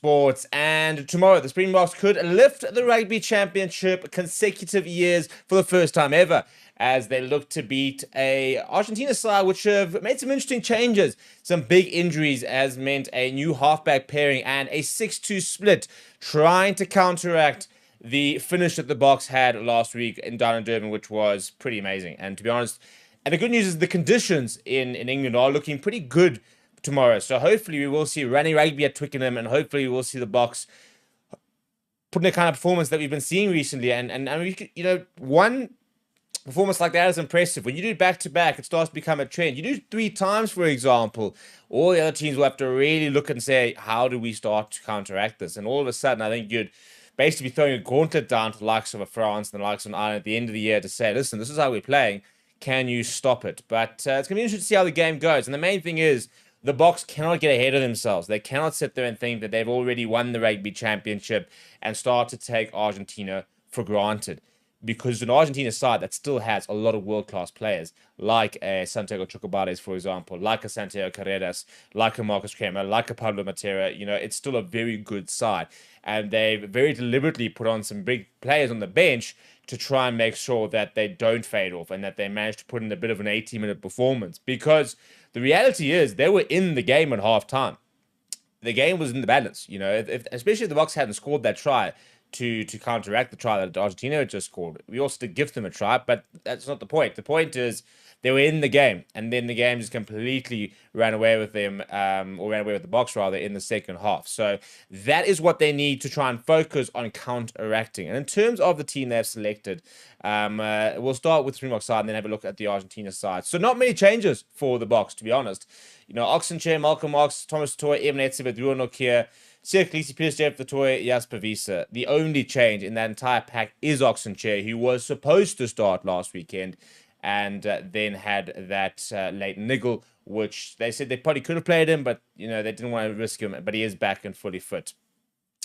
sports. And tomorrow, the Springboks could lift the Rugby Championship consecutive years for the first time ever, as they look to beat a Argentina side which have made some interesting changes. Some big injuries has meant a new halfback pairing and a 6-2 split, trying to counteract the finish that the Boks had last week down in Durban, which was pretty amazing. And to be honest, and the good news is the conditions in England are looking pretty good tomorrow. So hopefully we will see running rugby at Twickenham, and hopefully we will see the Boks put in the kind of performance that we've been seeing recently. And we could, one performance like that is impressive. When you do it back to back, it starts to become a trend. You do 3 times, for example, all the other teams will have to really look and say, how do we start to counteract this? And all of a sudden, I think you'd basically be throwing a gauntlet down to the likes of a France and the likes of an Ireland at the end of the year to say, listen, this is how we're playing. Can you stop it? But it's going to be interesting to see how the game goes. And the main thing is, the Boks cannot get ahead of themselves. They cannot sit there and think that they've already won the Rugby Championship and start to take Argentina for granted. Because an Argentina side that still has a lot of world-class players, like a Santiago Chocobares, for example, like a Santiago Carreras, like a Marcus Kremer, like a Pablo Matera, it's still a very good side. And they've very deliberately put on some big players on the bench to try and make sure that they don't fade off and that they manage to put in a bit of an 80-minute performance. Because the reality is they were in the game at halftime. The game was in the balance, especially if the Boks hadn't scored that try to counteract the try that Argentina had just scored. We also did give them a try, but that's not the point. The point is they were in the game, and then the game just completely ran away with them, or ran away with the Boks, rather, in the second half. So that is what they need to try and focus on counteracting. And in terms of the team they've selected, we'll start with the Springbok side and then have a look at the Argentina side. So not many changes for the Boks, to be honest. Oxenchair, Malcolm Marx, Thomas Toy, Evan Etzebeth, Ruan Nokia, Sir Khaleesi, Piers Jeff Toy, Jasper Wiese. The only change in that entire pack is Oxenchair, who was supposed to start last weekend and then had that late niggle, which they said they probably could have played him, but they didn't want to risk him. But he is back and fully fit,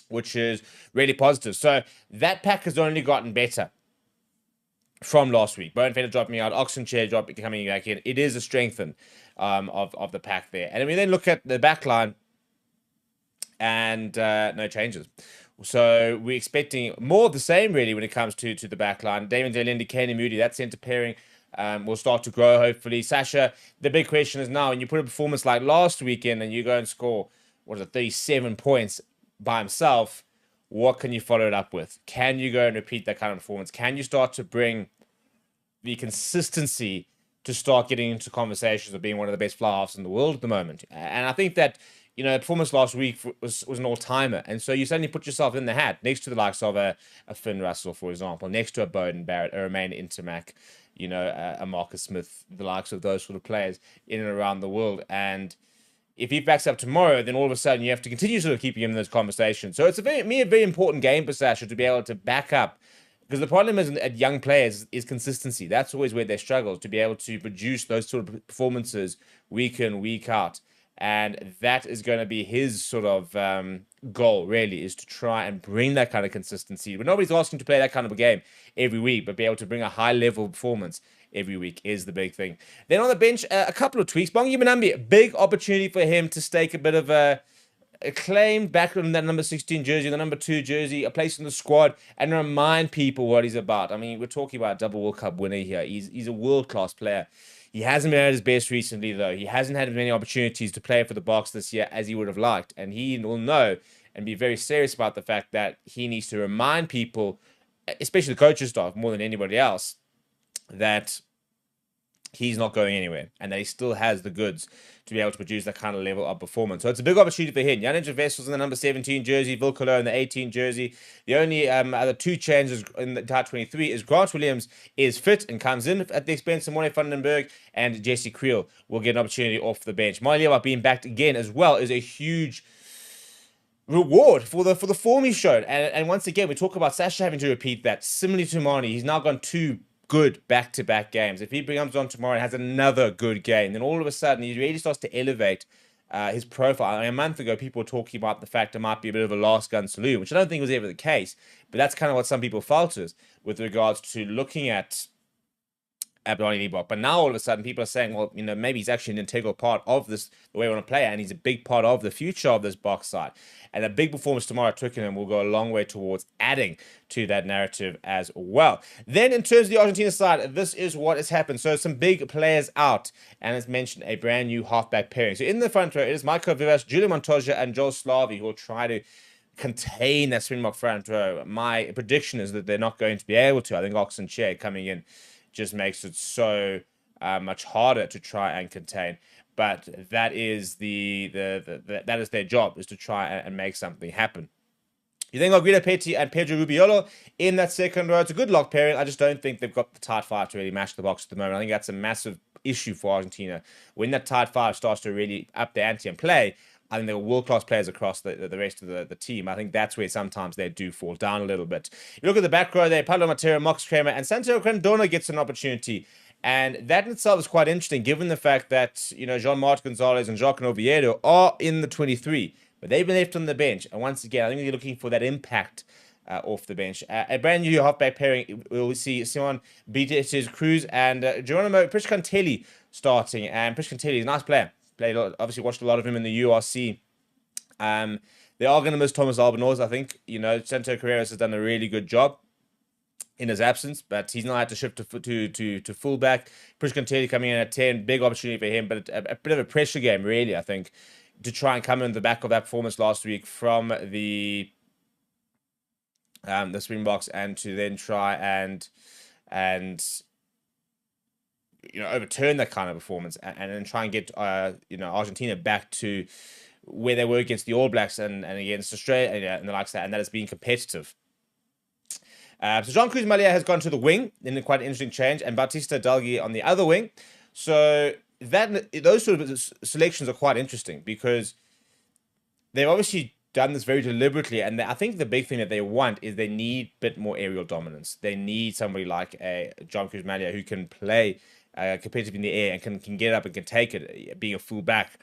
which is really positive. So that pack has only gotten better from last week. Bowenfeder dropping out, Oxenchair coming back in. It is a strengthen of the pack there. And we then look at the back line, and no changes. So we're expecting more of the same, really, when it comes to the back line. Damon Delindi, Kane Moody, that centre pairing will start to grow, hopefully. Sasha, the big question is now, when you put a performance like last weekend and you go and score, 37 points by himself, what can you follow it up with? Can you go and repeat that kind of performance? Can you start to bring the consistency to start getting into conversations of being one of the best fly halves in the world at the moment? And I think that performance last week was an all-timer. And so you suddenly put yourself in the hat next to the likes of a Finn Russell, for example, next to a Bowden Barrett, a Romain Intermac, a Marcus Smith, the likes of those sort of players in and around the world. And if he backs up tomorrow, then all of a sudden you have to continue sort of keeping him in those conversations. So it's a very important game for Sasha to be able to back up. Because the problem is at young players is consistency. That's always where they struggle, to be able to produce those sort of performances week in, week out. And that is going to be his sort of goal, really, is to try and bring that kind of consistency. But nobody's asking to play that kind of a game every week, but be able to bring a high-level performance every week is the big thing. Then on the bench, a couple of tweaks. Bongi Mbonambi, big opportunity for him to stake a bit of a claim back on that number 16 jersey, the number 2 jersey, a place in the squad, and remind people what he's about. I mean, we're talking about a double World Cup winner here. He's a world-class player. He hasn't been at his best recently, though. He hasn't had as many opportunities to play for the Boks this year as he would have liked. And he will know and be very serious about the fact that he needs to remind people, especially the coaching staff more than anybody else, that he's not going anywhere and that he still has the goods to be able to produce that kind of level of performance. So it's a big opportunity for him. Jannik Vessels in the number 17 jersey, Vilkolo in the 18 jersey. The only other 2 changes in the entire 23 is Grant Williams is fit and comes in at the expense of Morne Vandenberg, and Jesse Creel will get an opportunity off the bench. Maliwa being backed again as well is a huge reward for the form he showed. And once again, we talk about Sasha having to repeat that. Similarly to Mani, he's now gone 2 good back-to-back games. If he comes on tomorrow and has another good game, then all of a sudden he really starts to elevate his profile. I mean, a month ago, people were talking about the fact it might be a bit of a last gun saloon, which I don't think was ever the case. But that's kind of what some people felt is with regards to looking at Abdullah Liebach. But now all of a sudden people are saying, well, maybe he's actually an integral part of this, the way we want to play, and he's a big part of the future of this box side. And a big performance tomorrow at Twickenham will go a long way towards adding to that narrative as well. Then in terms of the Argentina side, this is what has happened. So some big players out, and as mentioned, a brand new halfback pairing. So in the front row, it is Michael Vivas, Julian Montoya, and Joel Slavi who will try to contain that Springbok front row. My prediction is that they're not going to be able to. I think Oxenchair coming in just makes it so much harder to try and contain. But that is that is their job, is to try and make something happen. You then got Guido Petty and Pedro Rubiolo in that second row. It's a good lock pairing. I just don't think they've got the tight five to really match the box at the moment. I think that's a massive issue for Argentina. When that tight five starts to really up the ante and play, I think they're world-class players across the rest of the team. I think that's where sometimes they do fall down a little bit. You look at the back row there, Pablo Matera, Max Kramer, and Santiago Grandona gets an opportunity. And that in itself is quite interesting, given the fact that, Jean-Marc Gonzalez and Jacques Oviedo are in the 23, but they've been left on the bench. And once again, I think they're looking for that impact off the bench. A brand new halfback pairing, we'll see Simon Benitez Cruz and Geronimo Priscantelli starting. And Priscantelli is a nice player. Obviously watched a lot of him in the URC. They are going to miss Thomas Albanose, I think. Santo Carreras has done a really good job in his absence, but he's not had to shift to fullback. Priscantelli coming in at 10, big opportunity for him, but a bit of a pressure game, really, I think, to try and come in the back of that performance last week from the Springboks, and to then try and overturn that kind of performance, and then try and get Argentina back to where they were against the All Blacks and against Australia and the likes of that, and that has been competitive. So Jean-Cruz Malia has gone to the wing in quite an interesting change, and Bautista Dalgi on the other wing. So those sort of selections are quite interesting, because they've obviously done this very deliberately, and I think the big thing that they want is they need a bit more aerial dominance. They need somebody like a Jean-Cruz Malia who can play competitive in the air and can get up and can take it, being a full-back.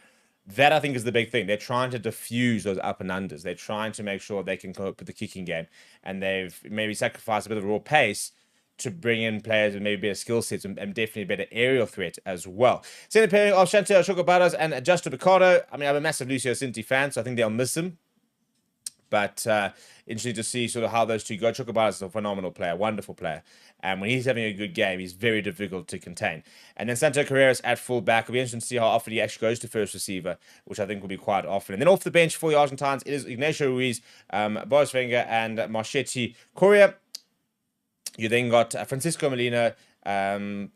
That, I think, is the big thing. They're trying to diffuse those up and unders. They're trying to make sure they can cope with the kicking game. And they've maybe sacrificed a bit of raw pace to bring in players with maybe better skill sets and definitely better aerial threat as well. Second pairing of Chantel Chocobaras and Justo Picardo. I mean, I'm a massive Lucio Cinti fan, so I think they'll miss him. But interesting to see sort of how those two go. Chocobaras is a phenomenal player, wonderful player. And when he's having a good game, he's very difficult to contain. And then Santo Carreras at full-back. It'll be interesting to see how often he actually goes to first receiver, which I think will be quite often. And then off the bench for the Argentines, it is Ignacio Ruiz, Boris Wenger, and Marchetti Correa. You then got Franco Molina, and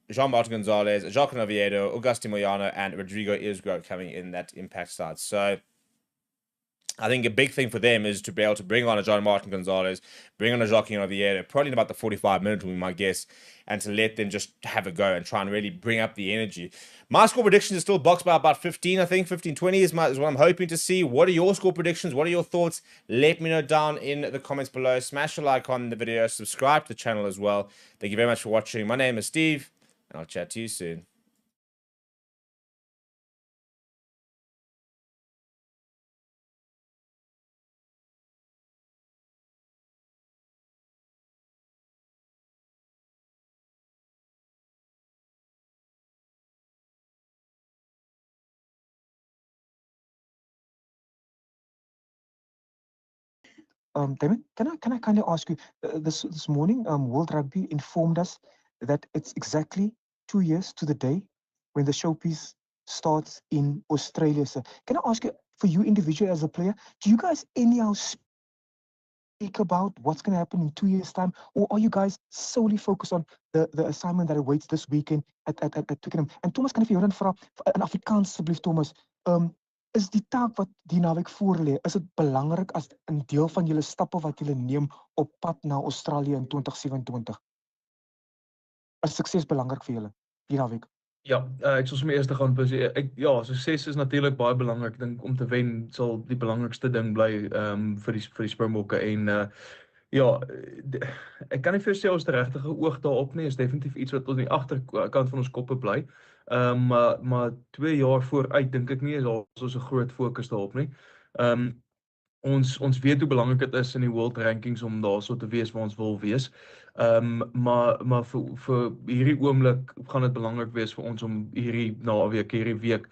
Jean-Martin Gonzalez, Jacques Oviedo, Augusto Moyano, and Rodrigo Isgro coming in that impact start. So I think a big thing for them is to be able to bring on a Jean-Martin Gonzalez, bring on a Jacques Oviedo, probably in about the 45-minute will be my guess, and to let them just have a go and try and really bring up the energy. My score predictions are still boxed by about 15, I think. 15-20 is what I'm hoping to see. What are your score predictions? What are your thoughts? Let me know down in the comments below. Smash a like on the video. Subscribe to the channel as well. Thank you very much for watching. My name is Steve, and I'll chat to you soon. Damon, can I kindly ask you, this morning, World Rugby informed us that it's exactly 2 years to the day when the showpiece starts in Australia. So can I ask you, for you individually as a player, do you guys anyhow speak about what's going to happen in 2 years' time, or are you guys solely focused on the assignment that awaits this weekend at Twickenham? And Thomas, kan ek vir jou dan vra, in Afrikaans asseblief, Thomas, is die taak wat die naweek voor lê, is dit belangrik as 'n deel van julle stappe wat julle neem op pad na Australië in 2027? Is sukses belangrik vir julle die naweek? Ja, ek sal sommer eers gaan sê ja, sukses is natuurlik baie belangrik. Ek dink om te wen sal die belangrikste ding bly vir die Springbokke en ja, ek kan nie vir sê ons het regtige oog daarop nie. Is definitief iets wat ons in die agterkant van ons koppe bly. Maar 2 jaar vooruit dink ek nie is ons 'n groot fokus daarop nie. ons weet hoe belangrik dit is in die world rankings om daarso te wees waar ons wil wees. Maar vir hierdie oomblik gaan dit belangrik wees vir ons om hierdie naweek, hierdie week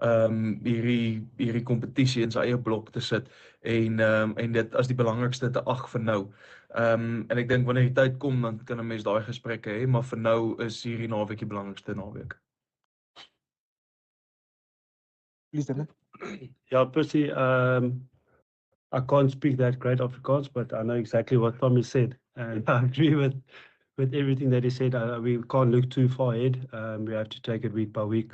hierdie kompetisie in sy eie blok te sit en dit as die belangrikste te ag vir nou. En ek dink wanneer die tyd kom, dan kan 'n mens daai gesprekke hê, maar vir nou is hierdie naweek die belangrikste naweek. Please, Damien. Yeah, Percy, I can't speak that great Afrikaans, but I know exactly what Tommy said, and I agree with everything that he said. We can't look too far ahead. We have to take it week by week.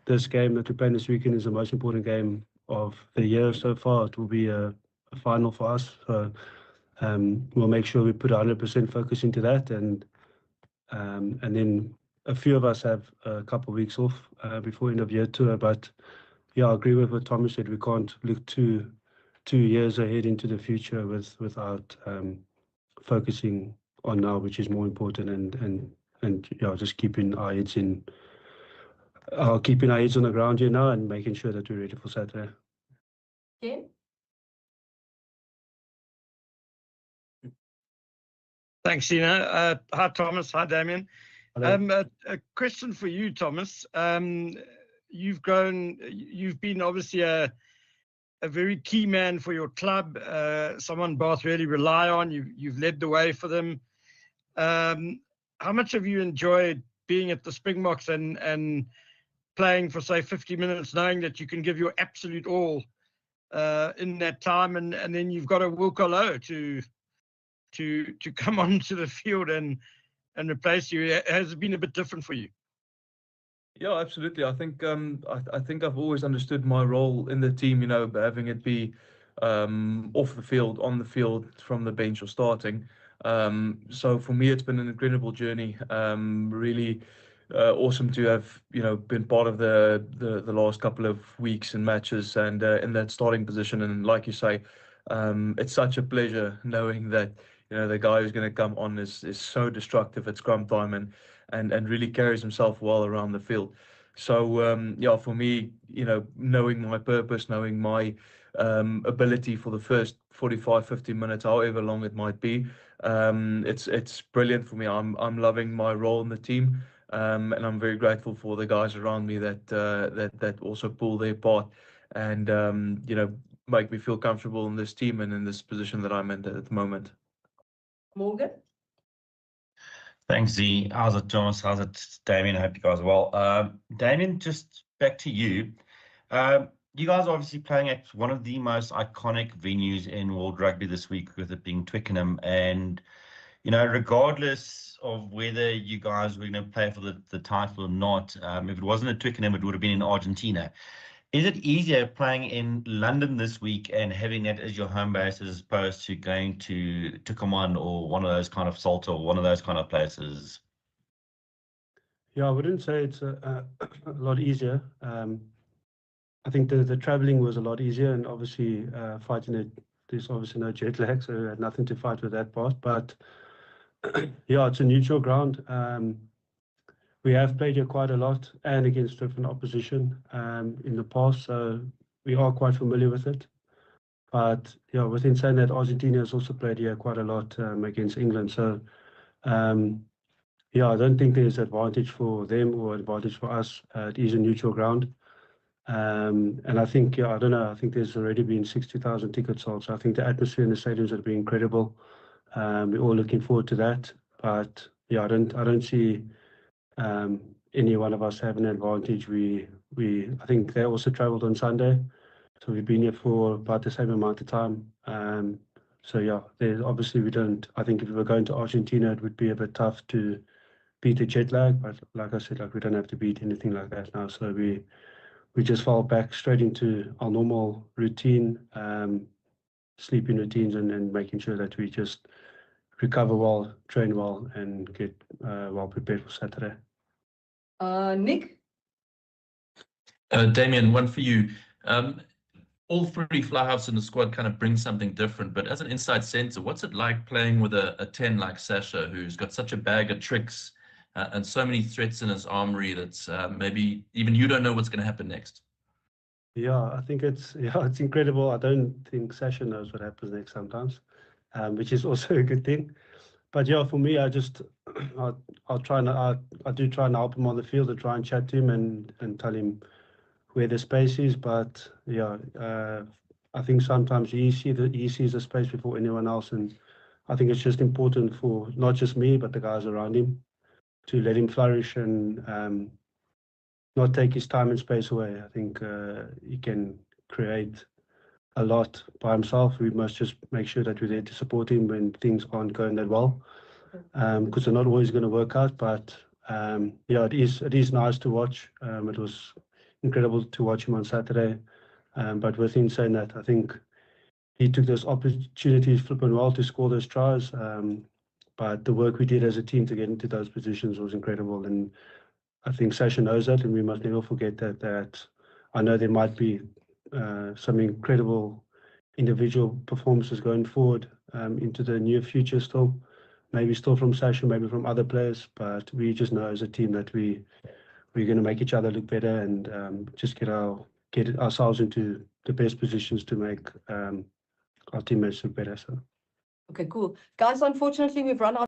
This game that we're playing this weekend is the most important game of the year so far. It will be a final for us. So we'll make sure we put 100% focus into that, and then a few of us have a couple of weeks off before end of year tour. But yeah, I agree with what Tommy said. We can't look 2 years ahead into the future without focusing on now, which is more important, and yeah, just keeping our heads on the ground here now and making sure that we're ready for Saturday. Ken? Thanks, Gina. Hi, Thomas. Hi, Damien. Hello. A question for you, Thomas. You've been obviously a very key man for your club, someone Bath really rely on. You've led the way for them. How much have you enjoyed being at the Springboks and playing for, say, 50 minutes, knowing that you can give your absolute all in that time, and then you've got a Wilco Low to come onto the field and replace you? Has it been a bit different for you? Yeah, absolutely. I think I've always understood my role in the team, having it be off the field, on the field, from the bench or starting. So for me, it's been an incredible journey. Really awesome to have been part of the last couple of weeks and matches and in that starting position. And like you say, it's such a pleasure knowing that the guy who's going to come on is so destructive at scrum time and really carries himself well around the field. So yeah, for me, knowing my purpose, knowing my ability for the first 45, 50 minutes, however long it might be, it's brilliant for me. I'm loving my role in the team, and I'm very grateful for the guys around me that also pull their part and make me feel comfortable in this team and in this position that I'm in at the moment. Morgan? Thanks, Z. How's it, Thomas? How's it, Damien? I hope you guys are well. Damien, just back to you. You guys are obviously playing at one of the most iconic venues in World Rugby this week, with it being Twickenham. And, regardless of whether you guys were going to play for the title or not, if it wasn't at Twickenham, it would have been in Argentina. Is it easier playing in London this week and having that as your home base as opposed to going to Tucumán or one of those kind of Salta or one of those kind of places? Yeah, I wouldn't say it's a lot easier. I think the traveling was a lot easier, and obviously fighting it, there's obviously no jet lag, so we had nothing to fight with that part. But yeah, it's a neutral ground. We have played here quite a lot and against different opposition in the past, so we are quite familiar with it. But yeah, within saying that, Argentina has also played here quite a lot against England. So yeah, I don't think there's advantage for them or advantage for us. It is a neutral ground. And I think, I don't know, I think there's already been 60,000 tickets sold. So I think the atmosphere in the stadiums has been incredible. We're all looking forward to that. But yeah, I don't see any one of us have an advantage. I think they also traveled on Sunday, so we've been here for about the same amount of time. So yeah, obviously we don't. I think if we were going to Argentina, it would be a bit tough to beat the jet lag. But like I said, we don't have to beat anything like that now. So we just fall back straight into our normal routine, sleeping routines, and making sure that we just recover well, train well, and get well prepared for Saturday. Nick? Damien, one for you. All three fly-halves in the squad kind of bring something different, but as an inside centre, what's it like playing with a 10 like Sasha, who's got such a bag of tricks and so many threats in his armory that maybe even you don't know what's going to happen next? Yeah, I think it's it's incredible. I don't think Sasha knows what happens next sometimes, which is also a good thing. But yeah, for me, I just I'll try and I do try and help him on the field and try and chat to him and tell him where the space is. But yeah, I think sometimes he sees the space before anyone else, and I think it's just important for not just me but the guys around him to let him flourish and not take his time and space away. I think he can create a lot by himself. We must just make sure that we're there to support him when things aren't going that well, because they're not always going to work out. But yeah, it is nice to watch. It was incredible to watch him on Saturday. But within saying that, I think he took those opportunities flipping well to score those tries. But the work we did as a team to get into those positions was incredible, and I think Sasha knows that, and we must never forget that. That I know there might be some incredible individual performances going forward into the near future still. Maybe still from Sasha, maybe from other players, but we just know as a team that we're going to make each other look better and just get ourselves into the best positions to make our teammates look better. So. Okay, cool. Guys, unfortunately, we've run out.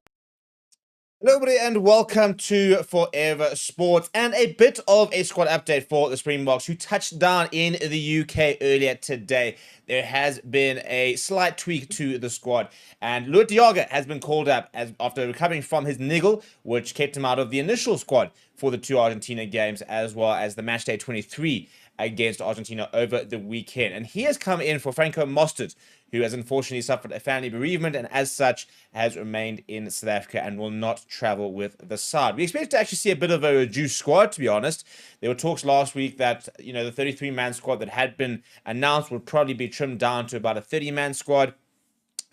Hello, everybody, and welcome to Forever Sports and a bit of a squad update for the Springboks, who touched down in the UK earlier today. There has been a slight tweak to the squad, and Luit Diaga has been called up after recovering from his niggle, which kept him out of the initial squad for the two Argentina games, as well as the matchday 23 against Argentina over the weekend. And he has come in for Franco Mostert, who has unfortunately suffered a family bereavement and as such has remained in South Africa and will not travel with the side. We expect to actually see a bit of a reduced squad, to be honest. There were talks last week that, the 33-man squad that had been announced would probably be trimmed down to about a 30-man squad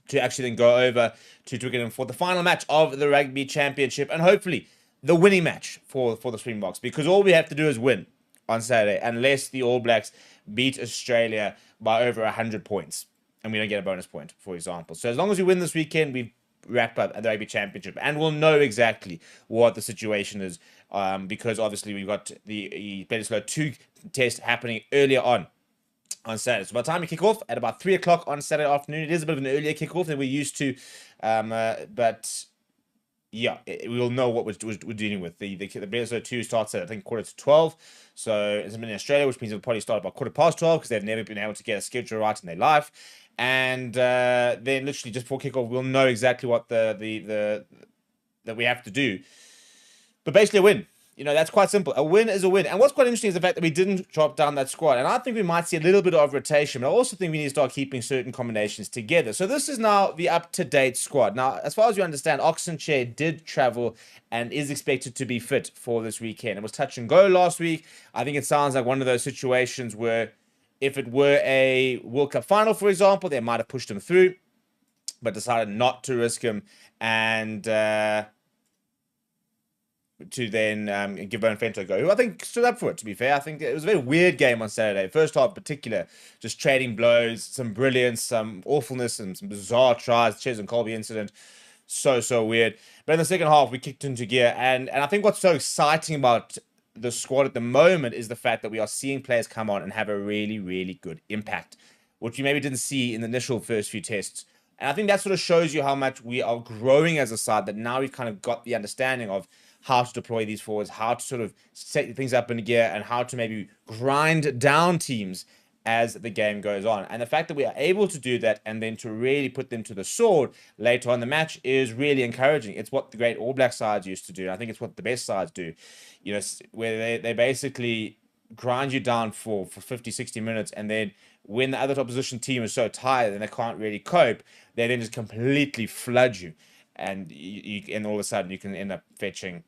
to actually then go over to Twickenham for the final match of the Rugby Championship and hopefully the winning match for the Springboks, because all we have to do is win on Saturday, unless the All Blacks beat Australia by over 100 points, and we don't get a bonus point, for example. So as long as we win this weekend, we've wrapped up the Rugby Championship, and we'll know exactly what the situation is, because obviously we've got the Bledisloe 2 test happening earlier on Saturday. So by the time we kick off at about 3 o'clock on Saturday afternoon, it is a bit of an earlier kickoff than we're used to, but yeah, we will know what we're dealing with. The Bledisloe 2 starts at, I think, quarter to 12. So it's in Australia, which means it'll probably start about 12:15 because they've never been able to get a schedule right in their life. And then literally just before kickoff, we'll know exactly what that we have to do. But basically a win. That's quite simple. A win is a win. And what's quite interesting is the fact that we didn't drop down that squad. And I think we might see a little bit of rotation, but I also think we need to start keeping certain combinations together. So this is now the up-to-date squad. Now, as far as you understand, Oxenchair did travel and is expected to be fit for this weekend. It was touch and go last week. I think it sounds like one of those situations where if it were a World Cup final, for example, they might have pushed him through, but decided not to risk him and to then give Bonfento a go, who I think stood up for it, to be fair. I think it was a very weird game on Saturday. First half in particular, just trading blows, some brilliance, some awfulness, and some bizarre tries. Ches and Colby incident, so weird. But in the second half, we kicked into gear. And I think what's so exciting about the squad at the moment is the fact that we are seeing players come on and have a really, really good impact, which you maybe didn't see in the initial first few tests. And I think that sort of shows you how much we are growing as a side, that now we've kind of got the understanding of how to deploy these forwards, how to sort of set things up in gear, and how to maybe grind down teams as the game goes on. And the fact that we are able to do that and then to really put them to the sword later on in the match is really encouraging. It's what the great All Black sides used to do. I think it's what the best sides do, where they basically grind you down for 50, 60 minutes, and then when the other opposition team is so tired and they can't really cope, they then just completely flood you. And and all of a sudden you can end up fetching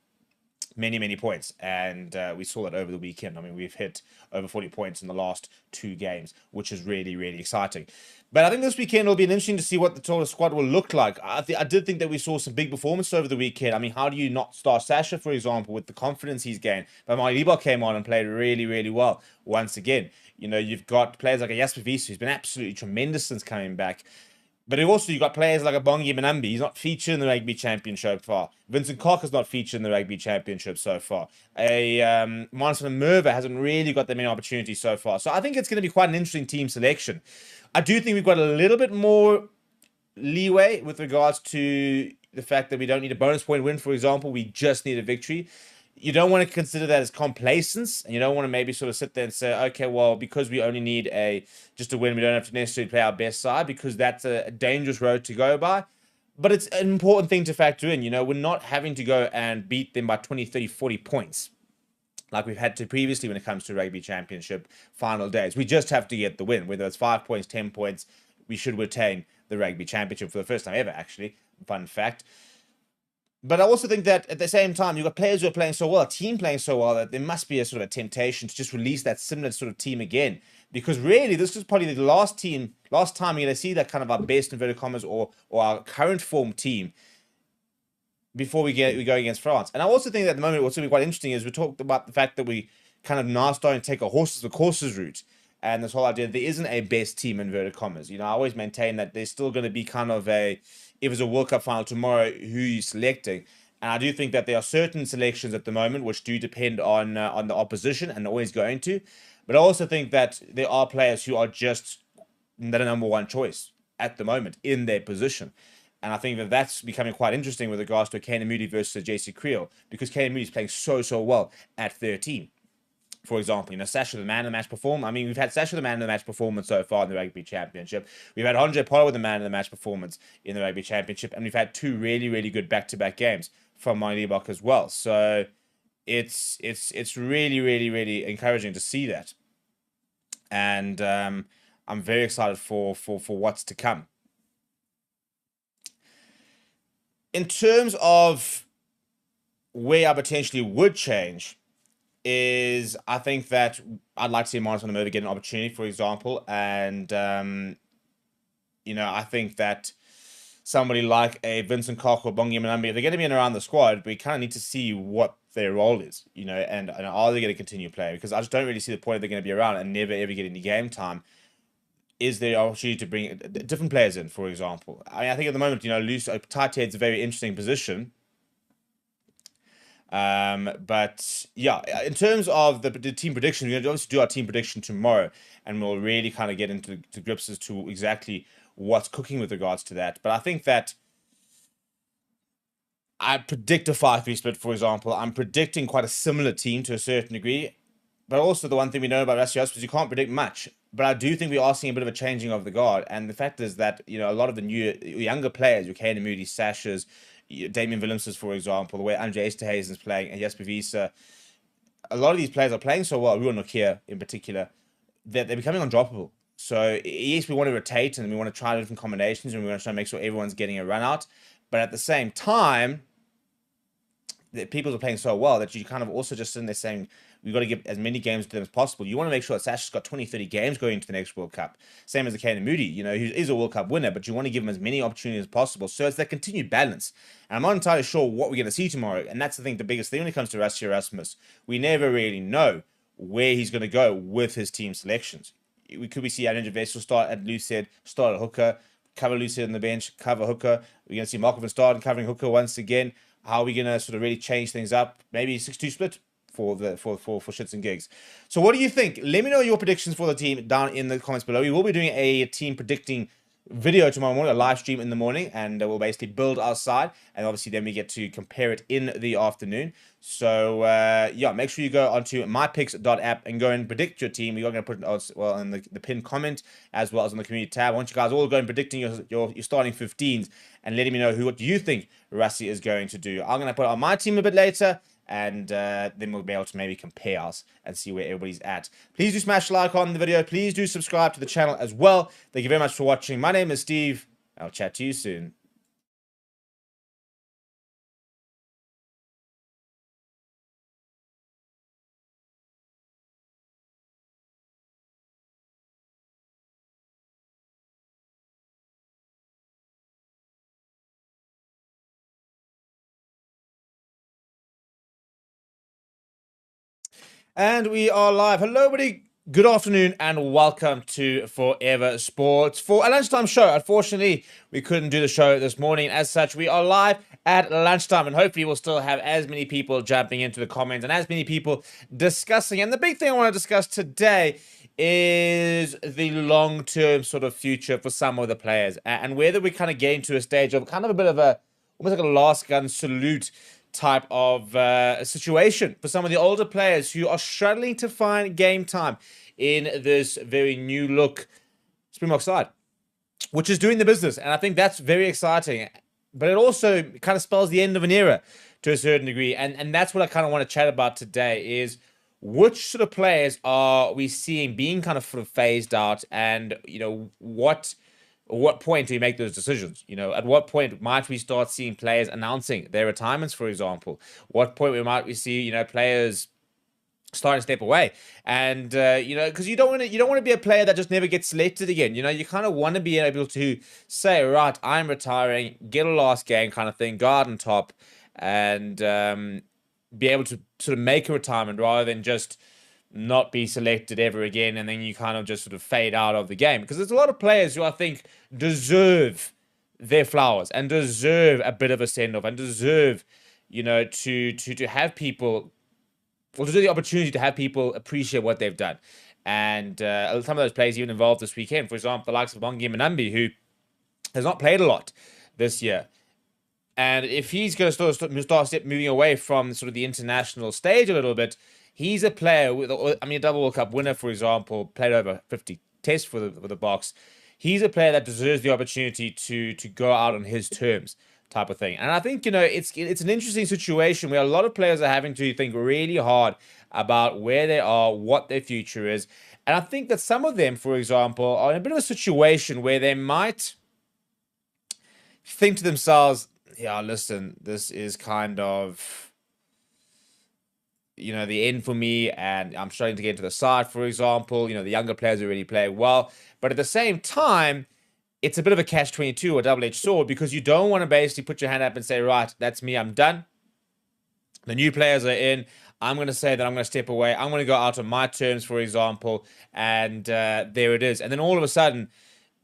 many points, and we saw that over the weekend. I mean, we've hit over 40 points in the last 2 games, which is really, really exciting. But I think this weekend will be interesting to see what the total squad will look like. I did think that we saw some big performances over the weekend. I mean, how do you not start Sasha, for example, with the confidence he's gained? But Maliba came on and played really, really well once again. You've got players like a Jasper Wiese, who's been absolutely tremendous since coming back. But also, you've got players like a Bongi Benambi. He's not featured in the Rugby Championship so far. Vincent Cock is not featured in the Rugby Championship so far. Monson Merva hasn't really got that many opportunities so far. So I think it's going to be quite an interesting team selection. I do think we've got a little bit more leeway with regards to the fact that we don't need a bonus point win, for example. We just need a victory. You don't want to consider that as complacence, and you don't want to maybe sort of sit there and say, okay, well, because we only need just a win, we don't have to necessarily play our best side, because that's a dangerous road to go by. But it's an important thing to factor in. We're not having to go and beat them by 20, 30, 40 points like we've had to previously when it comes to Rugby Championship final days. We just have to get the win, whether it's 5 points, 10 points. We should retain the Rugby Championship for the first time ever, actually. Fun fact. But I also think that at the same time, you've got players who are playing so well, a team playing so well, that there must be a sort of a temptation to just release that similar sort of team again. Because really, this is probably the last time you're going to see that kind of our best inverted commas or our current form team before we go against France. And I also think that at the moment what's going to be quite interesting is we talked about the fact that we kind of now starting to take a horses for courses route. And this whole idea there isn't a best team inverted commas. I always maintain that there's still going to be kind of if it's a World Cup final tomorrow, who you're selecting. And I do think that there are certain selections at the moment which do depend on the opposition and always going to. But I also think that there are players who are just the number one choice at the moment in their position. And I think that that's becoming quite interesting with regards to Kane Moody versus JC Creel, because Kane Moody is playing so well at 13. For example, Sasha the man of the match performance. I mean, we've had Sasha the man of the match performance so far in the Rugby Championship. We've had Andre Pollard with the man of the match performance in the Rugby Championship, and we've had 2 really good back-to-back games from Marliebach as well. So it's really encouraging to see that, and I'm very excited for what's to come. In terms of where I potentially would change, is I think that I'd like to see Martin Merva get an opportunity, for example, and I think that somebody like a Vincent Koch or Bongi Manambi, if they're going to be in around the squad, we kind of need to see what their role is, and are they going to continue playing? Because I just don't really see the point if they're going to be around and never ever get any game time. Is there an opportunity to bring different players in, for example? I think at the moment, loose tight head's a very interesting position. But yeah, in terms of the team prediction, we're going to obviously do our team prediction tomorrow, and we'll really kind of get into grips as to exactly what's cooking with regards to that. But I think that I predict a 5-3 split, for example. I'm predicting quite a similar team to a certain degree. But also the one thing we know about Rassi is you can't predict much. But I do think we are seeing a bit of a changing of the guard. And the fact is that, a lot of the younger players, your Kane Moody, Sashas, Damien Willemses, for example, the way Andre Esterhuizen is playing, and Jesper Wiese, a lot of these players are playing so well, Ruan Nokia in particular, that they're becoming undroppable. So yes, we want to rotate and we want to try different combinations and we want to try to make sure everyone's getting a run out. But at the same time, the people are playing so well that you kind of also just sitting there saying, we've got to give as many games to them as possible. You want to make sure that Sasha's got 20, 30 games going into the next World Cup. Same as the Kane Moody, who is a World Cup winner, but you want to give him as many opportunities as possible. So it's that continued balance. And I'm not entirely sure what we're going to see tomorrow. And that's the biggest thing when it comes to Rassi Erasmus. We never really know where he's going to go with his team selections. Could we see Andrew Vessel start at Lucid, start at hooker, cover Lucid on the bench, cover hooker? We're going to see Markov start and covering hooker once again. How are we going to sort of really change things up? Maybe 6-2 split for shits and gigs. So what do you think? Let me know your predictions for the team down in the comments below. We will be doing a team predicting video tomorrow morning, a live stream in the morning, and we'll basically build our side, and obviously then we get to compare it in the afternoon. So yeah, make sure you go onto mypicks.app and go and predict your team. We are going to put it in the pinned comment as well as on the community tab. I want you guys all go and predicting your starting 15s and letting me know what you think Rassi is going to do. I'm going to put on my team a bit later, and then we'll be able to maybe compare us and see where everybody's at. Please do smash like on the video. Please do subscribe to the channel as well. Thank you very much for watching. My name is Steve. I'll chat to you soon. And we are live. Hello, everybody. Good afternoon and welcome to Forever Sports for a lunchtime show. Unfortunately, we couldn't do the show this morning. As such, we are live at lunchtime and hopefully we'll still have as many people jumping into the comments and as many people discussing. And the big thing I want to discuss today is the long-term sort of future for some of the players and whether we kind of get into a stage of kind of a bit of a, almost like a last gun salute type of situation for some of the older players who are struggling to find game time in this very new look Springbok side, which is doing the business. And I think that's very exciting. But it also kind of spells the end of an era to a certain degree. And that's what I kind of want to chat about today is which sort of players are we seeing being kind of phased out, and, you know, what point do you make those decisions? You know, at what point might we start seeing players announcing their retirements, for example? What point we see, you know, players starting to step away? And you know, because you don't want to be a player that just never gets selected again. You know, you kind of want to be able to say, right, I'm retiring, get a last game kind of thing, guard on top, and be able to sort of make a retirement rather than just not be selected ever again, and then you kind of just sort of fade out of the game. Because there's a lot of players who I think deserve their flowers and deserve a bit of a send-off and deserve, you know, to have people, or to do the opportunity to have people appreciate what they've done. And some of those players even involved this weekend, for example, the likes of Bongi Manambi, who has not played a lot this year. And if he's going to start moving away from sort of the international stage a little bit, he's a player with, I mean, a double World Cup winner, for example, played over 50 tests for the Box. He's a player that deserves the opportunity to go out on his terms, type of thing. And I think, you know, it's an interesting situation where a lot of players are having to think really hard about where they are, what their future is. And I think that some of them, for example, are in a bit of a situation where they might think to themselves, yeah, listen, this is kind of, you know, the end for me, and I'm starting to get into the side, for example. You know, the younger players are really playing well, but at the same time, it's a bit of a catch-22 or double-edged sword, because you don't want to basically put your hand up and say, right, that's me, I'm done. The new players are in. I'm going to say that I'm going to step away. I'm going to go out on my terms, for example, and there it is. And then all of a sudden,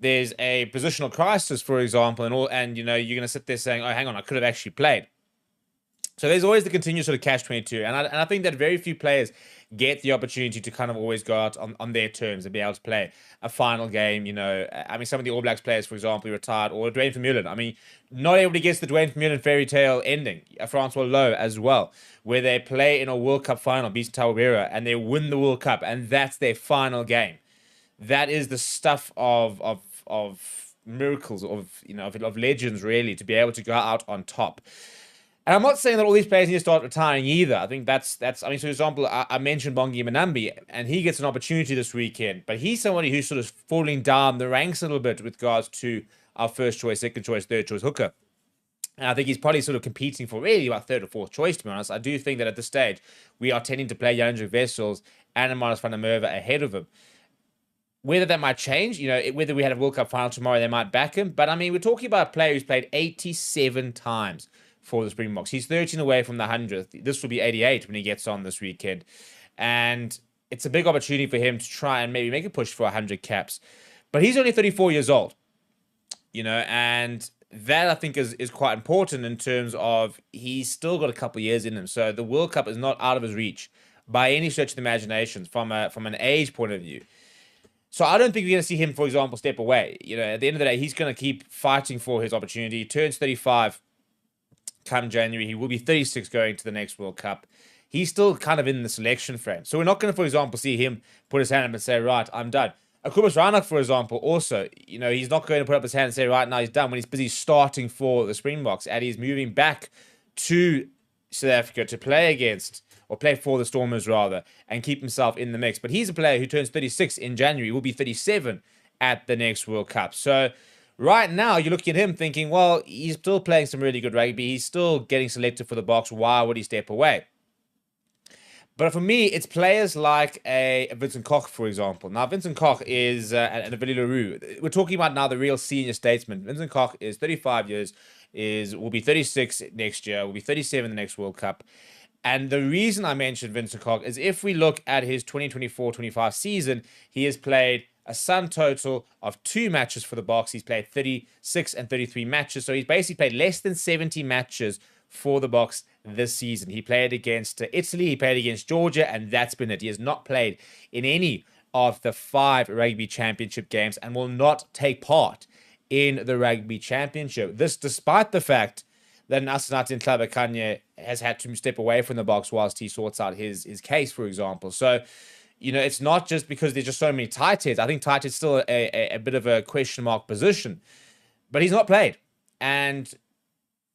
there's a positional crisis, for example, and you know, you're going to sit there saying, oh, hang on, I could have actually played. So there's always the continuous sort of catch-22, and I think that very few players get the opportunity to kind of always go out on their terms and be able to play a final game. You know, I mean, some of the All Blacks players, for example, retired, or Dwayne Vermeulen. I mean, not everybody gets the Dwayne Vermeulen fairy tale ending. Francois Lowe as well, where they play in a World Cup final, beat Tawera, and they win the World Cup, and that's their final game. That is the stuff of miracles, of, you know, of legends, really, to be able to go out on top. And I'm not saying that all these players need to start retiring either. I think that's. I mean, for example, I mentioned Bongi Manambi, and he gets an opportunity this weekend, but he's somebody who's sort of falling down the ranks a little bit with regards to our first choice, second choice, third choice hooker. And I think he's probably sort of competing for really about third or fourth choice, to be honest. I do think that at this stage, we are tending to play Jan-Hendrik Wessels and Amaris van der Merwe ahead of him. Whether that might change, you know, whether we had a World Cup final tomorrow, they might back him. But I mean, we're talking about a player who's played 87 times for the Springboks. He's 13 away from the 100th. This will be 88 when he gets on this weekend. And it's a big opportunity for him to try and maybe make a push for 100 caps. But he's only 34 years old, you know, and that I think is quite important in terms of he's still got a couple of years in him. So the World Cup is not out of his reach by any stretch of the imagination from an age point of view. So I don't think we're going to see him, for example, step away. You know, at the end of the day, he's going to keep fighting for his opportunity. He turns 35 come January. He will be 36 going to the next World Cup. He's still kind of in the selection frame. So we're not going to, for example, see him put his hand up and say, right, I'm done. Akubus Reinach, for example, also, you know, he's not going to put up his hand and say, right, now he's done, when he's busy starting for the Springboks, and he's moving back to South Africa to play against, or play for the Stormers rather, and keep himself in the mix. But he's a player who turns 36 in January. He will be 37 at the next World Cup. So right now, you're looking at him thinking, well, he's still playing some really good rugby. He's still getting selected for the Box. Why would he step away? But for me, it's players like a Vincent Koch, for example. Now, Vincent Koch is, and a Willie Leroux. We're talking about now the real senior statesman. Vincent Koch is 35 years, will be 36 next year, will be 37 in the next World Cup. And the reason I mentioned Vincent Koch is if we look at his 2024-25 season, he has played a sum total of 2 matches for the Boks. He's played 36 and 33 matches. So he's basically played less than 70 matches for the Boks this season. He played against Italy, he played against Georgia, and that's been it. He has not played in any of the 5 Rugby Championship games and will not take part in the Rugby Championship. This despite the fact that Asnatin Tlabakanye has had to step away from the Boks whilst he sorts out his case, for example. So, you know, it's not just because there's just so many tight heads. I think tight head's still a bit of a question mark position, but he's not played. And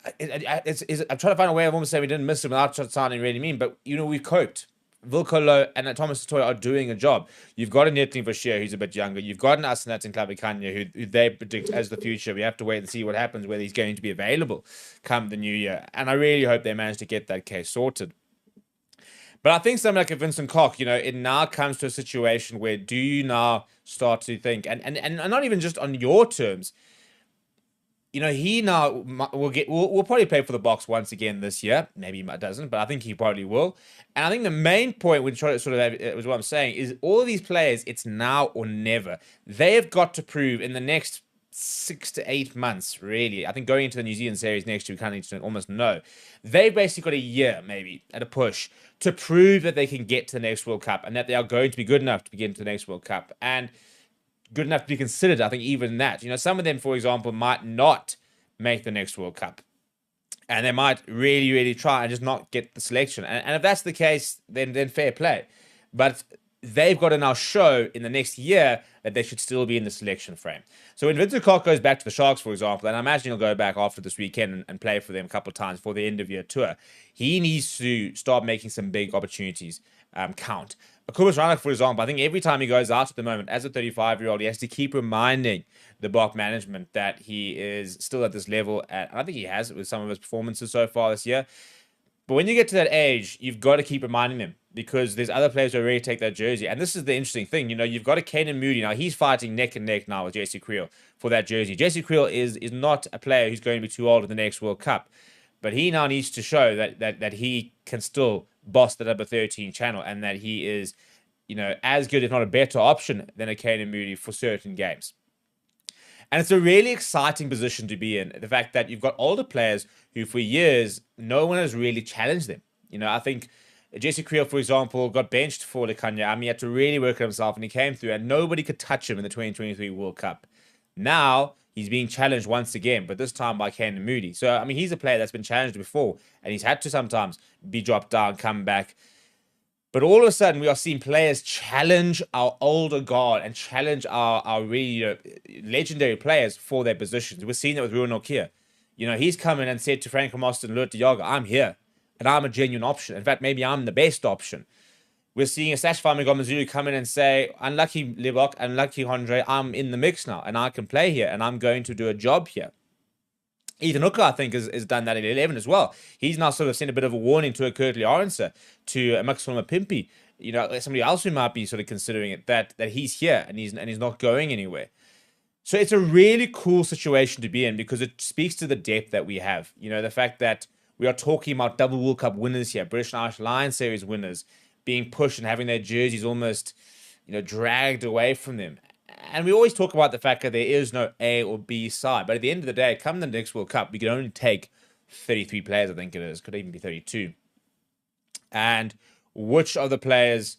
I'm trying to find a way of almost saying we didn't miss him without sounding really mean, but, you know, we've coped. Vilcolo and Thomas Toy are doing a job. You've got a Netling Bashir who's a bit younger. You've got an Asnat and Klabikanya who they predict as the future. We have to wait and see what happens, whether he's going to be available come the new year. And I really hope they manage to get that case sorted. But I think something like a Vincent Koch, you know, it now comes to a situation where do you now start to think, and not even just on your terms, you know, he now will probably play for the Boks once again this year. Maybe he doesn't, but I think he probably will. And I think the main point we try to sort of is what I'm saying is all of these players, it's now or never. They have got to prove in the next 6 to 8 months, really. I think going into the New Zealand series next year, we kind of need to almost know. They've basically got a year, maybe, at a push to prove that they can get to the next World Cup and that they are going to be good enough to get into the next World Cup. And good enough to be considered, I think, even that. You know, some of them, for example, might not make the next World Cup. And they might really, really try and just not get the selection. And if that's the case, then fair play. But they've got to now show in the next year that they should still be in the selection frame. So when Vincent Koch goes back to the Sharks, for example, and I imagine he'll go back after this weekend and play for them a couple of times for the end-of-year tour, he needs to start making some big opportunities count. Akubus Ranach, for example, I think every time he goes out at the moment, as a 35-year-old, he has to keep reminding the Bok management that he is still at this level. And I think he has with some of his performances so far this year. But when you get to that age, you've got to keep reminding them because there's other players who already take that jersey. And this is the interesting thing. You know, you've got a Canan Moody. Now, he's fighting neck and neck now with Jesse Creel for that jersey. Jesse Creel is not a player who's going to be too old for the next World Cup. But he now needs to show that he can still boss the number 13 channel and that he is, you know, as good, if not a better option than a Canan Moody for certain games. And it's a really exciting position to be in. The fact that you've got older players who for years, no one has really challenged them. You know, I think Jesse Creel, for example, got benched for Lekanya. I mean, he had to really work on himself and he came through and nobody could touch him in the 2023 World Cup. Now, he's being challenged once again, but this time by Canan Moody. So, I mean, he's a player that's been challenged before and he's had to sometimes be dropped down, come back. But all of a sudden, we are seeing players challenge our older guard and challenge our really legendary players for their positions. We're seeing that with Ruan Nokia. You know, he's come in and said to Franco Mostyn and Lourdes Diaga, I'm here, and I'm a genuine option. In fact, maybe I'm the best option. We're seeing a Sashfar Mngomezulu come in and say, unlucky Libok, unlucky Andre, I'm in the mix now, and I can play here, and I'm going to do a job here. Ethan Hooker, I think, has done that at 11 as well. He's now sort of sent a bit of a warning to a Kirtley Aronsa, to a Maxwell Pimpi, you know, somebody else who might be sort of considering it, that he's here and he's not going anywhere. So it's a really cool situation to be in because it speaks to the depth that we have. You know, the fact that we are talking about double World Cup winners here, British and Irish Lions Series winners, being pushed and having their jerseys almost, you know, dragged away from them. And we always talk about the fact that there is no A or B side. But at the end of the day, come the next World Cup, we can only take 33 players, I think it is. Could even be 32. And which of the players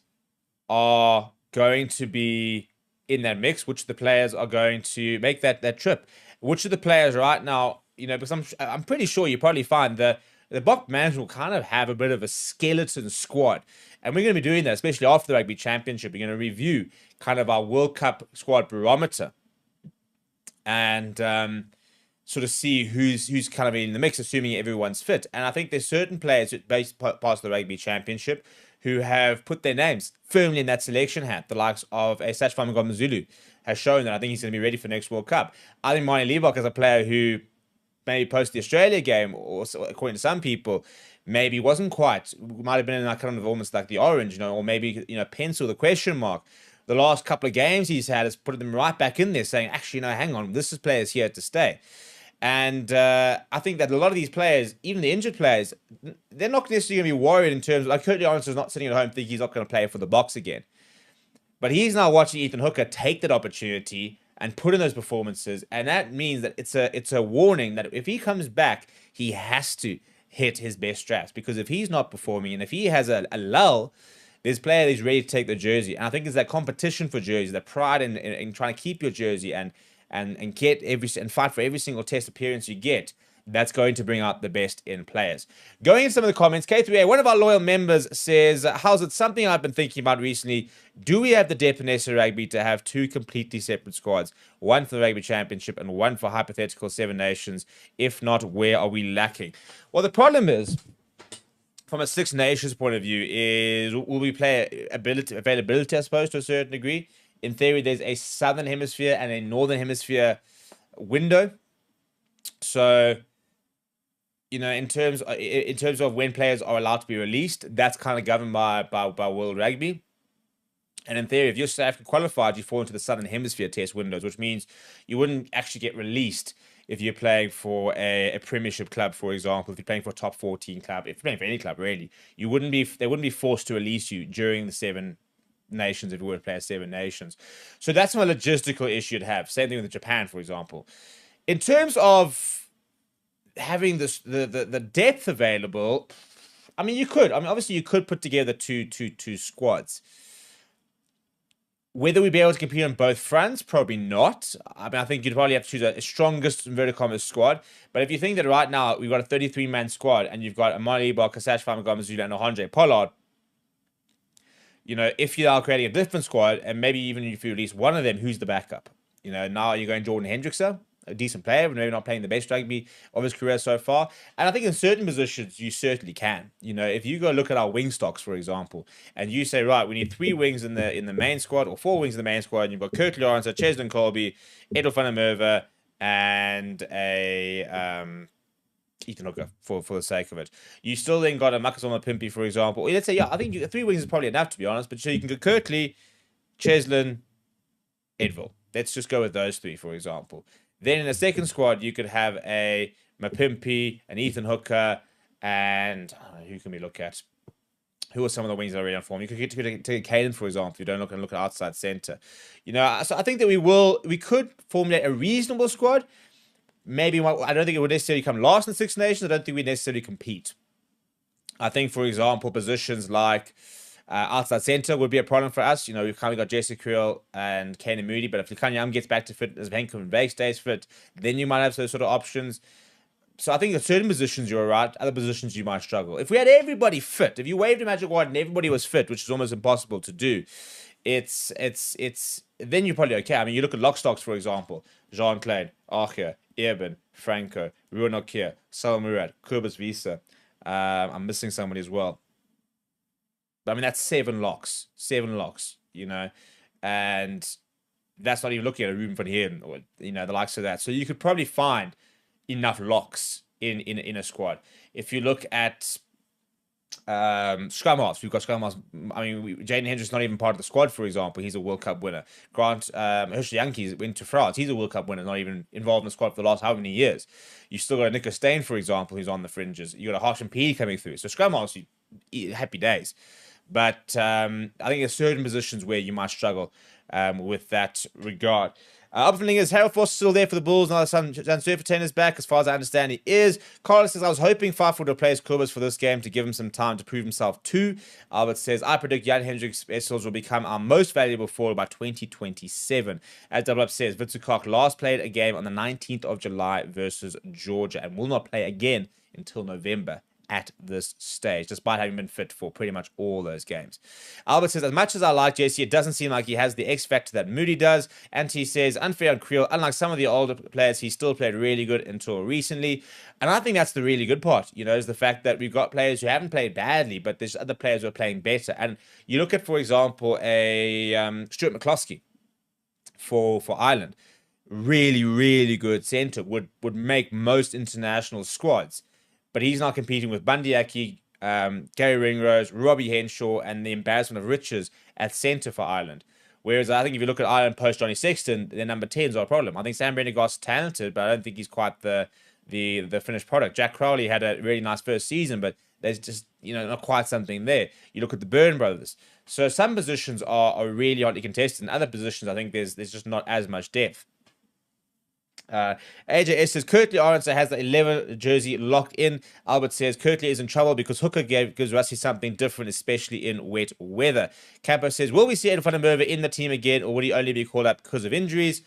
are going to be in that mix? Which of the players are going to make that trip? Which of the players right now, you know, because I'm pretty sure you probably find the Bok management will kind of have a bit of a skeleton squad. And we're going to be doing that, especially after the Rugby Championship. We're going to review kind of our World Cup squad barometer and sort of see who's kind of in the mix, assuming everyone's fit. And I think there's certain players based past the Rugby Championship who have put their names firmly in that selection hat. The likes of a Sashfar Mngomezulu has shown that I think he's going to be ready for next World Cup. I think Mani Liebach is a player who maybe post the Australia game, or according to some people, maybe wasn't quite, might have been in that kind of almost like the orange, you know, or maybe, you know, pencil, the question mark. The last couple of games he's had has put them right back in there saying, actually, no, hang on, this is players here to stay. And I think that a lot of these players, even the injured players, they're not necessarily going to be worried in terms of, like, Curtly Lawrence is not sitting at home thinking he's not going to play for the Box again. But he's now watching Ethan Hooker take that opportunity and put in those performances. And that means that it's a warning that if he comes back, he has to hit his best straps. Because if he's not performing and if he has a lull, this player is ready to take the jersey. And I think it's that competition for jerseys, that pride in trying to keep your jersey and get and fight for every single test appearance you get. That's going to bring out the best in players. Going into some of the comments, K3A, one of our loyal members says, how's it something I've been thinking about recently? Do we have the depth in SA Rugby to have two completely separate squads? One for the Rugby Championship and one for hypothetical Seven Nations? If not, where are we lacking? Well, the problem is, from a Six Nations point of view, is will we play availability, I suppose, to a certain degree? In theory, there's a Southern Hemisphere and a Northern Hemisphere window. So, you know, in terms of when players are allowed to be released, that's kind of governed by World Rugby. And in theory, if you're South African qualified, you fall into the Southern Hemisphere test windows, which means you wouldn't actually get released if you're playing for a Premiership club, for example. If you're playing for a top 14 club, if you're playing for any club, really, they wouldn't be forced to release you during the Seven Nations if you were to play as Seven Nations. So that's a logistical issue you'd have. Same thing with Japan, for example. In terms of having this the depth available, I mean, you could. I mean, obviously, you could put together two squads. Whether we'd be able to compete on both fronts, probably not. I mean, I think you'd probably have to choose a strongest inverted commas squad. But if you think that right now we've got a 33-man squad and you've got Amali Ibar, Kasash Famagomazula, and Ohandre Pollard, you know, if you are creating a different squad, and maybe even if you release one of them, who's the backup? You know, now you're going Jordan Hendrickson, a decent player, but maybe not playing the best rugby of his career so far. And I think in certain positions, you certainly can. You know, if you go look at our wing stocks, for example, and you say, right, we need 3 wings in the main squad, or 4 wings in the main squad, and you've got Curtly Lawrence, Cheslin Colby, Edel van der Merwe, and Ethan Hooker, for the sake of it. You still then got a Makazoma Pimpy, for example. Or let's say, yeah, I think 3 wings is probably enough, to be honest, but so you can go Curtly, Cheslin, Edville. Let's just go with those 3, for example. Then in the second squad, you could have a Mapimpi, an Ethan Hooker, and who can we look at? Who are some of the wings that are already on form? You could take Caden, for example. You don't look at outside center. You know, so I think that we could formulate a reasonable squad. Maybe I don't think it would necessarily come last in the Six Nations. I don't think we necessarily compete. I think, for example, positions like outside centre would be a problem for us. You know, we've kind of got Jesse Creel and Kane Moody, but if Lekanyam gets back to fit, as Henk and Veek stays fit, then you might have those sort of options. So I think at certain positions you're right, other positions you might struggle. If we had everybody fit, if you waved a magic wand and everybody was fit, which is almost impossible to do, it's then you're probably okay. I mean, you look at lock stocks, for example, Jean-Claude, Archer, Eben, Franco, Ruan Okia, Sal Murad, Kurbis Visa. I'm missing somebody as well. But I mean, that's 7 locks, you know, and that's not even looking at a Ruben van Heerden or, you know, the likes of that. So you could probably find enough locks in a squad. If you look at scrum halves, we've got scrum halves. I mean, Jaden Hendrick's not even part of the squad, for example. He's a World Cup winner. Grant Herschel Yankees went to France. He's a World Cup winner, not even involved in the squad for the last how many years. You still got Nico Stain, for example, who's on the fringes. You got a Harsh and P coming through. So scrum halves, happy days. But I think there's certain positions where you might struggle with that regard. Other thing is, Harold Foss is still there for the Bulls. Now Jan Surfertain is back, as far as I understand he is. Carlos says, I was hoping Fife would replace Kurbis for this game to give him some time to prove himself too. Albert says, I predict Jan Hendricks Essels will become our most valuable forward by 2027. As Double Up says, Vitsukak last played a game on the 19th of July versus Georgia and will not play again until November at this stage, despite having been fit for pretty much all those games. Albert says, as much as I like Jesse, it doesn't seem like he has the X factor that Moody does. And he says, unfair on Creel, unlike some of the older players, he still played really good until recently. And I think that's the really good part, you know, is the fact that we've got players who haven't played badly, but there's other players who are playing better. And you look at, for example, a Stuart McCloskey for Ireland. Really, really good centre, would make most international squads. But he's now competing with Bandiaki, Gary Ringrose, Robbie Henshaw, and the embarrassment of riches at centre for Ireland. Whereas I think if you look at Ireland post Johnny Sexton, their number 10s are a problem. I think Sam Prendergast's talented, but I don't think he's quite the finished product. Jack Crowley had a really nice first season, but there's just, not quite something there. You look at the Byrne brothers. So some positions are really hotly contested. In other positions, I think there's just not as much depth. AJS says Kirtley Arendse has the 11 jersey locked in. Albert says Kirtley is in trouble because Hooker gives Rusty something different, especially in wet weather. Campo says, will we see Ed van der Merwe in the team again, or will he only be called up because of injuries?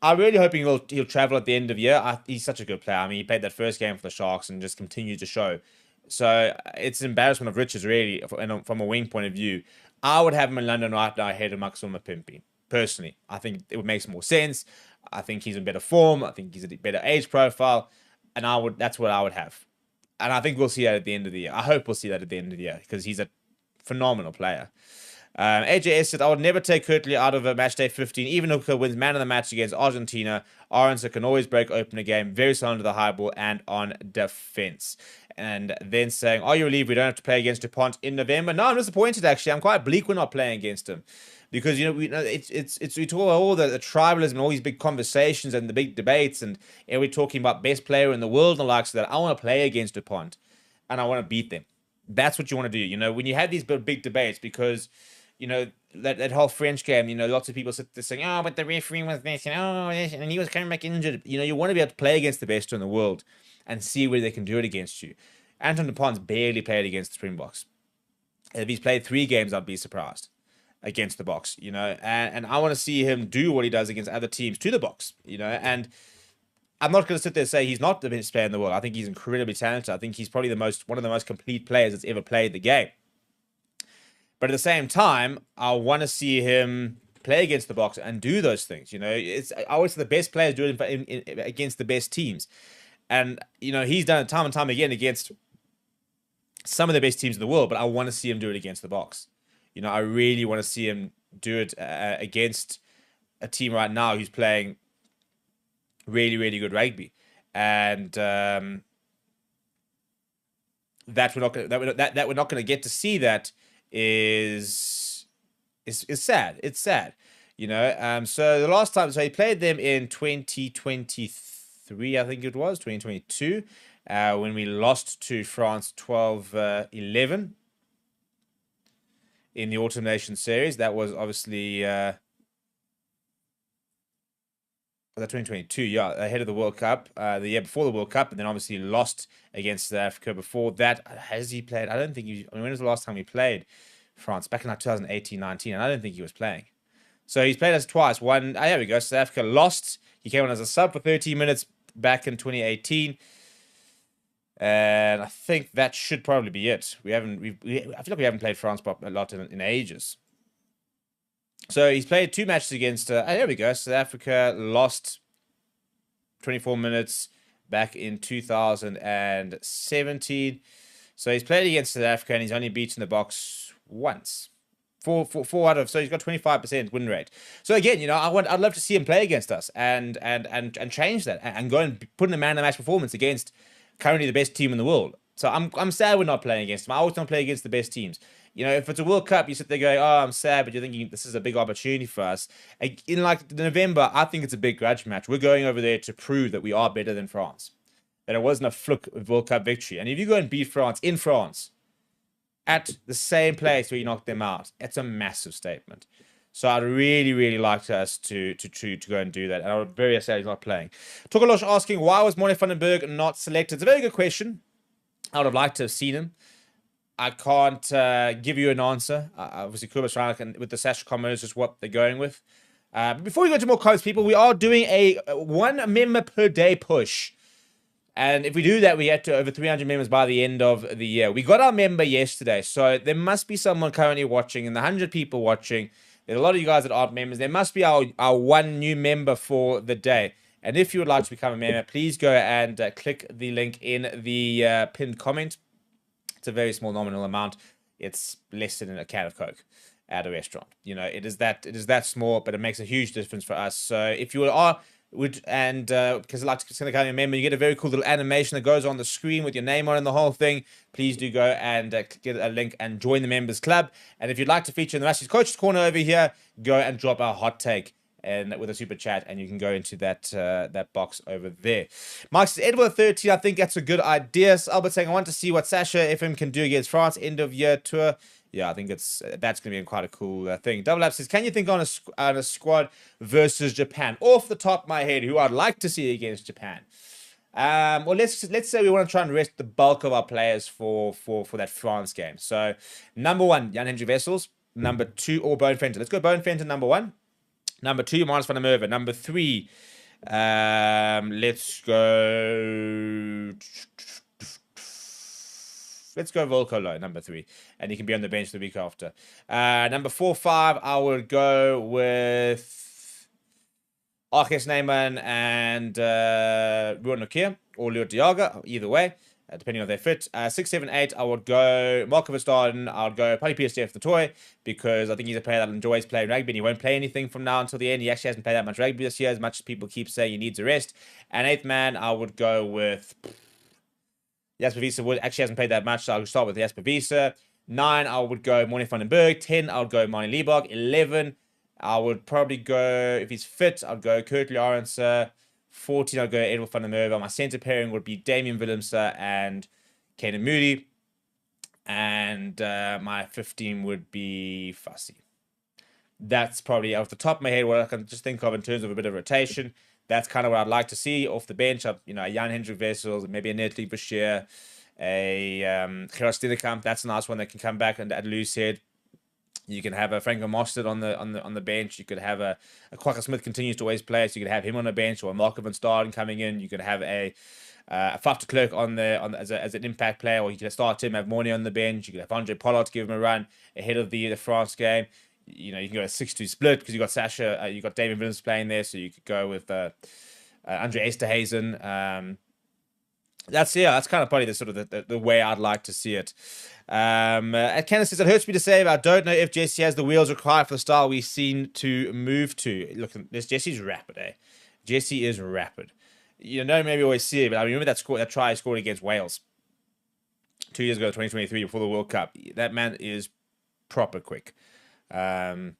I'm really hoping he'll travel at the end of the year. He's such a good player. I mean, he played that first game for the Sharks and just continued to show. So it's an embarrassment of riches, really, from a wing point of view. I would have him in London right now ahead of Maxwell Mapimpi. Personally, I think it would make more sense. I think he's in better form. I think he's a better age profile, and that's what I would have. And I think we'll see that at the end of the year. I hope we'll see that at the end of the year because he's a phenomenal player. AJS said, I would never take Kirtley out of a match day 15, even if Hooker wins man of the match against Argentina. Arendse can always break open a game, very solid to the high ball and on defense. And then saying, are you relieved we don't have to play against DuPont in November? No, I'm disappointed, actually. I'm quite bleak we're not playing against him. Because, we talk about all the tribalism and all these big conversations and the big debates, and we're talking about best player in the world and the likes of that. I want to play against DuPont, and I want to beat them. That's what you want to do, when you have these big debates, because, that whole French game, lots of people sit there saying, oh, but the referee was this, and he was coming back injured. You want to be able to play against the best in the world and see where they can do it against you. Anton DuPont's barely played against the Springboks. If he's played 3 games, I'd be surprised. Against the Boks, and I want to see him do what he does against other teams to the Boks, and I'm not going to sit there and say he's not the best player in the world. I think he's incredibly talented. I think he's probably one of the most complete players that's ever played the game. But at the same time, I want to see him play against the Boks and do those things. I always say the best players do it against the best teams, and he's done it time and time again against some of the best teams in the world. But I want to see him do it against the Boks. I really want to see him do it against a team right now who's playing really, really good rugby, and that we're not going to get to see that is sad. It's sad, So the last time, he played them in 2023, I think it was 2022, when we lost to France 12-11. In the Autumn Nation series. That was obviously was that 2022, ahead of the World Cup, the year before the World Cup, and then obviously lost against South Africa before that. Has he played? I don't think when was the last time he played France? Back in 2018-19, and I don't think he was playing. So he's played us twice. There we go. South Africa lost. He came on as a sub for 13 minutes back in 2018. And I think that should probably be it. I feel like we haven't played France a lot in ages. So he's played 2 matches against. There we go. South Africa lost 24 minutes back in 2017. So he's played against South Africa and he's only beaten the Boks once. Four out of. So he's got 25% win rate. So again, I'd love to see him play against us and change that and go and put in a man of the match performance against currently the best team in the world. So I'm sad we're not playing against them. I always don't play against the best teams. If it's a World Cup, you sit there going, oh, I'm sad, but you're thinking this is a big opportunity for us. In November, I think it's a big grudge match. We're going over there to prove that we are better than France. That it wasn't a fluke World Cup victory. And if you go and beat France in France at the same place where you knocked them out, it's a massive statement. So I'd really, really like us to go and do that. And I'm very sad he's not playing. Tokolosh asking, why was Morne van den Berg not selected? It's a very good question. I would have liked to have seen him. I can't give you an answer. Obviously, Kubas Ryan with the Sash comments is what they're going with. But before we go to more comments, people, we are doing a 1 member per day push. And if we do that, we get to over 300 members by the end of the year. We got our member yesterday. So there must be someone currently watching. And the 100 people watching, there's a lot of you guys that aren't members. There must be our 1 new member for the day. And if you would like to become a member, please go and click the link in the pinned comment. It's a very small nominal amount. It's less than a can of Coke at a restaurant. It is that small, but it makes a huge difference for us. So if you are Because I'd like to become a member, you get a very cool little animation that goes on the screen with your name on and the whole thing. Please do go and get a link and join the members club. And if you'd like to feature in the Master's Coach's Corner over here, go and drop our hot take and with a super chat, and you can go into that box over there. Mike says Edward 13. I think that's a good idea. So Albert saying I want to see what Sasha FM can do against France end of year tour. Yeah, I think that's going to be quite a cool thing. Double Up says, can you think on a squad versus Japan? Off the top of my head, who I'd like to see against Japan. Well, let's say we want to try and rest the bulk of our players for that France game. So, number 1, Jan-Hendrik Wessels. Number 2, or Bowen Fenton. Let's go Bowen Fenton, number 1. Number 2, Marius van der Merwe. Number 3, let's go... Let's go Volkolo, number 3. And he can be on the bench the week after. Number 4, 5, I would go with Arjes Neyman and Ruan Nokia or Leo Diaga, either way, depending on their fit. 6, 7, 8, I would go Marco Verstappen. I would go probably PSDF the toy because I think he's a player that enjoys playing rugby and he won't play anything from now until the end. He actually hasn't played that much rugby this year, as much as people keep saying he needs a rest. And 8th man, I would go with... Jasper Wiese actually hasn't played that much, so I'll start with Jasper Wiese. 9, I would go Morning van den Berg. 10, I would go Marnie Liebach. 11, I would probably go, if he's fit, I'd go Kurt Lawrence. 14, I'd go Edward van der Merwe. My centre pairing would be Damien Willemse and Kaden Moody. And my 15 would be Fussy. That's probably off the top of my head what I can just think of in terms of a bit of rotation. That's kind of what I'd like to see off the bench. A Jan-Hendrik Wessels, maybe a Netly Bashir, a Gerard Stillekamp. That's a nice one that can come back and at loose head. You can have a Franco Mostert on the bench. You could have a Quacker Smith continues to always play, so you could have him on the bench, or a Marco van Staden coming in. You could have a Faf de Klerk as an impact player, or you could start him, have Morney on the bench. You could have Andre Pollard to give him a run ahead of the France game. You can go a 6-2 split because you got Sasha, you got David Williams playing there, so you could go with Andre Esterhazen. That's kind of probably the sort of the way I'd like to see it. Kenneth says it hurts me to say, but I don't know if Jesse has the wheels required for the style we seem to move to. Look, Jesse's rapid, eh? Jesse is rapid. You don't maybe always see it, but I remember that try he scored against Wales 2 years ago, 2023, before the World Cup. That man is proper quick. So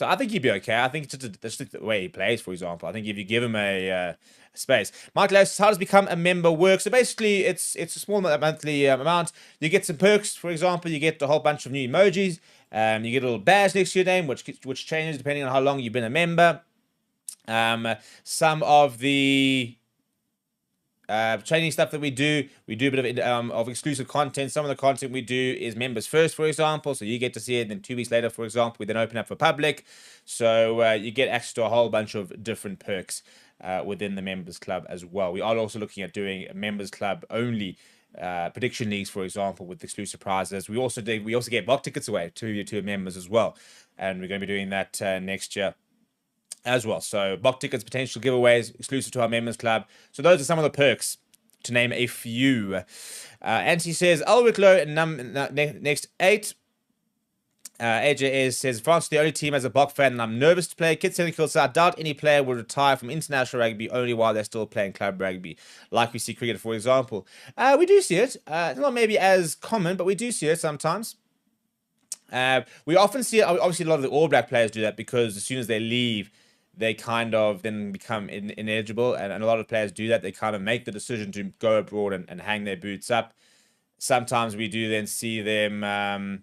I think he'd be okay. I think it's just the way he plays, for example. I think if you give him a space. Michael asks, how does become a member work? So basically, it's a small monthly amount. You get some perks, for example. You get a whole bunch of new emojis. You get a little badge next to your name, which changes depending on how long you've been a member. Some of the training stuff that we do a bit of exclusive content. Some of the content we do is members first, for example, so you get to see it, and then 2 weeks later, for example, we then open up for public, so you get access to a whole bunch of different perks within the members club as well. We are also looking at doing a members club only prediction leagues, for example, with exclusive prizes. We also get box tickets away to members as well, and we're going to be doing that next year as well. So box tickets, potential giveaways, exclusive to our members club. So those are some of the perks, to name a few. Anthony says, Ulrich Low, next 8. AJ says, France is the only team as a Bok fan, and I'm nervous to play. Kid Senegal says, I doubt any player will retire from international rugby only while they're still playing club rugby, like we see cricket, for example. We do see it. It's not maybe as common, but we do see it sometimes. We often see it. Obviously, a lot of the All Black players do that because as soon as they leave, they kind of then become ineligible, and a lot of players do that. They kind of make the decision to go abroad and hang their boots up. Sometimes we do then see them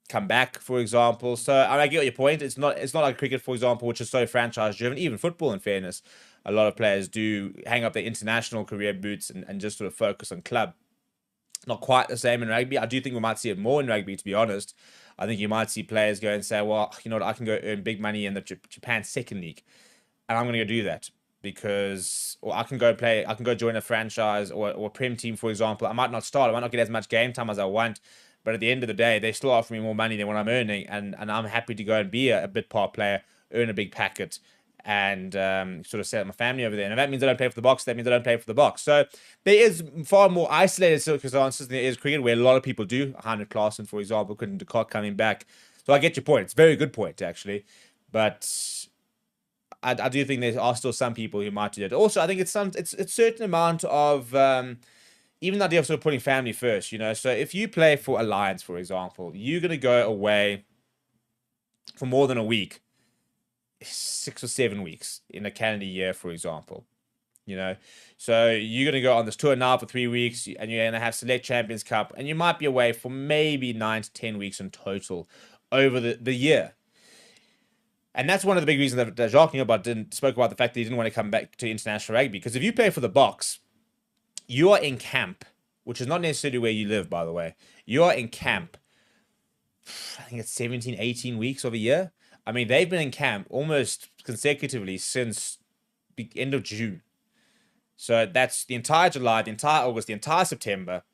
come back, for example. So I get your point. It's not like cricket, for example, which is so franchise driven. Even football, in fairness, a lot of players do hang up their international career boots and just sort of focus on club. Not quite the same in rugby. I do think we might see it more in rugby, to be honest. I think you might see players go and say, well, you know what, I can go earn big money in the Japan second league, and I'm going to go do that because, or I can go join a franchise or a Prem team, for example. I might not start, I might not get as much game time as I want, but at the end of the day, they still offer me more money than what I'm earning, and I'm happy to go and be a bit part player, earn a big packet, and sort of set up my family over there. And if that means I don't play for the Box, that means I don't play for the Box. So there is far more isolated circumstances than there is cricket, where a lot of people do. Heinrich Klaassen, for example, Quinton de Kock coming back. So I get your point. It's a very good point, actually. But I do think there are still some people who might do that. Also, I think it's a certain amount of even the idea of sort of putting family first, you know. So if you play for Alliance, for example, you're going to go away for more than a week, 6 or 7 weeks in a calendar year, for example, you know. So you're going to go on this tour now for 3 weeks, and you're going to have Select Champions Cup, and you might be away for maybe 9 to 10 weeks in total over the year. And that's one of the big reasons that Jacques Nielbart spoke about the fact that he didn't want to come back to international rugby. Because if you play for the Boks, you are in camp, which is not necessarily where you live, by the way. You are in camp, I think it's 17, 18 weeks of a year. I mean, they've been in camp almost consecutively since the end of June. So that's the entire July, the entire August, the entire September,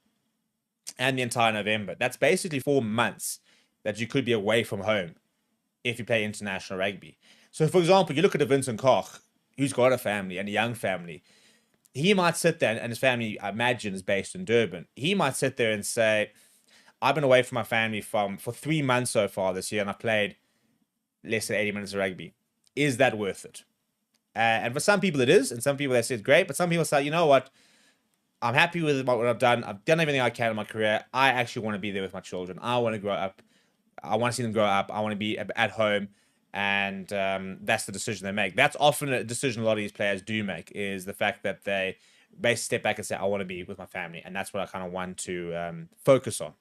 and the entire November. That's basically 4 months that you could be away from home if you play international rugby. So, for example, you look at a Vincent Koch, who's got a family and a young family. He might sit there, and his family, I imagine, is based in Durban. He might sit there and say, I've been away from my family for 3 months so far this year, and I played less than 80 minutes of rugby. Is that worth it? And for some people it is, and some people they say it's great, but some people say, you know what, I'm happy with what I've done. I've done everything I can in my career. I actually want to be there with my children. I want to grow up. I want to see them grow up. I want to be at home. And that's the decision they make. That's often a decision a lot of these players do make, is the fact that they basically step back and say, I want to be with my family. And that's what I kind of want to focus on.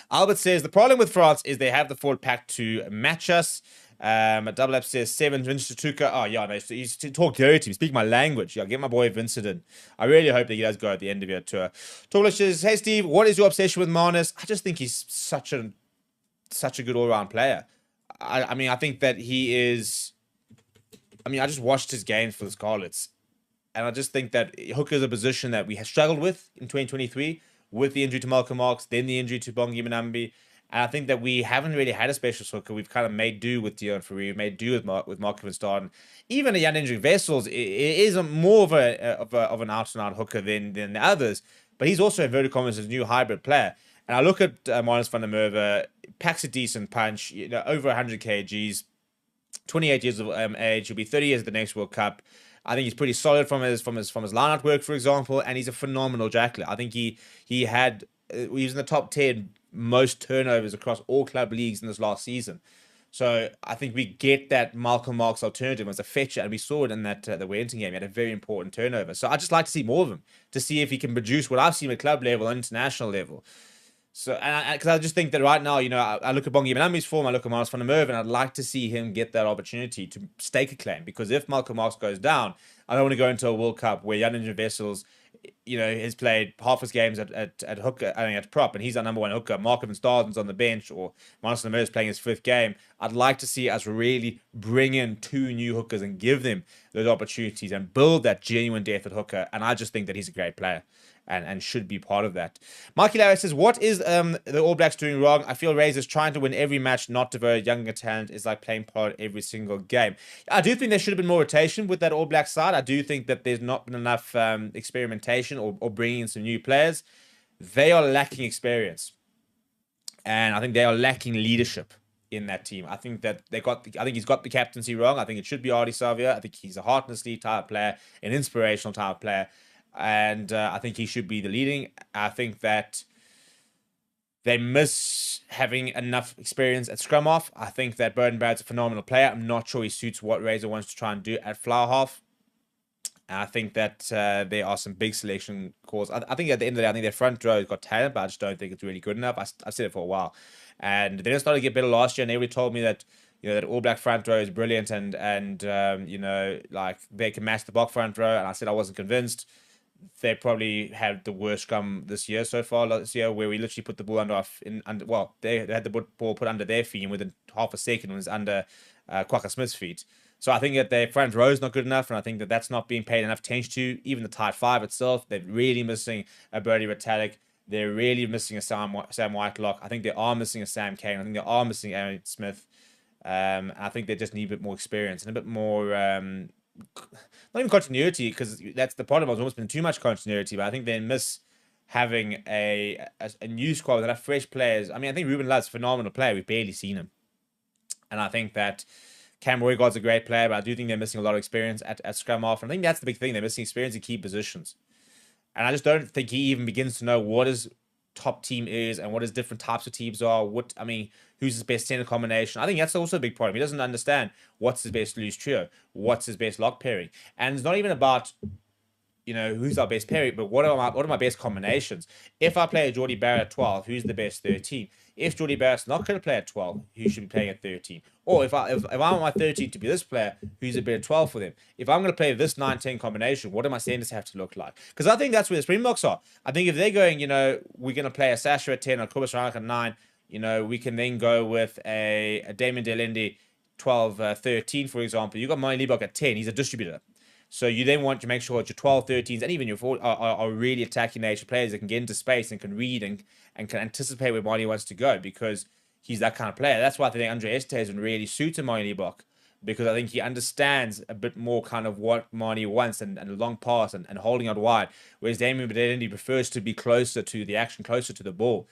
Albert says, the problem with France is they have the forward pack to match us. Double Up says, 7, Vincent Tuka. Oh, yeah, no, he's talk dirty. Speak my language. Yeah, get my boy Vincent in. I really hope that he does go at the end of your tour. Torlish says, hey, Steve, what is your obsession with Marnus? I just think he's such a good all-round player. I mean, I think that he is... I mean, I just watched his games for the Scarlets, and I just think that hooker is a position that we have struggled with in 2023, with the injury to Malcolm Marx, then the injury to Bongi Manambi. And I think that we haven't really had a specialist hooker. We've kind of made do with Dion Fourie, made do with Mark Van Staden. Even a young injury Vessels is more of an out-and-out hooker than the others. But he's also very common as a new hybrid player. And I look at Marnus van der Merwe, packs a decent punch, you know, over 100 kgs, 28 years of age. He'll be 30 years at the next World Cup. I think he's pretty solid from his line-out work, for example, and he's a phenomenal jackler. I think he was in the top 10 most turnovers across all club leagues in this last season. So I think we get that Malcolm Marx alternative as a fetcher, and we saw it in that the Wellington game. He had a very important turnover. So I just like to see more of him, to see if he can produce what I've seen at club level, international level. So, because I just think that right now, you know, I look at Bongi Manambi's form, I look at Marnus van der Merwe, and I'd like to see him get that opportunity to stake a claim. Because if Malcolm Marx goes down, I don't want to go into a World Cup where Jan Vessels, you know, has played half his games at hooker, I mean, at prop, and he's our number one hooker. Mark Van Staden's on the bench, or Marnus van der Merwe is playing his 5th game. I'd like to see us really bring in 2 new hookers and give them those opportunities and build that genuine depth at hooker. And I just think that he's a great player. And should be part of that. Mikey Larry says, what is the All Blacks doing wrong? I feel Razor's trying to win every match, not devote younger talent. Is like playing part every single game. I do think there should have been more rotation with that All Black side. I do think that there's not been enough experimentation or bringing in some new players. They are lacking experience. And I think they are lacking leadership in that team. I think that I think he's got the captaincy wrong. I think it should be Artie Savia. I think he's a heart and sleeve type player, an inspirational type player. And I think he should be the leading. I think that they miss having enough experience at scrum half. I think that Burton Barrett's a phenomenal player. I'm not sure he suits what Razor wants to try and do at flower half. And I think that there are some big selection calls. I think at the end of the day, I think their front row has got talent, but I just don't think it's really good enough. I've said it for a while. And they started to get better last year, and everybody told me that, you know, that All Black front row is brilliant and you know, like they can match the Bok front row. And I said I wasn't convinced. They probably had the worst scrum this year so far. This year, where we literally put the ball they had the ball put under their feet, and within half a second it was under Kwaka Smith's feet. So I think that their front row is not good enough, and I think that that's not being paid enough attention to. Even the tight 5 itself, they're really missing a Birdie Retallick. They're really missing a Sam Whitelock. I think they are missing a Sam Kane. I think they are missing Aaron Smith. I think they just need a bit more experience and a bit more. Not even continuity, because that's the problem. There's almost been too much continuity, but I think they miss having a new squad with enough fresh players. I mean, I think Ruben Ludd's a phenomenal player. We've barely seen him. And I think that Cam Roygaard's a great player, but I do think they're missing a lot of experience at scrum half. And I think that's the big thing. They're missing experience in key positions. And I just don't think he even begins to know what his top team is and what his different types of teams are. Who's his best center combination? I think that's also a big problem. He doesn't understand what's his best loose trio, what's his best lock pairing. And it's not even about, who's our best pairing, but what are my best combinations? If I play a Geordie Barrett at 12, who's the best 13? If Geordie Barrett's not going to play at 12, who should be playing at 13? Or if I want my 13 to be this player, who's a better 12 for them? If I'm going to play this 9-10 combination, what do my centers have to look like? Because I think that's where the Springboks are. I think if they're going, we're going to play a Sasha at 10 or Kobus Reinach at 9, we can then go with a Damon Delende 12, 13, for example. You've got Mani Liebach at 10. He's a distributor. So you then want to make sure that your 12, 13s, and even your 4 are really attacking nature players that can get into space and can read and can anticipate where Marnie wants to go, because he's that kind of player. That's why I think Andre Esterhuizen really suits Marnie Liebach, because I think he understands a bit more kind of what Marnie wants and a long pass and holding out wide, whereas Damien Bedendi prefers to be closer to the action, closer to the ball.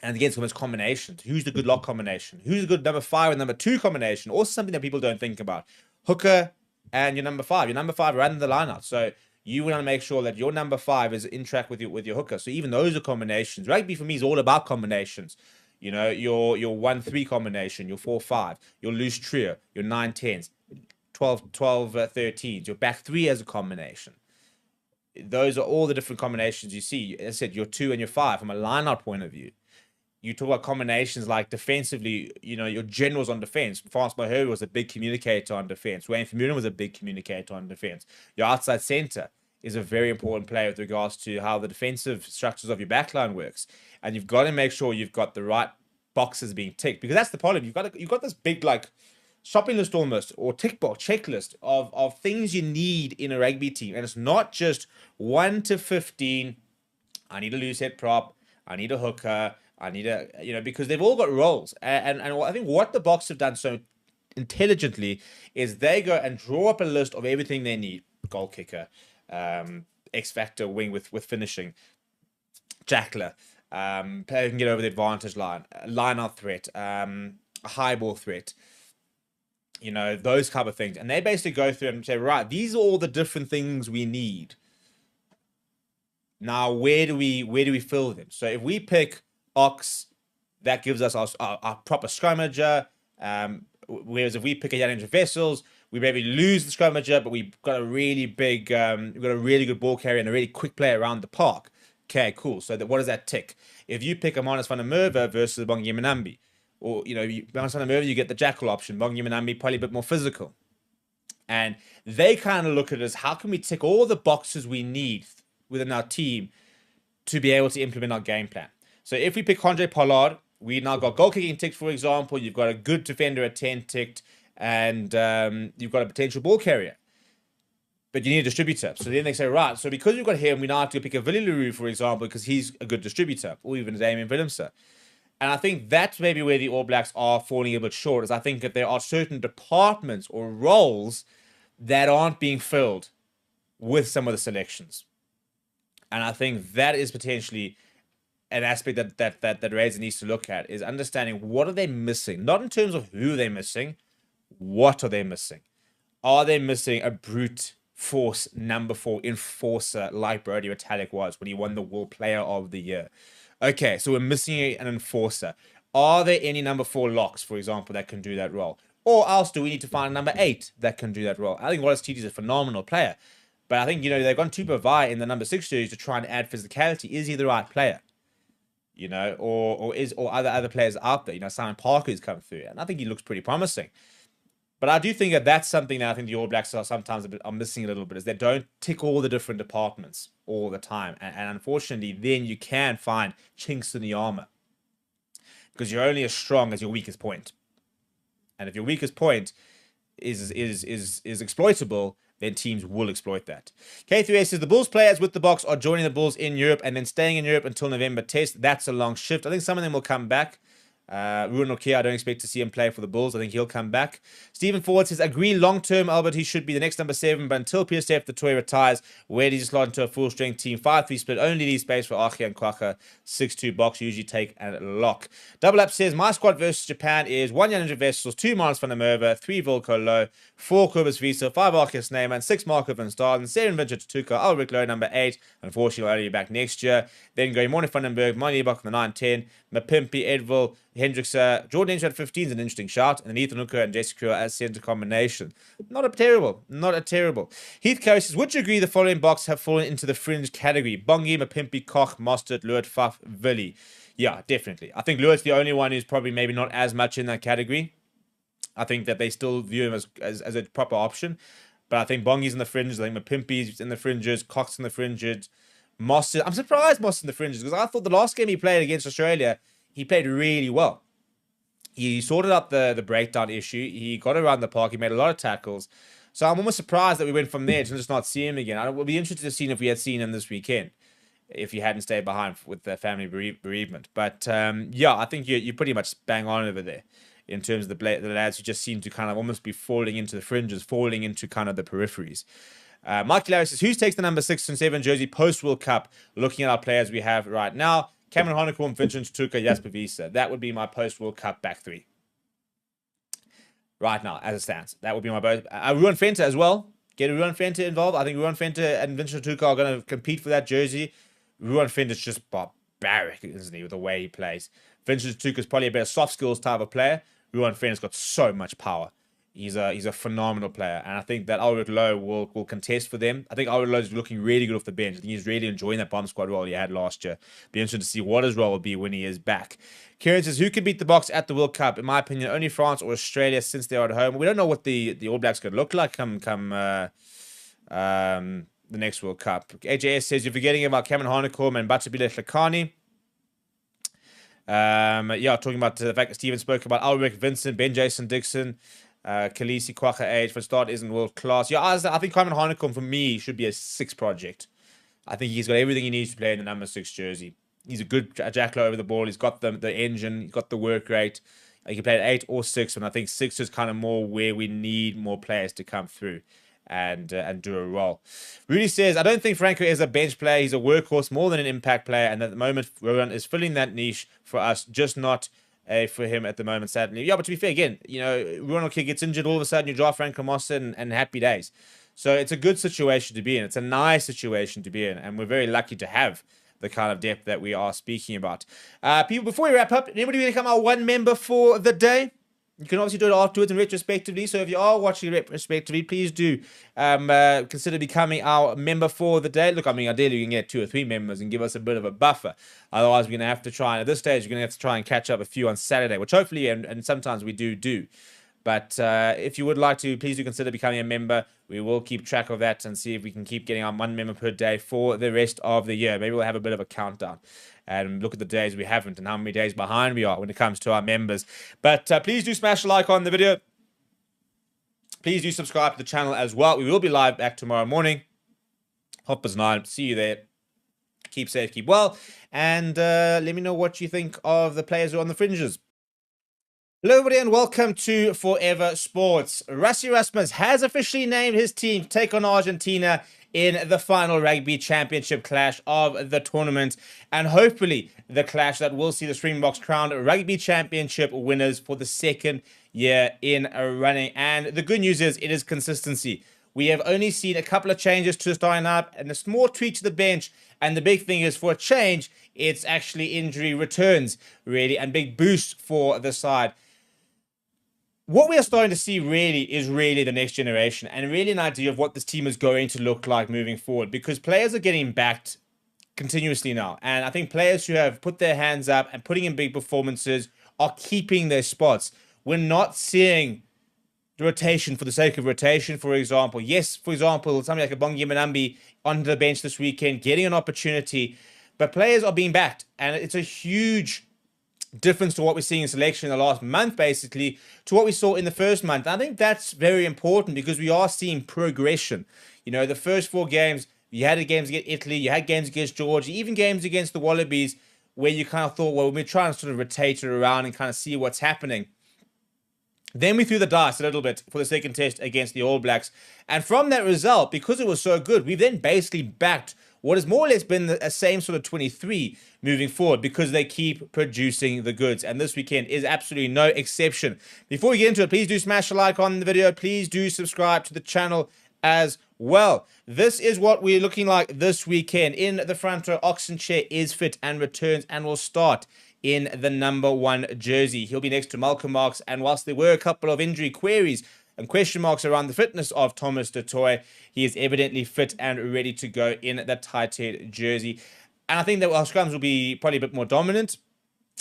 And again, some of those combinations. Who's the good lock combination? Who's the good number 5 and number 2 combination? Also something that people don't think about. Hooker and your number 5. Your number 5 ran the lineout. So you want to make sure that your number 5 is in track with your hooker. So even those are combinations. Rugby for me is all about combinations. Your 1-3 combination, your 4-5, your loose trio, your 9-10s, 12 13s, your back 3 as a combination. Those are all the different combinations you see. As I said, your 2 and your 5 from a lineout point of view. You talk about combinations like defensively, your generals on defense. Frans Maher was a big communicator on defense. Wayne Vermeulen was a big communicator on defense. Your outside center is a very important player with regards to how the defensive structures of your backline works. And you've got to make sure you've got the right boxes being ticked, because that's the problem. You've got this big shopping list almost, or tick box checklist of things you need in a rugby team. And it's not just 1 to 15. I need a loose head prop. I need a hooker. I need because they've all got roles. And I think what the Boks have done so intelligently is they go and draw up a list of everything they need. Goal kicker, X-factor wing with finishing, jackler, player who can get over the advantage line, line-out threat, a high ball threat, those type of things. And they basically go through and say, right, these are all the different things we need. Now, where do we fill them? So if we pick Ox, that gives us our proper scrummager. Whereas if we pick a Jan Vessels, we maybe lose the scrummager, but we've got a really big, we've got a really good ball carrier and a really quick play around the park. Okay, cool. So what does that tick? If you pick a Manus van der Merwe versus Bongi Manambi, or Manus van der Merwe, you get the jackal option. Bongi Manambi probably a bit more physical, and they kind of look at it as, how can we tick all the boxes we need within our team to be able to implement our game plan? So if we pick Andre Pollard, we now got goal kicking ticked, for example. You've got a good defender at 10 ticked, and you've got a potential ball carrier. But you need a distributor. So then they say, right, so because we've got him, we now have to pick a Willie Leroux, for example, because he's a good distributor, or even Damien Willemse. And I think that's maybe where the All Blacks are falling a bit short, is I think that there are certain departments or roles that aren't being filled with some of the selections. And I think that is potentially an aspect that Razor needs to look at, is understanding what are they missing, not in terms of who they're missing, what are they missing? Are they missing a brute force number 4 enforcer like Brody Retallick was when he won the World Player of the Year? Okay, so we're missing an enforcer. Are there any number 4 locks, for example, that can do that role? Or else do we need to find a number 8 that can do that role? I think Wallace Titi is a phenomenal player, but I think they've gone too Vai in the number 6 series to try and add physicality. Is he the right player? Or other players out there. Simon Parker's come through, and I think he looks pretty promising. But I do think that that's something that I think the All Blacks are sometimes are missing a little bit, is they don't tick all the different departments all the time. And unfortunately, then you can find chinks in the armor, because you're only as strong as your weakest point. And if your weakest point is exploitable, then teams will exploit that. K3A says the Bulls players with the Boks are joining the Bulls in Europe and then staying in Europe until November test. That's a long shift. I think some of them will come back. Ruan Nokia, I don't expect to see him play for the Bulls. I think he'll come back. Stephen Ford says, agree long-term, Albert, he should be the next number 7, but until PSF the toy retires, where does he slot into a full-strength team? 5-3 split, only leave space for Archie and Kwaka. 6-2 box, usually take and lock. Double Up says, my squad versus Japan is 1 Jan Vessels, 2 Miles van der Merwe, 3 Volko Low, 4 Kobus Visa, 5 Archie Sneeman, 6 Marco van Staden, 7 Vince Tuka, Ulrich Low, number 8. Unfortunately, will only be back next year. Then going Morne Vandenberg, Money Buck on the 9-10, Mapimpi, Edville, Hendricks, Jordan Hendricks at 15 is an interesting shout, and then Ethan Hooker and Jessica as center combination. Not a terrible. Heath Curry says, would you agree the following box have fallen into the fringe category? Bongi, Mapimpi, Koch, Mostert, Luert, Faf, Villy. Yeah, definitely. I think Luert's the only one who's probably maybe not as much in that category. I think that they still view him as a proper option. But I think Bongi's in the fringes. I think Mapimpi's in the fringes. Koch's in the fringes. Mostert. I'm surprised Mostert's in the fringes because I thought the last game he played against Australia, he played really well. He sorted out the breakdown issue. He got around the park. He made a lot of tackles. So I'm almost surprised that we went from there to just not see him again. I would be interested to see if we had seen him this weekend, if he hadn't stayed behind with the family bereavement. But yeah, I think you pretty much bang on over there in terms of the lads who just seem to kind of almost be falling into the fringes, falling into kind of the peripheries. Mike Larry says, who takes the number 6 and 7 jersey post-World Cup, looking at our players we have right now? Cameron Honeycomb, Vincent Tuka, Jasper Visa. That would be my post-World Cup back three. Right now, as it stands. That would be my both. Ruan Fenter as well. Get Ruan Fenter involved. I think Ruan Fenter and Vincent Tuka are going to compete for that jersey. Ruan Fenter's just barbaric, isn't he, with the way he plays. Vincent Tuka's probably a better soft skills type of player. Ruan Fenter's got so much power. He's a phenomenal player, and I think that Ulrich Low will contest for them. I think Ulrich Low is looking really good off the bench. I think he's really enjoying that bomb squad role he had last year. Be interested to see what his role will be when he is back. Kieran says, who could beat the Box at the World Cup? In my opinion, only France or Australia since they're at home. We don't know what the All Blacks could look like come the next World Cup. AJS says, you're forgetting about Cameron Harnicom and Batabile Hlakani. Yeah, talking about the fact that Steven spoke about Ulrich, Vincent, Ben Jason Dixon, Khaleesi, Kwaka Age, for start, isn't world class. Yeah, I think Cameron Harnicom for me should be a 6 project. I think he's got everything he needs to play in the number 6 jersey. He's a good jackler over the ball. He's got the engine. He's got the work rate. He can play at 8 or 6, and I think 6 is kind of more where we need more players to come through and do a role. Rudy says, I don't think Franco is a bench player. He's a workhorse more than an impact player, and at the moment, Rowan is filling that niche for us, just not for him at the moment, sadly. Yeah, but to be fair, again, you know, Rowan gets injured, all of a sudden you draft Franco Mossa and happy days. So it's a good situation to be in. It's a nice situation to be in, and we're very lucky to have the kind of depth that we are speaking about. People, before we wrap up, anybody want to become our one member for the day? You can obviously do it afterwards and retrospectively. So if you are watching retrospectively, please do consider becoming our member for the day. Look, I mean, ideally we can get 2 or 3 members and give us a bit of a buffer. Otherwise, we're going to have to try, and at this stage, we're going to have to try and catch up a few on Saturday, which hopefully, and sometimes we do. But if you would like to, please do consider becoming a member. We will keep track of that and see if we can keep getting our 1 member per day for the rest of the year. Maybe we'll have a bit of a countdown and look at the days we haven't and how many days behind we are when it comes to our members. But please do smash a like on the video. Please do subscribe to the channel as well. We will be live back tomorrow morning. Hoppers 9. See you there. Keep safe, keep well. And let me know what you think of the players who are on the fringes. Hello everybody and welcome to Forever Sports. Rassie Rasmus has officially named his team to take on Argentina in the final rugby championship clash of the tournament, and hopefully the clash that will see the Springboks crowned rugby championship winners for the 2nd year in a running. And the good news is it is consistency. We have only seen a couple of changes to the starting lineup and a small tweak to the bench, and the big thing is, for a change, it's actually injury returns really, and big boost for the side. What we are starting to see really is the next generation, and really an idea of what this team is going to look like moving forward, because players are getting backed continuously now. And I think players who have put their hands up and putting in big performances are keeping their spots. We're not seeing the rotation for the sake of rotation, for example. Yes, for example, somebody like a Bongi Manambi onto the bench this weekend, getting an opportunity, but players are being backed, and it's a huge difference to what we're seeing in selection in the last month, basically, to what we saw in the first month. I think that's very important because we are seeing progression. You know, the first 4 games, you had games against Italy, you had games against Georgia, even games against the Wallabies, where you kind of thought, well, we're trying to sort of rotate it around and kind of see what's happening. Then we threw the dice a little bit for the second test against the All Blacks. And from that result, because it was so good, we've then basically backed what has more or less been the same sort of 23 moving forward, because they keep producing the goods. And this weekend is absolutely no exception. Before we get into it, please do smash a like on the video. Please do subscribe to the channel as well. This is what we're looking like this weekend. In the front row, Oxenchair is fit and returns and will start in the number 1 jersey. He'll be next to Malcolm Marx, and whilst there were a couple of injury queries and question marks around the fitness of Thomas du Toit, he is evidently fit and ready to go in the tight head jersey. And I think that our scrums will be probably a bit more dominant.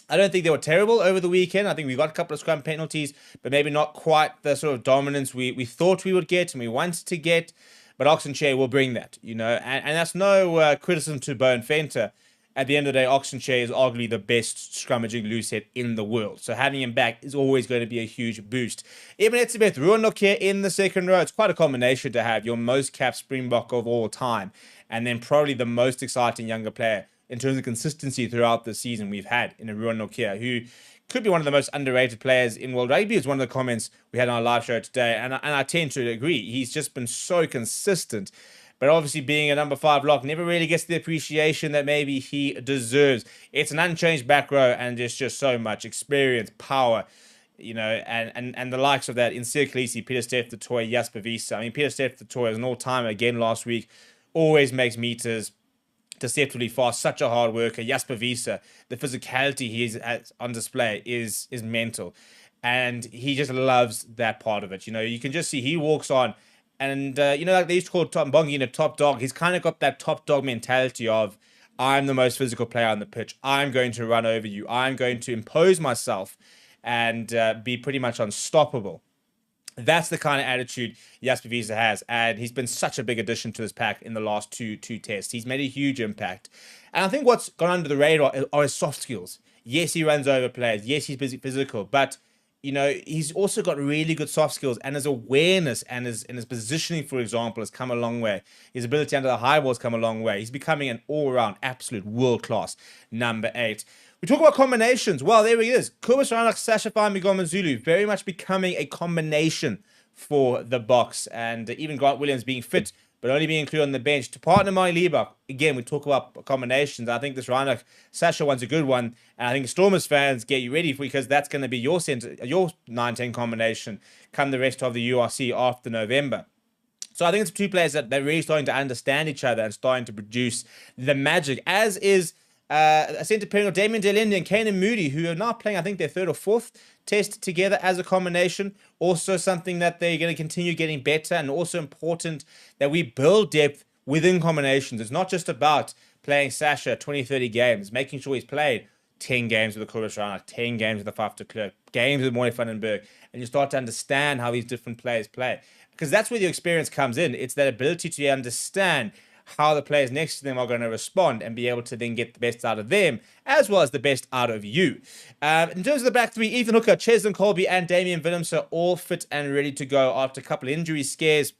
I don't think they were terrible over the weekend. I think we got a couple of scrum penalties, but maybe not quite the sort of dominance we thought we would get and we wanted to get. But Oxenchair will bring that, you know, and that's no criticism to Bowen Fenter. At the end of the day, Oxenchair is arguably the best scrummaging loosehead in the world. So having him back is always going to be a huge boost. Eben Etzebeth, Ruan Nokia in the second row. It's quite a combination to have your most capped Springbok of all time, and then probably the most exciting younger player in terms of consistency throughout the season we've had in a Ruan Nokia, who could be one of the most underrated players in World Rugby, is one of the comments we had on our live show today. And I tend to agree. He's just been so consistent. But obviously being a number 5 lock never really gets the appreciation that maybe he deserves. It's an unchanged back row, and there's just so much experience, power, you know, and the likes of that in Sir Khaleesi, Pieter-Steph du Toit, Jasper Wiese. I mean, Pieter-Steph du Toit is an all-timer again last week, always makes meters, deceptively fast, such a hard worker. Jasper Wiese, the physicality he is on display is mental. And he just loves that part of it. You know, you can just see he walks on. And, you know, like they used to call Tom Bongi a top dog. He's kind of got that top dog mentality of, I'm the most physical player on the pitch. I'm going to run over you. I'm going to impose myself and be pretty much unstoppable. That's the kind of attitude Jasper Wiese has. And he's been such a big addition to this pack in the last two tests. He's made a huge impact. And I think what's gone under the radar are his soft skills. Yes, he runs over players. Yes, he's busy physical. But you know, he's also got really good soft skills, and his awareness and his positioning, for example, has come a long way. His ability under the high ball has come a long way. He's becoming an all-round, absolute world-class number 8. We talk about combinations. Well, there he is. Kobus Reinach, Sasha Fine Zulu, very much becoming a combination for the box. And even Grant Williams being fit, but only being included on the bench. To partner Mari Liebach, again, we talk about combinations. I think this Reinach Sasha one's a good one. And I think Stormers fans, get you ready for, because that's going to be your 9-10 combination come the rest of the URC after November. So I think it's 2 players that they're really starting to understand each other and starting to produce the magic, as is a centre pairing of Damien Delinde and Kanan Moody, who are now playing, I think, their 3rd or 4th test together as a combination. Also something that they're going to continue getting better, and also important that we build depth within combinations. It's not just about playing Sasha 20-30 games, making sure he's played 10 games with the Kobus Reinach, 10 games with the Faf de Klerk, games with Moy van den Berg, and you start to understand how these different players play. Because that's where the experience comes in. It's that ability to understand how the players next to them are going to respond and be able to then get the best out of them, as well as the best out of you. In terms of the back 3, Ethan Hooker, Cheslin Colby, and Damian Willemse are all fit and ready to go after a couple of injury scares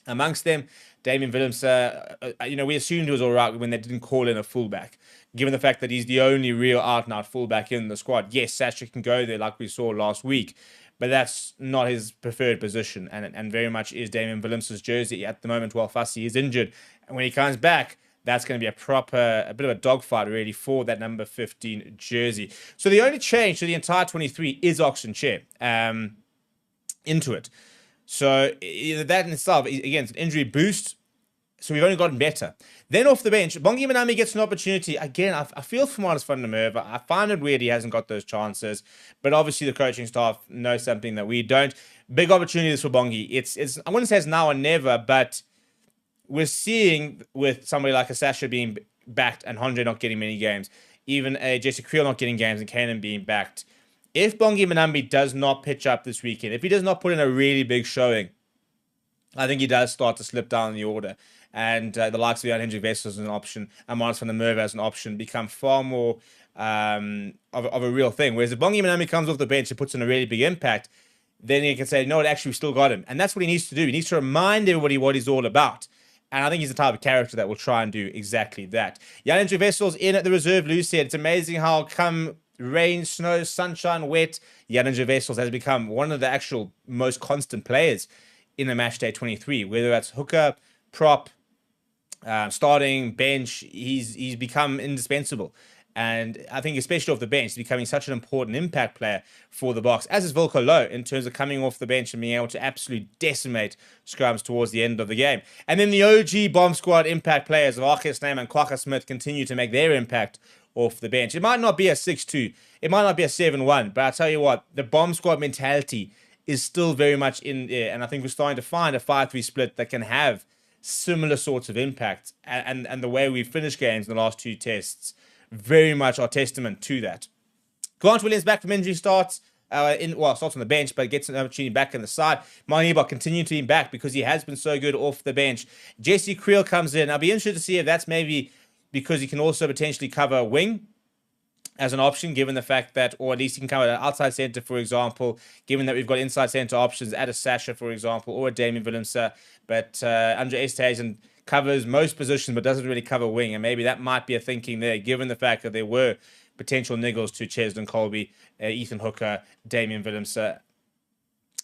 amongst them. Damian Willemse, you know, we assumed he was all right when they didn't call in a fullback, given the fact that he's the only real out-and-out fullback in the squad. Yes, Sasha can go there like we saw last week, but that's not his preferred position, and very much is Damian Willemse's jersey at the moment while Fussy is injured. And when he comes back, that's going to be a bit of a dogfight really for that number 15 jersey. So the only change to the entire 23 is Oxenchair into it. So that in itself, again, it's an injury boost. So we've only gotten better. Then off the bench, Bongi Manami gets an opportunity. Again, I feel for Marcus van der Merwe. I find it weird he hasn't got those chances. But obviously the coaching staff knows something that we don't. Big opportunities for Bongi. It's I wouldn't say it's now or never, but we're seeing with somebody like a Sasha being backed and Andre not getting many games, even a Jesse Creel not getting games and Kanan being backed. If Bongi Manambi does not pitch up this weekend, if he does not put in a really big showing, I think he does start to slip down in the order. And the likes of Jan Hendrik Wessels as an option, and Marcus van der Merwe as an option, become far more of a real thing. Whereas if Bongi Manambi comes off the bench and puts in a really big impact, then he can say, no, actually, we still got him. And that's what he needs to do. He needs to remind everybody what he's all about. And I think he's the type of character that will try and do exactly that. Jan-Andrew Wessels in at the reserve, Lou said. It's amazing how come rain, snow, sunshine, wet, Jan-Andrew Wessels has become one of the actual most constant players in the match day 23. Whether that's hooker, prop, starting, bench, he's become indispensable. And I think especially off the bench, he's becoming such an important impact player for the Boks, as is Wilco Louw in terms of coming off the bench and being able to absolutely decimate scrums towards the end of the game. And then the OG bomb squad impact players of Arcus Name and Kwaka Smith continue to make their impact off the bench. It might not be a 6-2, it might not be a 7-1, but I tell you what, the bomb squad mentality is still very much in there. And I think we're starting to find a 5-3 split that can have similar sorts of impact. And the way we finished games in the last 2 tests very much are testament to that. Grant Williams back from injury starts starts on the bench, but gets an opportunity back in the side. Maniba continuing to be back because he has been so good off the bench. Jesse Creel comes in. I'll be interested to see if that's maybe because he can also potentially cover a wing as an option, given the fact that, or at least he can cover an outside centre, for example, given that we've got inside centre options at a Sasha, for example, or a Damien Willemse. But Andre Esterhuizen covers most positions but doesn't really cover wing, and maybe that might be a thinking there, given the fact that there were potential niggles to Cheslin Colby, Ethan Hooker, Damien Willemse,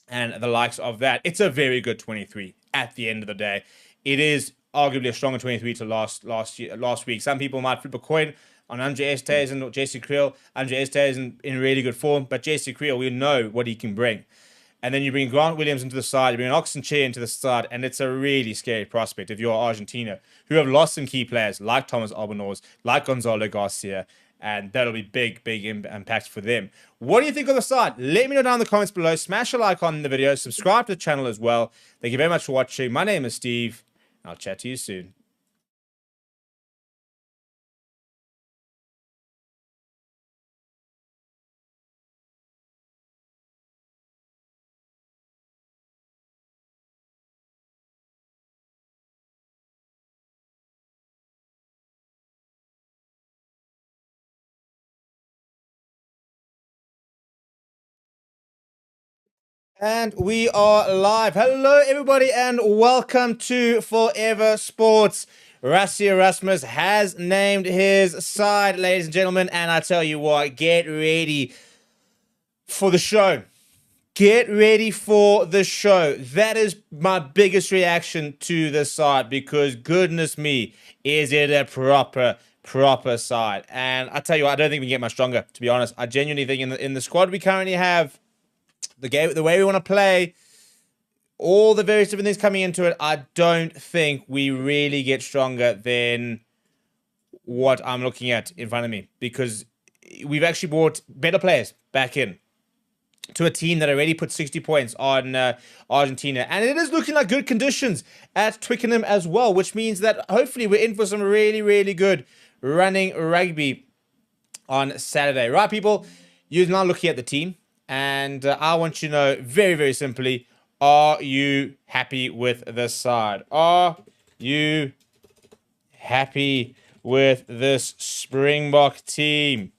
and the likes of that. It's a very good 23 at the end of the day. It is arguably a stronger 23 to last week. Some people might flip a coin on Andre Esterhuizen or Jesse Creel. Andre Esterhuizen in really good form, but Jesse Creel, we know what he can bring. And then you bring Grant Williams into the side, you bring an Oxenchair into the side, and it's a really scary prospect if you're Argentina, who have lost some key players like Thomas Albanose, like Gonzalo Garcia, and that'll be big impact for them. What do you think of the side? Let me know down in the comments below. Smash a like on the video, subscribe to the channel as well. Thank you very much for watching. My name is Steve. I'll chat to you soon. And we are live. Hello, everybody, and welcome to Forever Sports. Rassie Erasmus has named his side, ladies and gentlemen, and I tell you what, get ready for the show. Get ready for the show. That is my biggest reaction to this side, because goodness me, is it a proper side. And I tell you what, I don't think we can get much stronger, to be honest. I genuinely think in the squad we currently have, the way we want to play, all the various different things coming into it, I don't think we really get stronger than what I'm looking at in front of me, because we've actually brought better players back in to a team that already put 60 points on Argentina. And it is looking like good conditions at Twickenham as well, which means that hopefully we're in for some really good running rugby on Saturday. Right, people? You're now looking at the team. And I want you to know very simply, are you happy with this side? Are you happy with this Springbok team?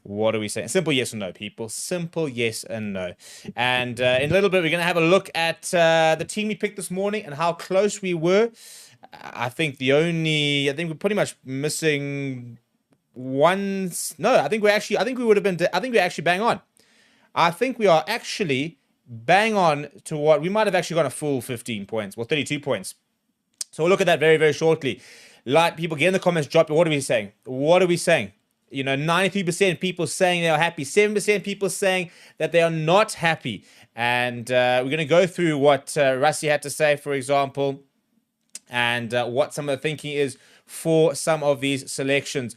What are we saying? Simple yes or no, people. Simple yes and no. And in a little bit, we're going to have a look at the team we picked this morning and how close we were. I think we're pretty much missing... I think we're actually bang on. I think we are actually bang on to what we might have actually got a full 15 points, well, 32 points. So we'll look at that very shortly. Like, people, get in the comments, drop it. What are we saying? What are we saying? You know, 93% people saying they are happy, 7% people saying that they are not happy. And we're going to go through what Rassie had to say, for example, and what some of the thinking is for some of these selections,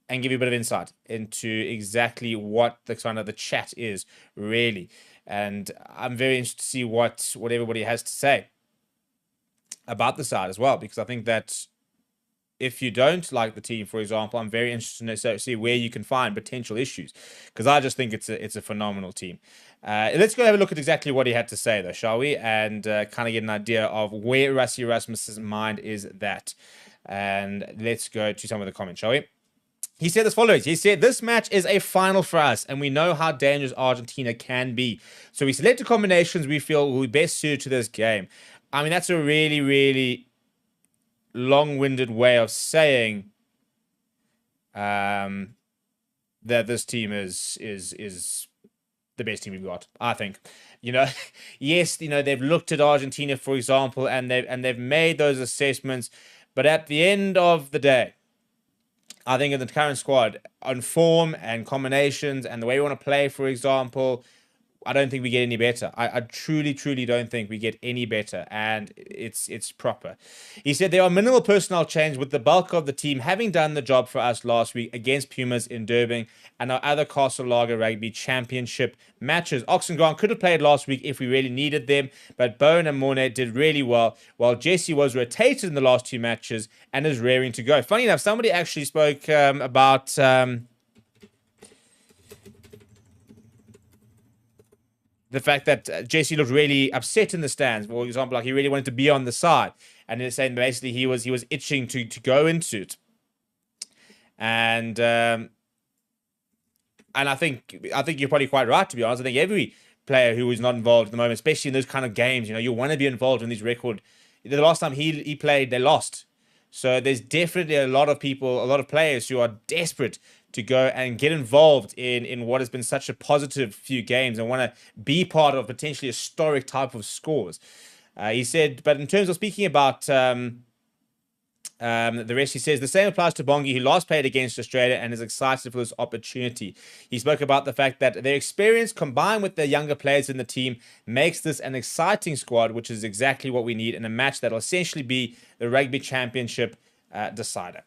and give you a bit of insight into exactly what the kind of the chat is, really. And I'm very interested to see what everybody has to say about the side as well, because I think that if you don't like the team, for example, I'm very interested to see where you can find potential issues, because I just think it's a phenomenal team. Let's go have a look at exactly what he had to say, though, shall we? And kind of get an idea of where Rassie Erasmus's mind is at. And let's go to some of the comments, shall we? He said as follows. He said, this match is a final for us, and we know how dangerous Argentina can be. So we selected combinations we feel will be best suited to this game. I mean, that's a really, really long-winded way of saying that this team is the best team we've got, I think. Yes, they've looked at Argentina, for example, and they've made those assessments, but at the end of the day, I think in the current squad, on form and combinations and the way we want to play, for example, I don't think we get any better. I truly, truly don't think we get any better, and it's proper. He said there are minimal personnel change, with the bulk of the team having done the job for us last week against Pumas in Durban and our other Castle Lager Rugby Championship matches. Ox and Grant could have played last week if we really needed them, but Bowen and Mornay did really well, while Jesse was rotated in the last 2 matches and is raring to go. Funny enough, somebody actually spoke about... the fact that Jesse looked really upset in the stands, for example, like he really wanted to be on the side, and they're saying basically he was itching to go into it, and I think you're probably quite right, to be honest. I think every player who is not involved at the moment, especially in those kind of games, you want to be involved in these record. The last time he played, they lost, so there's definitely a lot of players who are desperate to go and get involved in what has been such a positive few games and want to be part of potentially historic type of scores. He said, but in terms of speaking about the rest, he says the same applies to Bongi, who last played against Australia and is excited for this opportunity. He spoke about the fact that their experience combined with the younger players in the team makes this an exciting squad, which is exactly what we need in a match that will essentially be the Rugby Championship decider.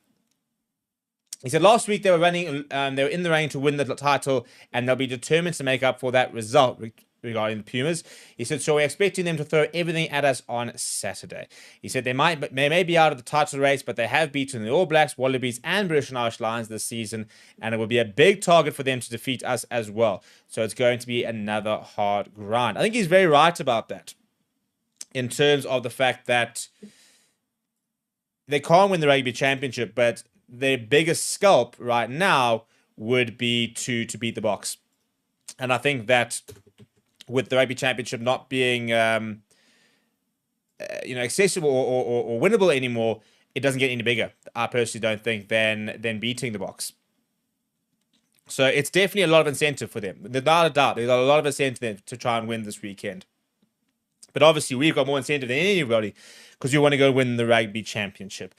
He said last week they were in the running to win the title, and they'll be determined to make up for that result regarding the Pumas. He said, so we're expecting them to throw everything at us on Saturday. He said they may be out of the title race, but they have beaten the All Blacks, Wallabies, and British and Irish Lions this season, and it will be a big target for them to defeat us as well. So it's going to be another hard grind. I think he's very right about that, in terms of the fact that they can't win the Rugby Championship, but their biggest scalp right now would be to beat the Boks. And I think that with the Rugby Championship not being accessible or winnable anymore, it doesn't get any bigger, I personally don't think, than beating the Boks. So it's definitely a lot of incentive for them. Without a doubt, there's a lot of incentive to try and win this weekend. But obviously, we've got more incentive than anybody because we want to go win the Rugby Championship.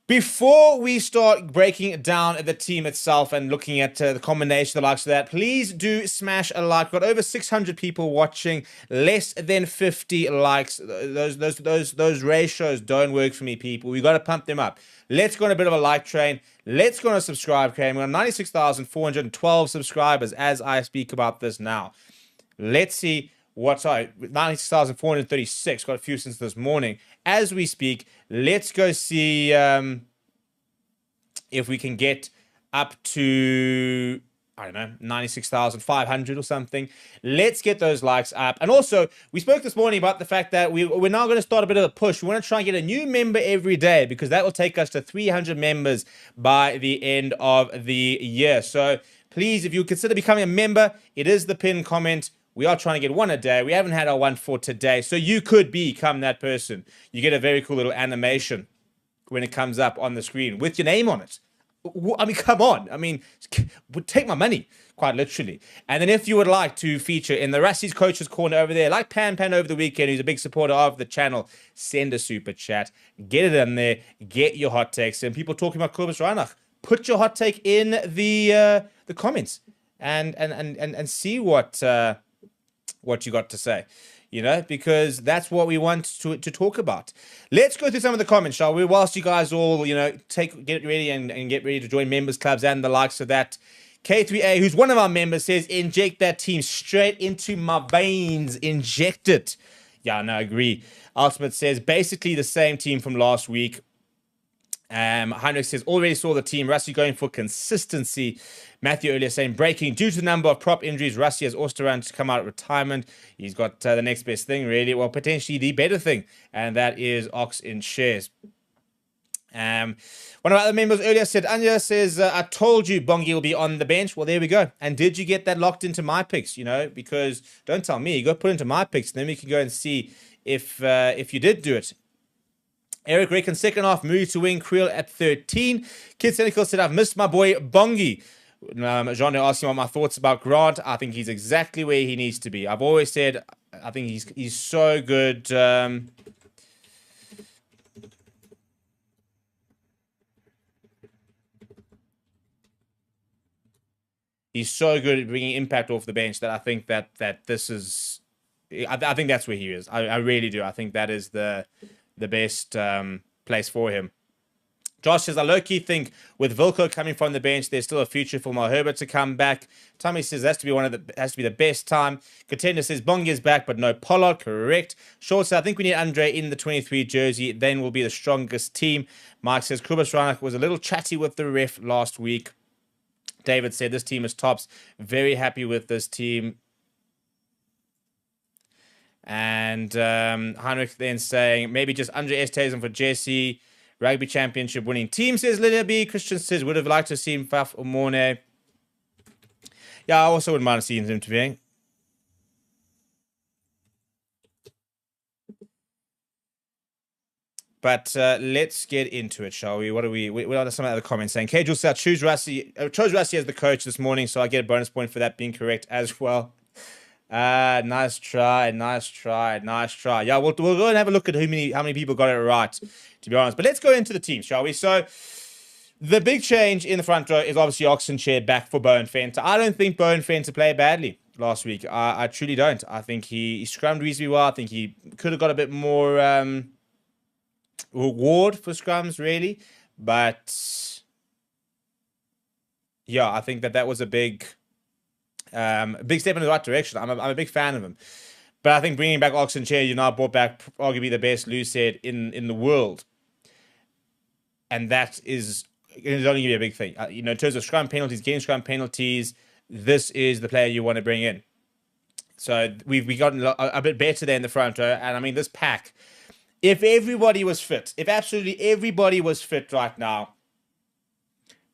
Before we start breaking down the team itself and looking at the combination, the likes of that, please do smash a like. We've got over 600 people watching, less than 50 likes. Those ratios don't work for me, people. We got to pump them up. Let's go on a bit of a like train. Let's go on a subscribe train. We're on 96,412 subscribers as I speak about this now. Let's see. 96,436. Got a few since this morning. As we speak, let's go see if we can get up to, I don't know, 96,500 or something. Let's get those likes up. And also, we spoke this morning about the fact that we're now going to start a bit of a push. We want to try and get a new member every day, because that will take us to 300 members by the end of the year. So please, if you consider becoming a member, it is the pinned comment. We are trying to get one a day. We haven't had our one for today. So you could become that person. You get a very cool little animation when it comes up on the screen with your name on it. I mean, come on. I mean, take my money, quite literally. And then if you would like to feature in the Rassie's Coaches Corner over there, like Pan over the weekend, who's a big supporter of the channel, send a super chat. Get it in there. Get your hot takes. And people talking about Kobus Reinach, put your hot take in the comments and see what you got to say, because that's what we want to talk about. Let's go through some of the comments, shall we? Whilst you guys all, get ready and get ready to join members clubs and the likes of that. K3A, who's one of our members, says, inject that team straight into my veins. Inject it. Yeah, no, I agree. Ultimate says, basically the same team from last week. Heinrich says, already saw the team. Rusty going for consistency. Matthew earlier saying, breaking. Due to the number of prop injuries, Rusty has also run to come out of retirement. He's got the next best thing, really. Well, potentially the better thing. And that is Ox in shares. One of our other members earlier said, Anya says, I told you Bongi will be on the bench. Well, there we go. And did you get that locked into my picks? Because don't tell me. Go put into my picks. And then we can go and see if you did do it. Eric reckons second half, Moody to win, Creel at 13. Kid Cynical said, I've missed my boy Bongi. Jean asked me what my thoughts about Grant. I think he's exactly where he needs to be. I've always said, I think he's so good. He's so good at bringing impact off the bench that I think that this is... I think that's where he is. I really do. I think that is the best place for him. Josh says, I low-key think with Vilko coming from the bench, there's still a future for Mal Herbert to come back. Tommy says has to be the best time. Contender says Bongi is back, but no Pollard. Correct. Short says, I think we need Andre in the 23 jersey. Then we'll be the strongest team. Mike says Kubas Ranak was a little chatty with the ref last week. David said this team is tops. Very happy with this team. And Heinrich then saying maybe just Andre Estesen for Jesse. Rugby championship winning team, says Lydia B. Christian says would have liked to see him Faf or Mornay. Yeah, I also wouldn't mind seeing him interviewing. But let's get into it, shall we? What are some other comments saying? Kajul said chose Rassi as the coach this morning, so I get a bonus point for that being correct as well. Nice try. Yeah, we'll go and have a look at how many people got it right, to be honest. But let's go into the team, shall we? So the big change in the front row is obviously Oxenchair back for Bowen Fenter. I don't think Bowen Fenter played badly last week. I truly don't. I think he scrummed reasonably well. I think he could have got a bit more reward for scrums, really. But yeah, I think that was a big step in the right direction. I'm a big fan of him. But I think bringing back Oxenchair, you now brought back arguably the best loose head in the world. And that is only going to be a big thing. In terms of scrum penalties, getting scrum penalties, this is the player you want to bring in. So we've gotten a bit better there in the front row. And I mean, this pack, if everybody was fit, if absolutely everybody was fit right now,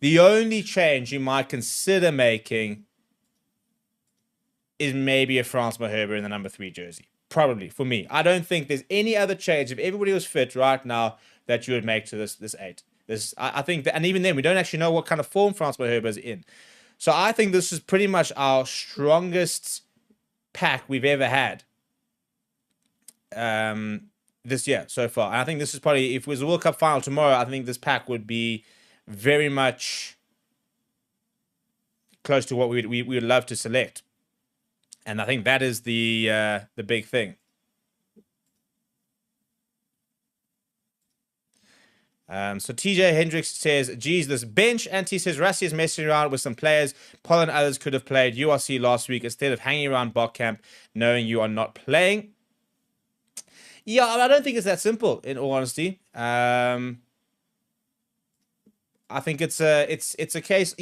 the only change you might consider making is maybe a France Maherber in the number 3 jersey. Probably, for me. I don't think there's any other change, if everybody was fit right now, that you would make to this 8. I think that, and even then, we don't actually know what kind of form France Maherber is in. So I think this is pretty much our strongest pack we've ever had this year so far. And I think this is probably, if it was a World Cup final tomorrow, I think this pack would be very much close to what we would love to select. And I think that is the big thing. So TJ Hendricks says, geez, this bench. And he says, Rassi is messing around with some players Paul and others could have played URC last week instead of hanging around Bok Camp knowing you are not playing. Yeah, I don't think it's that simple, in all honesty. I think it's a case,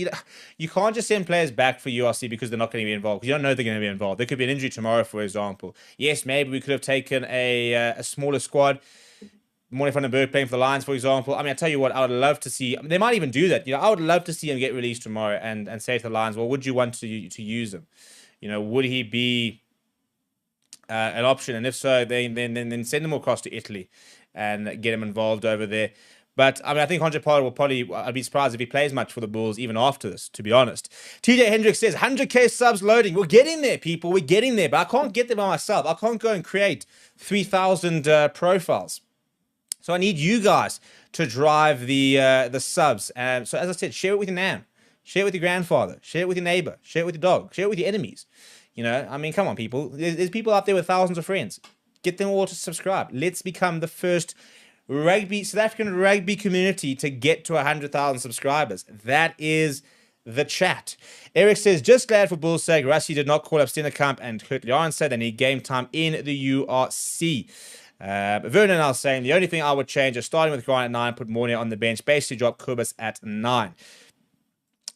you can't just send players back for URC because they're not going to be involved, because you don't know they're going to be involved. There could be an injury tomorrow, for example. Yes, maybe we could have taken a smaller squad. Morning van den Berg playing for the Lions, for example. I mean, I tell you what, I would love to see, they might even do that. I would love to see him get released tomorrow and say to the Lions, well, would you want to use him? Would he be an option? And if so, then send him across to Italy and get him involved over there. But, I mean, I think Andre Pollard I'd be surprised if he plays much for the Bulls even after this, to be honest. TJ Hendricks says, 100k subs loading. We're getting there, people. We're getting there. But I can't get there by myself. I can't go and create 3,000 profiles. So I need you guys to drive the subs. So as I said, share it with your nan. Share it with your grandfather. Share it with your neighbor. Share it with your dog. Share it with your enemies. I mean, come on, people. There's people out there with thousands of friends. Get them all to subscribe. Let's become the first South African rugby community to get to 100,000 subscribers. That is the chat. Eric says, just glad for Bull's sake, Rassi did not call up Stennekamp and Kurt Leon said they need game time in the URC. Vernon now saying, the only thing I would change is starting with Grant at 9, put Mornay on the bench, basically drop Kubas at 9.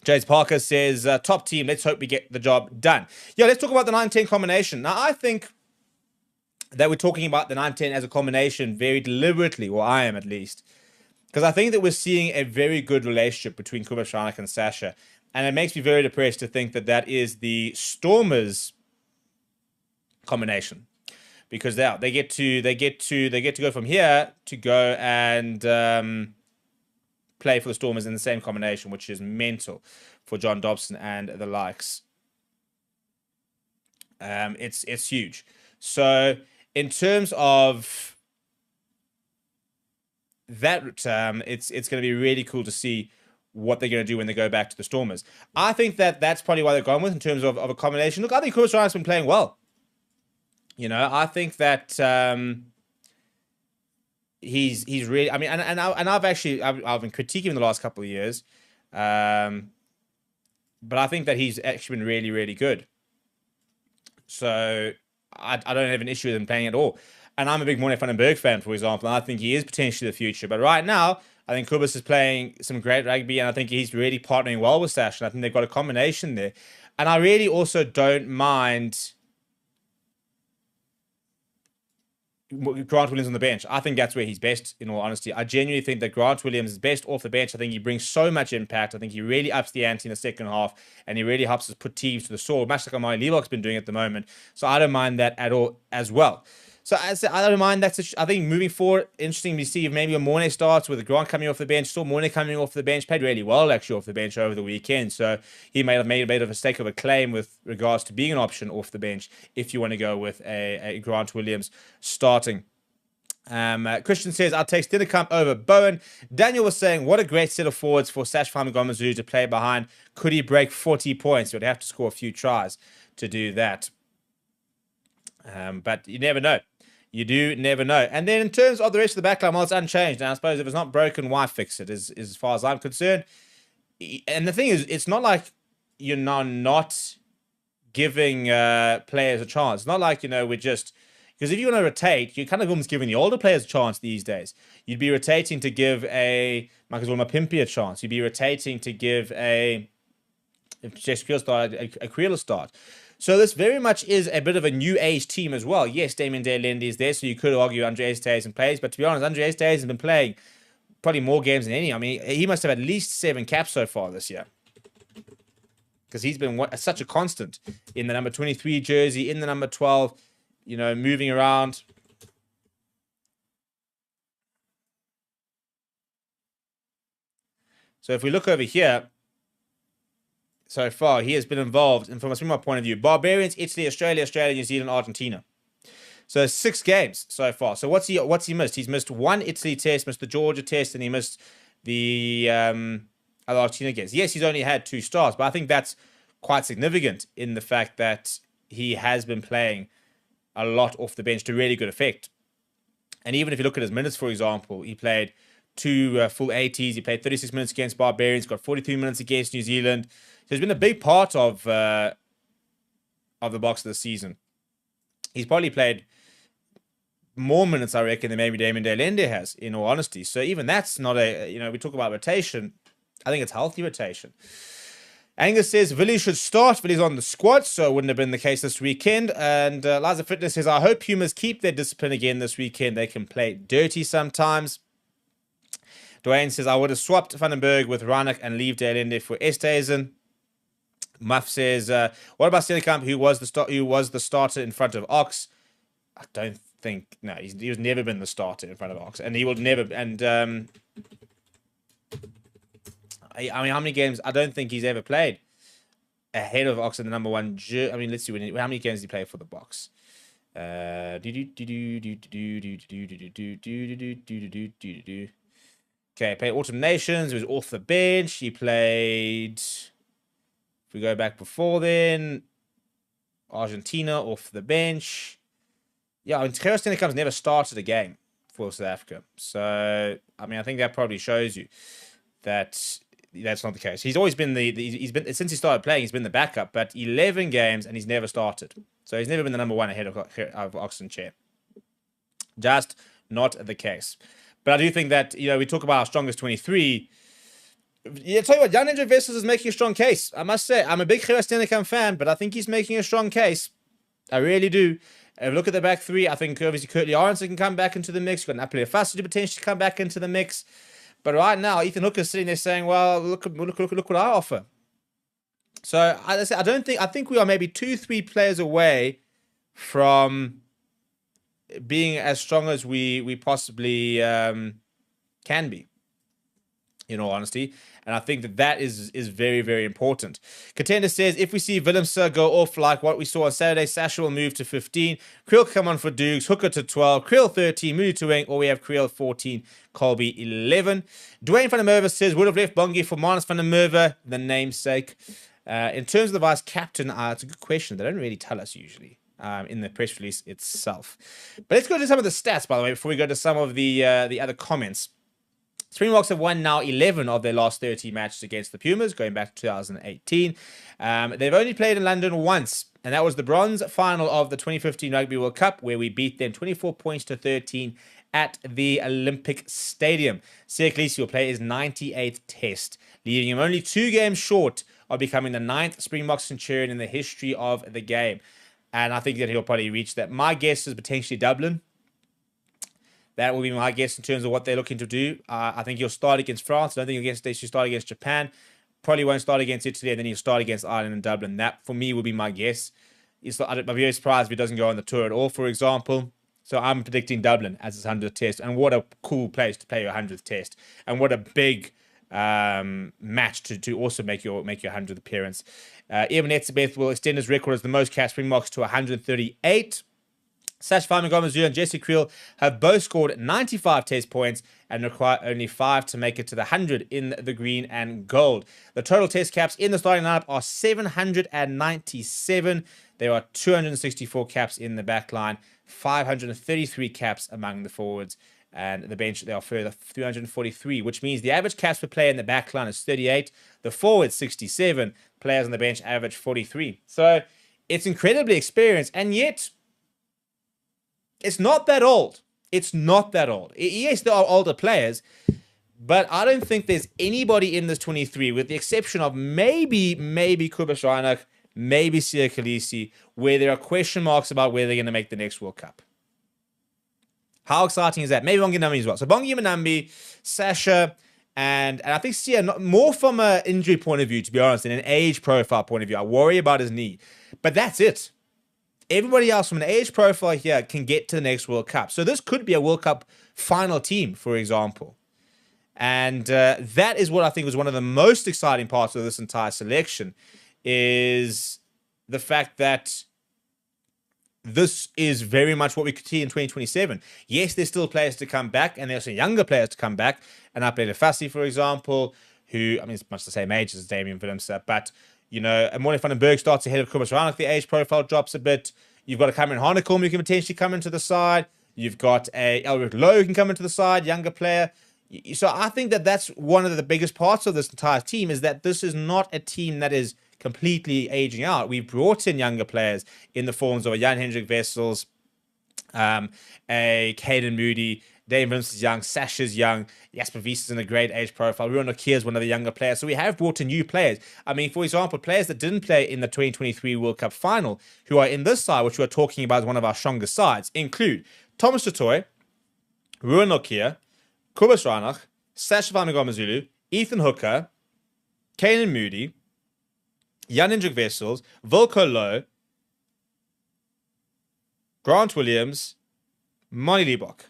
James Parker says, top team, let's hope we get the job done. Yeah, let's talk about the 9-10 combination. Now, I think that we're talking about the 9-10 as a combination very deliberately, or I am at least, because I think that we're seeing a very good relationship between Kubas Ranak and Sasha, and it makes me very depressed to think that that is the Stormers combination. because they get to go from here to go and play for the Stormers in the same combination, which is mental for John Dobson and the likes. It's huge. So in terms of that, it's going to be really cool to see what they're going to do when they go back to the Stormers. I think that's probably why they're gone with in terms of a combination. Look, I think Kobus Ryan's been playing well. You know, I think that he's really. I mean, and I've been critiquing him the last couple of years, but I think that he's actually been really, really good. So I don't have an issue with him playing at all. And I'm a big Morne van den Berg fan, for example, and I think he is potentially the future. But right now, I think Kobus is playing some great rugby, and I think he's really partnering well with Sash, and I think they've got a combination there. And I really also don't mind Grant Williams on the bench. I think that's where he's best, in all honesty. I genuinely think that Grant Williams is best off the bench. I think he brings so much impact. I think he really ups the ante in the second half, and he really helps us put teams to the sword, much like Amari Leibach's been doing at the moment. So I don't mind that at all as well. So I don't mind that. I think moving forward, interesting to see if maybe a Morne starts with Grant coming off the bench. Saw Morne coming off the bench, played really well actually off the bench over the weekend. So he may have made a bit of a mistake of a claim with regards to being an option off the bench if you want to go with a Grant Williams starting. Christian says, I'll take Stennekamp over Bowen. Daniel was saying, what a great set of forwards for Sash Famagomazulu to play behind. Could he break 40 points? He would have to score a few tries to do that. But you never know. You do never know. And then in terms of the rest of the backline, well, it's unchanged. Now, I suppose if it's not broken, why fix it, is as far as I'm concerned. And the thing is, it's not like you're not giving players a chance. It's not like, we're just... Because if you want to rotate, you're kind of almost giving the older players a chance these days. You'd be rotating to give a Marcus Mapimpi a chance. You'd be rotating to give if Jess Creel started, a Creel start. So this very much is a bit of a new age team as well. Yes, Damien Day-Linde is there, so you could argue Andre Esterhuizen plays. But to be honest, Andre Esterhuizen has been playing probably more games than any. I mean, he must have at least 7 caps so far this year. Because he's been such a constant in the number 23 jersey, in the number 12, moving around. So if we look over here, so far, he has been involved, and from my point of view, Barbarians, Italy, Australia, New Zealand, Argentina. So 6 games so far. So what's he missed? He's missed 1 Italy test, missed the Georgia test, and he missed the other Argentina games. Yes, he's only had 2 starts, but I think that's quite significant in the fact that he has been playing a lot off the bench to really good effect. And even if you look at his minutes, for example, he played 2 full 80s. He played 36 minutes against Barbarians, got 43 minutes against New Zealand. So he's been a big part of the Boks this season. He's probably played more minutes, I reckon, than maybe Damien Day-Linde has, in all honesty. So even that's not we talk about rotation. I think it's healthy rotation. Angus says, Villy should start. Villy's on the squad, so it wouldn't have been the case this weekend. And Liza Fitness says, I hope Pumas keep their discipline again this weekend. They can play dirty sometimes. Dwayne says, I would have swapped Van den Berg with Reinek and leave Day-Linde for Esterhuizen. Muff says, what about Stennekamp, who was the starter in front of Ox? I don't think, no, he's never been the starter in front of Ox, and he will never. And I mean, how many games? I don't think he's ever played ahead of Ox in the number 1. I mean, let's see how many games did he play for the Boks. Okay, played Autumn Nations. He was off the bench. He played. If we go back before then, Argentina off the bench. Yeah, I mean, Stennekamp never started a game for South Africa. So, I mean, I think that probably shows you that that's not the case. He's always been he's been, since he started playing, he's been the backup, but 11 games and he's never started. So he's never been the number 1 ahead of Oxen Chair. Just not the case. But I do think that, we talk about our strongest 23. Yeah, tell you what, Jan Andrew Wessels is making a strong case. I must say, I'm a big Gerard Stennekamp fan, but I think he's making a strong case. I really do. Look at the back 3. I think obviously Curtly Aronson can come back into the mix. You've got Napoli Fassi to potentially come back into the mix. But right now, Ethan Hooker's sitting there saying, well, look what I offer. So I think we are maybe 2-3 players away from being as strong as we possibly can be, in all honesty. And I think that is very, very important. Contender says, if we see Willemse go off like what we saw on Saturday, Sasha will move to 15. Creel come on for Dukes, Hooker to 12, Creel 13, Moody to wing, or we have Creel 14, Colby 11. Dwayne van der Merwe says, would have left Bongi for Manus van der Merwe, the namesake. In terms of the vice captain, it's a good question. They don't really tell us usually in the press release itself. But let's go to some of the stats, by the way, before we go to some of the other comments. Springboks have won now 11 of their last 30 matches against the Pumas, going back to 2018. They've only played in London once, and that was the bronze final of the 2015 Rugby World Cup, where we beat them 24 points to 13 at the Olympic Stadium. Siya Kolisi will play his 98th test, leaving him only 2 games short of becoming the 9th Springbok Centurion in the history of the game. And I think that he'll probably reach that. My guess is potentially Dublin. That will be my guess in terms of what they're looking to do. I think he'll start against France. I don't think he'll start against Japan. Probably won't start against Italy, and then he'll start against Ireland and Dublin. That, for me, will be my guess. I'd be very surprised if he doesn't go on the tour at all, for example. So I'm predicting Dublin as his 100th test. And what a cool place to play your 100th test. And what a big match to also make your 100th appearance. Ian Etzebeth will extend his record as the most caps Springboks to 138. Sash Famagomazoo and Jesse Creel have both scored 95 test points and require only 5 to make it to the 100 in the green and gold. The total test caps in the starting lineup are 797. There are 264 caps in the back line, 533 caps among the forwards, and the bench there are further 343, which means the average caps per player in the back line is 38. The forwards 67. Players on the bench average 43. So it's incredibly experienced, and yet it's not that old. It's not that old. Yes, there are older players, but I don't think there's anybody in this 23, with the exception of maybe Kobus Reinach, maybe Siya Kolisi, where there are question marks about whether they're going to make the next World Cup. How exciting is that? Maybe Bongi Mbambi as well. So Bongi Mbambi, Sasha, and I think Siya, more from an injury point of view, to be honest, than an age profile point of view. I worry about his knee. But that's it. Everybody else from an age profile here can get to the next World Cup. So this could be a World Cup final team, for example. And that is what I think was one of the most exciting parts of this entire selection, is the fact that this is very much what we could see in 2027. Yes, there's still players to come back, and there's some younger players to come back. And Apele Fassi, for example, who, I mean, it's much the same age as Damien Willemse, but you know, Amore van den Berg starts ahead of Kobus Reinach. The age profile drops a bit. You've got a Cameron Hanekom who can potentially come into the side. You've got a Elric Lowe who can come into the side, younger player. So I think that that's one of the biggest parts of this entire team, is that this is not a team that is completely aging out. We've brought in younger players in the forms of a Jan Hendrik Wessels, a Caden Moody, Dave Willemse is young, Sasha's young, Jasper Wiese is in a great age profile, Ruan Okia is one of the younger players. So we have brought in new players. I mean, for example, players that didn't play in the 2023 World Cup final, who are in this side, which we are talking about as one of our strongest sides, include Thomas Tutoy, Ruan Okia, Kobus Reinach, Sasha Famagomazulu, Ethan Hooker, Caden Moody, Jan Hendrik Wessels, Volko Lowe, Grant Williams, Moni Liebach.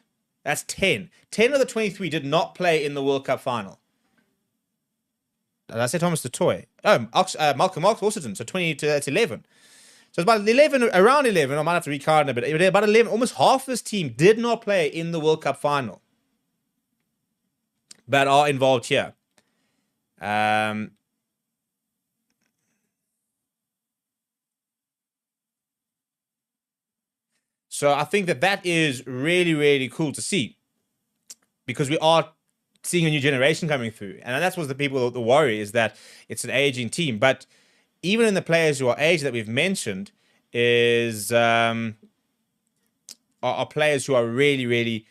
That's 10. 10 of the 23 did not play in the World Cup final. Did I say Thomas Tutoy? Oh, Malcolm Marx also didn't. So 20 to that's 11. So it's about 11, around 11. I might have to recount a bit. About 11, almost half of this team did not play in the World Cup final, but are involved here. So I think that is really, really cool to see, because we are seeing a new generation coming through. And that's what the worry is, that it's an aging team. But even in the players who are aged that we've mentioned is are players who are really, really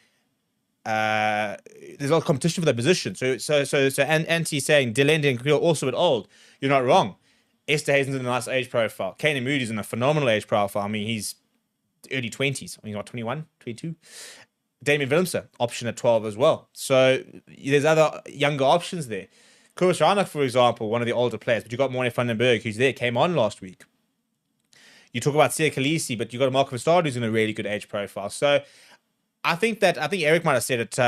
there's a lot of competition for their position. So Anti's saying Delende and Creel also a bit old. You're not wrong. Esther Hazen's in a nice age profile. Caden Moody's in a phenomenal age profile. I mean, he's early 20s. I mean, what, 21, 22? Damien Willemse, option at 12 as well. So there's other younger options there. Kobus Reinach, for example, one of the older players, but you've got Morne van den Berg, who's there, came on last week. You talk about Sia Khaleesi, but you got Marco Vastard who's in a really good age profile. So I think Eric might have said it.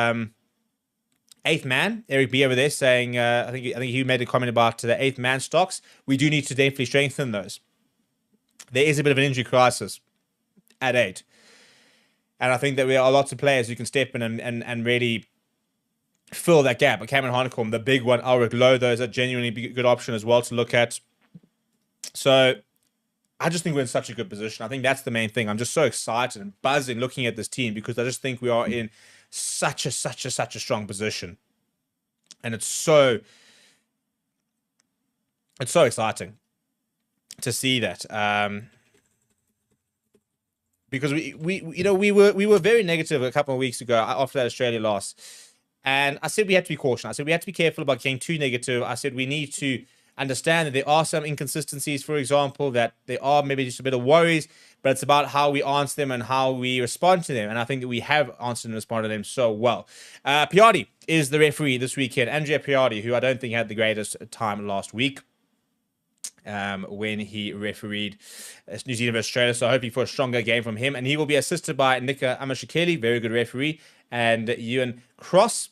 Eighth man, Eric B over there saying, I think he made a comment about the eighth man stocks. We do need to definitely strengthen those. There is a bit of an injury crisis at 8. And I think that there are lots of players who can step in and really fill that gap. But Cameron Hanekom, the big one, Ulrich Lowe, those are genuinely a good option as well to look at. So I just think we're in such a good position. I think that's the main thing. I'm just so excited and buzzing looking at this team because I just think we are in such a strong position. And it's so exciting to see that. Because we were very negative a couple of weeks ago after that Australia loss. And I said we had to be cautious. I said we had to be careful about getting too negative. I said we need to understand that there are some inconsistencies, for example, that there are maybe just a bit of worries, but it's about how we answer them and how we respond to them. And I think that we have answered and responded to them so well. Piardi is the referee this weekend. Andrea Piardi, who I don't think had the greatest time last week when he refereed New Zealand versus Australia. So hoping for a stronger game from him. And he will be assisted by Nika Amashikeli, very good referee, and Ewan Cross.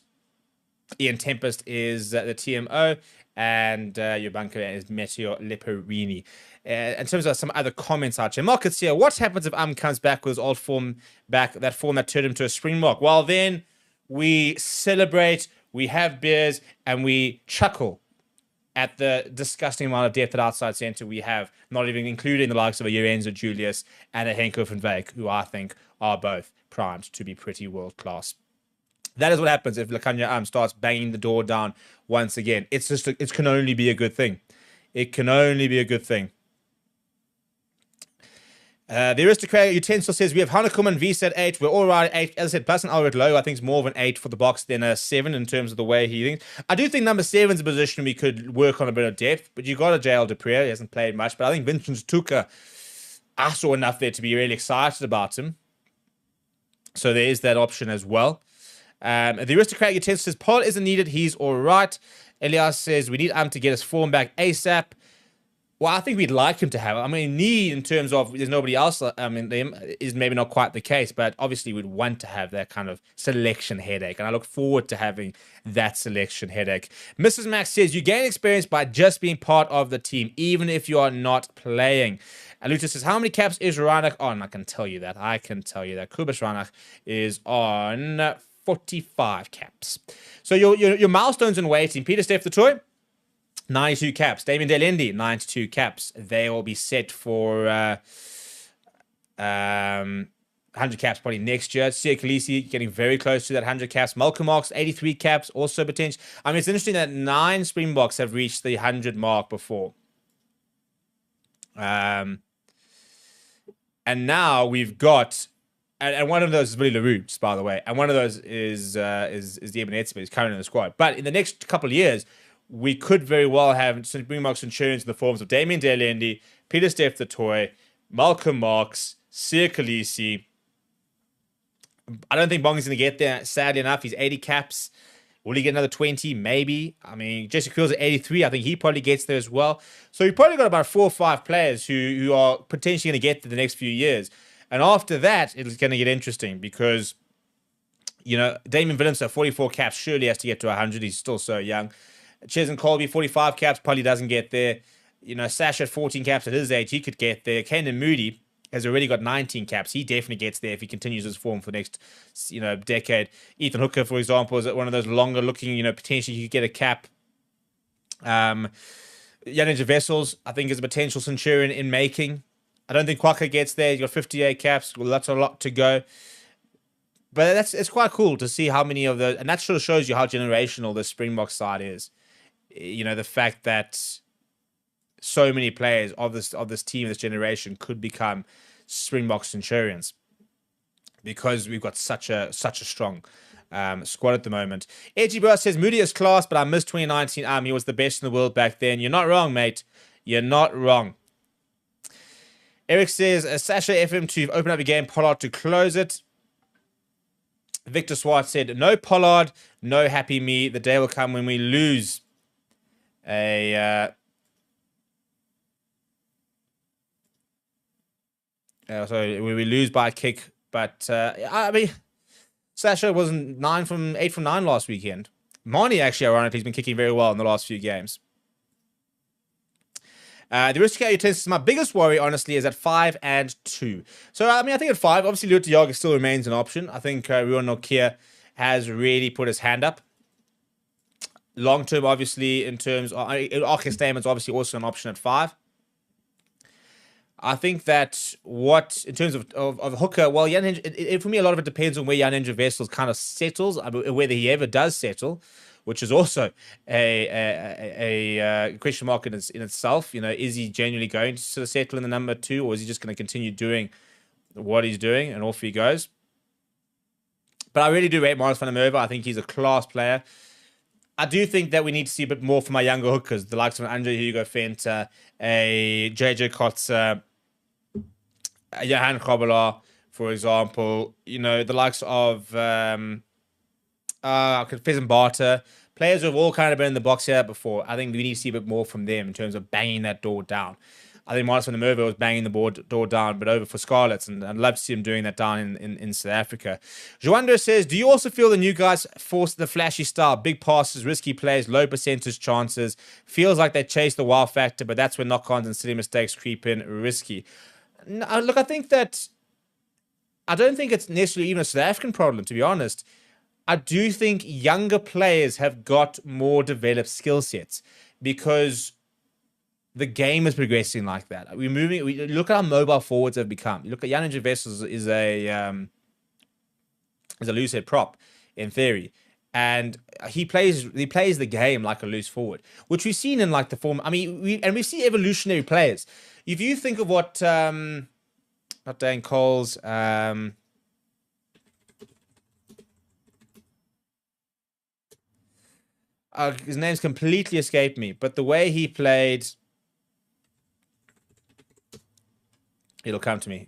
Ian Tempest is the TMO, and your bunker is Matteo Leperini. In terms of some other comments out here, Marcus here, what happens if comes back with his old form back, that form that turned him to a Springbok? Well, then we celebrate, we have beers, and we chuckle at the disgusting amount of depth at outside centre we have, not even including the likes of a Lorenzo Julius and a Henko van Wyk, who I think are both primed to be pretty world-class. That is what happens if Lukhanyo starts banging the door down once again. It can only be a good thing. It can only be a good thing. The Aristocrat Utensil says, we have Hanekom and Visa at 8. We're all right at 8. As I said, plus an Ulrich Lowe, I think is more of an 8 for the box than a 7 in terms of the way he thinks. I do think number 7 is a position we could work on a bit of depth, but you got a JL Dupree. He hasn't played much, but I think Vincent Tuka, I saw enough there to be really excited about him. So there is that option as well. The Aristocrat Utensil says, Paul isn't needed. He's all right. Elias says, we need to get his form back ASAP. Well, I think we'd like him to have it. I mean, need in terms of there's nobody else. I mean, them is maybe not quite the case, but obviously we'd want to have that kind of selection headache. And I look forward to having that selection headache. Mrs. Max says, you gain experience by just being part of the team, even if you are not playing. Aluta says, how many caps is Reinach on? I can tell you that. Kubas Reinach is on 45 caps. So your milestones in waiting. Peter Steph the Toy, 92 caps. Damien Delendi, 92 caps. They will be set for 100 caps probably next year. Sia Khaleesi getting very close to that 100 caps. Malcolm Marks, 83 caps, also potential. I mean, it's interesting that 9 Springboks have reached the 100 mark before. And now we've got, and one of those is Willie LaRue, just by the way, and one of those is the Eben Etzebeth, who's currently in the squad. But in the next couple of years, we could very well have Springboks insurance in the forms of Damien Delendi, Peter Steph the Toy, Malcolm Marks, Sia Khaleesi. I don't think Bong's going to get there, sadly enough. He's 80 caps. Will he get another 20? Maybe. I mean, Jesse Creel's at 83. I think he probably gets there as well. So you've probably got about 4 or 5 players who are potentially going to get there the next few years. And after that, it's going to get interesting because, you know, Damien Willemse at 44 caps surely has to get to 100. He's still so young. Chesn Colby, 45 caps, probably doesn't get there. You know, Sash at 14 caps at his age, he could get there. Kanan Moody has already got 19 caps. He definitely gets there if he continues his form for the next, decade. Ethan Hooker, for example, is one of those longer looking, potentially he could get a cap. Jannica Vessels, I think, is a potential Centurion in making. I don't think Kwaka gets there. He's got 58 caps. Well, that's a lot to go. But it's quite cool to see how many of those, and that sort of shows you how generational the Springbok side is. The fact that so many players of this team, this generation, could become Springbok Centurions because we've got such a strong squad at the moment. Edgy Bro says, Moody is class, but I missed 2019. He was the best in the world back then. You're not wrong, mate. You're not wrong. Eric says, Sasha FM to open up the game, Pollard to close it. Victor Swart said, no Pollard, no happy me. The day will come when we lose a So we lose by a kick. But, I mean, Sasha wasn't 8 from 9 last weekend. Marnie, actually, ironically, has been kicking very well in the last few games. The risky utensils, my biggest worry, honestly, is at 5 and 2. So, I mean, I think at 5, obviously, Lua Diaga still remains an option. I think Ruan Nokia has really put his hand up. Long term, obviously, in terms of Arke Statement's obviously also an option at 5. I think that in terms of hooker, well, for me, a lot of it depends on where Jan Ninja Vessels kind of settles, whether he ever does settle, which is also a question mark in itself. You know, is he genuinely going to sort of settle in the number 2, or is he just going to continue doing what he's doing, and off he goes? But I really do rate Marius van der Merwe. I think he's a class player. I do think that we need to see a bit more from our younger hookers, the likes of Andre Hugo Venter, a JJ Kotzer, Johan Kobbelaar, for example. You know, the likes of Pheasant Barter, players who have all kind of been in the box here before. I think we need to see a bit more from them in terms of banging that door down. I think Marius van der Merwe was banging the door down, but over for Scarlets, and I'd love to see him doing that down in South Africa. Joander says, do you also feel the new guys force the flashy style, big passes, risky plays, low percentage chances? Feels like they chase the wow factor, but that's when knock-ons and silly mistakes creep in risky. No, look, I don't think it's necessarily even a South African problem, to be honest. I do think younger players have got more developed skill sets because the game is progressing like that. We look at how mobile forwards have become. You look at Jan Ninja Vessels is a loose head prop in theory, and he plays the game like a loose forward, which we've seen in like the form. I mean, we see evolutionary players. If you think of what not Dan Cole's his name's completely escaped me, but the way he played. It'll come to me.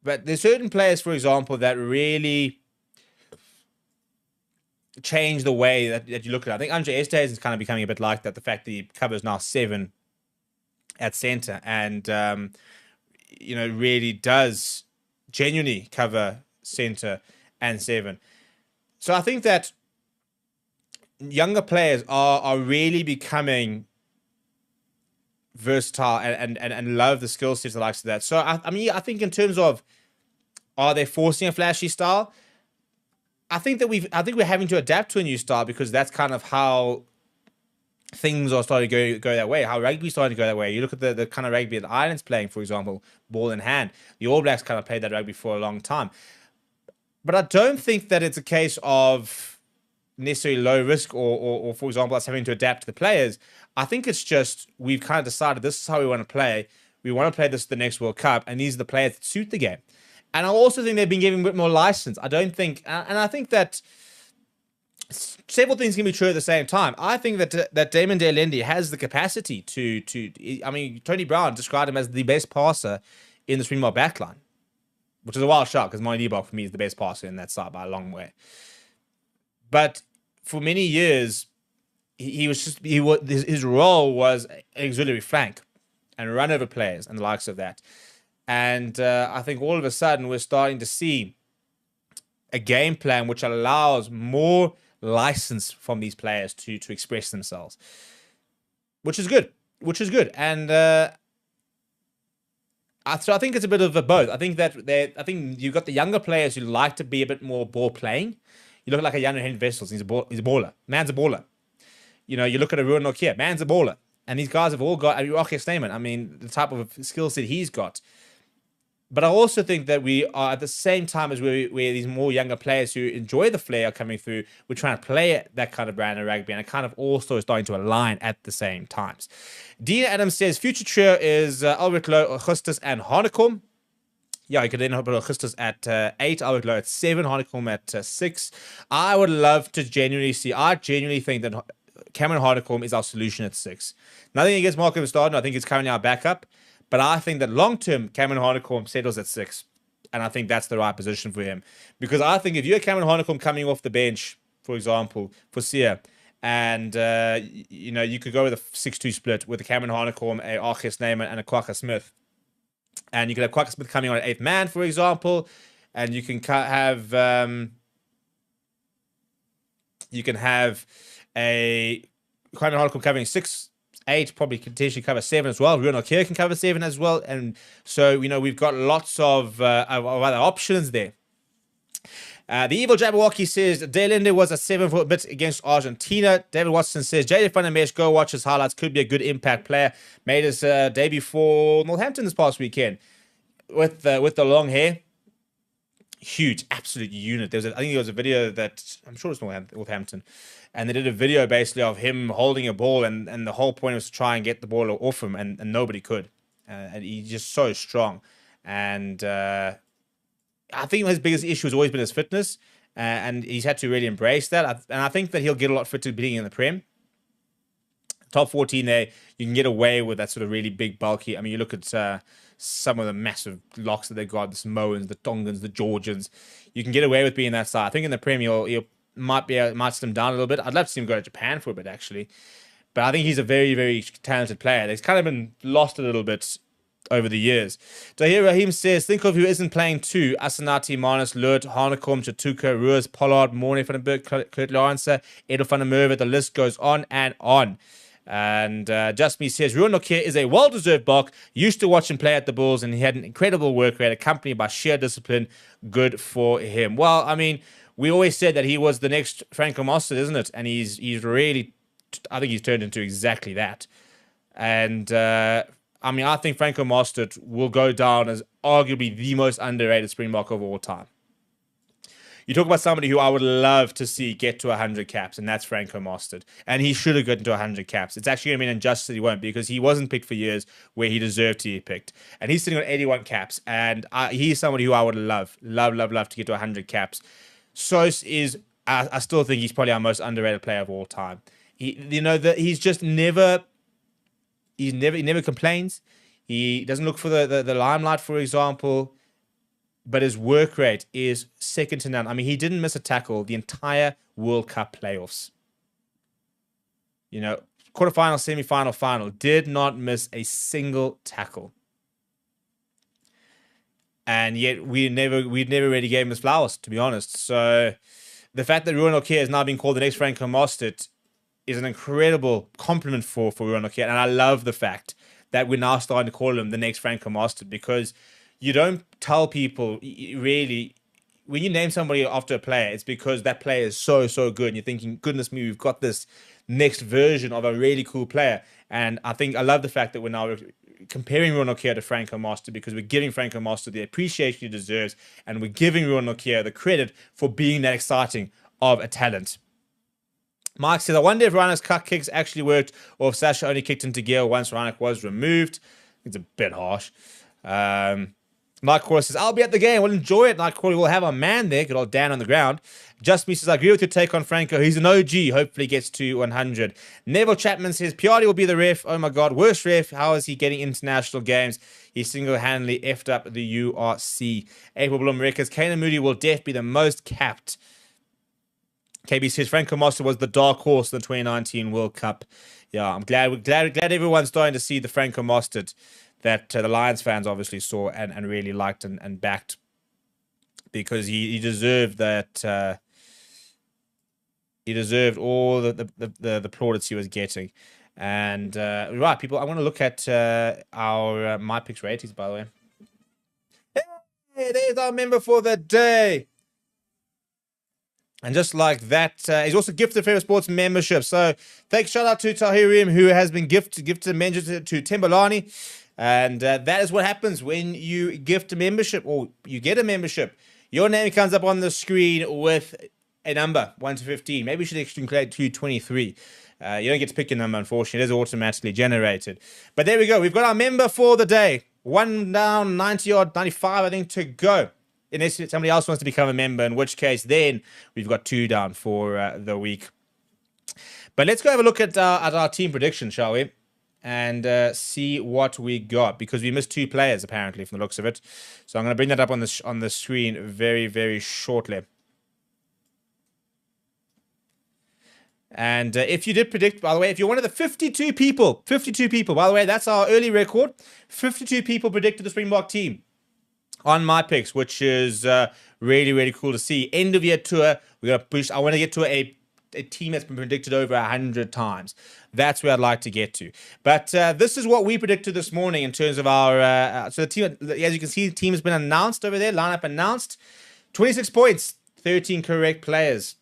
But there's certain players, for example, that really change the way that you look at it. I think Andre Estes is kind of becoming a bit like that. The fact that he covers now 7 at center and, really does genuinely cover center and 7. So I think that younger players are really becoming versatile and love the skill sets the likes of that. So I think in terms of, are they forcing a flashy style? I think we're having to adapt to a new style because that's kind of how things are starting to go that way. How rugby's starting to go that way. You look at the kind of rugby that Ireland's playing, for example, ball in hand. The All Blacks kind of played that rugby for a long time. But I don't think that it's a case of necessarily low risk or for example, us having to adapt to the players. I think it's just we've kind of decided this is how we want to play. We want to play this the next World Cup, and these are the players that suit the game. And I also think they've been given a bit more license. I don't think, and I think that several things can be true at the same time. I think that Damon De Allende has the capacity to. I mean, Tony Brown described him as the best passer in the Springbok backline, which is a wild shot because Monty Debok for me is the best passer in that side by a long way. But for many years, his role was auxiliary flank and run over players and the likes of that. And I think all of a sudden we're starting to see a game plan which allows more license from these players to express themselves, which is good. And so I think it's a bit of a both. I think you've got the younger players who like to be a bit more ball playing. You look at like a Jan Henry Vessels, he's a baller. Man's a baller. You know, you look at a Ruan Nokia, man's a baller. And these guys have all got a Arke Statement. I mean, the type of skill set he's got. But I also think that we are at the same time as where these more younger players who enjoy the flair are coming through, we're trying to play that kind of brand of rugby, and it kind of also is starting to align at the same times. Dean Adams says, future trio is Albert Lowe, Augustus, and Hanekom. Yeah, you could then put Augustus at 8, Albert Lowe at 7, Hanekom at 6. I would love to genuinely think that Cameron Hanekom is our solution at 6. Nothing against Marco Verstappen. I think he's currently our backup. But I think that long-term, Cameron Hanekom settles at 6. And I think that's the right position for him. Because I think if you're Cameron Hanekom coming off the bench for example, for Sia. And, you know, you could go with a 6-2 split with a Cameron Harnicorn, a Arches Neyman, and a Quaka Smith. And you could have Quaka Smith coming on at 8th man, for example. And you can have a Cameron Harnicorn covering 6, 8, probably potentially cover 7 as well. Ruan Okea can cover 7 as well. And so, you know, we've got lots of other options there. The Evil Jabberwocky says Delinde was a 7-foot bit against Argentina. David Watson says JJ Van der Mesh, go watch his highlights. Could be a good impact player. Made his debut for Northampton this past weekend with the long hair. Huge, absolute unit. I think there was a video that I'm sure it's Northampton, and they did a video basically of him holding a ball, and the whole point was to try and get the ball off him, and nobody could. And he's just so strong, and I think his biggest issue has always been his fitness, and he's had to really embrace that. And I think that he'll get a lot fitter being in the Prem. Top 14 there, you can get away with that sort of really big, bulky. I mean, you look at some of the massive locks that they've got, the Samoans, the Tongans, the Georgians. You can get away with being that side. I think in the Prem, he'll might slim down a little bit. I'd love to see him go to Japan for a bit, actually. But I think he's a very, very talented player. He's kind of been lost a little bit over the years. Dahir Rahim says, think of who isn't playing too. Asanati, Manus, Lurt, Harnicorn, Chatuka, Ruiz, Pollard, Morney van den Berg, Kurt Lawrence, Edel van der Merwe. The list goes on and on. And Just Me says, Ruan Okea is a well-deserved block. Used to watch him play at the Bulls, and he had an incredible work rate, accompanied by sheer discipline. Good for him. Well, I mean, we always said that he was the next Franco Mostert, isn't it? And he's really, I think he's turned into exactly that. And I mean, I think Franco Mostert will go down as arguably the most underrated Springbok of all time. You talk about somebody who I would love to see get to 100 caps, and that's Franco Mostert. And he should have gotten to 100 caps. It's actually going to be an injustice that he won't, because he wasn't picked for years where he deserved to be picked. And he's sitting on 81 caps, and he's somebody who I would love to get to 100 caps. Sos is, I still think he's probably our most underrated player of all time. He's just never... He never complains. He doesn't look for the limelight, for example. But his work rate is second to none. I mean, he didn't miss a tackle the entire World Cup playoffs. You know, quarterfinal, semi-final, final. Did not miss a single tackle. And yet we'd never really gave him his flowers, to be honest. So the fact that Ruan Okea is now being called the next Franco Mostert is an incredible compliment for Ruan Okea. And I love the fact that we're now starting to call him the next Franco Mostert, because you don't tell people, really, when you name somebody after a player, it's because that player is so good. And you're thinking, goodness me, we've got this next version of a really cool player. And I love the fact that we're now comparing Ruan Okea to Franco Mostert, because we're giving Franco Mostert the appreciation he deserves, and we're giving Ruan Okea the credit for being that exciting of a talent. Mike says, I wonder if Reinach's cut kicks actually worked, or if Sasha only kicked into gear once Reinach was removed. It's a bit harsh. Nightcrawler says, I'll be at the game. We'll enjoy it. Nightcrawler will have our man there. Good old Dan on the ground. Just Me says, I agree with your take on Franco. He's an OG. Hopefully gets to 100. Neville Chapman says, Piatti will be the ref. Oh my God. Worst ref. How is he getting international games? He single-handedly effed up the URC. April Bloom records, Kane Moody will def be the most capped. KB says, Franco Mostert was the dark horse in the 2019 World Cup. Yeah, I'm glad everyone's starting to see the Franco Mostert that the Lions fans obviously saw and really liked and backed, because he deserved that. He deserved all the plaudits he was getting. And right, people, I want to look at our My Picks ratings, by the way. Hey, there's our member for the day. And just like that, he's also gifted Fair Sports membership. So thanks, shout out to Tahirim, who has been gifted a membership to Timberlani. And that is what happens when you gift a membership, or you get a membership. Your name comes up on the screen with a number, 1 to 15. Maybe we should include 223. You don't get to pick your number, unfortunately. It is automatically generated. But there we go. We've got our member for the day. 1 down, 90-odd, 95, I think, to go. Unless somebody else wants to become a member, in which case then we've got 2 down for the week. But let's go have a look at our team prediction, shall we? And see what we got, because we missed 2 players apparently from the looks of it. So I'm going to bring that up on the screen very, very shortly. And if you did predict, by the way, if you're one of the 52 people, by the way, that's our early record. 52 people predicted the Springbok team on my picks, which is really, really cool to see. End of year tour, we're going to push. I want to get to a team that's been predicted over 100 times. That's where I'd like to get to. But this is what we predicted this morning in terms of our... so the team, as you can see, the team has been announced over there, lineup announced. 26 points, 13 correct players,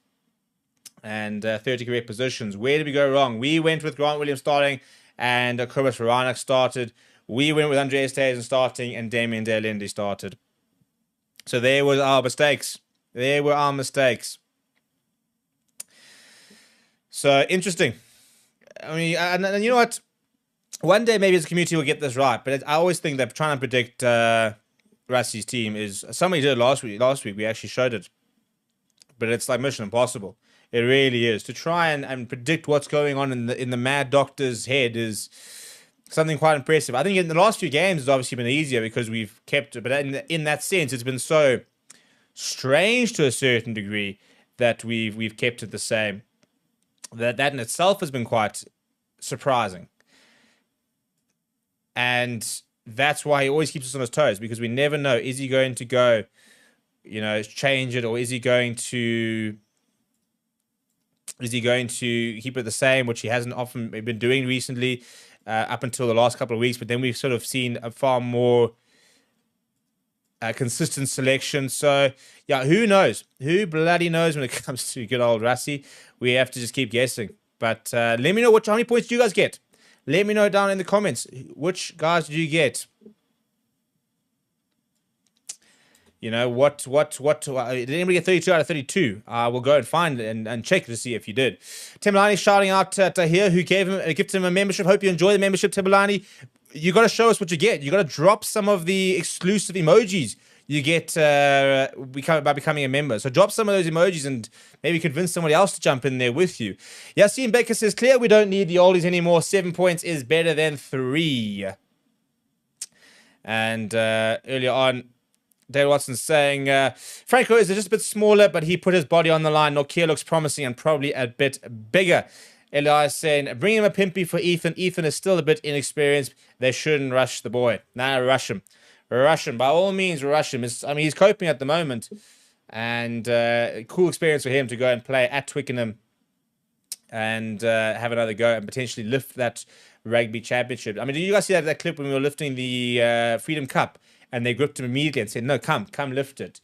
and 30 correct positions. Where did we go wrong? We went with Grant Williams starting, and Kobus Varanek started. We went with Andreas Tazen starting, and Damien Delende started. So there were our mistakes. So interesting. I mean, and you know what? One day maybe as a community we'll get this right, but I always think that trying to predict Rassi's team is... Somebody did last week. Last week we actually showed it, but it's like mission impossible. It really is. To try and predict what's going on in the mad doctor's head is something quite impressive. I think in the last few games it's obviously been easier because we've kept it, but in that sense it's been so strange to a certain degree that we've kept it the same. That in itself has been quite surprising. And that's why he always keeps us on his toes, because we never know, is he going to go, change it, or is he going to keep it the same, which he hasn't often been doing recently, up until the last couple of weeks. But then we've sort of seen a far more consistent selection. So, yeah, who knows? Who bloody knows when it comes to good old Rassi? We have to just keep guessing. But let me know how many points do you guys get? Let me know down in the comments. Which guys did you get? Did anybody get 32 out of 32? We'll go and find it and check to see if you did. Timbalani shouting out to here, who gifted him a membership. Hope you enjoy the membership, Timbalani. You got to show us what you get. You got to drop some of the exclusive emojis you get by becoming a member. So drop some of those emojis and maybe convince somebody else to jump in there with you. Yassine Baker says, clear, we don't need the oldies anymore. 7 points is better than 3. And earlier on, Dale Watson saying, Franco is just a bit smaller, but he put his body on the line. Nokia looks promising and probably a bit bigger. Elias saying, bring him a pimpy for Ethan. Ethan is still a bit inexperienced. They shouldn't rush the boy. Nah, rush him. Rush him. By all means, rush him. He's coping at the moment. And cool experience for him to go and play at Twickenham and have another go and potentially lift that rugby championship. I mean, did you guys see that clip when we were lifting the Freedom Cup? And they gripped him immediately and said, no, come lift it.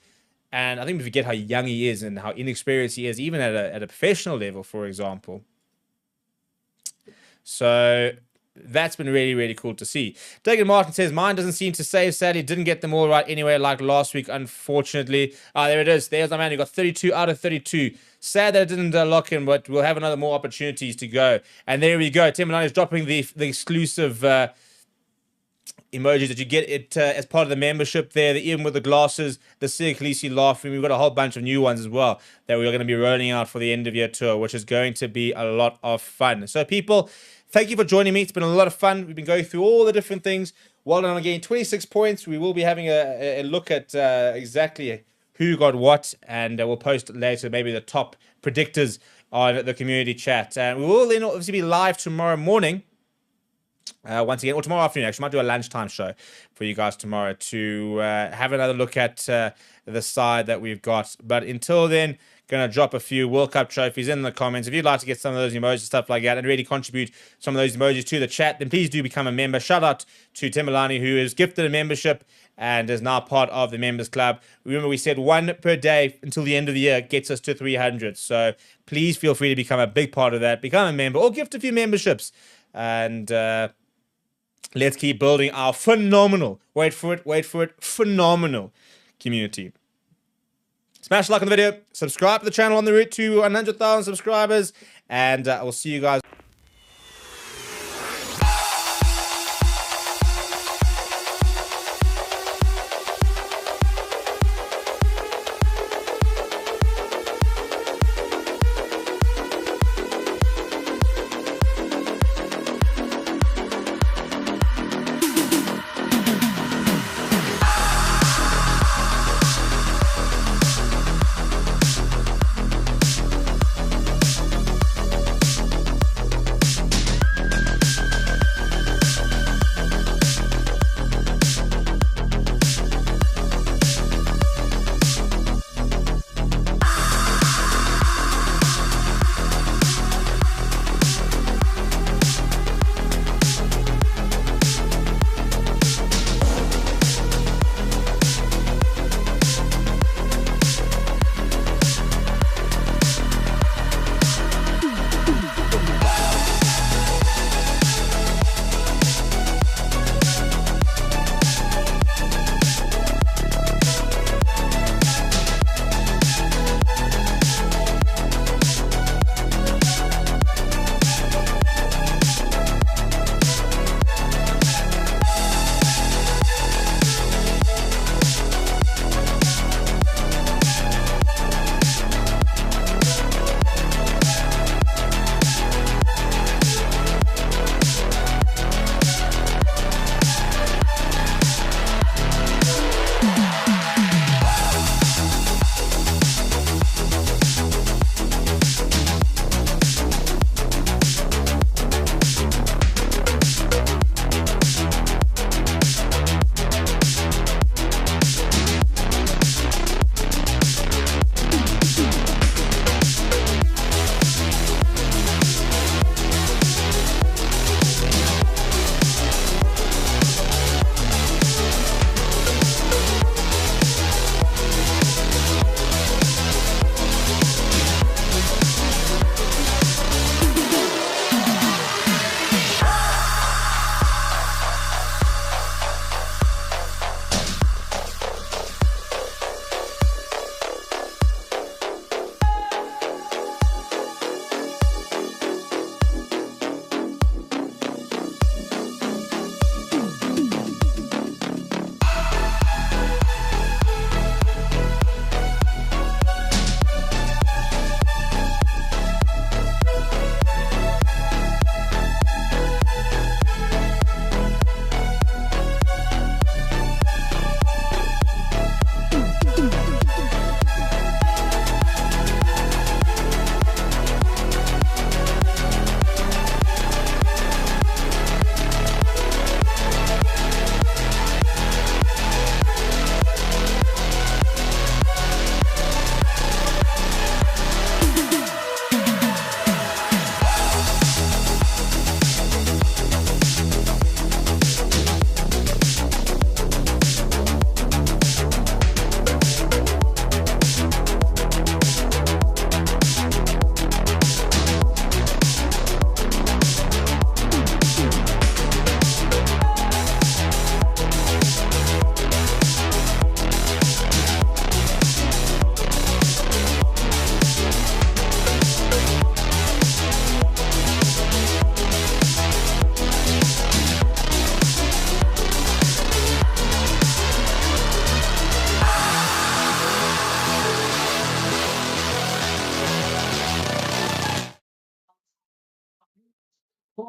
And I think we forget how young he is and how inexperienced he is, even at a professional level, for example. So that's been really, really cool to see. Dagan Martin says, mine doesn't seem to save, sadly. Didn't get them all right anyway, like last week, unfortunately. There it is. There's our man who got 32 out of 32. Sad that it didn't lock in, but we'll have more opportunities to go. And there we go. Tim and I is dropping the exclusive... emojis that you get it as part of the membership there, the Ian with the glasses, the Sia Khaleesi laughing. We've got a whole bunch of new ones as well that we're going to be rolling out for the end of year tour, which is going to be a lot of fun. So people, thank you for joining me. It's been a lot of fun. We've been going through all the different things. Well done again. 26 points. We will be having a look at exactly who got what, and we'll post later maybe the top predictors on the community chat. And we will then obviously be live tomorrow morning. Once again, or tomorrow afternoon, actually, might do a lunchtime show for you guys tomorrow to have another look at the side that we've got. But until then, going to drop a few World Cup trophies in the comments. If you'd like to get some of those emojis, stuff like that, and really contribute some of those emojis to the chat, then please do become a member. Shout out to Timbalani, who is gifted a membership and is now part of the members club. Remember, we said 1 per day until the end of the year gets us to 300. So please feel free to become a big part of that. Become a member or gift a few memberships. And let's keep building our phenomenal, wait for it, phenomenal community. Smash like on the video, subscribe to the channel on the route to 100,000 subscribers, and I will see you guys.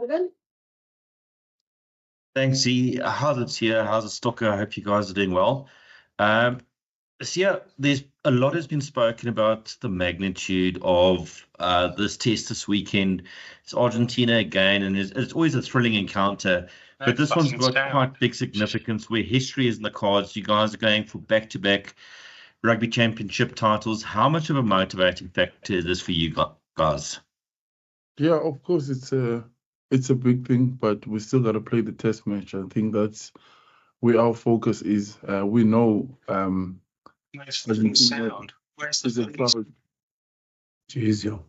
Morgan? Thanks, Z. How's it here? How's it, Stocker? I hope you guys are doing well. Sia, there's a lot has been spoken about the magnitude of this test this weekend. It's Argentina again, and it's always a thrilling encounter. But this one's got quite big significance where history is in the cards. You guys are going for back-to-back rugby championship titles. How much of a motivating factor is this for you guys? Yeah, of course, it's a big thing, but we still got to play the test match. I think that's where our focus is. We know Where's the sound? Where's the proud. Jeez, yo.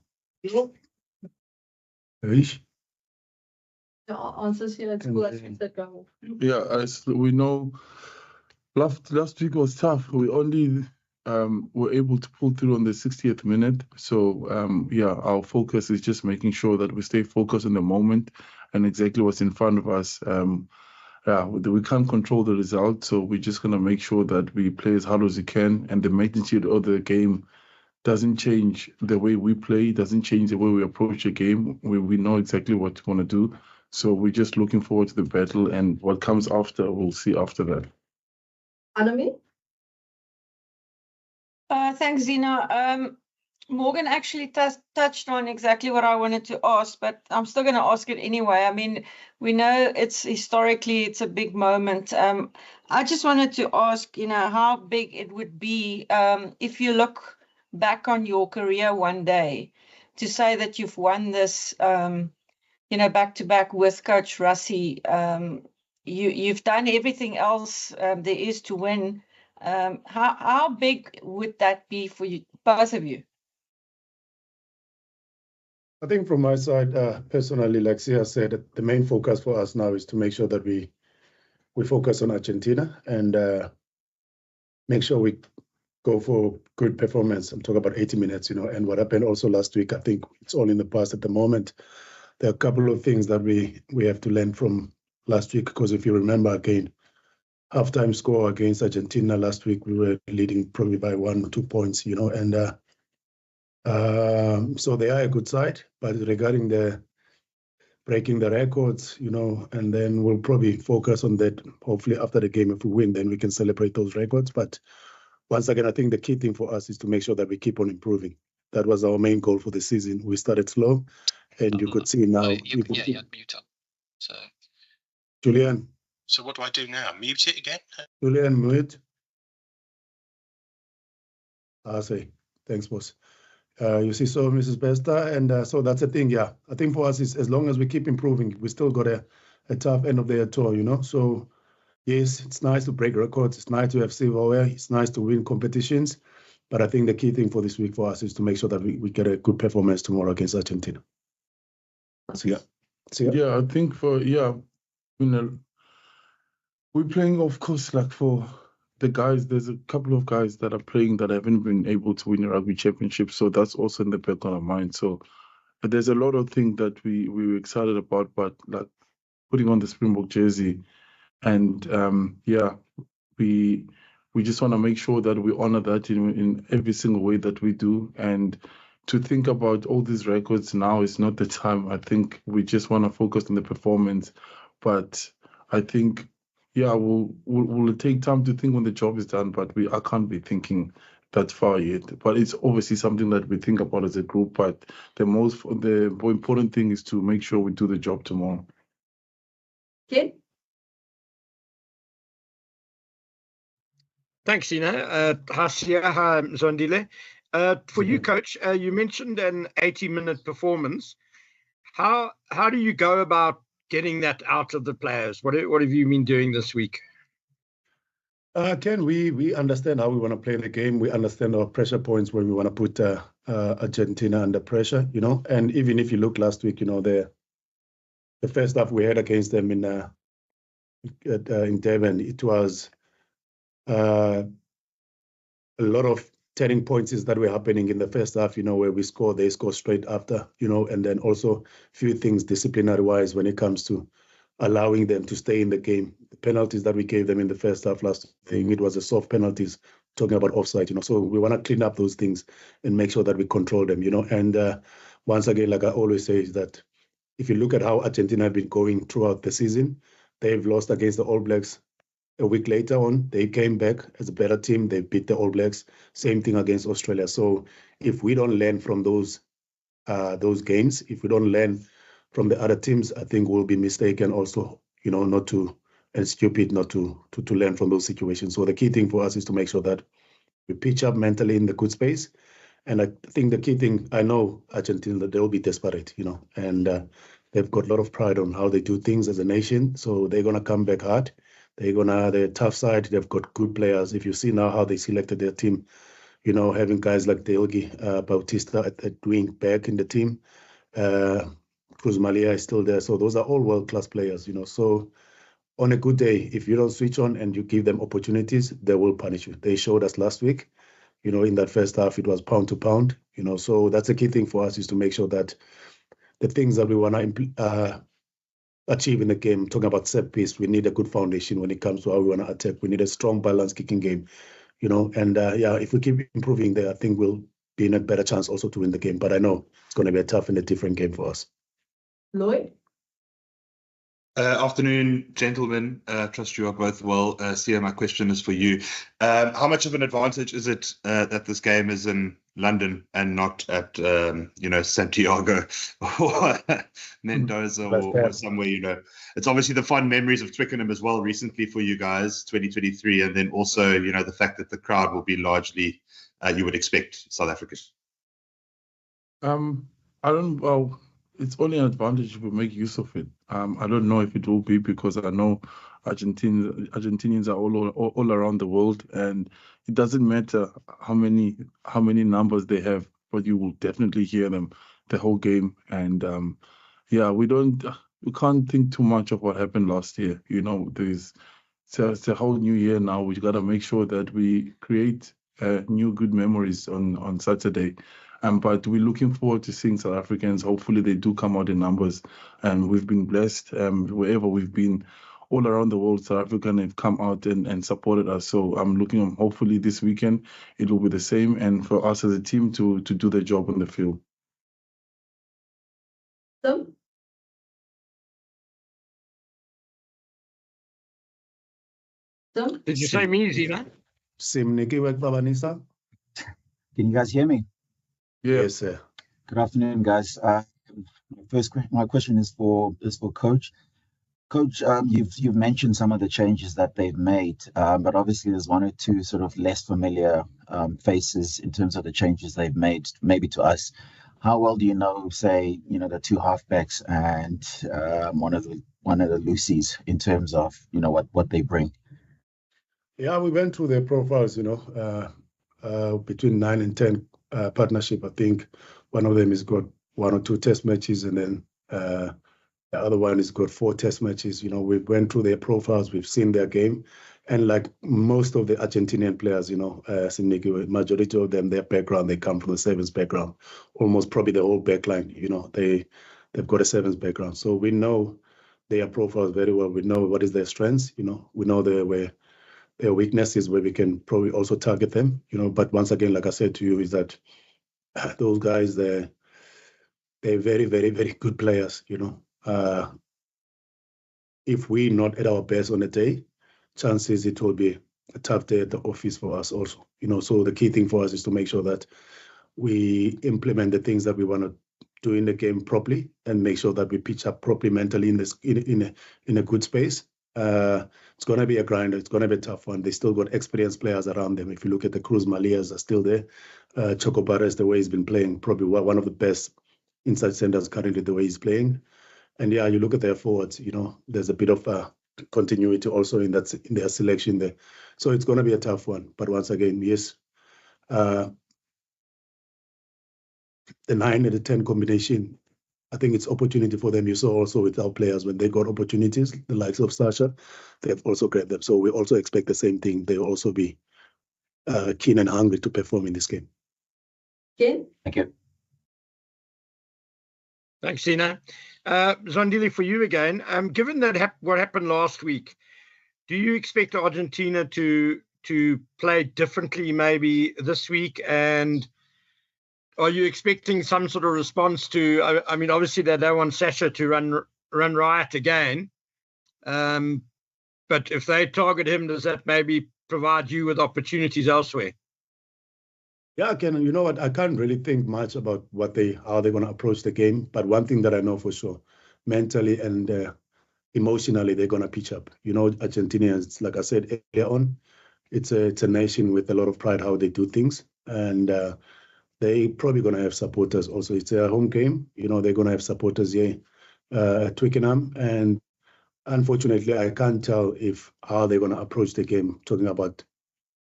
The answers here at school, I think that go. Yeah, as we know, last week was tough. We only were able to pull through on the 60th minute. So yeah, our focus is just making sure that we stay focused in the moment and exactly what's in front of us. Yeah, we can't control the result, so we're just gonna make sure that we play as hard as we can, and the magnitude of the game doesn't change the way we play, doesn't change the way we approach the game. We know exactly what we want to do, so we're just looking forward to the battle, and what comes after, we'll see after that. Anami? Thanks, Zina. Morgan actually touched on exactly what I wanted to ask, but I'm still going to ask it anyway. I mean, we know it's a big moment. I just wanted to ask, how big it would be if you look back on your career one day to say that you've won this, back to back with Coach Rassie. You've done everything else there is to win. How big would that be for you, both of you? I think from my side, personally, like Sia said, the main focus for us now is to make sure that we focus on Argentina and make sure we go for good performance. I'm talking about 80 minutes, and what happened also last week, I think it's all in the past at the moment. There are a couple of things that we have to learn from last week, because if you remember again, halftime score against Argentina last week, we were leading probably by 1 or 2 points, and so they are a good side, but regarding the breaking the records, and then we'll probably focus on that. Hopefully after the game, if we win, then we can celebrate those records. But once again, I think the key thing for us is to make sure that we keep on improving. That was our main goal for the season. We started slow, and you could see now. Mute up. So, Julian. So what do I do now? Mute it again? Julian, mute. I see. Thanks, boss. You see, so Mrs. Besta, and so that's the thing. Yeah, I think for us is as long as we keep improving, we still got a tough end of the tour, So yes, it's nice to break records. It's nice to have silverware. It's nice to win competitions. But I think the key thing for this week for us is to make sure that we get a good performance tomorrow against Argentina. So yeah. Yeah, I think we're playing, of course, like for the guys, there's a couple of guys that are playing that haven't been able to win a rugby championship, so that's also in the back of our mind. So but there's a lot of things that we were excited about, but like putting on the Springbok jersey, and we just want to make sure that we honor that in every single way that we do. And to think about all these records now is not the time. I think we just want to focus on the performance, but I think. Yeah, we'll take time to think when the job is done, but I can't be thinking that far yet. But it's obviously something that we think about as a group. But the more important thing is to make sure we do the job tomorrow. Okay. Thanks, Sina. Hasia, Zondile. For you, Coach, you mentioned an 80-minute performance. How do you go about getting that out of the players? What have you been doing this week? Ken, we understand how we want to play the game. We understand our pressure points when we want to put Argentina under pressure, And even if you look last week, the first half we had against them in Durban, it was a lot of turning points that were happening in the first half, where we score, they score straight after, and then also a few things disciplinary-wise when it comes to allowing them to stay in the game. The penalties that we gave them in the first half last thing, it was a soft penalties, talking about offside, So we want to clean up those things and make sure that we control them, And once again, like I always say, is that if you look at how Argentina have been going throughout the season, they've lost against the All Blacks. A week later on, they came back as a better team. They beat the All Blacks. Same thing against Australia. So if we don't learn from those games, if we don't learn from the other teams, I think we'll be mistaken also, not to, and stupid not to learn from those situations. So the key thing for us is to make sure that we pitch up mentally in the good space. And I think the key thing, I know Argentina, that they'll be desperate, and they've got a lot of pride on how they do things as a nation. So they're going to come back hard. They're tough side. They've got good players. If you see now how they selected their team, having guys like Deogi Bautista at wing back in the team, Cruz Malia is still there. So those are all world-class players, So on a good day, if you don't switch on and you give them opportunities, they will punish you. They showed us last week, in that first half, it was pound to pound, So that's the key thing for us, is to make sure that the things that we want to achieve in the game, talking about set piece, we need a good foundation when it comes to how we want to attack. We need a strong, balanced kicking game, and if we keep improving there, I think we'll be in a better chance also to win the game. But I know it's going to be a tough and a different game for us. Lloyd? Afternoon, gentlemen. Trust you are both well. Sia, my question is for you. How much of an advantage is it that this game is in London and not at, Santiago or Mendoza or somewhere, It's obviously the fond memories of Twickenham as well recently for you guys, 2023, and then also, the fact that the crowd will be largely, you would expect, South African. It's only an advantage if we make use of it. I don't know if it will be, because I know Argentinians are all around the world, and it doesn't matter how many numbers they have, but you will definitely hear them the whole game. And we can't think too much of what happened last year. It's a whole new year now. We got to make sure that we create new good memories on Saturday. But we're looking forward to seeing South Africans. Hopefully they do come out in numbers. And we've been blessed. Wherever we've been, all around the world, South African have come out and supported us. So I'm looking, hopefully this weekend, it will be the same. And for us as a team to do the job on the field. Sim? Sim? Did you say me, Zina? Sim Nikiwek Babanisa? Can you guys hear me? Yeah. Yes, sir. Good afternoon, guys. My question is for Coach. Coach, you've mentioned some of the changes that they've made, but obviously there's one or two sort of less familiar faces in terms of the changes they've made, maybe to us. How well do you know, say, the two halfbacks and one of the Lucies in terms of what they bring? Yeah, we went through their profiles, between 9 and 10 partnership. I think one of them has got 1 or 2 test matches, and then the other one has got 4 test matches. We went through their profiles, we've seen their game, and like most of the Argentinian players, majority of them, their background, they come from the sevens background, almost probably the whole backline. They've got a sevens background, so we know their profiles very well. We know what is their strengths. We know their weaknesses, where we can probably also target them. But once again, like I said to you, is that those guys, they're very, very, very good players. If we're not at our best on a day, chances it will be a tough day at the office for us also. So the key thing for us is to make sure that we implement the things that we want to do in the game properly, and make sure that we pitch up properly mentally in a good space. It's going to be a grind. It's going to be a tough one. They still got experienced players around them. If you look at the Cruz Malias are still there. Chocobares, the way he's been playing, probably one of the best inside centers currently, the way he's playing. And yeah, you look at their forwards, there's a bit of continuity also in their selection there. So it's going to be a tough one. But once again, yes, the 9 and the 10 combination, I think it's opportunity for them. You saw also with our players, when they got opportunities, the likes of Sasha, they've also grabbed them. So we also expect the same thing. They'll also be keen and hungry to perform in this game. Ken? Thank you. Thanks, Zina. Zandile, for you again. Given that what happened last week, do you expect Argentina to play differently maybe this week? And are you expecting some sort of response to? I mean, obviously they don't want Sasha to run riot again, but if they target him, does that maybe provide you with opportunities elsewhere? Yeah, Ken, you know what? I can't really think much about how they're going to approach the game. But one thing that I know for sure, mentally and emotionally, they're going to pitch up. You know, Argentinians, like I said earlier on, it's a nation with a lot of pride how they do things, and they probably going to have supporters also. It's a home game. You know, they're going to have supporters here at Twickenham, and unfortunately, I can't tell how they're going to approach the game. Talking about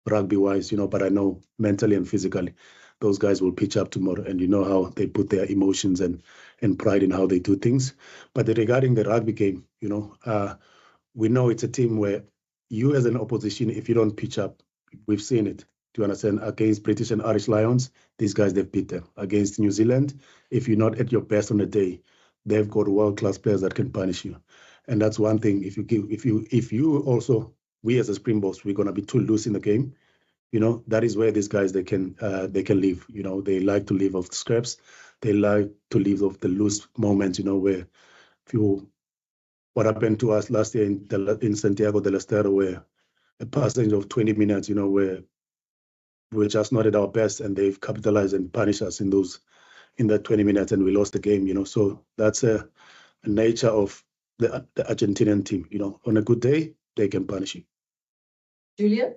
rugby-wise, you know, but I know mentally and physically, those guys will pitch up tomorrow, and you know how they put their emotions and pride in how they do things. But regarding the rugby game, you know, we know it's a team where you as an opposition, if you don't pitch up, we've seen it. Do you understand? Against British and Irish Lions, these guys, they've beat them. Against New Zealand, if you're not at your best on the day, they've got world-class players that can punish you. And that's one thing. If you also, we as a Springboks, we're gonna be too loose in the game. You know, that is where these guys they can live. You know, they like to live off the scraps. They like to live off the loose moments. You know, where what happened to us last year in Santiago del Estero, where a passage of 20 minutes, you know, where we're just not at our best, and they've capitalized and punished us in that 20 minutes, and we lost the game. You know, so that's a nature of the Argentinian team. You know, on a good day, they can punish you. Julia?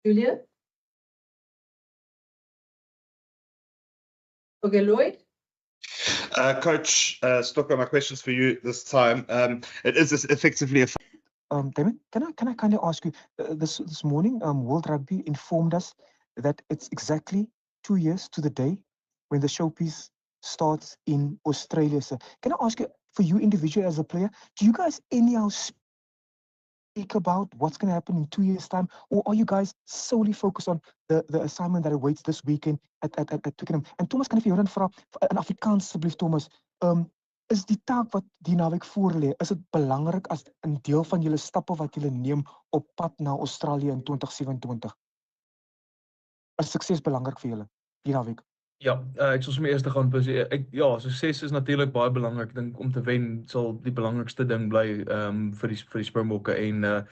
Julia? Okay, Lloyd? Coach Stocker, my questions for you this time. It is effectively a... Damon, can I kindly ask you, this morning, World Rugby informed us that it's exactly 2 years to the day when the showpiece starts in Australia, sir. Can I ask you, for you individually as a player, do you guys anyhow speak about what's going to happen in 2 years' time, or are you guys solely focused on the assignment that awaits this weekend at Twickenham? En Thomas, kan ek vir jou dan vra in Afrikaans asseblief, Thomas, is die taak wat die naweek voor lê, is dit belangrik as 'n deel van julle stappe wat julle neem op pad na Australië in 2027? Is sukses belangrik vir julle die naweek? Ja, ek sal sommer eers gaan sê sukses is natuurlik baie belangrik. Ek dink om te wen sal die belangrikste ding bly vir die Springbokke en ek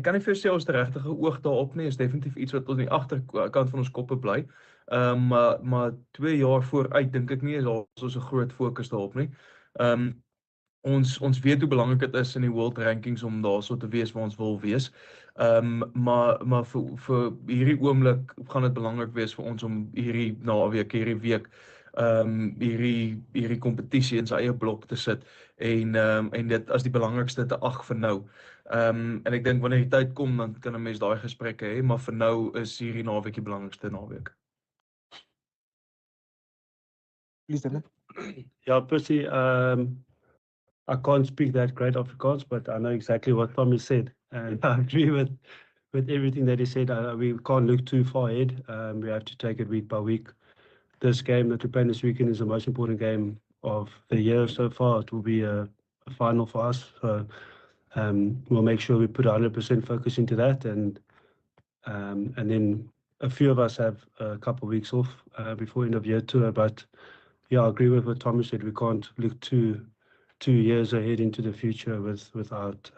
kan nie vir sê ons het regtige oog daarop nie. Is definitief iets wat ons in die agterkant van ons koppe bly. Maar 2 jaar vooruit dink ek nie is ons 'n groot fokus daarop nie. Ons weet hoe belangrik dit is in die world rankings om daarso te wees waar ons wil wees. Maar vir hierdie oomblik gaan dit belangrik wees vir ons om hierdie naweek, hierdie week hierdie kompetisie in sy eie blok te sit en dit as die belangrikste te ag vir nou. En ek dink wanneer die tyd kom dan kan 'n mens daai gesprekke hê, maar vir nou is hierdie naweek die belangrikste naweek. Please, Damon. Yeah, Percy, I can't speak that great Afrikaans, but I know exactly what Tommy said, and I agree with everything that he said. We can't look too far ahead. We have to take it week by week. This game that we're playing this weekend is the most important game of the year so far. It will be a final for us, so we'll make sure we put 100% focus into that, and then a few of us have a couple of weeks off before end of year tour. But yeah, I agree with what Tommy said. We can't look 2 years ahead into the future without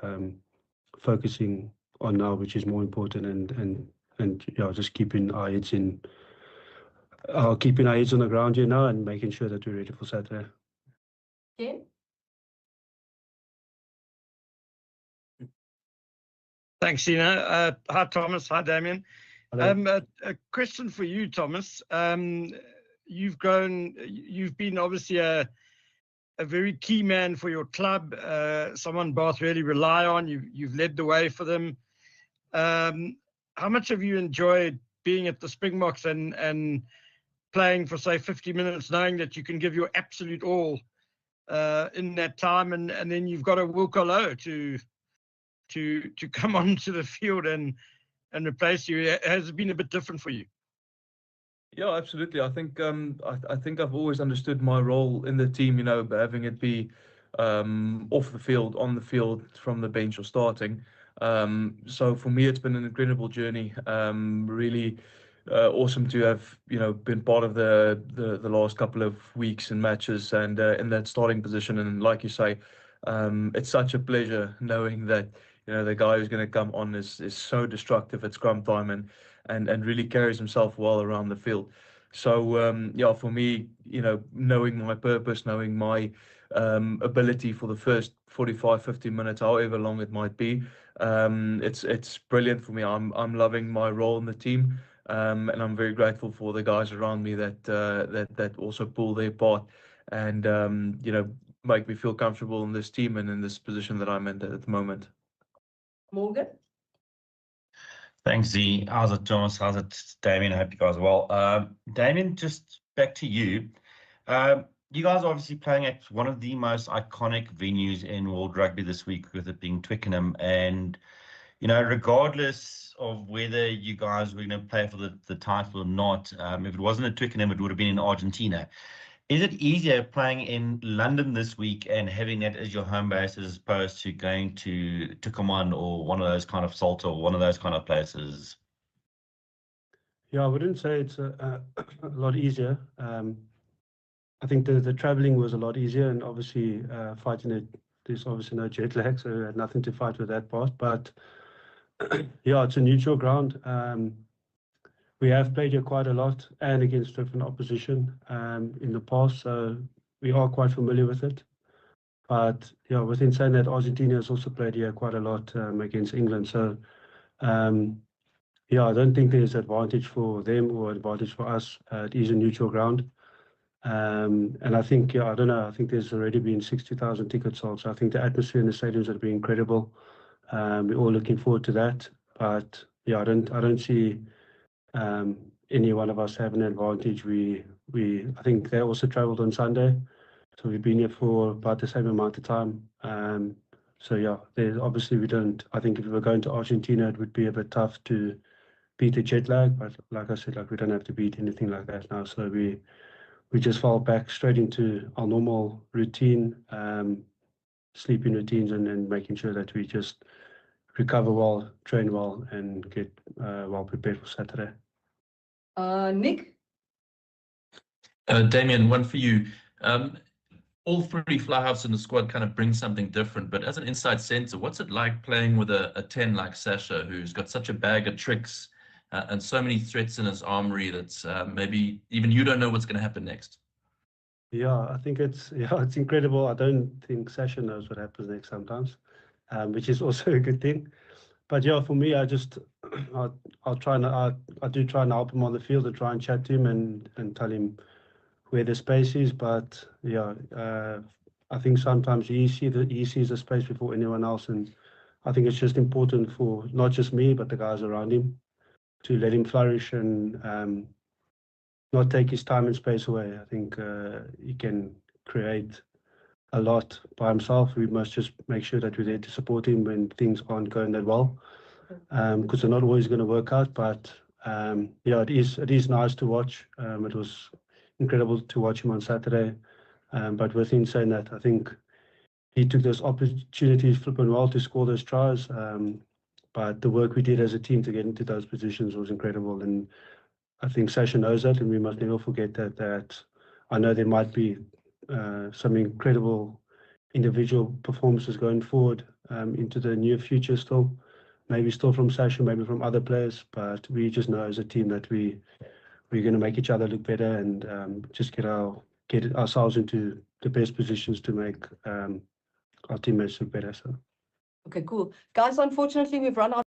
focusing on now, which is more important, and just keeping our heads on the ground here now and making sure that we're ready for Saturday. Okay. Thanks, Sina. Hi, Thomas. Hi, Damien. Hello. A question for you, Thomas. You've been obviously a very key man for your club, someone Bath really rely on. You've led the way for them. How much have you enjoyed being at the Springboks and playing for, say, 50 minutes, knowing that you can give your absolute all in that time, and then you've got a Wilco Low to come onto the field and replace you? Has it been a bit different for you? Yeah, absolutely. I think I've always understood my role in the team, you know, having it be off the field, on the field, from the bench or starting. So for me, it's been an incredible journey. Really awesome to have been part of the last couple of weeks and matches and in that starting position. And like you say, it's such a pleasure knowing that the guy who's going to come on is so destructive at scrum time and really carries himself well around the field. So yeah, for me, knowing my purpose, knowing my ability for the first 45, 50 minutes, however long it might be, it's brilliant for me. I'm loving my role in the team, and I'm very grateful for the guys around me that also pull their part and make me feel comfortable in this team and in this position that I'm in at the moment. Morgan? Thanks, Z. How's it, Thomas? How's it, Damien? I hope you guys are well. Damien, just back to you. You guys are obviously playing at one of the most iconic venues in World Rugby this week, with it being Twickenham. And, regardless of whether you guys were going to play for the title or not, if it wasn't at Twickenham, it would have been in Argentina. Is it easier playing in London this week and having that as your home base as opposed to going to Tucumán or one of those kind of Salta or one of those kind of places? Yeah, I wouldn't say it's a lot easier. I think the traveling was a lot easier, and obviously fighting it, there's obviously no jet lag, so we had nothing to fight with that part. But yeah, it's a neutral ground. We have played here quite a lot and against different opposition in the past, so we are quite familiar with it. But yeah, within saying that, Argentina has also played here quite a lot against England. So yeah, I don't think there's advantage for them or advantage for us. It is a neutral ground. And I think, I don't know, I think there's already been 60,000 tickets sold. So I think the atmosphere in the stadiums has been incredible. We're all looking forward to that. But yeah, I don't see any one of us have an advantage. I think they also traveled on Sunday, so we've been here for about the same amount of time. So yeah, obviously we don't. I think if we were going to Argentina, it would be a bit tough to beat the jet lag. But like I said, we don't have to beat anything like that now. So we just fall back straight into our normal routine, sleeping routines, and making sure that we just recover well, train well, and get well prepared for Saturday. Nick? Damien, one for you. All three fly-halves in the squad kind of bring something different, but as an inside centre, what's it like playing with a 10 like Sasha, who's got such a bag of tricks and so many threats in his armory that maybe even you don't know what's going to happen next? Yeah, I think it's incredible. I don't think Sasha knows what happens next sometimes, which is also a good thing. But yeah, for me, I do try and help him on the field and try and chat to him and tell him where the space is. But yeah, I think sometimes he sees the space before anyone else, and I think it's just important for not just me but the guys around him to let him flourish and not take his time and space away. I think he can create a lot by himself. We must just make sure that we're there to support him when things aren't going that well, because they're not always going to work out. But yeah, it is nice to watch. It was incredible to watch him on Saturday. But within saying that, I think he took those opportunities flipping well to score those tries. But the work we did as a team to get into those positions was incredible. And I think Sasha knows that, and we must never forget that I know there might be some incredible individual performances going forward into the near future still. Maybe still from Sasha, maybe from other players, but we just know as a team that we're going to make each other look better and just get ourselves into the best positions to make our teammates look better. So. Okay, cool. Guys, unfortunately, we've run out.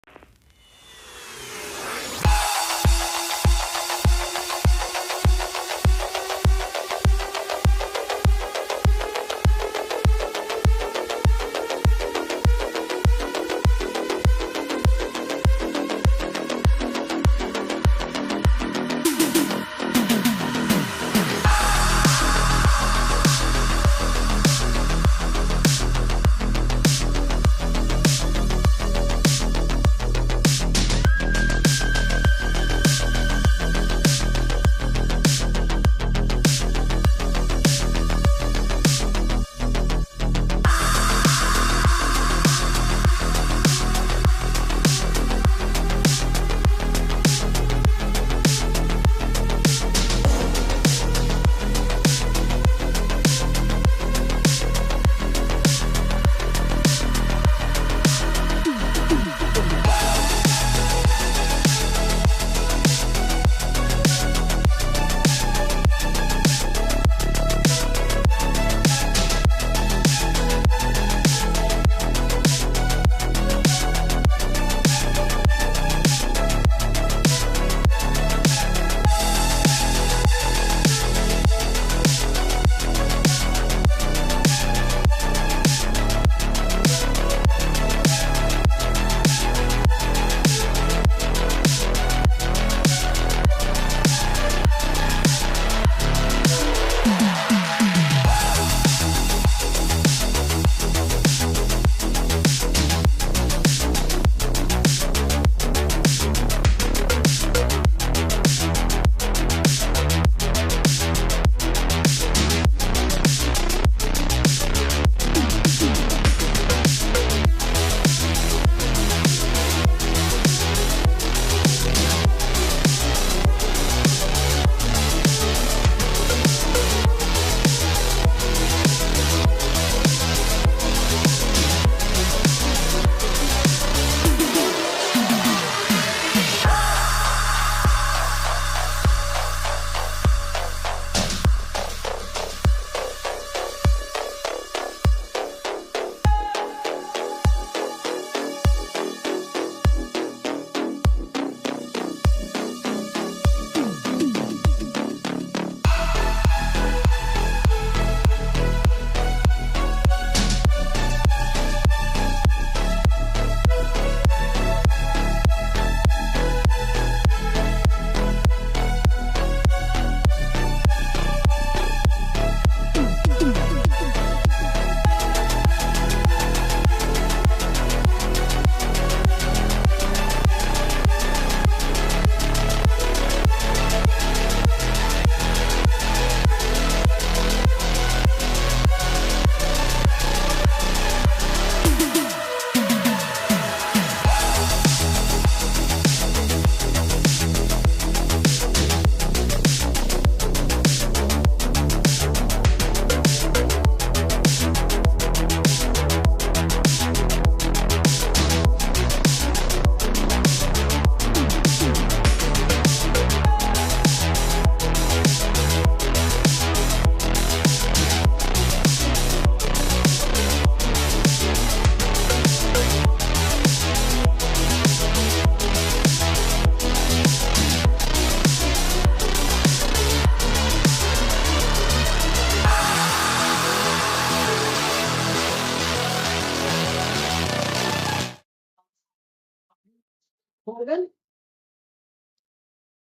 Morgan?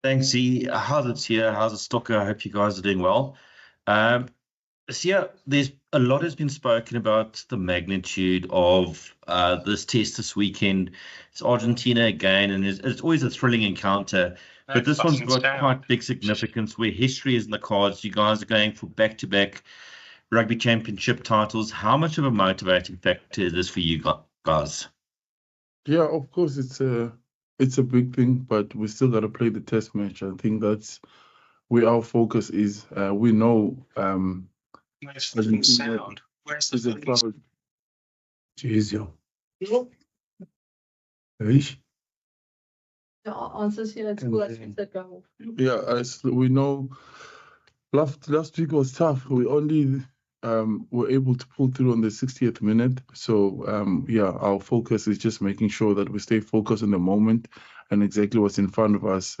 Thanks, Z. How's it here? How's it, Stocker? I hope you guys are doing well. So there's a lot has been spoken about the magnitude of this test this weekend. It's Argentina again, and it's always a thrilling encounter. But this one's got quite big significance where history is in the cards. You guys are going for back-to-back rugby championship titles. How much of a motivating factor is this for you guys? Yeah, of course, it's a big thing, but we still got to play the test match. I think that's where our focus is. We know Where's the fucking sound? Where's the fucking sound? Jeez, yo. Eish. The answers here at school, I think that go. Yeah, as we know, last week was tough. We only were able to pull through on the 60th minute. So our focus is just making sure that we stay focused in the moment and exactly what's in front of us.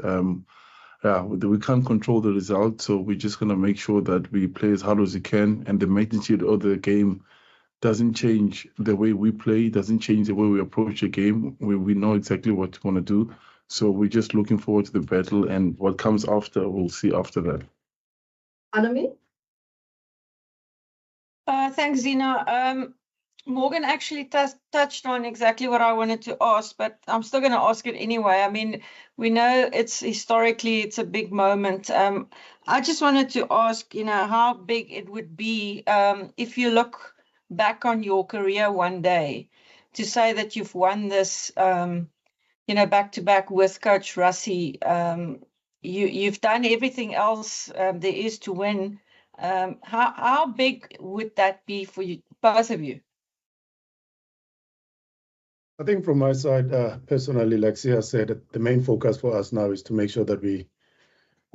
We can't control the result, so we're just gonna make sure that we play as hard as we can, and the magnitude of the game doesn't change the way we play, doesn't change the way we approach the game. We know exactly what we want to do. So we're just looking forward to the battle, and what comes after, we'll see after that. Anami? Thanks, Zina. Morgan actually touched on exactly what I wanted to ask, but I'm still going to ask it anyway. I mean, we know it's a big moment. I just wanted to ask, how big it would be if you look back on your career one day to say that you've won this, back to back with Coach Rassie. You've done everything else there is to win. How big would that be for you, both of you? I think from my side, personally, like Sia said, the main focus for us now is to make sure that we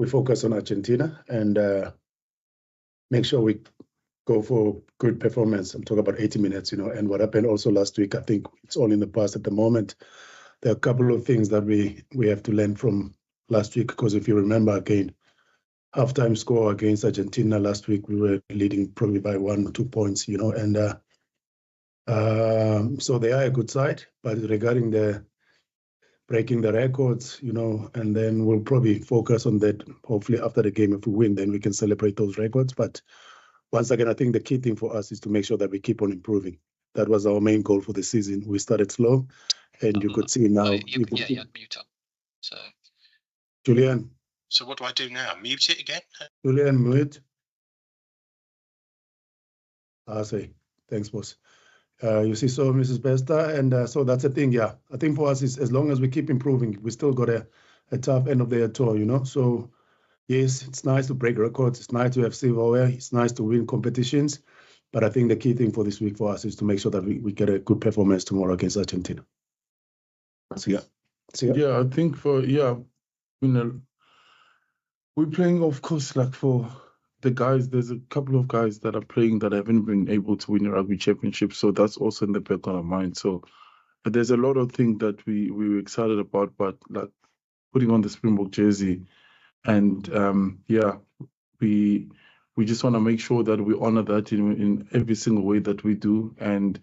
focus on Argentina and make sure we go for good performance. I'm talking about 80 minutes, and what happened also last week, I think it's all in the past at the moment. There are a couple of things that we have to learn from last week, because if you remember again, halftime score against Argentina last week, we were leading probably by 1 or 2 points, and so they are a good side, but regarding the breaking the records, and then we'll probably focus on that. Hopefully after the game, if we win, then we can celebrate those records. But once again, I think the key thing for us is to make sure that we keep on improving. That was our main goal for the season. We started slow, and you could see now. Yeah, mute up. So, Julian. So what do I do now? Mute it again? Julian, mute. I say, thanks, boss. You see, so Mrs. Besta, and so that's the thing. Yeah, I think for us is as long as we keep improving, we still got a tough end of the tour, So yes, it's nice to break records. It's nice to have silverware. It's nice to win competitions. But I think the key thing for this week for us is to make sure that we get a good performance tomorrow against Argentina. So Yeah, I think we're playing, of course, like for the guys, there's a couple of guys that are playing that haven't been able to win a rugby championship. So that's also in the back of our mind. So there's a lot of things that we were excited about, but like putting on the Springbok jersey, and we just want to make sure that we honor that in every single way that we do. And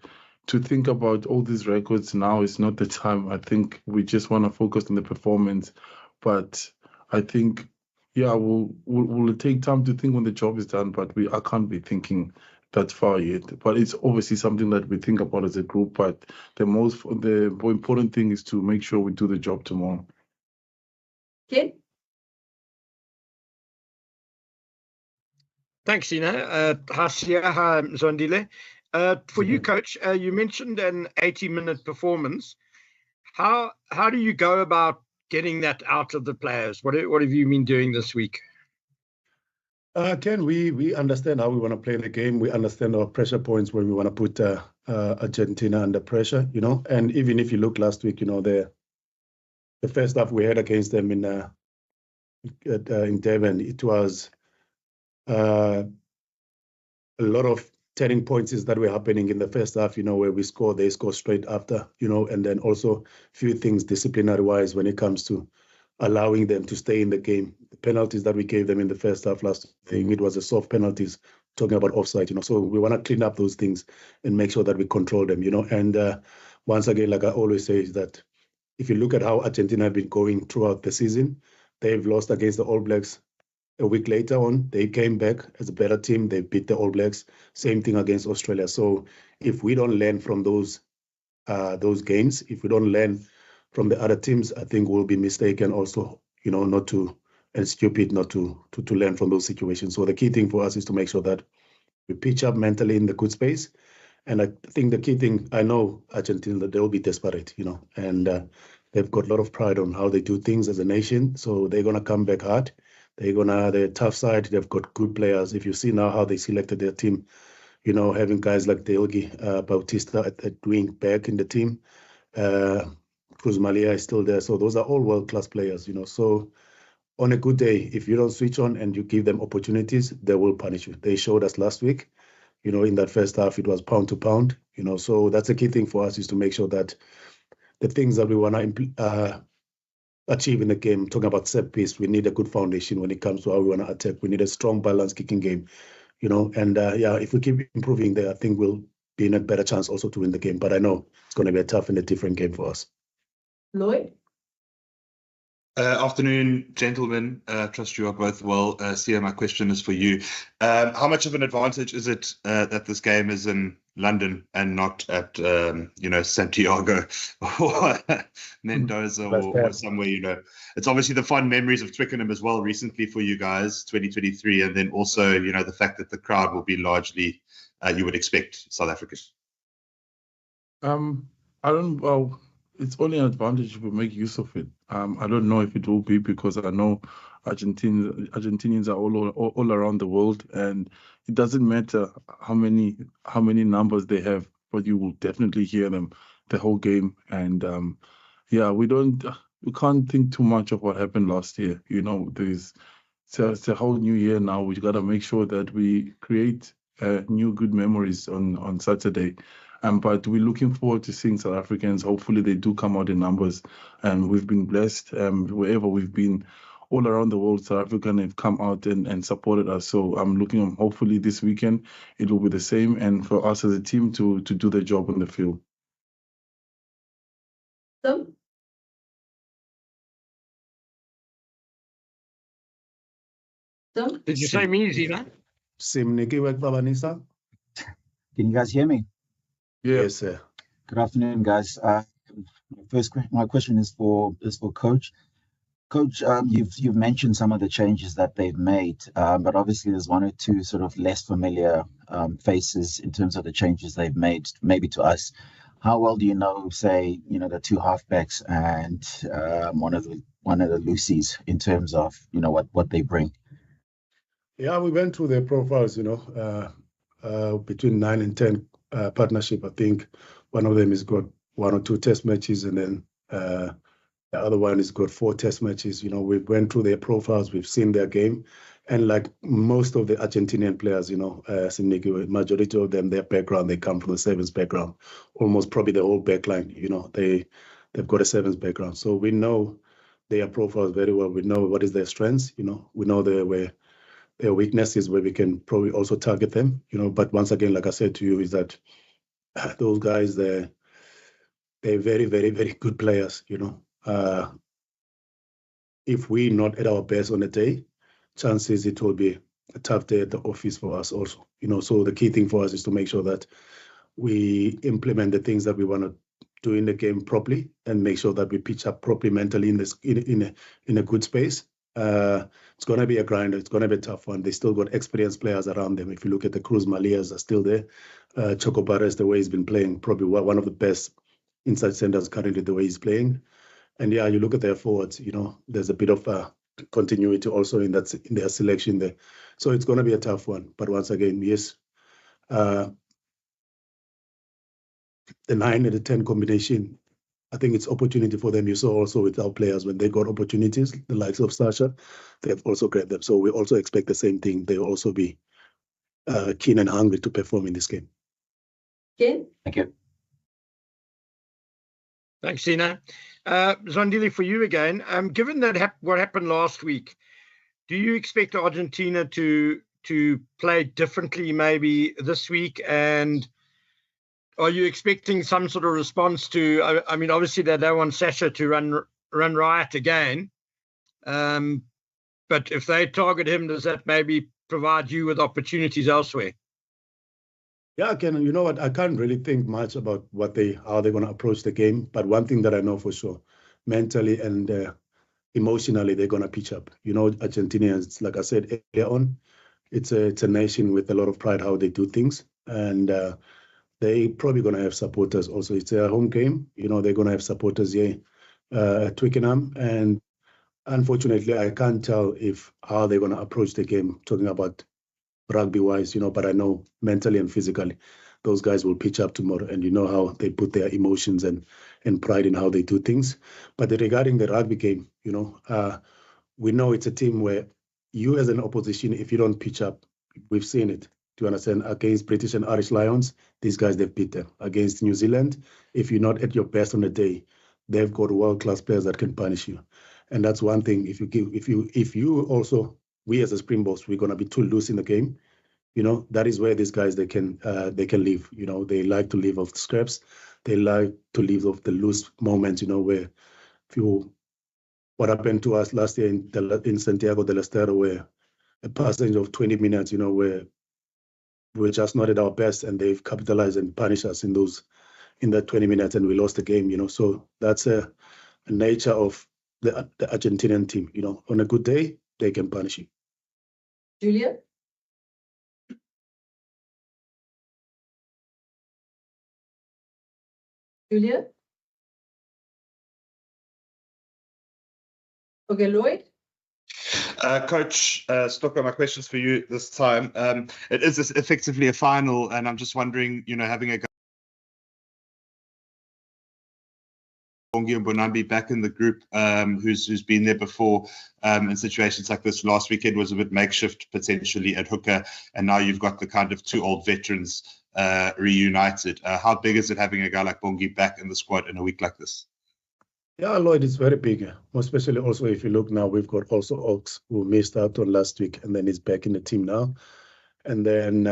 to think about all these records now is not the time. I think we just want to focus on the performance. But I think, we'll take time to think when the job is done, but I can't be thinking that far yet. But it's obviously something that we think about as a group. But the more important thing is to make sure we do the job tomorrow. Ken? Thanks, Ina. Hasia, hi, Zondile. For you, Coach, you mentioned an 80-minute performance. How do you go about getting that out of the players? What have you been doing this week? Ken, we understand how we want to play the game. We understand our pressure points when we want to put Argentina under pressure, And even if you look last week, the first half we had against them in Durban, it was a lot of turning points that were happening in the first half, where we score, they score straight after, and then also a few things disciplinary-wise when it comes to allowing them to stay in the game. The penalties that we gave them in the first half last thing, it was a soft penalties, talking about offside, So we want to clean up those things and make sure that we control them, And once again, like I always say, is that if you look at how Argentina have been going throughout the season, they've lost against the All Blacks. A week later on, they came back as a better team. They beat the All Blacks. Same thing against Australia. So if we don't learn from those games, if we don't learn from the other teams, I think we'll be mistaken also, not to, and stupid not to learn from those situations. So the key thing for us is to make sure that we pitch up mentally in the good space. And I think the key thing, I know Argentina, that they'll be desperate, and they've got a lot of pride on how they do things as a nation. So they're going to come back hard. They're tough side. They've got good players. If you see now how they selected their team, having guys like Delgi, Bautista at wing back in the team, Cruz Malia is still there. So those are all world-class players, So on a good day, if you don't switch on and you give them opportunities, they will punish you. They showed us last week, in that first half, it was pound to pound, So that's a key thing for us, is to make sure that the things that we want to achieve in the game, talking about set piece, we need a good foundation when it comes to how we want to attack. We need a strong, balanced kicking game, and if we keep improving there, I think we'll be in a better chance also to win the game. But I know it's going to be a tough and a different game for us. Lloyd? Afternoon, gentlemen. Trust you are both well. Sia, my question is for you. How much of an advantage is it that this game is in London and not at, Santiago or Mendoza or somewhere, It's obviously the fond memories of Twickenham as well recently for you guys, 2023, and then also, the fact that the crowd will be largely, you would expect, South African. Well, it's only an advantage if we make use of it. I don't know if it will be, because I know Argentinians are all around the world, and it doesn't matter how many numbers they have, but you will definitely hear them the whole game. And we can't think too much of what happened last year. It's a whole new year now. We got to make sure that we create new good memories on Saturday. But we're looking forward to seeing South Africans. Hopefully they do come out in numbers. And we've been blessed. Wherever we've been, all around the world, South African have come out and supported us. So I'm looking, hopefully this weekend it will be the same, and for us as a team to do the job on the field. Did you say me, Zina? Can you guys hear me? Yeah. Yes, sir. Good afternoon, guys. My question is for Coach. Coach, you've mentioned some of the changes that they've made, but obviously there's one or two sort of less familiar faces in terms of the changes they've made, maybe to us. How well do you know, say, the two halfbacks and one of the Lucies in terms of what they bring? Yeah, we went through their profiles, between 9 and 10 partnership. I think one of them has got 1 or 2 test matches, and then the other one has got 4 test matches. We went through their profiles, we've seen their game, and like most of the Argentinian players, majority of them, their background, they come from the sevens background, almost probably the whole backline. They've got a sevens background, so we know their profiles very well. We know what is their strengths. We know their weaknesses, where we can probably also target them. But once again, like I said to you, is that those guys, they're very, very, very good players. If we're not at our best on a day, chances it will be a tough day at the office for us also. So the key thing for us is to make sure that we implement the things that we want to do in the game properly, and make sure that we pitch up properly mentally in a good space. It's going to be a grinder. It's going to be a tough one. They still got experienced players around them. If you look at the Cruz Malias are still there. Choco Barres, the way he's been playing, probably one of the best inside centers currently, the way he's playing. And yeah, you look at their forwards, there's a bit of continuity also in their selection there. So it's going to be a tough one. But once again, yes, the 9 and the 10 combination, I think it's opportunity for them. You saw also with our players, when they got opportunities, the likes of Sasha, they have also grabbed them. So we also expect the same thing. They will also be keen and hungry to perform in this game. Ken? Thank you. Thanks, Sina. Zandile, for you again. Given that what happened last week, do you expect Argentina to play differently maybe this week? And are you expecting some sort of response to? I mean, obviously they don't want Sasha to run riot again. But if they target him, does that maybe provide you with opportunities elsewhere? Yeah, Ken, you know what? I can't really think much about how they're going to approach the game. But one thing that I know for sure, mentally and emotionally, they're going to pitch up. You know, Argentinians, like I said earlier on, it's a nation with a lot of pride how they do things, and they probably going to have supporters also. It's a home game. You know, they're going to have supporters here at Twickenham, and unfortunately, I can't tell how they're going to approach the game. Talking about rugby-wise, you know, but I know mentally and physically, those guys will pitch up tomorrow, and you know how they put their emotions and pride in how they do things. But regarding the rugby game, you know, we know it's a team where you as an opposition, if you don't pitch up, we've seen it. Do you understand? Against British and Irish Lions, these guys, they've beat them. Against New Zealand, if you're not at your best on the day, they've got world-class players that can punish you. And that's one thing. If you also, we as a Springboks, we're gonna be too loose in the game. You know, that is where these guys they can live. You know, they like to live off the scraps. They like to live off the loose moments. You know, where what happened to us last year in Santiago del Estero, where a passage of 20 minutes, you know, where we're just not at our best, and they've capitalized and punished us in that 20 minutes, and we lost the game. You know, so that's a nature of the Argentinian team. You know, on a good day, they can punish you. Julia? Julia? Okay, Lloyd? Coach Stocker, my questions for you this time. It is effectively a final, and I'm just wondering, you know, having a Bongi and Bonambi back in the group, who's been there before in situations like this. Last weekend was a bit makeshift, potentially at hooker, and now you've got the kind of two old veterans reunited. How big is it having a guy like Bongi back in the squad in a week like this? Yeah, Lloyd, it's very big, especially also if you look now, we've got also Oaks who missed out on last week, and then he's back in the team now. And then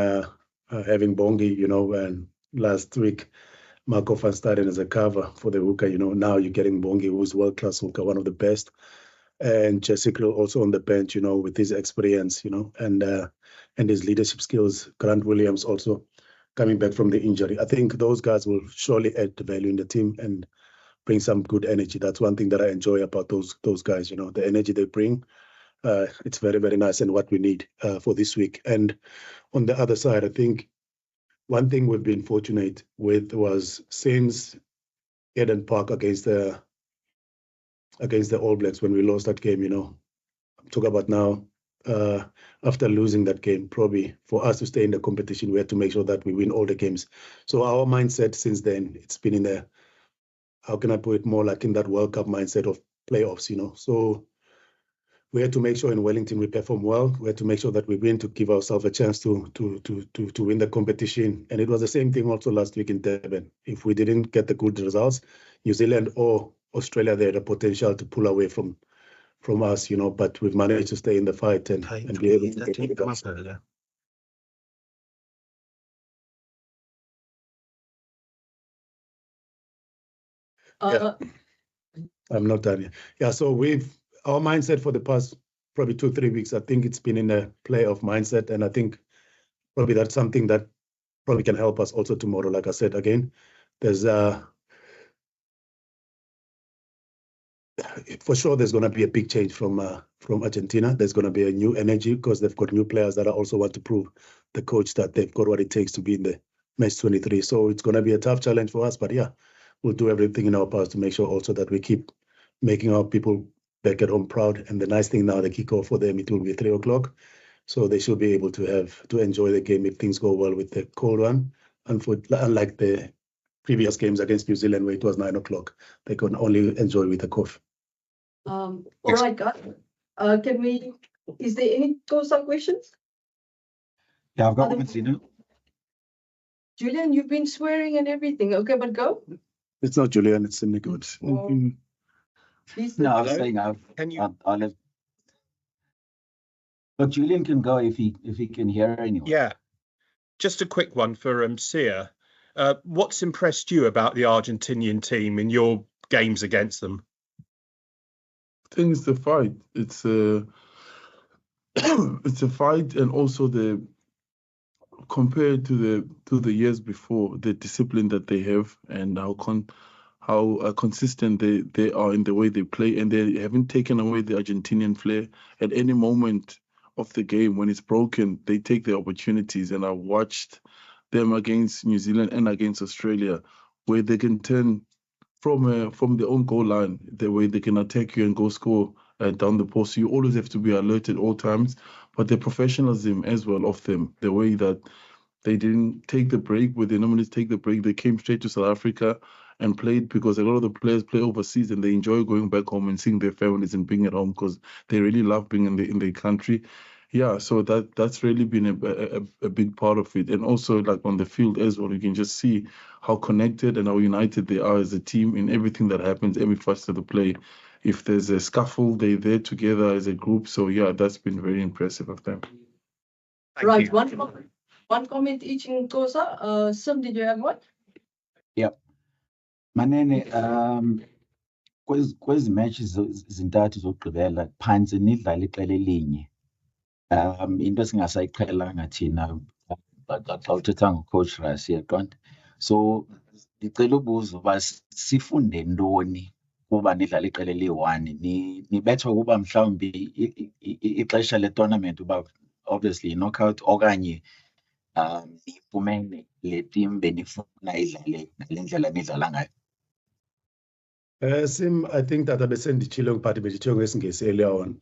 having Bongi, you know, and last week, Marco van Staden as a cover for the hooker, you know, now you're getting Bongi, who's world-class hooker, one of the best. And Jessica also on the bench, you know, with his experience, you know, and his leadership skills. Grant Williams also coming back from the injury. I think those guys will surely add value in the team and bring some good energy. That's one thing that I enjoy about those guys, you know, the energy they bring. It's very, very nice, and what we need for this week. And on the other side, I think one thing we've been fortunate with was since Eden Park against the All Blacks, when we lost that game, you know, I'm talking about now, after losing that game, probably for us to stay in the competition, we had to make sure that we win all the games. So our mindset since then, it's been in the, how can I put it, more like in that World Cup mindset of playoffs, you know. So we had to make sure in Wellington we perform well. We had to make sure that we win to give ourselves a chance to win the competition. And it was the same thing also last week in Durban. If we didn't get the good results, New Zealand or Australia, they had a potential to pull away from us, you know. But we've managed to stay in the fight and be able to get it done. Yeah. I'm not done yet. Yeah, so our mindset for the past probably 2-3 weeks, I think it's been in a playoff mindset, and I think probably that's something that probably can help us also tomorrow. Like I said, again, there's for sure there's going to be a big change from Argentina. There's going to be a new energy because they've got new players that also want to prove the coach that they've got what it takes to be in the match 23. So it's going to be a tough challenge for us, but yeah, we'll do everything in our powers to make sure also that we keep making our people back at home proud. And the nice thing now, the kickoff for them, it will be 3 o'clock. So they should be able to enjoy the game if things go well with the cold one. Unlike the previous games against New Zealand where it was 9 o'clock, they can only enjoy with a coffee. All right, guys. Is there any close-up questions? Yeah, I've got one, Zina. Julian, you've been swearing and everything. Okay, but go. It's not Julian, it's Cindy Good. No, I was saying I'll have. But Julian can go if he can hear anyone. Yeah, just a quick one for Sia. What's impressed you about the Argentinian team in your games against them? I think it's the fight. It's a it's a fight, and also compared to the years before, the discipline that they have and how consistent they are in the way they play, and they haven't taken away the Argentinian flair. At any moment of the game, when it's broken, they take the opportunities. And I watched them against New Zealand and against Australia, where they can turn from their own goal line, the way they can attack you and go score down the post. So you always have to be alert at all times. But the professionalism as well of them, the way that they didn't take the break where they normally take the break. They came straight to South Africa and played, because a lot of the players play overseas and they enjoy going back home and seeing their families and being at home, because they really love being in their country. Yeah, so that's really been a big part of it. And also, like, on the field as well, you can just see how connected and how united they are as a team in everything that happens, every facet of the play. If there's a scuffle, they're there together as a group. So yeah, that's been very impressive of them. Right, one comment each in Kosa. Sim, did you have one? Yep. Manene, kwezi matches zintathu zokugqibela phantse nidlala iqela elinye. Into esingasayiqhelanga thina xa uthetha ngocoach Ras, yaqonda. So ndicela ubuza uba sifunde ntoni kuba nidlala iqela eliyi-one. Nibethwa kuba mhlawumbi ixesha le-tournament uba obviously knockout, okanye nifumene le team benifuna idlale ngale ndlela nidlala ngayo. Sim, I think that besenditshilo ngiphathi bendithiyo ngesingesi earlier on.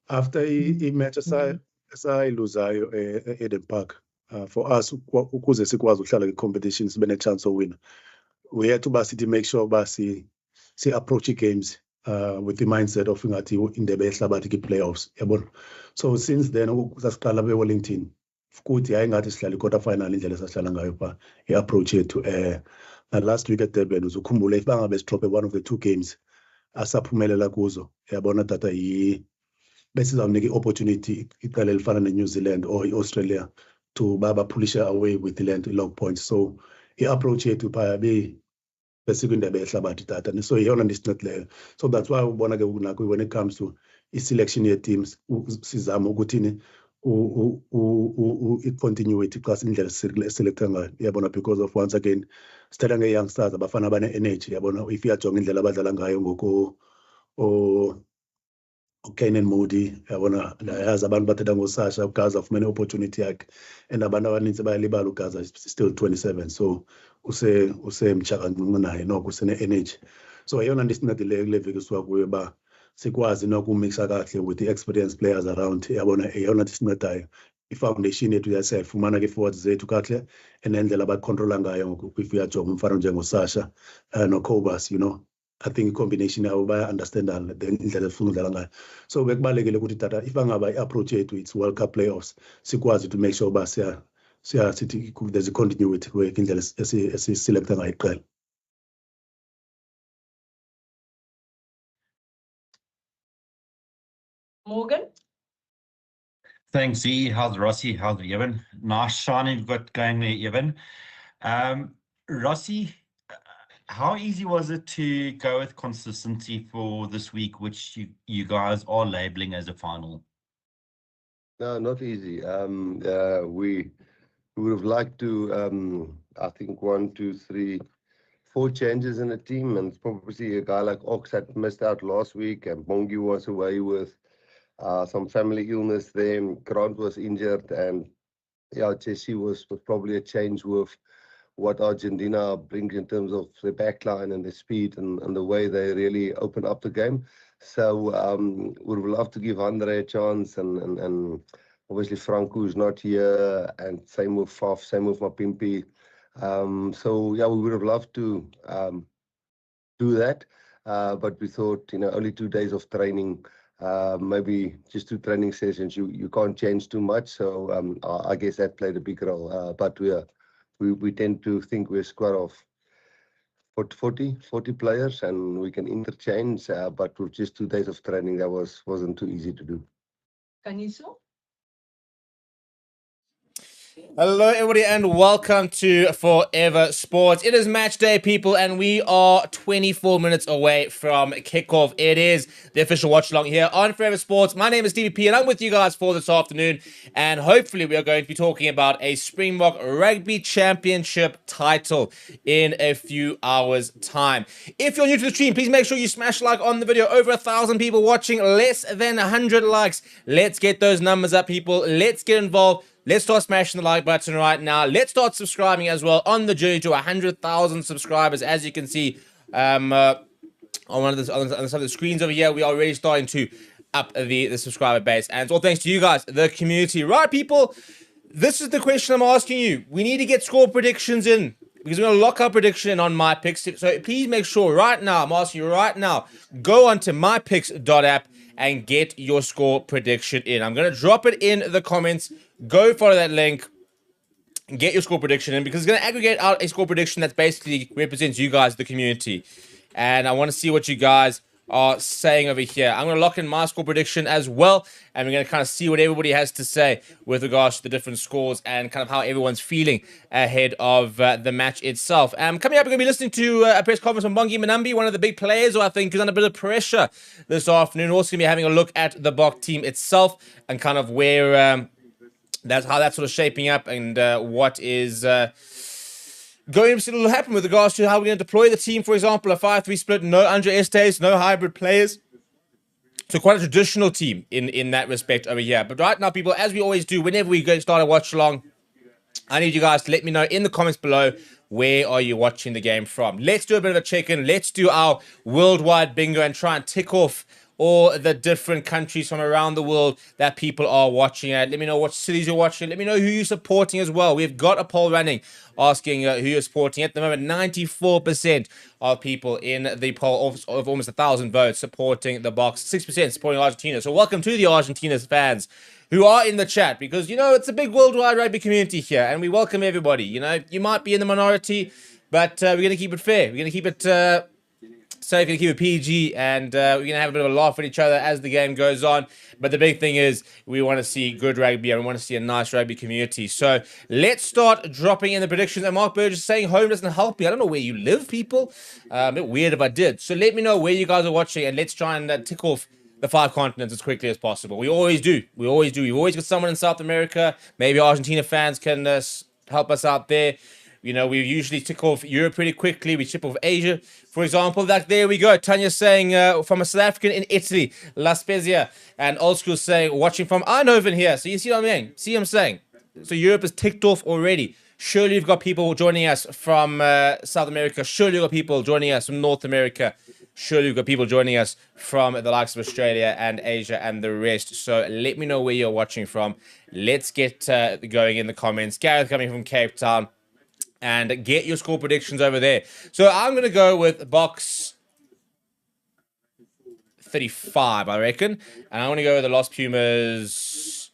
After i-match esayiluzayo e-Eden Park, for us ukuze sikwazi ukuhlala kwi-competition sibe ne-chance owina, we had to basically make sure uba si-approach games with the mindset of ingathi indebe yehlabathi ki-playoffs, yabona. So since then sasiqala be-Wellington, futhi hayi ngathi sihlala i-quarter final indlela esahlala ngayo pha, i-approach yethu. Last week at Durban, uzukhumbula if bangabe sidrophe one of the two games asaphumelela kuzo, yabona tata besizawunika i-opportunity iqela elifana ne-New Zealand or i-Australia to baphulishe away with the log points. So i-approach yethu phaya besikwindebe yehlabathi tata, so yeyona ndisincede leyo. So that's why ubona ke nako when it comes to i-selection ye-teams sizama ukuthini i-continuity xa indlela siselecta ngayo, yabona, because of once again sithatha nge-youngsters abafana bane-energy, yabona. If uyajonga indlela abadlala ngayo ngoko Kane and Modi, yabona, yazi abantu bathetha ngoSasha, uGaza ufumene opportunity yakhe, and abantu abaninzi bayalibala uGaza is still 27, so usemtsha kancinci naye, noko usene-energy. So yeyona ndisincedileyo kule veki suka kuyo uba sikwazi nokumixa kakuhle with the experienced players around, yabona, yeyona ndisincedayo. I-foundation yethu siyayifumana ke-forwards zethu kakuhle, enendlela abayicontrola ngayo ngoku. If uyajonga umfana njengosasha noCobus, you know, I think i-combination yabo baya-understandana indlela efuna udlala ngayo. So bekubalulekile ukuthi tata if angaba i-approach yethu it's World Cup playoffs, sikwazi to make sure uba sithi there's a continuity kwindlela esiselecta ngayo iqela. Morgan? Thanks, Z. How's Rossi? How's Evan? Nice shine you've got going there, Evan. Rossi, how easy was it to go with consistency for this week, which you guys are labeling as a final? No, not easy. We would have liked to, I think 1, 2, 3, 4 changes in the team, and probably a guy like Ox had missed out last week, and Bongi was away with some family illness there, and Grant was injured, and yeah, Jesse was probably a change with what Argentina brings in terms of the backline and the speed and the way they really open up the game. So we would love to give Andre a chance, and obviously Franco is not here, and same with Faf, same with Mapimpi. So yeah, we would have loved to do that, but we thought, you know, only 2 days of training, maybe just 2 training sessions, you can't change too much. So I guess that played a big role. But we tend to think we're a squad of 40 players, and we can interchange. But with just 2 days of training, that wasn't too easy to do. Kaniso? Hello, everybody, and welcome to Forever Sports. It is match day, people, and we are 24 minutes away from kickoff. It is the official watch along here on Forever Sports. My name is DVP, and I'm with you guys for this afternoon. And hopefully, we are going to be talking about a Springbok Rugby Championship title in a few hours' time. If you're new to the stream, please make sure you smash like on the video. Over 1,000 people watching, less than 100 likes. Let's get those numbers up, people. Let's get involved. Let's start smashing the like button right now. Let's start subscribing as well on the journey to 100,000 subscribers. As you can see on one of on some of the screens over here, we are already starting to up the subscriber base. And it's all thanks to you guys, the community. Right, people? This is the question I'm asking you. We need to get score predictions in, because we're going to lock our prediction on my picks. So please make sure right now, I'm asking you right now, go onto mypicks.app and get your score prediction in. I'm going to drop it in the comments. Go follow that link. Get your score prediction in, because it's going to aggregate out a score prediction that basically represents you guys, the community. And I want to see what you guys are saying over here. I'm going to lock in my score prediction as well, and we're going to kind of see what everybody has to say with regards to the different scores and kind of how everyone's feeling ahead of the match itself. Coming up, we're going to be listening to a press conference from Bongi Manambi, one of the big players who I think is under a bit of pressure this afternoon. Also going to be having a look at the Bok team itself and kind of where that's how that's sort of shaping up, and what is going to happen with regards to how we're going to deploy the team. For example, a 5-3 split, no Andre Estes, no hybrid players. So quite a traditional team in that respect over here. But right now, people, as we always do, whenever we go start a watch along, I need you guys to let me know in the comments below, where are you watching the game from? Let's do a bit of a check-in. Let's do our worldwide bingo and try and tick off all the different countries from around the world that people are watching at. Let me know what cities you're watching. Let me know who you're supporting as well. We've got a poll running asking who you're supporting. At the moment, 94% of people in the poll of almost 1,000 votes supporting the Boks. 6% supporting Argentina. So welcome to the Argentina's fans who are in the chat, because, you know, it's a big worldwide rugby community here, and we welcome everybody. You know, you might be in the minority, but we're going to keep it fair. We're going to keep it safe, we're going to keep it PG, and we're going to have a bit of a laugh at each other as the game goes on. But the big thing is we want to see good rugby, and we want to see a nice rugby community. So let's start dropping in the predictions. And Mark Burgess saying home doesn't help me. I don't know where you live, people. A bit weird if I did. So let me know where you guys are watching, and let's try and tick off the 5 continents as quickly as possible. We always do. We always do. We've always got someone in South America. Maybe Argentina fans can help us out there. You know, we usually tick off Europe pretty quickly. We chip off Asia, for example. There we go. Tanya saying from a South African in Italy, La Spezia. And Old School saying, watching from Eindhoven here. So you see what I mean? See what I'm saying? So Europe is ticked off already. Surely you've got people joining us from South America. Surely you've got people joining us from North America. Surely you've got people joining us from the likes of Australia and Asia and the rest. So let me know where you're watching from. Let's get going in the comments. Gareth coming from Cape Town. And get your score predictions over there. So I'm going to go with Boks 35, I reckon. And I want to go with the Los Pumas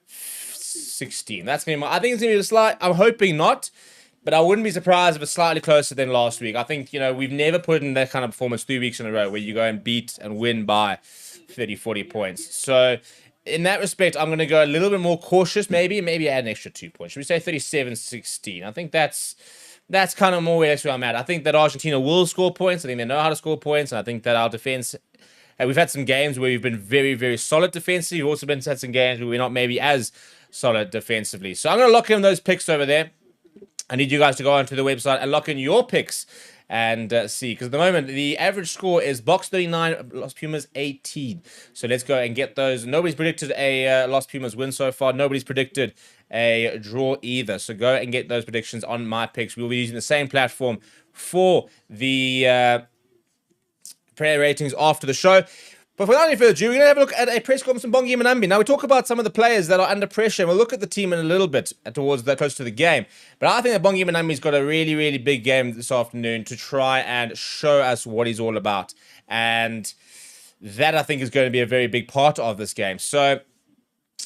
16. That's going to be I think it's going to be a slight... I'm hoping not. But I wouldn't be surprised if it's slightly closer than last week. I think, you know, we've never put in that kind of performance 3 weeks in a row where you go and beat and win by 30, 40 points. So in that respect, I'm going to go a little bit more cautious, maybe add an extra 2 points. Should we say 37-16? I think that's kind of more or less where I'm at. I think that Argentina will score points. I think they know how to score points. And I think that our defense, we've had some games where we've been very, very solid defensively. We've also had some games where we're not maybe as solid defensively. So I'm going to lock in those picks over there. I need you guys to go onto the website and lock in your picks and see, because at the moment the average score is Boks 39, Los Pumas 18. So let's go and get those. Nobody's predicted a Los Pumas win so far. Nobody's predicted a draw either. So go and get those predictions on my picks. We'll be using the same platform for the player ratings after the show. But without any further ado, we're going to have a look at a press conference from Bongi Manambi. Now, we talk about some of the players that are under pressure, and we'll look at the team in a little bit towards the close to the game. But I think that Bongi Manambi's got a really, really big game this afternoon to try and show us what he's all about. And that, I think, is going to be a very big part of this game. So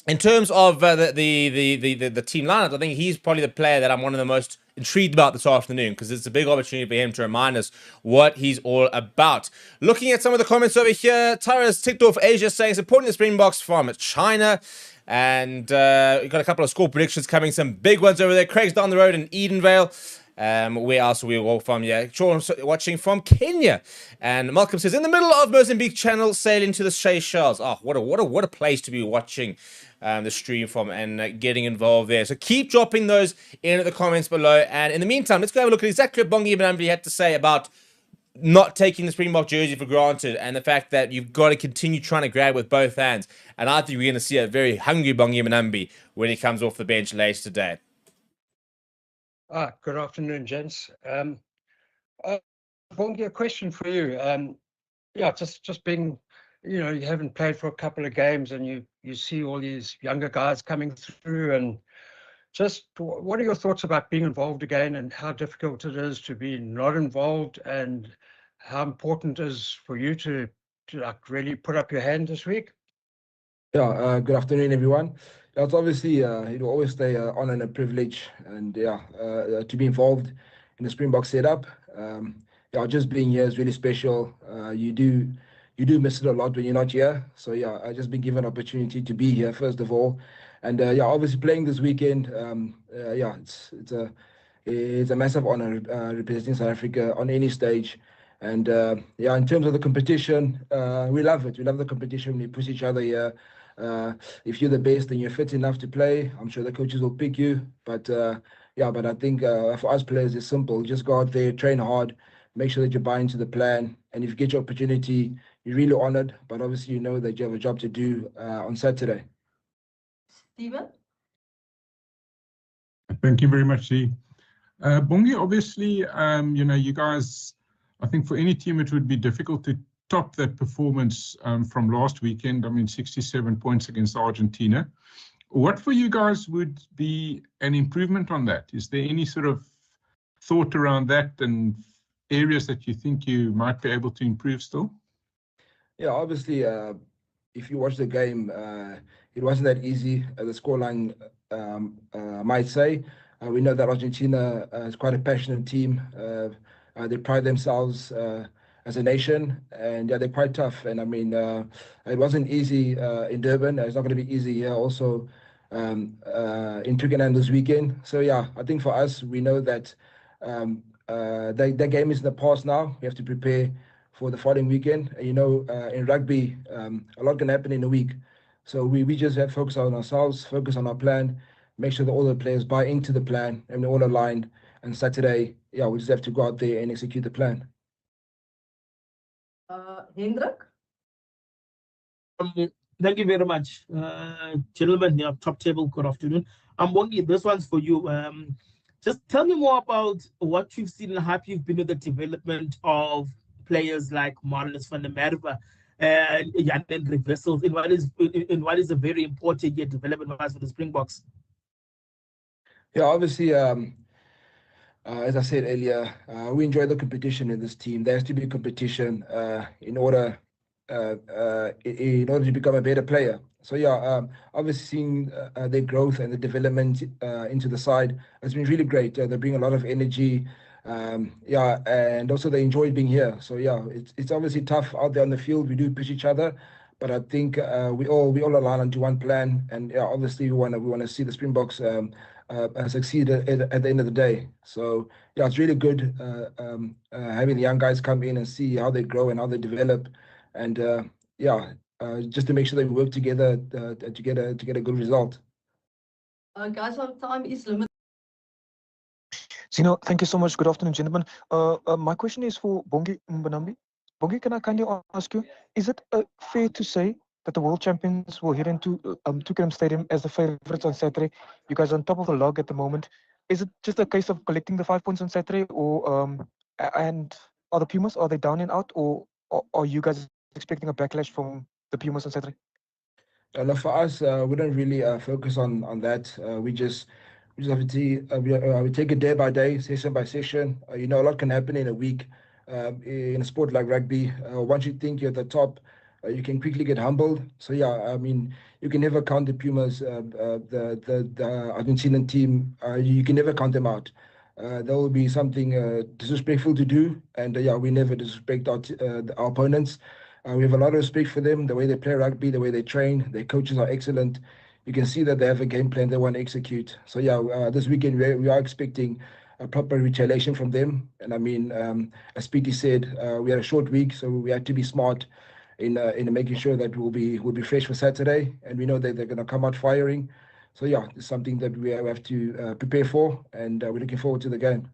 in terms of the team lineup, I think he's probably the player that I'm one of the most intrigued about this afternoon, because it's a big opportunity for him to remind us what he's all about. Looking at some of the comments over here, Tara's ticked off Asia saying supporting the Springboks from China. And we've got a couple of score predictions coming, some big ones over there. Craig's down the road in Edenvale. Where else are we all from? Yeah, Sean's watching from Kenya. And Malcolm says, in the middle of Mozambique Channel, sailing to the Seychelles. Oh, what a place to be watching the stream from and getting involved there. So keep dropping those in the comments below. And in the meantime, let's go have a look at exactly what Bongi Benambi had to say about not taking the Springbok jersey for granted and the fact that you've got to continue trying to grab with both hands. And I think we're going to see a very hungry Bongi Benambi when he comes off the bench later today. Good afternoon, gents. Bongi, a question for you. Yeah, just being, you haven't played for a couple of games and you see all these younger guys coming through, and just what are your thoughts about being involved again and how difficult it is to be not involved, and how important it is for you to like really put up your hand this week? Yeah, good afternoon, everyone. Yeah, it's obviously, it will always stay an honor and a privilege, and to be involved in the Springbok setup. Just being here is really special. You do miss it a lot when you're not here. So yeah, I just been given an opportunity to be here first of all, and obviously playing this weekend. It's a massive honor representing South Africa on any stage. And in terms of the competition, we love it. We love the competition. We push each other here. If you're the best and you're fit enough to play, I'm sure the coaches will pick you. But I think for us players, it's simple. Just go out there, train hard, make sure that you buy into the plan. And if you get your opportunity, you're really honored. But obviously, you know that you have a job to do on Saturday. Stephen? Thank you very much, Zee. Bongi, obviously, you guys, I think for any team, it would be difficult to top that performance from last weekend. I mean, 67 points against Argentina. What for you guys would be an improvement on that? Is there any sort of thought around that and areas that you think you might be able to improve still? Yeah, obviously, if you watch the game, it wasn't that easy. The scoreline might say. We know that Argentina is quite a passionate team. They pride themselves as a nation, and they're quite tough. And I mean, it wasn't easy in Durban. It's not going to be easy here also in Twickenham this weekend. So yeah, I think for us, we know that the game is in the past now. We have to prepare for the following weekend. In rugby, a lot can happen in a week. So we just have to focus on ourselves, focus on our plan, make sure that all the players buy into the plan and we're all aligned. And Saturday, we just have to go out there and execute the plan. Hendrik? Thank you very much. Gentlemen, top table, good afternoon. Bongi, this one's for you. Just tell me more about what you've seen and how you've been with the development of players like Marnus van der Merwe and Jan Reversals in what is a very important year development wise for the Springboks. Yeah, obviously, as I said earlier, we enjoy the competition in this team. There has to be competition in order to become a better player. So obviously seeing their growth and the development into the side has been really great. They bring a lot of energy, and also they enjoy being here. So it's obviously tough out there on the field. We do push each other, but I think we all align onto one plan, and obviously we want to see the Springboks succeed at the end of the day. So it's really good having the young guys come in and see how they grow and how they develop, and just to make sure that we work together to get a good result. Guys, our time is limited. Zino, thank you so much. Good afternoon, gentlemen. My question is for Bongi Benambi. Bongi, can I kindly ask you, is it fair to say that the world champions will head into Twickenham Stadium as the favourites on Saturday? You guys are on top of the log at the moment. Is it just a case of collecting the 5 points on Saturday, or and are the Pumas, are they down and out, or are you guys expecting a backlash from the Pumas on Saturday? No, for us, we don't really focus on that. We just have to we take it day by day, session by session. A lot can happen in a week. In a sport like rugby, once you think you're at the top, you can quickly get humbled. So I mean, you can never count the Pumas, the Argentinian team. You can never count them out. There will be something disrespectful to do, and we never disrespect our opponents. We have a lot of respect for them, the way they play rugby, the way they train. Their coaches are excellent. you can see that they have a game plan they want to execute. So yeah, this weekend we are expecting a proper retaliation from them. And I mean, as Petey said, we had a short week, so we had to be smart in making sure that we'll be fresh for Saturday, and we know that they're going to come out firing. So yeah, it's something that we have to prepare for, and we're looking forward to the game.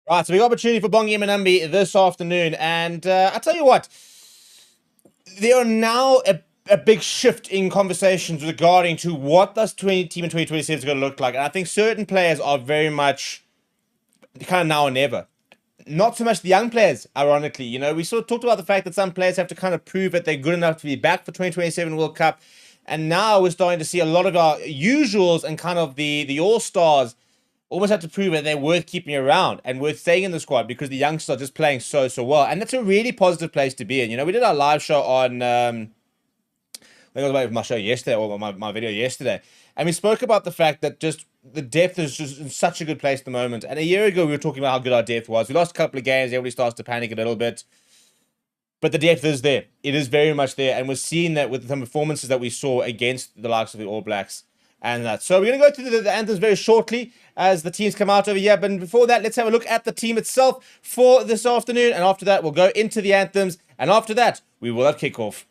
Right, so we got opportunity for Bongi Mnambi this afternoon, and I tell you what, there are now a big shift in conversations regarding to what this team in 2027 is going to look like, and I think certain players are very much kind of now or never. Not so much the young players, ironically. You know, we sort of talked about the fact that some players have to kind of prove that they're good enough to be back for 2027 World Cup, and now we're starting to see a lot of our usuals and kind of the all-stars almost have to prove that they're worth keeping around and worth staying in the squad because the youngsters are just playing so well. And that's a really positive place to be in. You know, we did our live show on, I think it was my show yesterday, or my video yesterday. And we spoke about the fact that just the depth is just in such a good place at the moment. And a year ago, we were talking about how good our depth was. We lost a couple of games. Everybody starts to panic a little bit. But the depth is there. It is very much there. And we're seeing that with the performances that we saw against the likes of the All Blacks. And that. So we're going to go through the anthems very shortly as the teams come out over here. But before that, let's have a look at the team itself for this afternoon. And after that, we'll go into the anthems. And after that, we will have kickoff.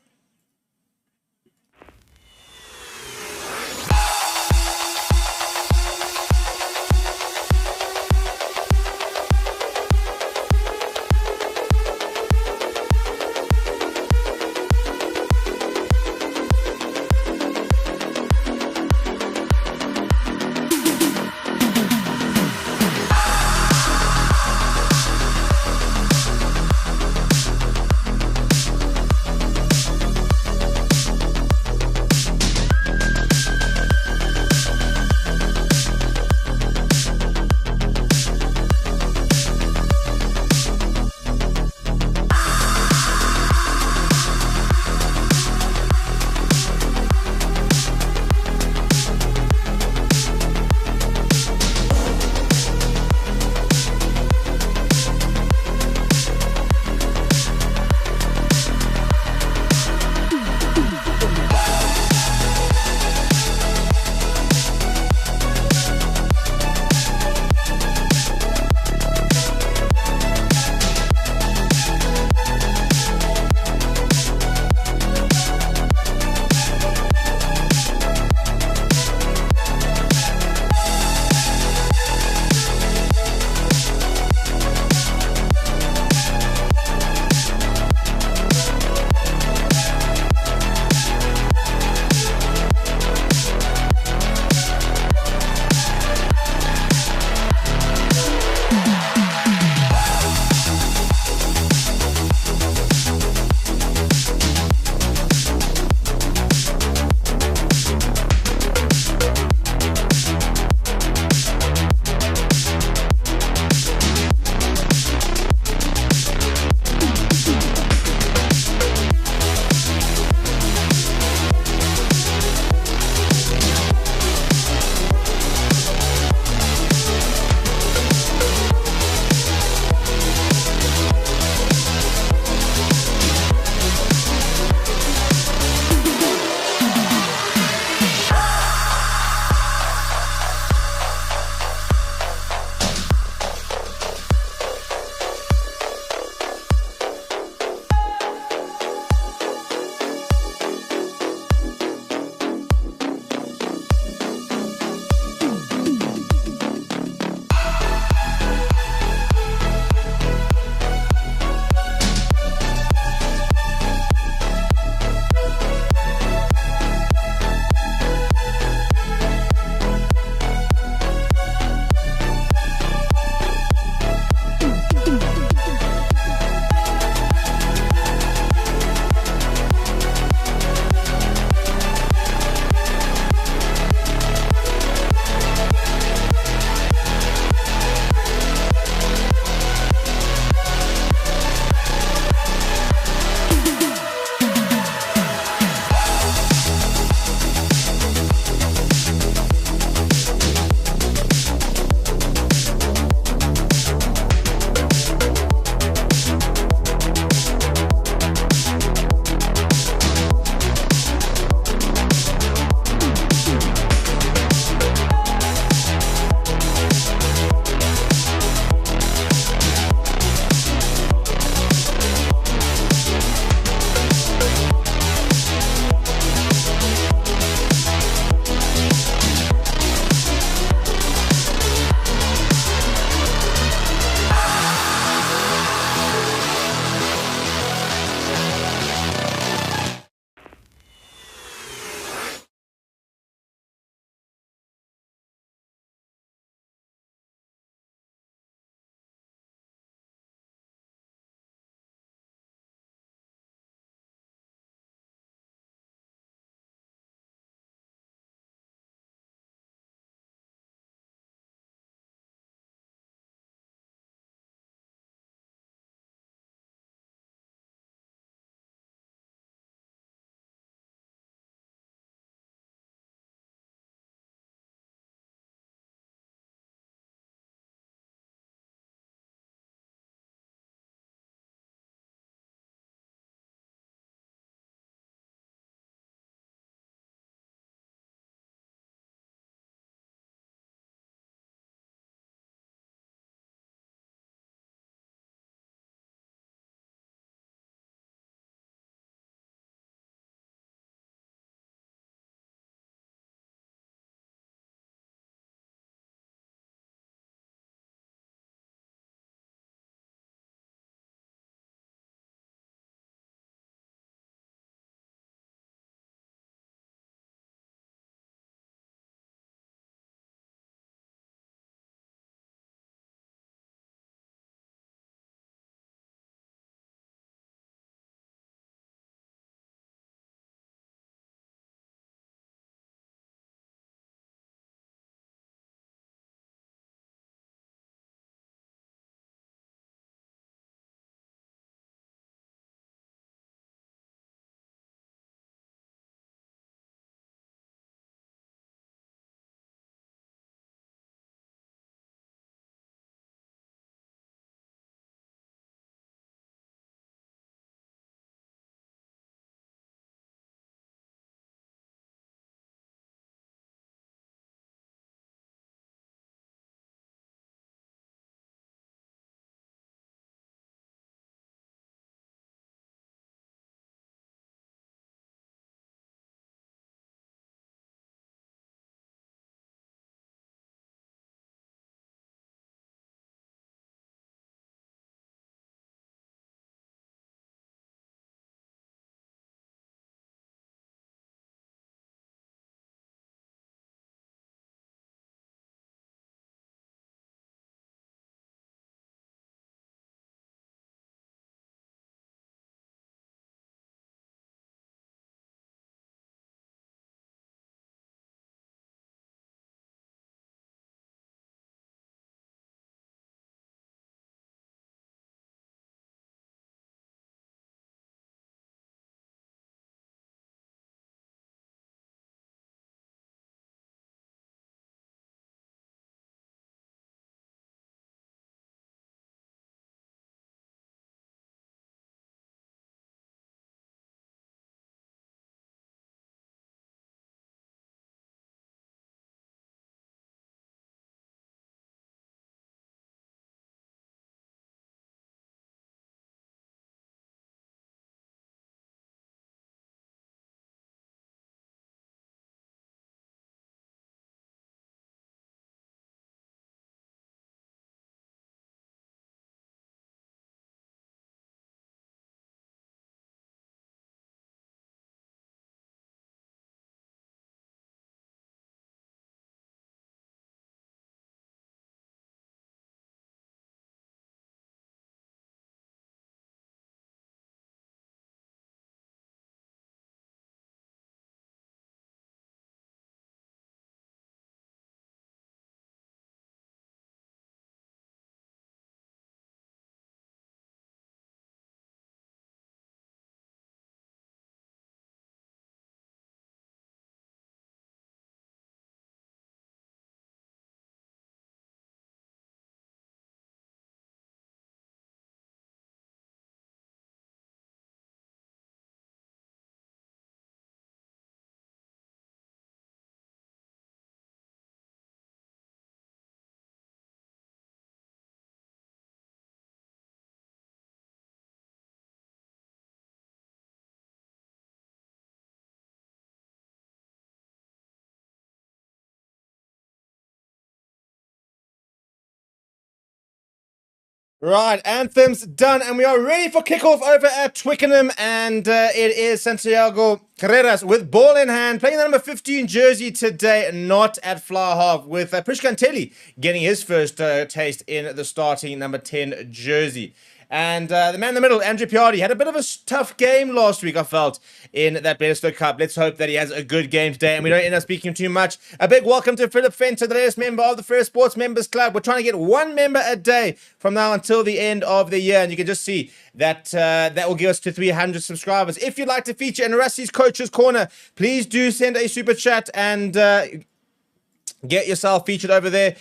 Right, anthems done, and we are ready for kickoff over at Twickenham, and it is Santiago Carreras with ball in hand, playing the number 15 jersey today, not at fly half, with Prishkantelli getting his first taste in the starting number 10 jersey. And the man in the middle, Andrew Piardi, had a bit of a tough game last week, I felt, in that Bledisloe Cup. Let's hope that he has a good game today and we don't end up speaking too much. A big welcome to Philip Fenter, the latest member of the First Sports Members Club. We're trying to get one member a day from now until the end of the year. And you can just see that that will give us to 300 subscribers. If you'd like to feature in Rusty's Coach's Corner, please do send a super chat and get yourself featured over there.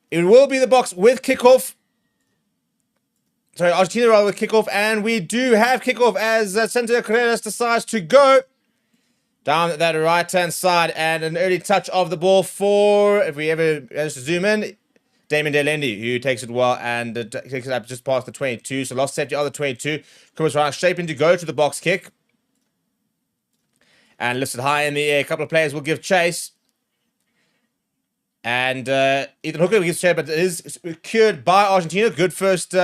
It will be the box with kickoff. Sorry, Argentina rather with kickoff, and we do have kickoff as Santiago Carreras decides to go down that right-hand side, and an early touch of the ball for, if we ever manage to zoom in, Damien Delendi, who takes it well and takes it up just past the 22, so lost safety of the 22, comes right, shaping to go to the box kick, and lifts it high in the air. A couple of players will give chase. And Ethan Hooker gives chase, but it is secured by Argentina. Good first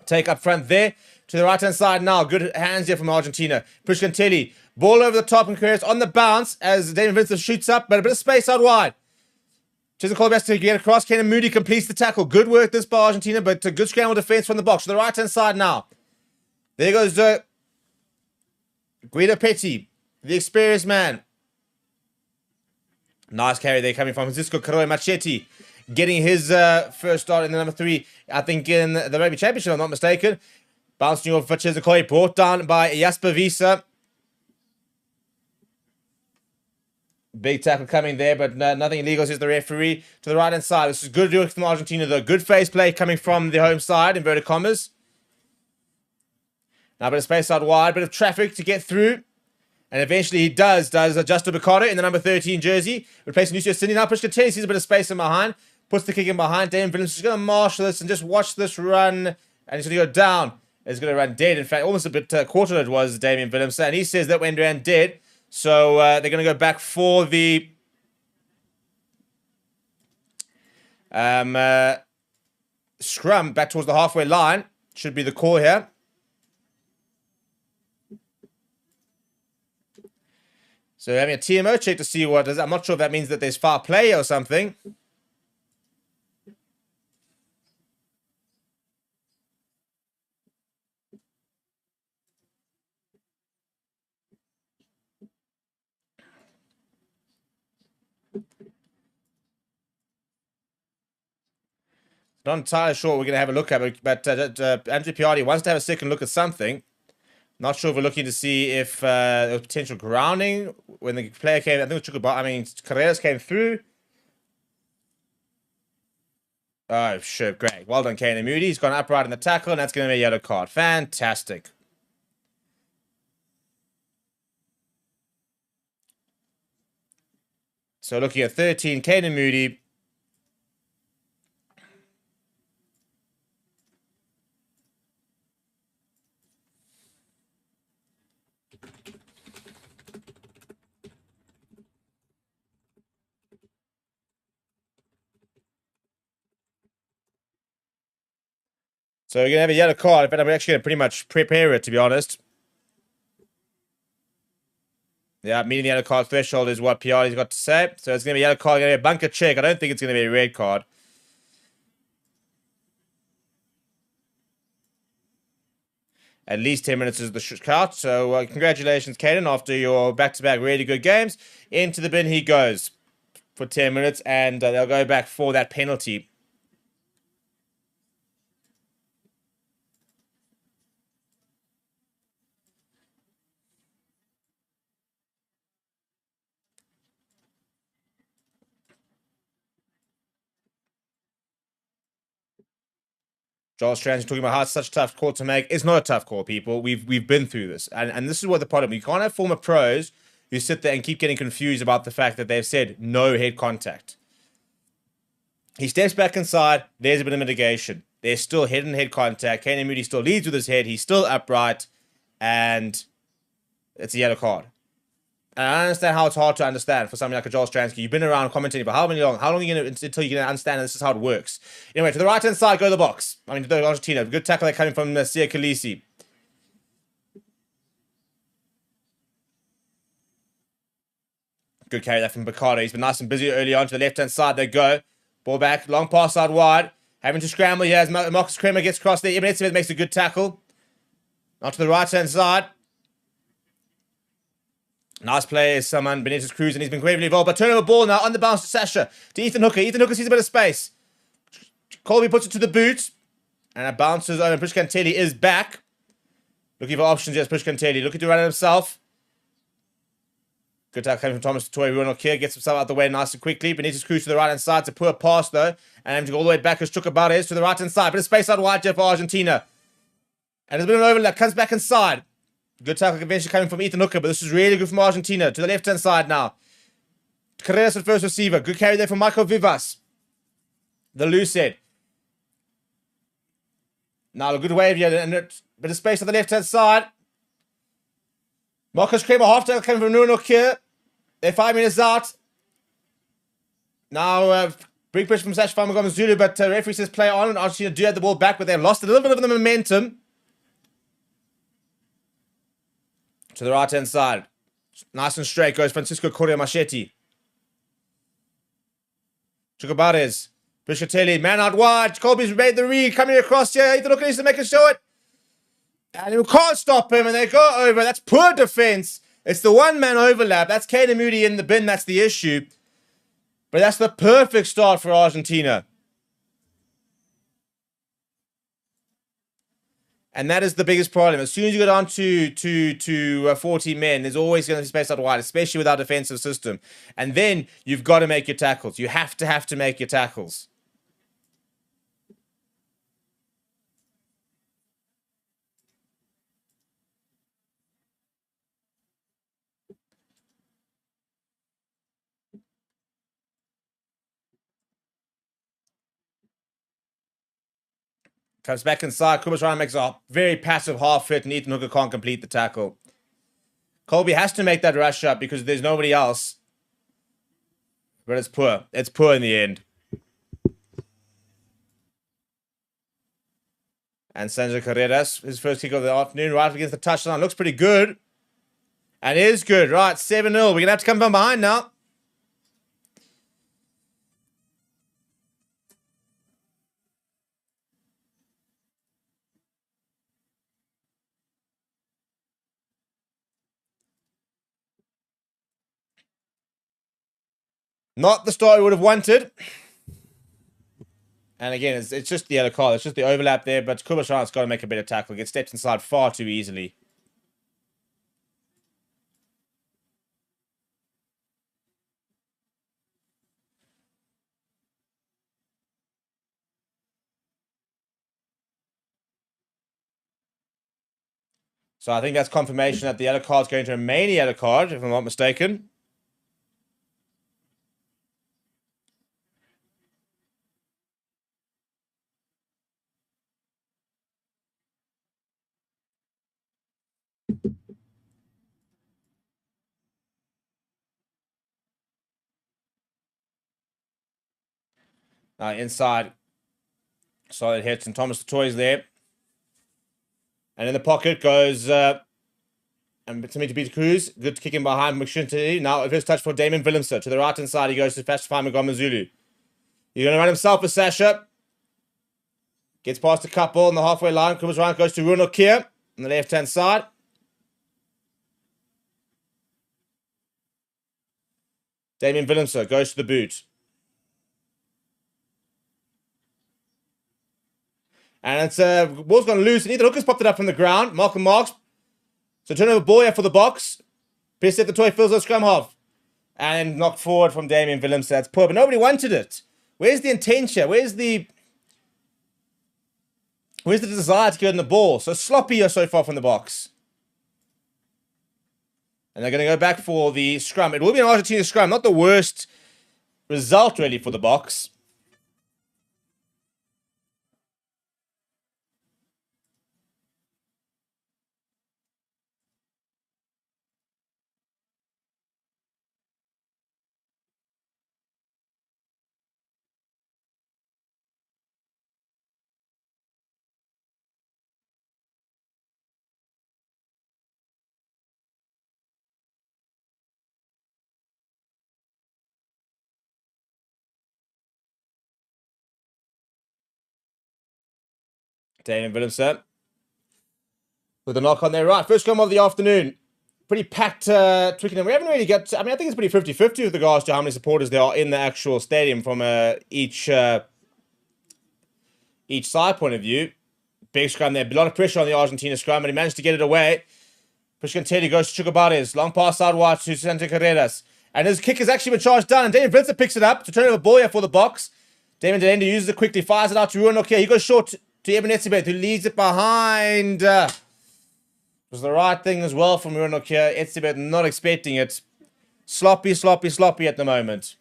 take up front there. To the right-hand side now. Good hands here from Argentina. Prishkantelli. Ball over the top and Carreras on the bounce as Damien Vincent shoots up, but a bit of space out wide. Chisholm Colbert to get across. Kenan Moody completes the tackle. Good work this by Argentina, but a good scramble defense from the box. To the right-hand side now. There goes Guido Petty, the experienced man. Nice carry there coming from Francisco Caroy Machetti. Getting his first start in the number 3, I think, in the Rugby Championship, if I'm not mistaken. Bouncing off Chizokoy, brought down by Jasper Visa. Big tackle coming there, but nothing illegal, says the referee. To the right-hand side. This is good work from Argentina, though. Good face play coming from the home side, inverted commas. Now a bit of space out wide, bit of traffic to get through. And eventually he does Justo Bacaro in the number 13 jersey. Replacing Lucio Cindy. Now Prishkantelli sees a bit of space in behind. Puts the kick in behind. Damien Williams is going to marshal this and just watch this run. And he's going to go down. He's going to run dead. In fact, almost a bit quartered it was Damien Williams. And he says that went ran dead. So they're going to go back for the scrum back towards the halfway line. Should be the call here. So having a TMO check to see what is. I'm not sure if that means that there's foul play or something. Not entirely sure what we're going to have a look at, but Andrew Piardi wants to have a second look at something. Not sure if we're looking to see if there was potential grounding when the player came. I think it took a ball. I mean, Carreras came through. Oh, sure. Great. Well done, Kenan Moody. He's gone upright in the tackle, and that's going to be a yellow card. Fantastic. So looking at 13, Kenan Moody. So we're going to have a yellow card, but I'm actually going to pretty much prepare it, to be honest. Yeah, meeting the yellow card threshold is what Piardi's got to say. So it's going to be a yellow card, going to be a bunker check. I don't think it's going to be a red card. At least 10 minutes is the count. So congratulations, Caden. After your back-to-back really good games, into the bin he goes for 10 minutes, and they'll go back for that penalty. Joel Strange talking about how it's such a tough call to make. It's not a tough call, people. We've been through this. And this is what the problem. You can't have former pros who sit there and keep getting confused about the fact that they've said no head contact. He steps back inside. There's a bit of mitigation. There's still head-on-head contact. Kenan Moody still leads with his head. He's still upright. And it's a yellow card. And I understand how it's hard to understand for somebody like a Joel Stransky. You've been around commentating for how long are you going to, until you can understand this is how it works? Anyway, to the right-hand side, go to the box. I mean, to Argentina. Good tackle there coming from Sia Khaleesi. Good carry there from Baccardo. He's been nice and busy early on. To the left-hand side, they go. Ball back, long pass out wide. Having to scramble here as Marcus Kremer gets across there. Ibn Etzebeth makes a good tackle. On to the right-hand side. Nice play is someone, Benitez Cruz, and he's been gravely involved. But turnover ball now on the bounce to Sasha. To Ethan Hooker. Ethan Hooker sees a bit of space. Colby puts it to the boot. And it bounces over. Pushkantelli is back. Looking for options, yes, Pushkantelli. Looking to run it himself. Good tackle coming from Thomas Toy. Ronald Kier gets himself out the way nice and quickly. Benitez Cruz to the right-hand side. It's a poor pass, though. And having to go all the way back as Chukabarez to the right-hand side. Bit of space out wide here for Argentina. And there's been an overlap. Comes back inside. Good tackle eventually coming from Ethan Hooker, but this is really good from Argentina. To the left-hand side now. Carreras at first receiver. Good carry there from Michael Vivas. The loose head. Now a good wave here. And a bit of space on the left-hand side. Marcus Kremer, half tackle coming from Nuno Kier. They're 5 minutes out. Now, big pressure from Sash Famagom Zulu, but referee says play on. And Argentina do have the ball back, but they've lost a little bit of the momentum. To the right-hand side. Nice and straight goes Francisco Correa Machete. Chukabarez. Pushatelli, man out wide. Colby's made the read, coming across here. Ethan Hooker needs to make a show it. And you can't stop him, and they go over. That's poor defense. It's the one-man overlap. That's Kaden Moody in the bin. That's the issue. But that's the perfect start for Argentina. And that is the biggest problem. As soon as you go down to 40 men, there's always going to be space out wide, especially with our defensive system. And then you've got to make your tackles. You have to make your tackles. Comes back inside. Kubasrana makes a very passive half fit, and Ethan Hooker can't complete the tackle. Colby has to make that rush up because there's nobody else. But it's poor. It's poor in the end. And Sandro Carreras, his first kick of the afternoon, right against the touchline. Looks pretty good. And is good. Right, 7-0. We're going to have to come from behind now. Not the start we would have wanted. And again, it's just the yellow card. It's just the overlap there. But Kubashan's got to make a better tackle. Gets stepped inside far too easily. So I think that's confirmation that the yellow card is going to remain a yellow card, if I'm not mistaken. Inside, solid hits, and Thomas the Toys there. And in the pocket goes and Timothy Peter Cruz. Good kicking behind McShinty. Now a first touch for Damon Willemser. To the right hand side, he goes to Fashify Magomazulu. He's going to run himself with Sasha. Gets past a couple on the halfway line. Comes around, goes to Ronald Kier on the left hand side. Damien Willemser goes to the boot. And it's ball's gone loose. And Ethan Hooker's popped it up from the ground. Malcolm Marks. So turnover ball here for the box. Pierce at the toy, fills the scrum half. And knocked forward from Damien Willemser. That's poor, but nobody wanted it. Where's the intention? Where's the desire to get in the ball? So sloppy so far from the box. And they're going to go back for the scrum. It will be an Argentina scrum. Not the worst result, really, for the box. Damian Willemse with a knock on there. Right, first scrum of the afternoon. Pretty packed Twickenham. We haven't really got... I mean, I think it's pretty 50-50 with regards to how many supporters there are in the actual stadium from each side point of view. Big scrum there. A lot of pressure on the Argentina scrum, but he managed to get it away. Pushkanteli goes to Chukabares. Long pass out wide to Santa Carreras. And his kick has actually been charged down. And Damian Willemse picks it up to turn over ball here for the box. Damian de Allende uses it quickly. Fires it out to Ruan Nokia. He goes short to Eben Etzebeth, who leaves it behind. It was the right thing as well from Ruan Nokia. Etzebeth not expecting it. Sloppy at the moment.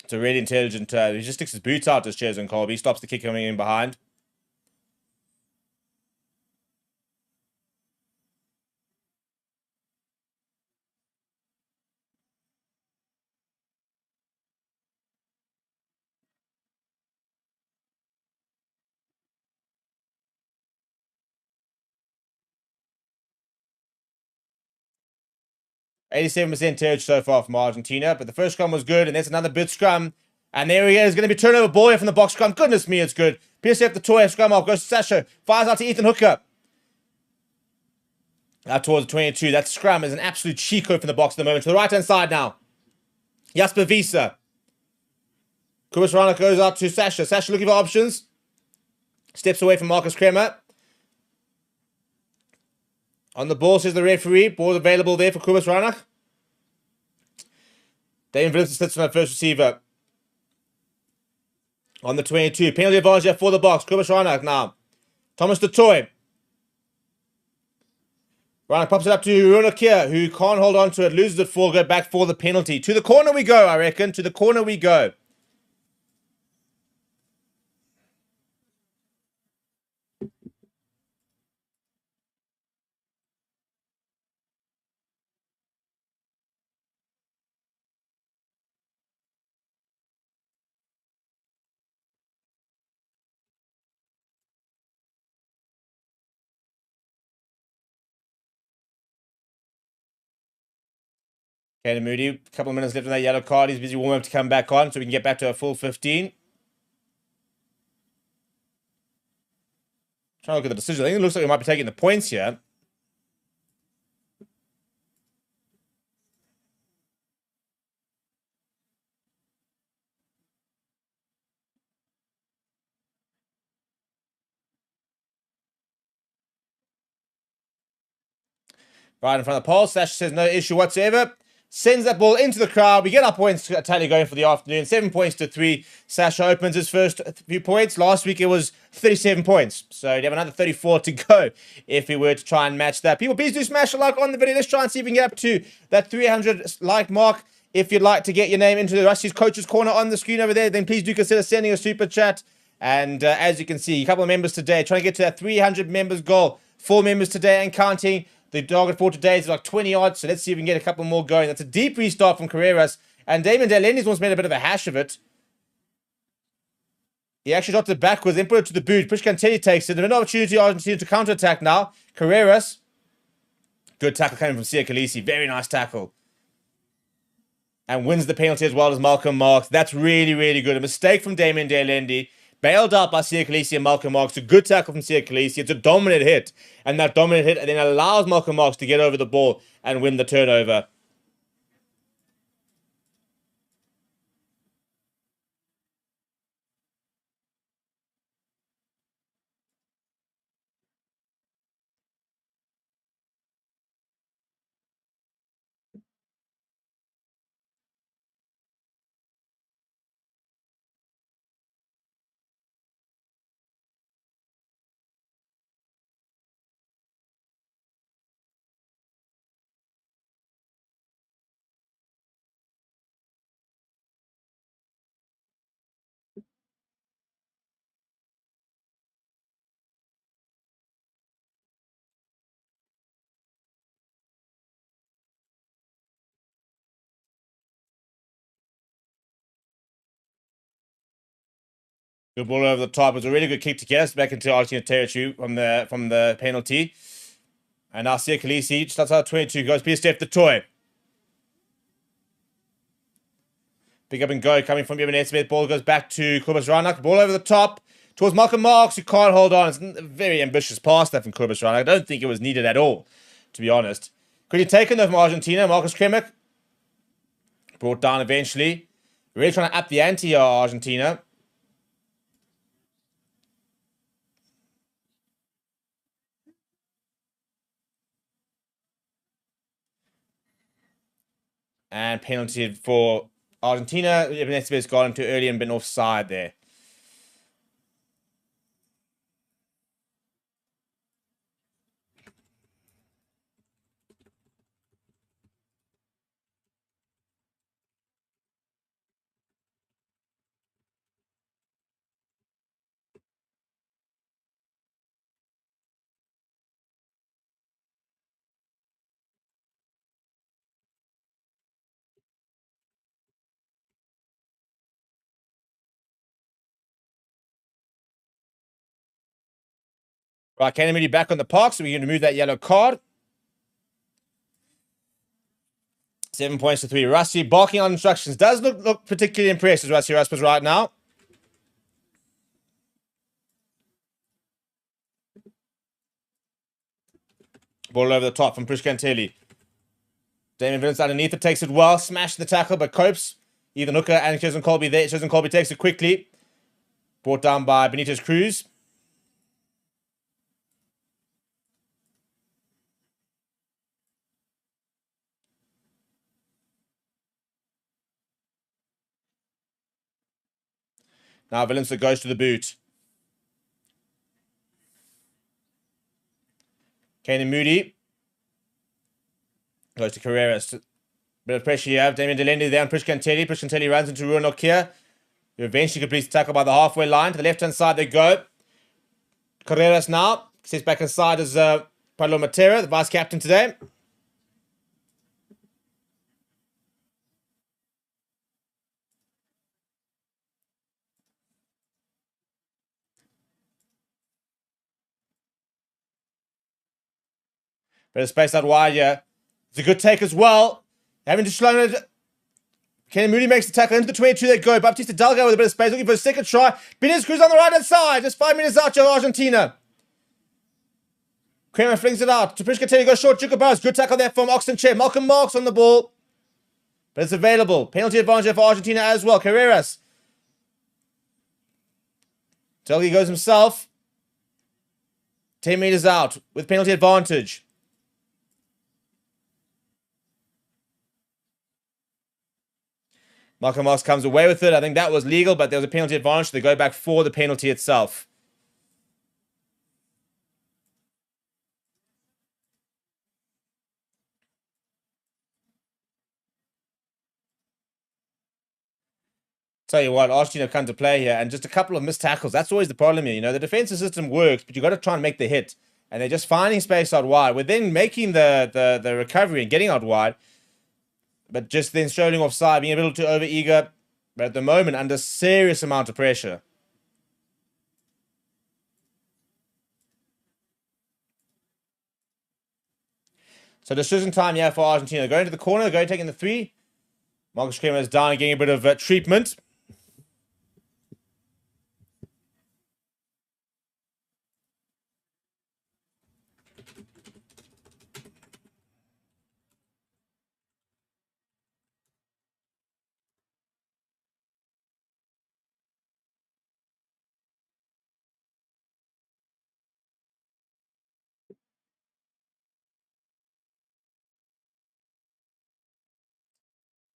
It's a really intelligent... he just sticks his boots out as Chaz and Colby. He stops the kick coming in behind. %87% territory so far from Argentina, but the first scrum was good, and there's another bit scrum. And there he is, going to be turnover ball here from the box scrum. Goodness me, it's good. PSF the toy scrum off, goes to Sasha, fires out to Ethan Hooker. Out towards the 22. That scrum is an absolute Chico from the box at the moment. To the right-hand side now. Jasper Visa. Kubas Rana goes out to Sasha. Sasha looking for options. Steps away from Marcus Kremer. On the ball, says the referee. Ball available there for Kubas Rana. Damian Willemse sits on that first receiver. On the 22. Penalty advantage for the box. Kubas Rana now. Thomas de Toy. Rana pops it up to Runakia, who can't hold on to it. Loses it for, go back for the penalty. To the corner we go, I reckon. To the corner we go. Caden Moody, a couple of minutes left on that yellow card. He's busy warming up to come back on so we can get back to a full 15. Trying to look at the decision. I think it looks like we might be taking the points here. Right in front of the pole. Sash says no issue whatsoever. Sends that ball into the crowd. We get our points tally going for the afternoon. 7 points to 3. Sasha opens his first few points. Last week it was 37 points. So he'd have another 34 to go if he were to try and match that. People, please do smash a like on the video. Let's try and see if we can get up to that 300 like mark. If you'd like to get your name into the Rusty's Coaches Corner on the screen over there, then please do consider sending a super chat. And as you can see, a couple of members today trying to get to that 300 members goal. 4 members today and counting. The target for today is like 20 odds, so let's see if we can get a couple more going. That's a deep restart from Carreras. And Damian de Allende's once made a bit of a hash of it. He actually dropped it backwards, then put it to the boot. Pushkanteli takes it. An opportunity for Argentina to counter-attack now. Carreras. Good tackle coming from Sia Khaleesi. Very nice tackle. And wins the penalty as well as Malcolm Marks. That's really, really good. A mistake from Damian de Allende. Bailed out by Sia Khaleesi and Malcolm Marks. A good tackle from Sia Khaleesi. It's a dominant hit. And that dominant hit then allows Malcolm Marks to get over the ball and win the turnover. Good ball over the top. It was a really good kick to get us back into Argentina territory from the penalty. And now Sia Khaleesi starts out 22, goes Peter Steph the toy. Pick up and go coming from Evan Smith. Ball goes back to Kobus Reinach. Ball over the top towards Malcolm Marks, who can't hold on. It's a very ambitious pass there from Kobus Reinach. I don't think it was needed at all, to be honest. Quickly taken though from Argentina. Marcus Kremek brought down eventually. Really trying to up the ante here, Argentina. And penalty for Argentina. Evan Smith's got him too early and been offside there. Right, Kennedy back on the park, so we're going to remove that yellow card. 7 points to 3. Rusty barking on instructions. Does look particularly impressed as Rusty Rasmus right now. Ball over the top from Prishkantelli. Damien Vince underneath it, takes it well. Smashed the tackle, but copes. Ethan Hooker and Chosen Colby there. Chosen Colby takes it quickly. Brought down by Benitez Cruz. Now Valenza goes to the boot. Kanan Moody goes to Carreras. Bit of pressure here. Damien Delendi there on Prishkantelli. Prishkantelli runs into Ruan Nokia, who eventually completes the tackle by the halfway line. To the left-hand side they go. Carreras now sits back inside as Pablo Matera, the vice captain today. Bit of space out wide here. It's a good take as well. Having to slow it. Kenny Moody makes the tackle into the 22. They go. Baptista Delgado with a bit of space, looking for a second try. Benitez Cruz on the right hand side. Just 5 minutes out to Argentina. Kramer flings it out. To Prishkantelli goes short. Jukabaz. Good tackle there from Oxen Chair. Malcolm Marks on the ball. But it's available. Penalty advantage for Argentina as well. Carreras. Telgi goes himself. 10 meters out with penalty advantage. Malcolm Marks comes away with it. I think that was legal, but there was a penalty advantage. They go back for the penalty itself. Tell you what, Argentina come to play here, and just a couple of missed tackles. That's always the problem here. You know, the defensive system works, but you got to try and make the hit. And they're just finding space out wide. We're then making the recovery and getting out wide, but just then showing offside, being a little too over-eager. But at the moment, under serious amount of pressure. So decision time here for Argentina. Going to the corner, going taking the 3. Marcus Kremer is down and getting a bit of treatment.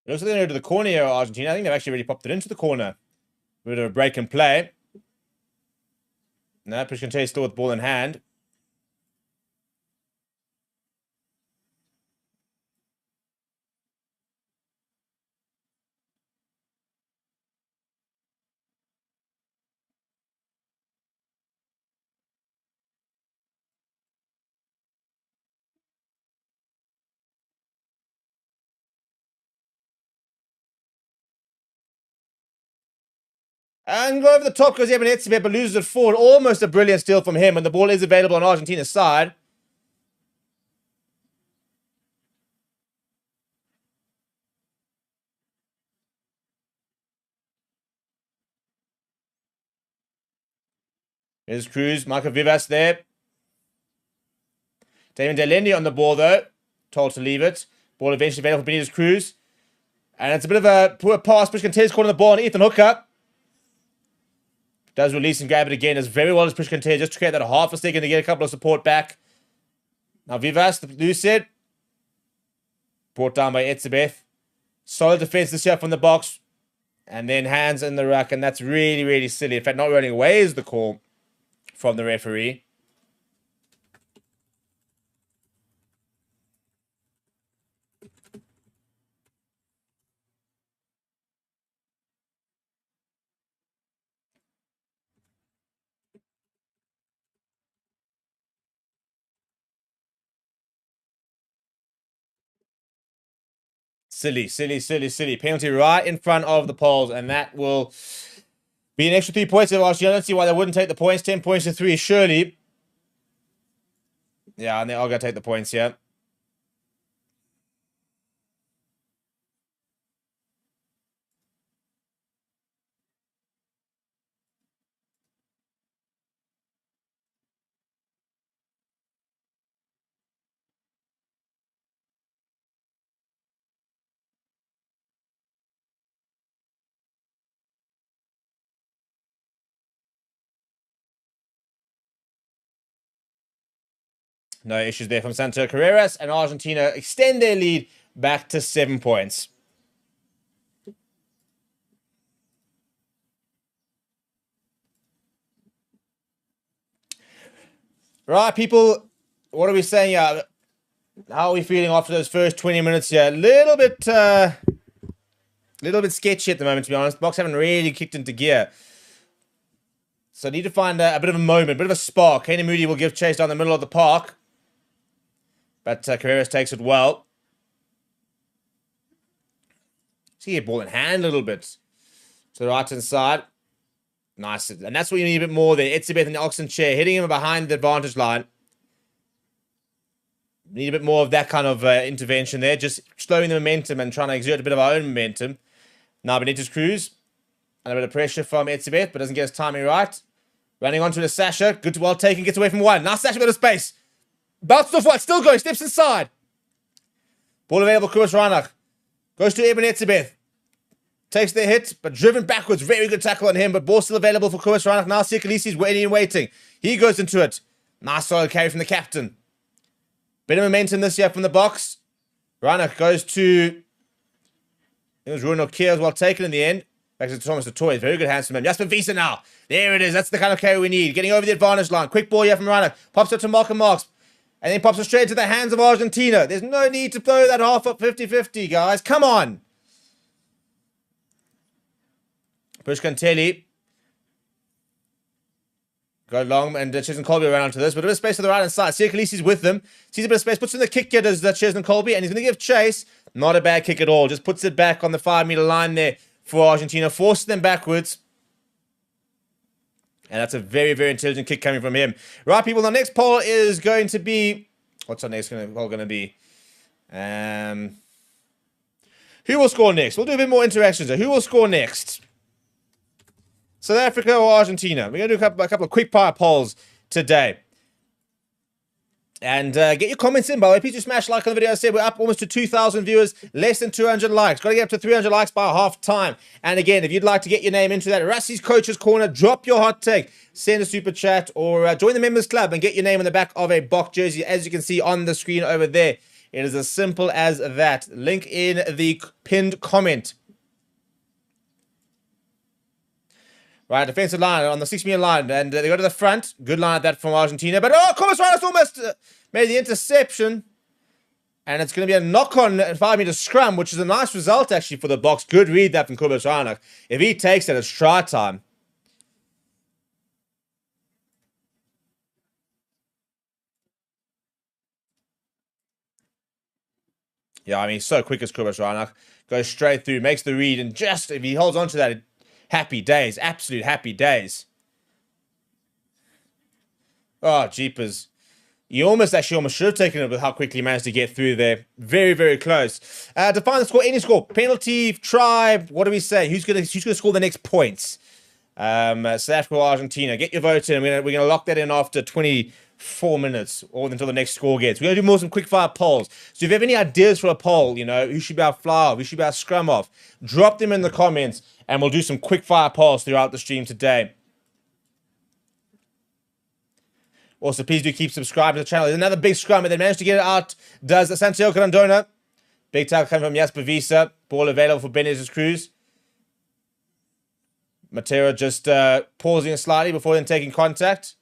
It looks like they're going to the corner here, Argentina. I think they've actually already popped it into the corner. A bit of a break and play. Now, Prishkantelli still with the ball in hand. And go over the top goes Eben Etzebeth, but loses it forward. Almost a brilliant steal from him, and the ball is available on Argentina's side. Here's Cruz, Michael Vivas there. Damon Delendi on the ball, though. Told to leave it. Ball eventually available for Benitez Cruz. And it's a bit of a poor pass. Push Conte's caught on the ball, and Ethan Hooker does release and grab it again. Does very well as Push Conte, just to create that half a second to get a couple of support back. Now Vivas, the loose set. Brought down by Etzebeth. Solid defense this year from the box. And then hands in the ruck, and that's really, really silly. In fact, not running away is the call from the referee. Silly, silly, silly, silly. Penalty right in front of the poles, and that will be an extra 3 points. I don't see why they wouldn't take the points. 10 points to 3, surely. Yeah, and they are going to take the points, yeah. No issues there from Santiago Carreras, and Argentina extend their lead back to 7 points. Right, people, what are we saying here? How are we feeling after those first 20 minutes here? A little bit sketchy at the moment, to be honest. Box haven't really kicked into gear. So need to find a bit of a moment, a bit of a spark. Kane Moody will give chase down the middle of the park. But Carreras takes it well. See a ball in hand a little bit. To the right-hand side. Nice. And that's what you need a bit more there. Etzebeth in the oxen chair, hitting him behind the advantage line. Need a bit more of that kind of intervention there. Just slowing the momentum and trying to exert a bit of our own momentum. Now Benitez Cruz. And a bit of pressure from Etzebeth, but doesn't get his timing right. Running onto the Sasha. Good to well taken. Gets away from one. Now Sasha with a space. Bounces off one. Still going. Steps inside. Ball available. Kurs Reinach. Goes to Eben Etzebeth. Takes the hit, but driven backwards. Very good tackle on him, but ball still available for Kurs Reinach. Now Sikalisi's waiting and waiting. He goes into it. Nice solid carry from the captain. Bit of momentum this year from the box. Reinach goes to... It was Runo Kier as well taken in the end. Back to Thomas Toy. Very good hands from him. Jasper Visa now. There it is. That's the kind of carry we need. Getting over the advantage line. Quick ball here from Reinach. Pops it to Malcolm Marks. And then pops it straight into the hands of Argentina. There's no need to throw that half up 50-50, guys. Come on. Pushkantelli. Go long, and Chesney Colby around to this. But a bit of space to the right hand side. Siakalisi's with them. Sees a bit of space. Puts in the kick here, does Chesney Colby. And he's going to give chase. Not a bad kick at all. Just puts it back on the 5-meter line there for Argentina. Forces them backwards. And that's a very, very intelligent kick coming from him. Right, people, the next poll is going to be... What's our next poll going to be? Who will score next? We'll do a bit more interactions there. Who will score next? South Africa or Argentina? We're going to do a couple of quick fire polls today. And get your comments in, by the way. Please do smash like on the video. I said we're up almost to 2,000 viewers, less than 200 likes. Got to get up to 300 likes by half time. And again, if you'd like to get your name into that Rusty's Coaches Corner, drop your hot take, send a super chat, or join the members club and get your name on the back of a Bok jersey, as you can see on the screen over there. It is as simple as that. Link in the pinned comment. Right, defensive line on the 6-meter line, and they go to the front. Good line at that from Argentina, but Comas Reinach almost made the interception, and it's going to be a knock-on 5-meter scrum, which is a nice result actually for the box. Good read that from Comas Reinach. If he takes it, it's try time. Yeah, I mean, so quick as Comas Reinach. Goes straight through, makes the read, and just if he holds on to that, Happy days. Absolute happy days. Oh, jeepers. You almost should have taken it with how quickly he managed to get through there. Very, very close. To find the score, any score. Penalty, try. What do we say? Who's gonna score the next points? South Africa or Argentina. Get your vote in. We're gonna lock that in after 24 minutes or until the next score gets. We're gonna do some quick fire polls. So if you have any ideas for a poll, who should be our fly off, who should be our scrum off, drop them in the comments and we'll do some quick fire polls throughout the stream today. Also, please do keep subscribing to the channel. There's another big scrum, and they managed to get it out. Does Santiago Grandona. Big tackle coming from Jasper Wiese. Ball available for Benitez Cruz. Matera just pausing slightly before then taking contact.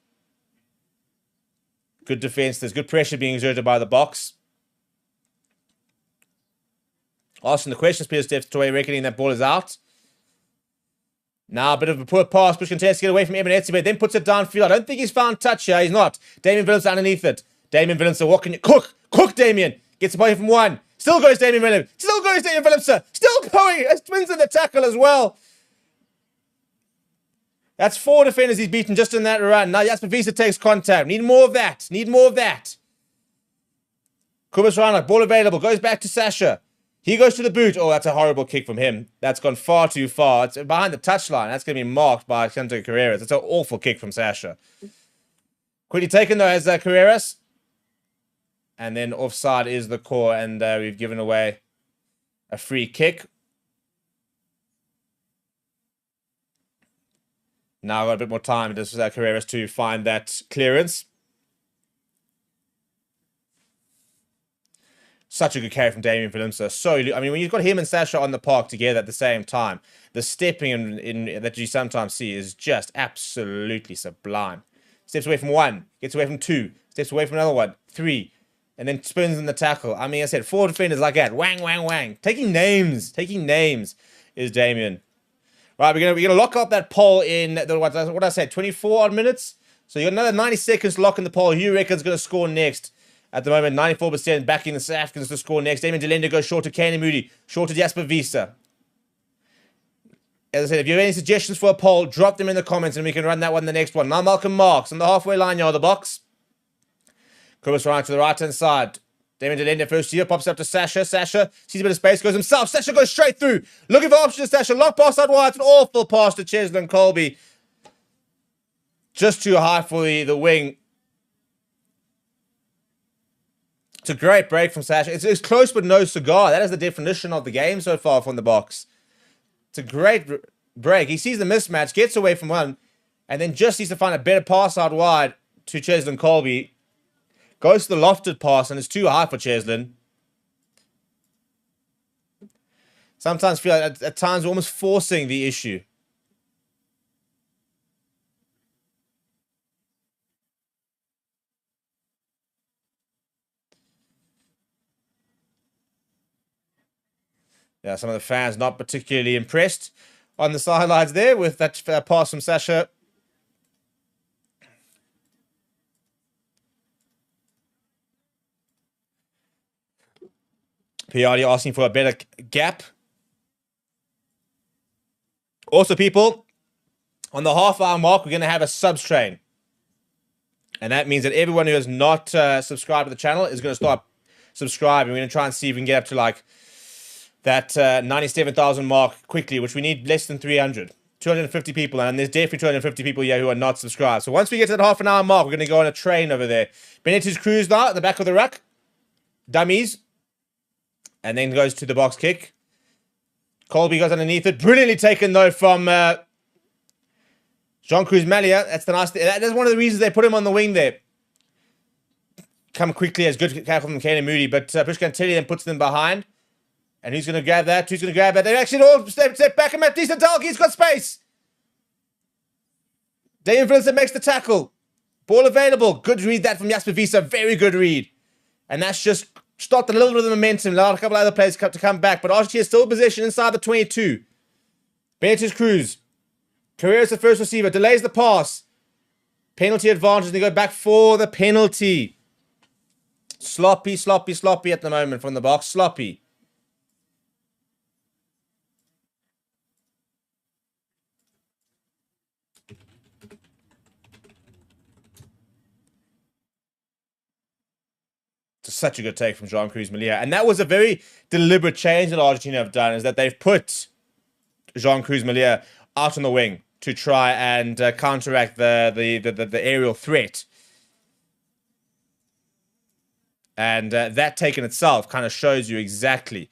Good defense. There's good pressure being exerted by the box. Asking the questions, Peter steps away, reckoning that ball is out. Now a bit of a poor pass, push contest to get away from Eben Etzebeth, then puts it downfield. I don't think he's found touch here. He's not. Damian Willemse underneath it. Damian Willemse walking. Cook Damian. Gets away from one. Still goes Damian Willemse. Still goes Damian Willemse. Still going. Twins in the tackle as well. That's 4 defenders he's beaten just in that run. Now Jasper Wiese takes contact. Need more of that. Need more of that. Kubas Reinach, ball available. Goes back to Sasha. He goes to the boot. Oh, that's a horrible kick from him. That's gone far too far. It's behind the touchline. That's going to be marked by Santiago Carreras. It's an awful kick from Sasha. Quickly taken, though, as Carreras. And then offside is the core, and we've given away a free kick. Now I've got a bit more time just for Carreras to find that clearance. Such a good carry from Damian Willemse. When you've got him and Sasha on the park together at the same time, the stepping in that you sometimes see is just absolutely sublime. Steps away from one, gets away from two, steps away from another one, three, and then spins in the tackle. I said 4 defenders like that. Wang, wang, wang. Taking names is Damian. Right, we're gonna lock up that poll in what I said, 24 odd minutes. So you got another 90 seconds to lock in the poll. Who you reckon's gonna score next? At the moment, 94% backing the South Africans to score next. Damian Delende goes short to Kane Moody, short to Jasper Wiese. As I said, if you have any suggestions for a poll, drop them in the comments and we can run that one the next one. Now Malcolm Marks on the halfway line yard of the box. Kubas right to the right-hand side. Damian Delende first here, pops up to Sasha. Sasha sees a bit of space, goes himself. Sasha goes straight through. Looking for options, Sasha. Lock pass out wide. It's an awful pass to Cheslin Colby. Just too high for the wing. It's a great break from Sasha. It's close but no cigar. That is the definition of the game so far from the box. It's a great break. He sees the mismatch, gets away from one, and then just needs to find a better pass out wide to Cheslin Colby. Goes to the lofted pass, and it's too high for Cheslin. Sometimes feel like at times we're almost forcing the issue. Yeah, some of the fans not particularly impressed on the sidelines there with that pass from Sasha. Piardi asking for a better gap. Also, people, on the half-hour mark, we're going to have a subs train. And that means that everyone who has not subscribed to the channel is going to start subscribing. We're going to try and see if we can get up to like that 97,000 mark quickly, which we need less than 300. 250 people, and there's definitely 250 people here who are not subscribed. So once we get to that half-an-hour mark, we're going to go on a train over there. Benitez Cruz now at the back of the ruck. Dummies. And then goes to the box kick. Colby goes underneath it. Brilliantly taken, though, from Jean Cruz Malia. That's the nice thing. That's one of the reasons they put him on the wing there. Come quickly as good tackle from Kane Moody, but Pushkantelli then puts them behind. And who's going to grab that? Who's going to grab that? They actually all step back and make decent tackle. He's got space. Damian Willemse makes the tackle. Ball available. Good read that from Jasper Wiese. Very good read. And that's just stopped a little bit of the momentum. Allowed a couple other players to come back. But Argentina is still in position inside the 22. Benitez Cruz. Carreras the first receiver. Delays the pass. Penalty advantage. They go back for the penalty. Sloppy at the moment from the box. Sloppy. Such a good take from Jean-Cruz Malia. And that was a very deliberate change that Argentina have done, is that they've put Jean-Cruz Malia out on the wing to try and counteract the aerial threat. And that take in itself kind of shows you exactly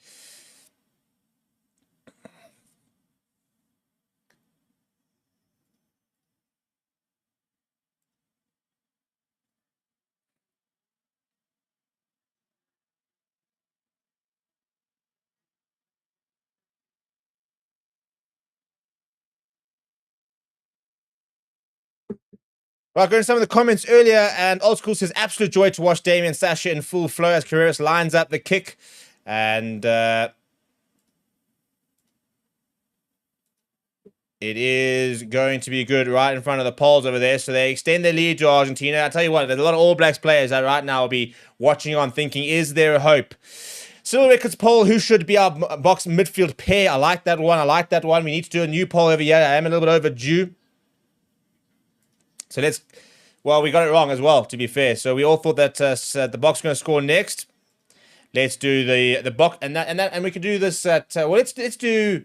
Right, going to some of the comments earlier, and Old School says, absolute joy to watch Damien Sasha in full flow as Carreras lines up the kick. And it is going to be good right in front of the poles over there. So they extend their lead to Argentina. I tell you what, there's a lot of All Blacks players that right now will be watching on thinking, is there a hope? Silver Records poll, who should be our box midfield pair? I like that one. I like that one. We need to do a new poll over here. I am a little bit overdue. So let's, well, we got it wrong as well, to be fair. So we all thought that the box was going to score next. Let's do the box, and we can do this at, well, let's do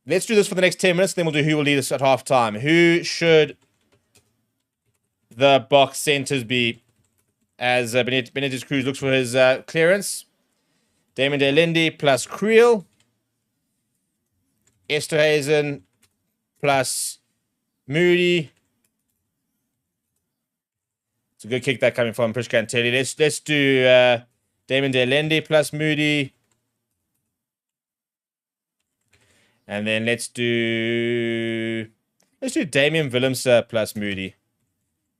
this for the next 10 minutes, then we'll do who will lead us at half time. Who should the box centers be as Benitez Cruz looks for his clearance? Damon De Lindy plus Creel. Esterhazen plus Moody. It's a good kick that coming from Prish Cantelli. Let's do Damon De Lindy plus Moody. And then let's do Damian Willemse plus Moody.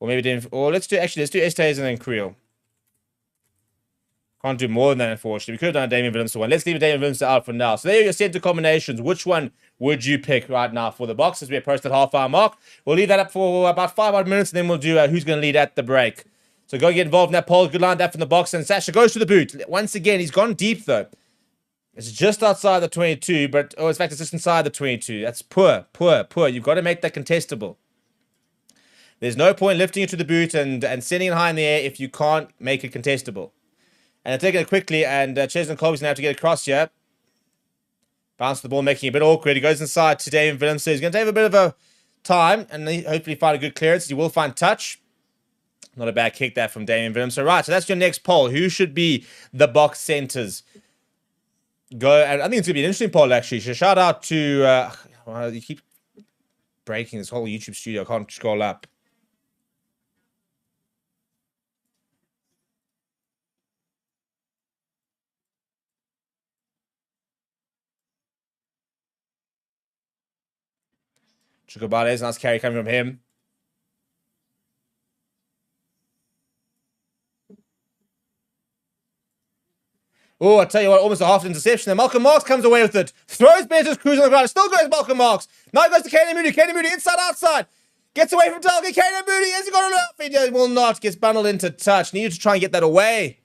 Or maybe let's do Esterhazen and Creel. Can't do more than that, unfortunately. We could have done a Damian Willemse one. Let's leave Damian Willemse out for now. So there are your center combinations. Which one would you pick right now for the box as we approach that half-hour mark? We'll leave that up for about 5 odd minutes, and then we'll do who's going to lead at the break. So go get involved in that poll. Good line that from the box. And Sasha goes to the boot. Once again, he's gone deep, though. It's just outside the 22, but, in fact, it's just inside the 22. That's poor. You've got to make that contestable. There's no point lifting it to the boot and sending it high in the air if you can't make it contestable. And they're taking it quickly, and Chesney Colby's going to have to get across here. Bounce the ball, making it a bit awkward. He goes inside to David Willemse. He's going to take a bit of a time, and hopefully find a good clearance. He will find touch. Not a bad kick there from Damien Willemse. Right, so that's your next poll. Who should be the box centers? Go, and I think it's going to be an interesting poll, actually. So shout out to... well, you keep breaking this whole YouTube studio. I can't scroll up. Chukobades, nice carry coming from him. Oh, I tell you what, almost a half interception. And Malcolm Marks comes away with it. Throws Benitez Cruz on the ground. Still goes Malcolm Marks. Now he goes to Kaden Moody. Kaden Moody inside, outside. Gets away from Dalga. Kaden Moody, has he got enough? He will not. Gets bundled into touch. Needed to try and get that away.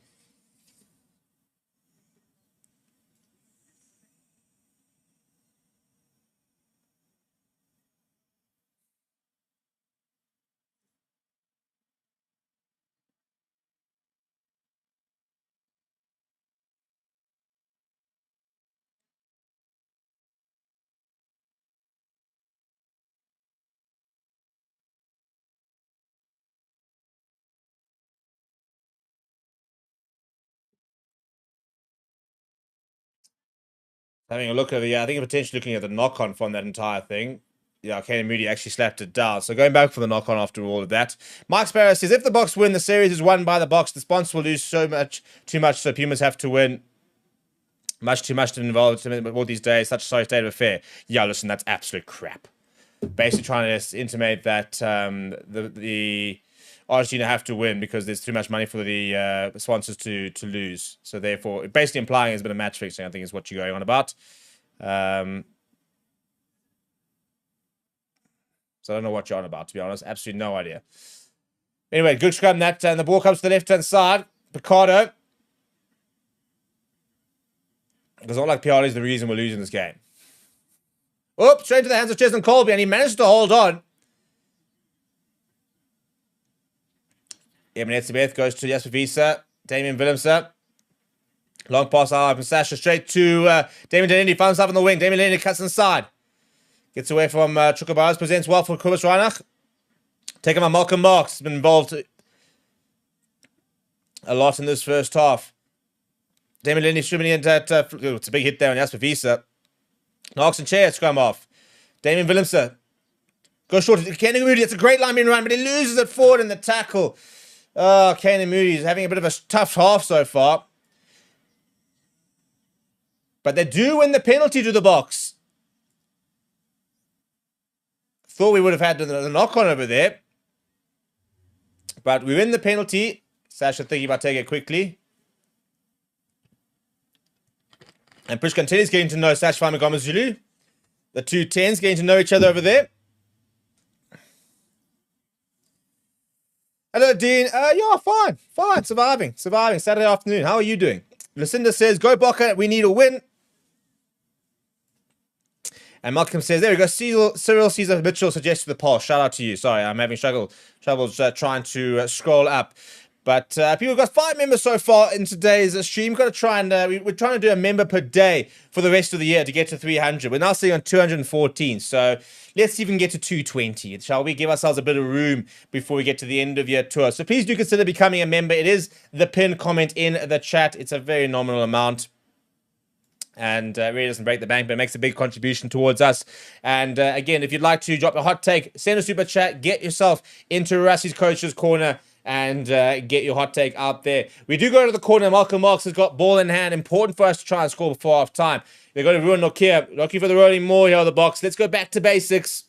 Having a look over, I think potentially looking at the knock-on from that entire thing. Yeah, Kaden Moody actually slapped it down. So going back for the knock-on after all of that. Mike Sparrow says, if the box win, the series is won by the box. The sponsor will lose too much, so Pumas have to win. Much too much to involve all these days. Such a sorry state of affair. Yeah, listen, that's absolute crap. Basically trying to intimate that the Argentina have to win because there's too much money for the sponsors to lose. So therefore, basically implying there's been a match fixing, I think is what you're going on about. So I don't know what you're on about, to be honest. Absolutely no idea. Anyway, good scrum that, and the ball comes to the left-hand side. Picardo. It's not like PR is the reason we're losing this game. Oops, straight to the hands of Chesney Colby, and he managed to hold on. Ebenezer Beth goes to Jasper Visa. Damien Willemse. Long pass out from Sasha straight to Damien Delaney. Finds himself on the wing. Damien Delaney cuts inside. Gets away from Chukwuemeka. Presents well for Kobus Reinach. Taken by Malcolm Marks. Has been involved a lot in this first half. Damien Delaney streaming in at... it's a big hit there on Jasper Wiese. Knocks and chair scrum off. Damien Willemse. Goes short. Kanan Moody. It's a great line being run, but he loses it forward in the tackle. Oh, Kanan Moody is having a bit of a tough half so far. But they do win the penalty to the box. Thought we would have had the knock-on over there. But we win the penalty. Sasha thinking about taking it quickly. And Prishkan Telly's getting to know Sasha Famagomazulu. The two 10s getting to know each other over there. Hello, Dean. Yeah, fine. Surviving. Saturday afternoon. How are you doing? Lucinda says, go Bokke, we need a win. And Malcolm says, there we go. Cyril Caesar Mitchell suggested the poll. Shout out to you. Sorry, I'm having troubles trying to scroll up. But people got 5 members so far in today's stream. We've got to try and we're trying to do a member per day for the rest of the year to get to 300. We're now sitting on 214. So let's even get to 220. Shall we give ourselves a bit of room before we get to the end of year tour? So please do consider becoming a member. It is the pinned comment in the chat. It's a very nominal amount. And it really doesn't break the bank, but it makes a big contribution towards us. And again, if you'd like to drop a hot take, send a super chat, get yourself into Rassi's Coach's Corner, and get your hot take out there. We do go to the corner. Malcolm Marks has got ball in hand. Important for us to try and score before half time. They're going to ruin Nokia. Looking for the rolling more here on the box. Let's go back to basics.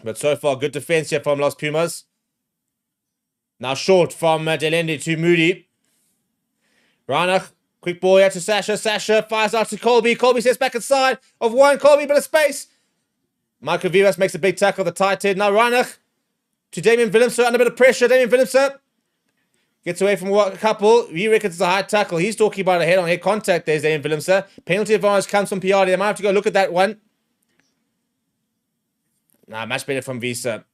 But so far, good defense here from Los Pumas. Now short from Delende to Moody. Reinach, quick ball here to Sasha. Sasha fires out to Colby. Colby steps back inside of one. Colby, bit of space. Michael Vivas makes a big tackle, the tight head. Now Reinach to Damien Willemse, under a bit of pressure. Damien Willemse gets away from a couple. He reckons it's a high tackle. He's talking about a head-on-head contact. There's Damien Willemse. Penalty advantage comes from Piatti. They might have to go look at that one. Nah, much better from Visa.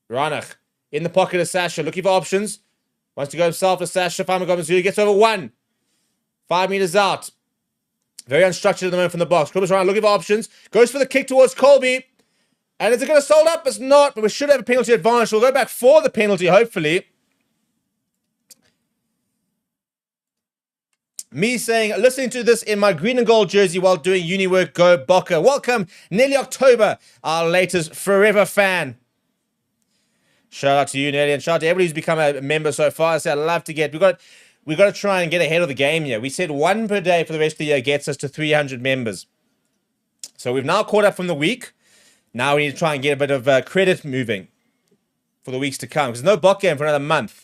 Reinach in the pocket of Sasha, looking for options. Wants to go himself to Sasha. Famagomazulu gets over 1. 5 meters out. Very unstructured at the moment from the box. Kobus Reinach looking for options. Goes for the kick towards Colby. And is it going to sold up? It's not, but we should have a penalty advantage. We'll go back for the penalty, hopefully. Me saying, listening to this in my green and gold jersey while doing uni work, go Bokke. Welcome, Nelly October, our latest forever fan. Shout out to you, Nelly, and shout out to everybody who's become a member so far. I said, I'd love to get, we've got to try and get ahead of the game here. We said 1 per day for the rest of the year gets us to 300 members. So we've now caught up from the week. Now we need to try and get a bit of credit moving for the weeks to come. Because there's no Bokke game for another month.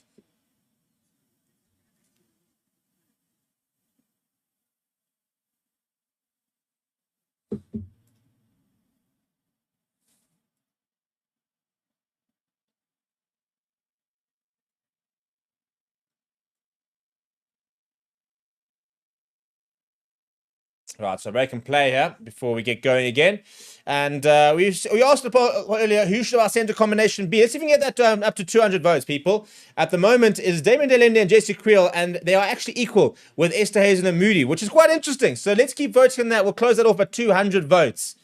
Right, so break and play here before we get going again. And we asked earlier, who should our centre combination be? Let's see if we can get that up to 200 votes, people. At the moment, is Damien Delende and Jesse Creel, and they are actually equal with Esther Hazen and Moody, which is quite interesting. So let's keep voting on that. We'll close that off at 200 votes.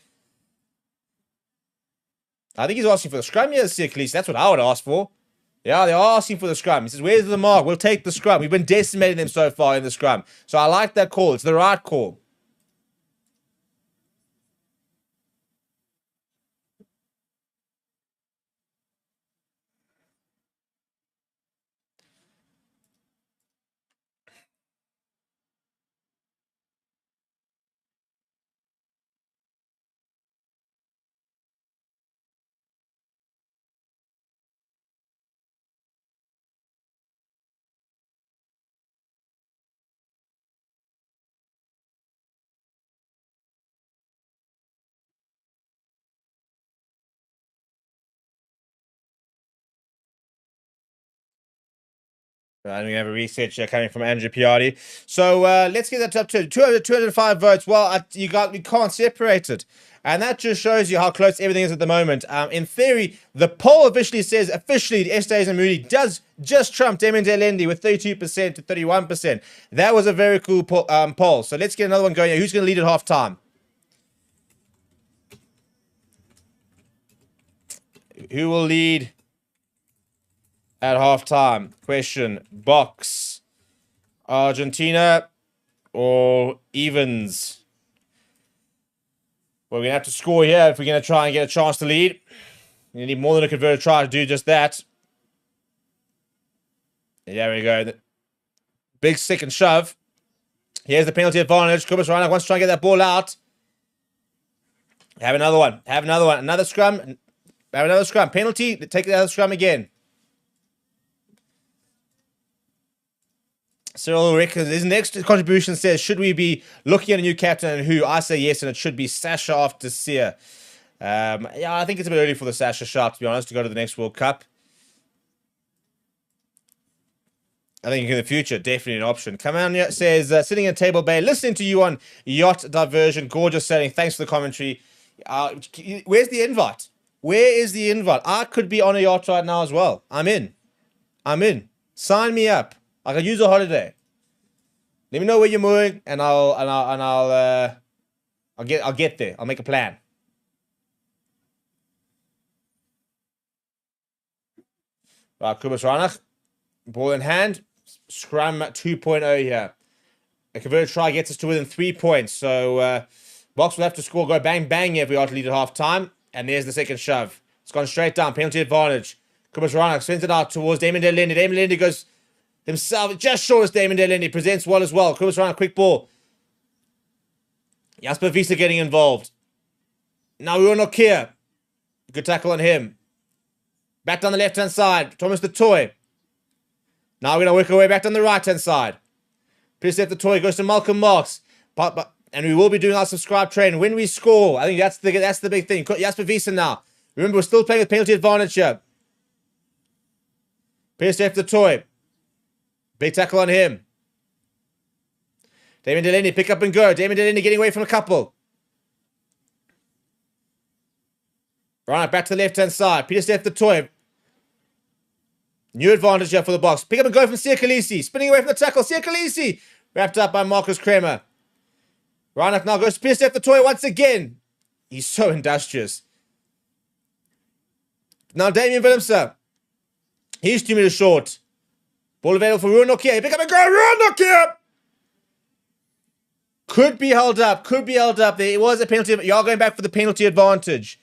I think he's asking for the scrum here, at least. That's what I would ask for. Yeah, they are asking for the scrum. He says, where's the mark? We'll take the scrum. We've been decimating them so far in the scrum. So I like that call. It's the right call. And we have a research coming from Andrew Piatti. So let's get that up to 205 votes. Well, you can't separate it. And that just shows you how close everything is at the moment. In theory, the poll officially says, Estes and Moody does just trump Damien Delendi with 32% to 31%. That was a very cool poll. So let's get another one going. Who's going to lead at halftime? Who will lead at halftime? Question box. Argentina or Evans? Well, we're going to have to score here if we're going to try and get a chance to lead. You need more than a converted try to do just that. There we go. Big second shove. Here's the penalty advantage. Kubas Reinach wants to try and get that ball out. Have another one. Have another one. Another scrum. Have another scrum. Penalty. Take the other scrum again. Cyril Rick, his next contribution says, should we be looking at a new captain and who? I say yes, and it should be Sasha after Sear. Yeah, I think it's a bit early for the Sasha shot, to be honest, to go to the next World Cup. I think in the future, definitely an option. Kamanya says, sitting at Table Bay, listening to you on Yacht Diversion. Gorgeous setting. Thanks for the commentary. Where's the invite? Where is the invite? I could be on a yacht right now as well. I'm in. Sign me up. I could use a holiday. Let me know where you're moving, and I'll get there. I'll make a plan. Right, Kubas Reinach, ball in hand, scrum 2.0 here. A converted try gets us to within 3 points. So Box will have to score, go bang bang here if we are to lead at half time. And there's the second shove. It's gone straight down, penalty advantage. Kubas Reinach sends it out towards Damien Delendi. Damien Delendi goes himself, just short as Damien Delendi, presents well as well. Kubas Reinach, quick ball. Jasper Visa getting involved. Now we will not care. Good tackle on him. Back down the left-hand side. Thomas the Toy. Now we're going to work our way back down the right-hand side. Precept the Toy goes to Malcolm Marks. And we will be doing our subscribe training. When we score, I think that's the big thing. Jasper Visa now. Remember, we're still playing with penalty advantage here. Precept the Toy. Big tackle on him. Damien Delendi, pick up and go. Damien Delendi getting away from a couple. Right, back to the left-hand side. Peter Steph the Toy. New advantage here for the Box. Pick up and go from Sia Khaleesi. Spinning away from the tackle. Sia Khaleesi. Wrapped up by Marcus Kremer. Reinach now goes to Peter Steph the Toy once again. He's so industrious. Now Damien Willemse. He's 2 meters short. Ball available for Ruan Nokia. Pick up and go. Ruan Nokia. Could be held up. There was a penalty. You are going back for the penalty advantage.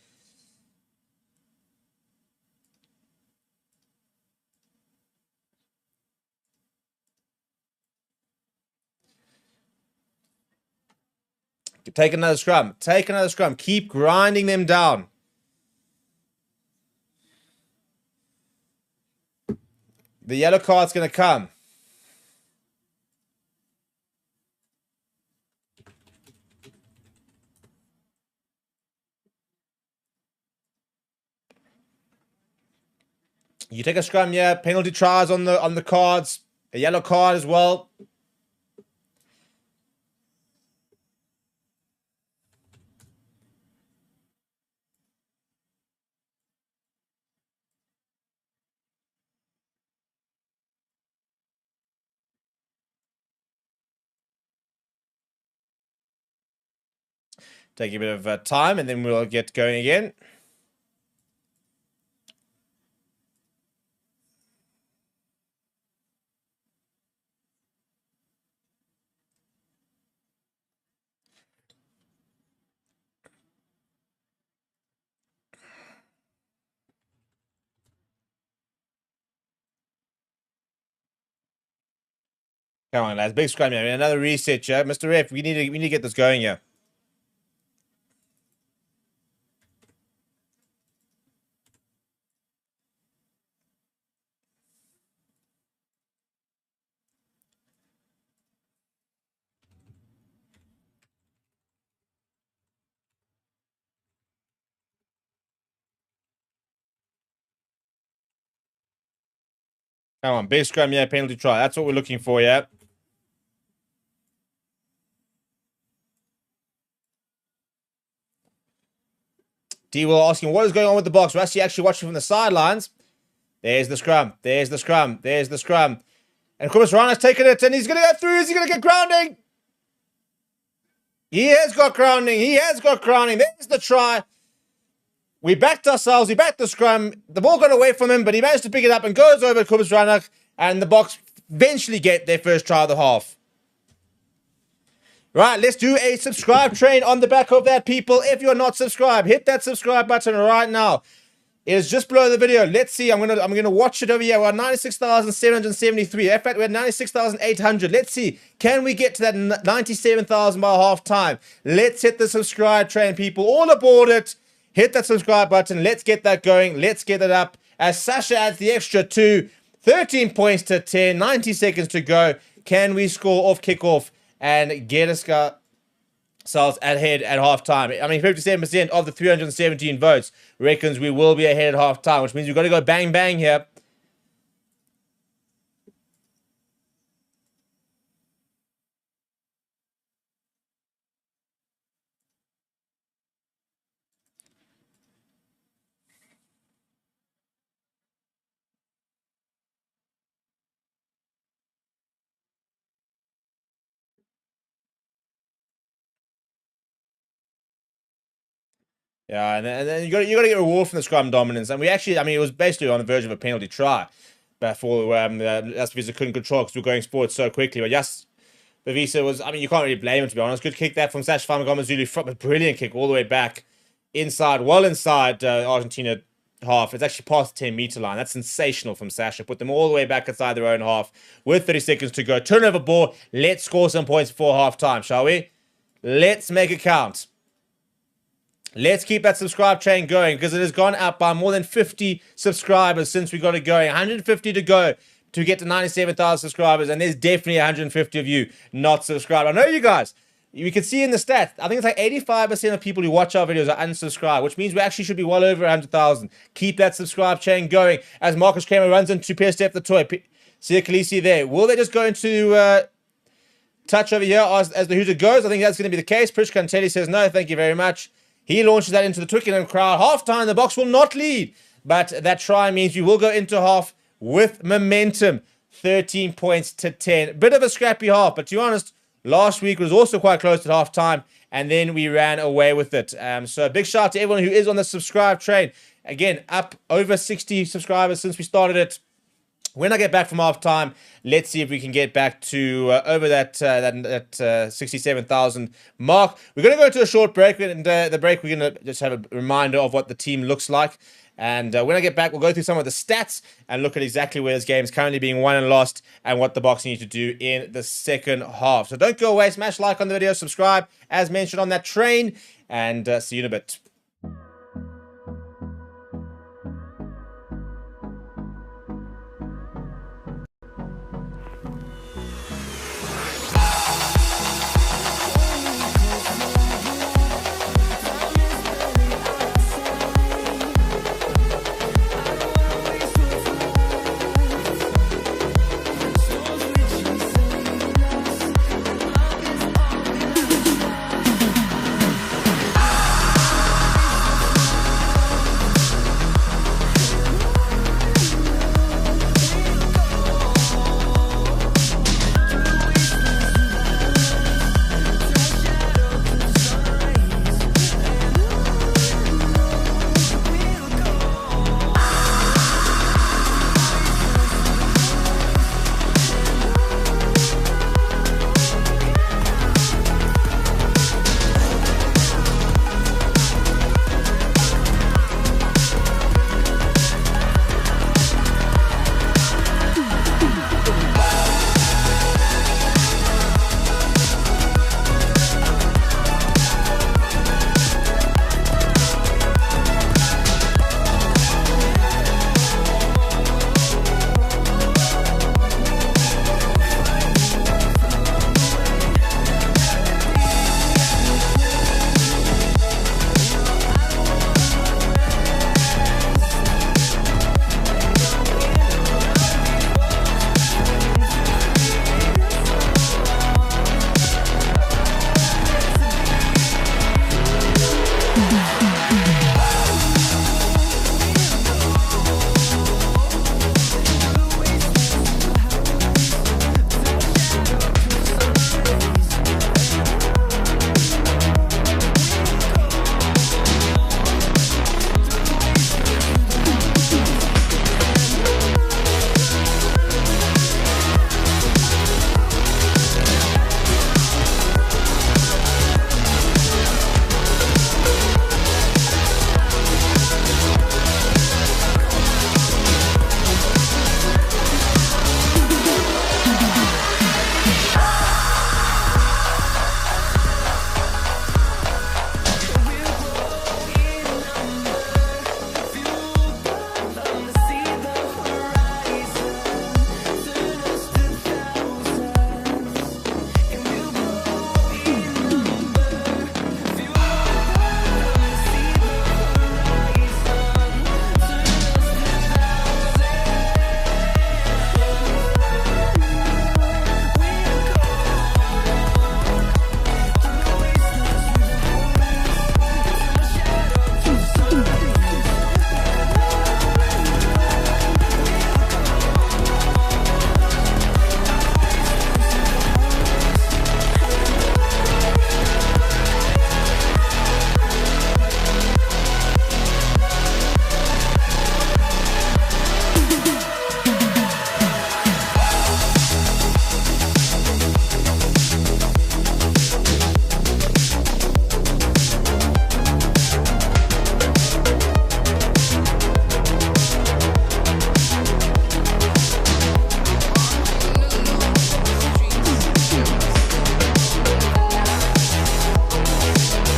Take another scrum. Keep grinding them down. The yellow card's going to come. You take a scrum, yeah. Penalty tries on the cards. A yellow card as well. Take a bit of time, and then we'll get going again. Come on, lads. Big scrum here. Another reset, yeah. Mr. Ref, we need to get this going here. Come on, big scrum, yeah, penalty try. That's what we're looking for, yeah. D Will asking, what is going on with the box? Rusty actually watching from the sidelines. There's the scrum. There's the scrum. There's the scrum. And Kobus Rana's taken it, and he's going to go through. Is he going to get grounding? He has got grounding. He has got grounding. There's the try. We backed ourselves. We backed the scrum. The ball got away from him, but he managed to pick it up and goes over to Kobus Rana, and the box eventually get their first try of the half. Right, let's do a subscribe train on the back of that, people. If you're not subscribed, hit that subscribe button right now. It is just below the video. Let's see. I'm gonna watch it over here. We're at 96,773. In fact, we're at 96,800. Let's see. Can we get to that 97,000 by half time? Let's hit the subscribe train, people. All aboard it. Hit that subscribe button. Let's get that going. Let's get it up. As Sasha adds the extra 2, 13 points to 10. 90 seconds to go. Can we score off kickoff and get ourselves ahead at halftime? I mean, 57% of the 317 votes reckons we will be ahead at halftime, which means we've got to go bang, bang here. Yeah, and then you got to get reward from the scrum dominance, and we actually, I mean, it was basically on the verge of a penalty try, but for that's because it couldn't control because we were going forward so quickly. But yes, Bavisa was, I mean, you can't really blame him, to be honest. Good kick that from Sash Famagomazulu, from a brilliant kick all the way back inside, well inside Argentina half. It's actually past the 10-meter line. That's sensational from Sasha. Put them all the way back inside their own half with 30 seconds to go. Turnover ball. Let's score some points before half time, shall we? Let's make it count. Let's keep that subscribe train going because it has gone up by more than 50 subscribers since we got it going. 150 to go to get to 97,000 subscribers, and there's definitely 150 of you not subscribed. I know you guys. You can see in the stats, I think it's like 85% of people who watch our videos are unsubscribed, which means we actually should be well over 100,000. Keep that subscribe chain going as Marcus Kramer runs into Pierre Step the Toy. See Khaleesi there. Will they just go into touch over here as the Hooter goes? I think that's going to be the case. Prish Cantelli says no, thank you very much. He launches that into the Twickenham crowd. Half-time, the box will not lead. But that try means we will go into half with momentum. 13 points to 10. Bit of a scrappy half, but to be honest, last week was also quite close at half-time, and then we ran away with it. So a big shout out to everyone who is on the subscribe train. Again, up over 60 subscribers since we started it. When I get back from half-time, let's see if we can get back to over that 67,000 mark. We're going to go to a short break, and the break we're going to just have a reminder of what the team looks like. And when I get back, we'll go through some of the stats and look at exactly where this game is currently being won and lost and what the Boks need to do in the second half. So don't go away. Smash like on the video, subscribe, as mentioned on that train, and see you in a bit.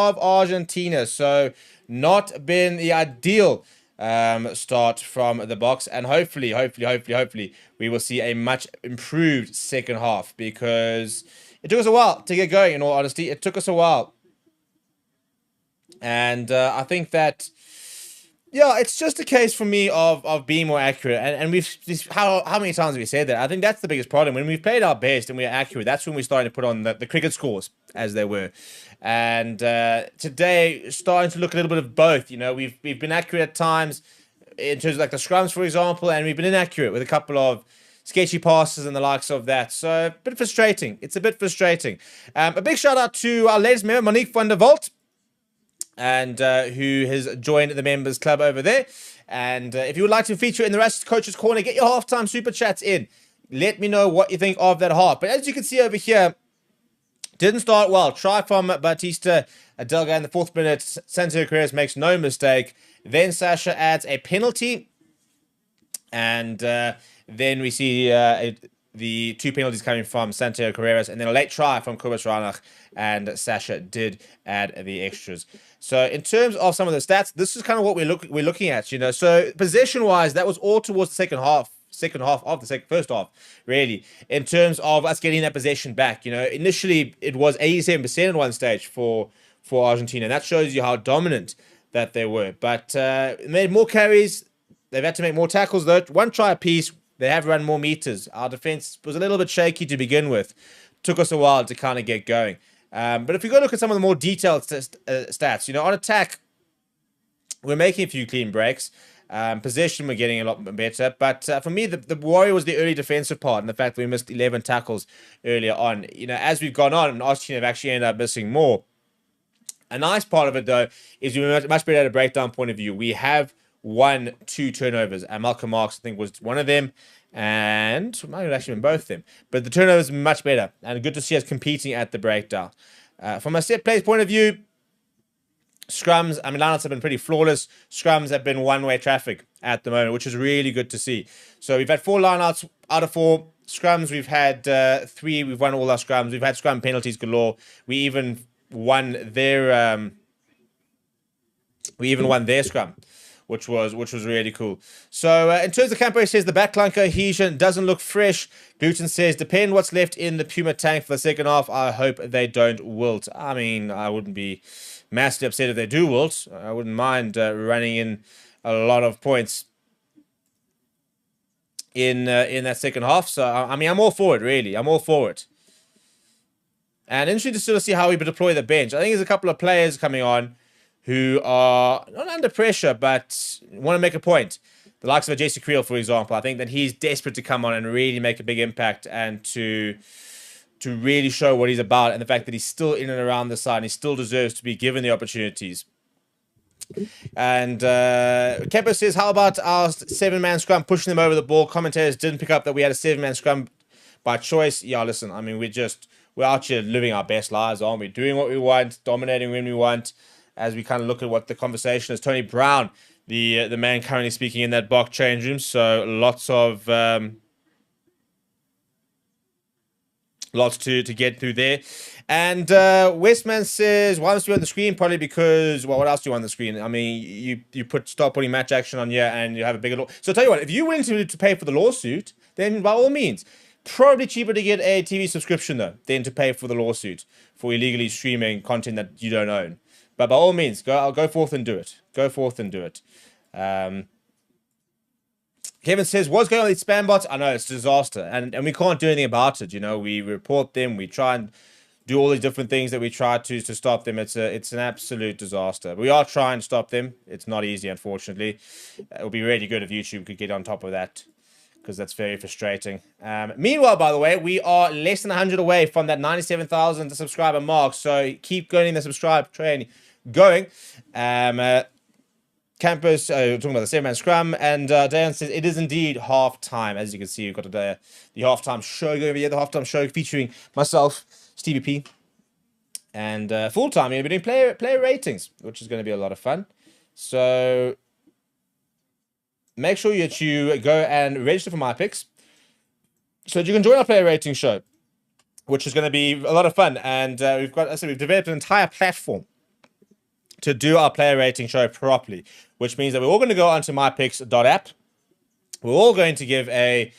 of Argentina. So not been the ideal start from the box, and hopefully we will see a much improved second half, because it took us a while to get going. In all honesty, it took us a while, and I think that it's just a case for me of being more accurate, and how many times have we said that? I think that's the biggest problem. When we've played our best and we're accurate, that's when we're starting to put on the cricket scores as they were. And today, starting to look a little bit of both. We've been accurate at times in terms of like the scrums, for example, and we've been inaccurate with a couple of sketchy passes and the likes of that. So a bit frustrating. It's a bit frustrating. A big shout out to our latest member, Monique van der Walt, and who has joined the members club over there. And if you would like to feature in the Rest Coaches Corner, get your halftime super chats in. Let me know what you think of that half. But as you can see over here, didn't start well. Try from Batista Delga in the 4th minute. Santiago Carreras makes no mistake. Then Sasha adds a penalty. And then we see the 2 penalties coming from Santiago Carreras, and then a late try from Kobus Reinach, and Sasha did add the extras. So in terms of some of the stats, this is kind of what we're looking at, So possession-wise, that was all towards the second half of the first half, really, in terms of us getting that possession back. Initially it was 87% at one stage for Argentina, and that shows you how dominant that they were. But made more carries. They've had to make more tackles, though. 1 try apiece. They have run more meters. Our defense was a little bit shaky to begin with. Took us a while to kind of get going. But if you go look at some of the more detailed stats, on attack, we're making a few clean breaks. Possession, we're getting a lot better. But for me, the worry was the early defensive part, and the fact that we missed 11 tackles earlier on. As we've gone on, Argentina have actually ended up missing more. A nice part of it, though, is we were much better at a breakdown point of view. We have 2 turnovers, and Malcolm Marks, I think, was one of them, and it might have actually been both of them. But the turnovers are much better, and good to see us competing at the breakdown. From a set plays point of view, scrums, lineouts have been pretty flawless. Scrums have been one-way traffic at the moment, which is really good to see. So we've had 4 lineouts out of 4. Scrums, we've had 3. We've won all our scrums. We've had scrum penalties galore. We even won their scrum, which was really cool. So in terms of Campo, says the backline cohesion doesn't look fresh. Gluten says, depend what's left in the Puma tank for the second half. I hope they don't wilt. I wouldn't be massively upset if they do wilt. I wouldn't mind running in a lot of points in that second half. So, I'm all for it, really. I'm all for it. And interesting to sort of see how we deploy the bench. I think there's a couple of players coming on who are not under pressure, but want to make a point. The likes of Jesse Creel, for example. I think that he's desperate to come on and really make a big impact, and to really show what he's about, and the fact that he's still in and around the side, and he still deserves to be given the opportunities. And Kempo says, how about our 7-man scrum pushing them over the ball? Commentators didn't pick up that we had a 7-man scrum by choice. Yeah, listen, we're out here living our best lives, aren't we? Doing what we want, dominating when we want. As we kind of look at what the conversation is, Tony Brown, the man currently speaking in that box change room. So lots to get through there. And Westman says, why must you on the screen? Probably because, well, what else do you want on the screen? You start putting match action on here, and you have a bigger law. So I'll tell you what, if you're willing to pay for the lawsuit, then by all means. Probably cheaper to get a TV subscription, though, than to pay for the lawsuit for illegally streaming content that you don't own. But by all means, go forth and do it. Go forth and do it. Kevin says, what's going on with these spam bots? I know, it's a disaster. And we can't do anything about it. We report them. We try and do all these different things that we try to stop them. It's an absolute disaster. We are trying to stop them. It's not easy, unfortunately. It would be really good if YouTube could get on top of that, because that's very frustrating. Meanwhile, by the way, we are less than 100 away from that 97,000 subscriber mark. So keep going in the subscribe train going. Campus, talking about the 7-man scrum, and Dayan says it is indeed half time. As you can see, we've got the halftime show going over here, the halftime show featuring myself, Stevie P, and full time. We're doing player ratings, which is going to be a lot of fun. So make sure that you go and register for my picks, so that you can join our player rating show, which is going to be a lot of fun. And we've developed an entire platform to do our player rating show properly, which means that we're all going to go onto mypicks.app. We're all going to give a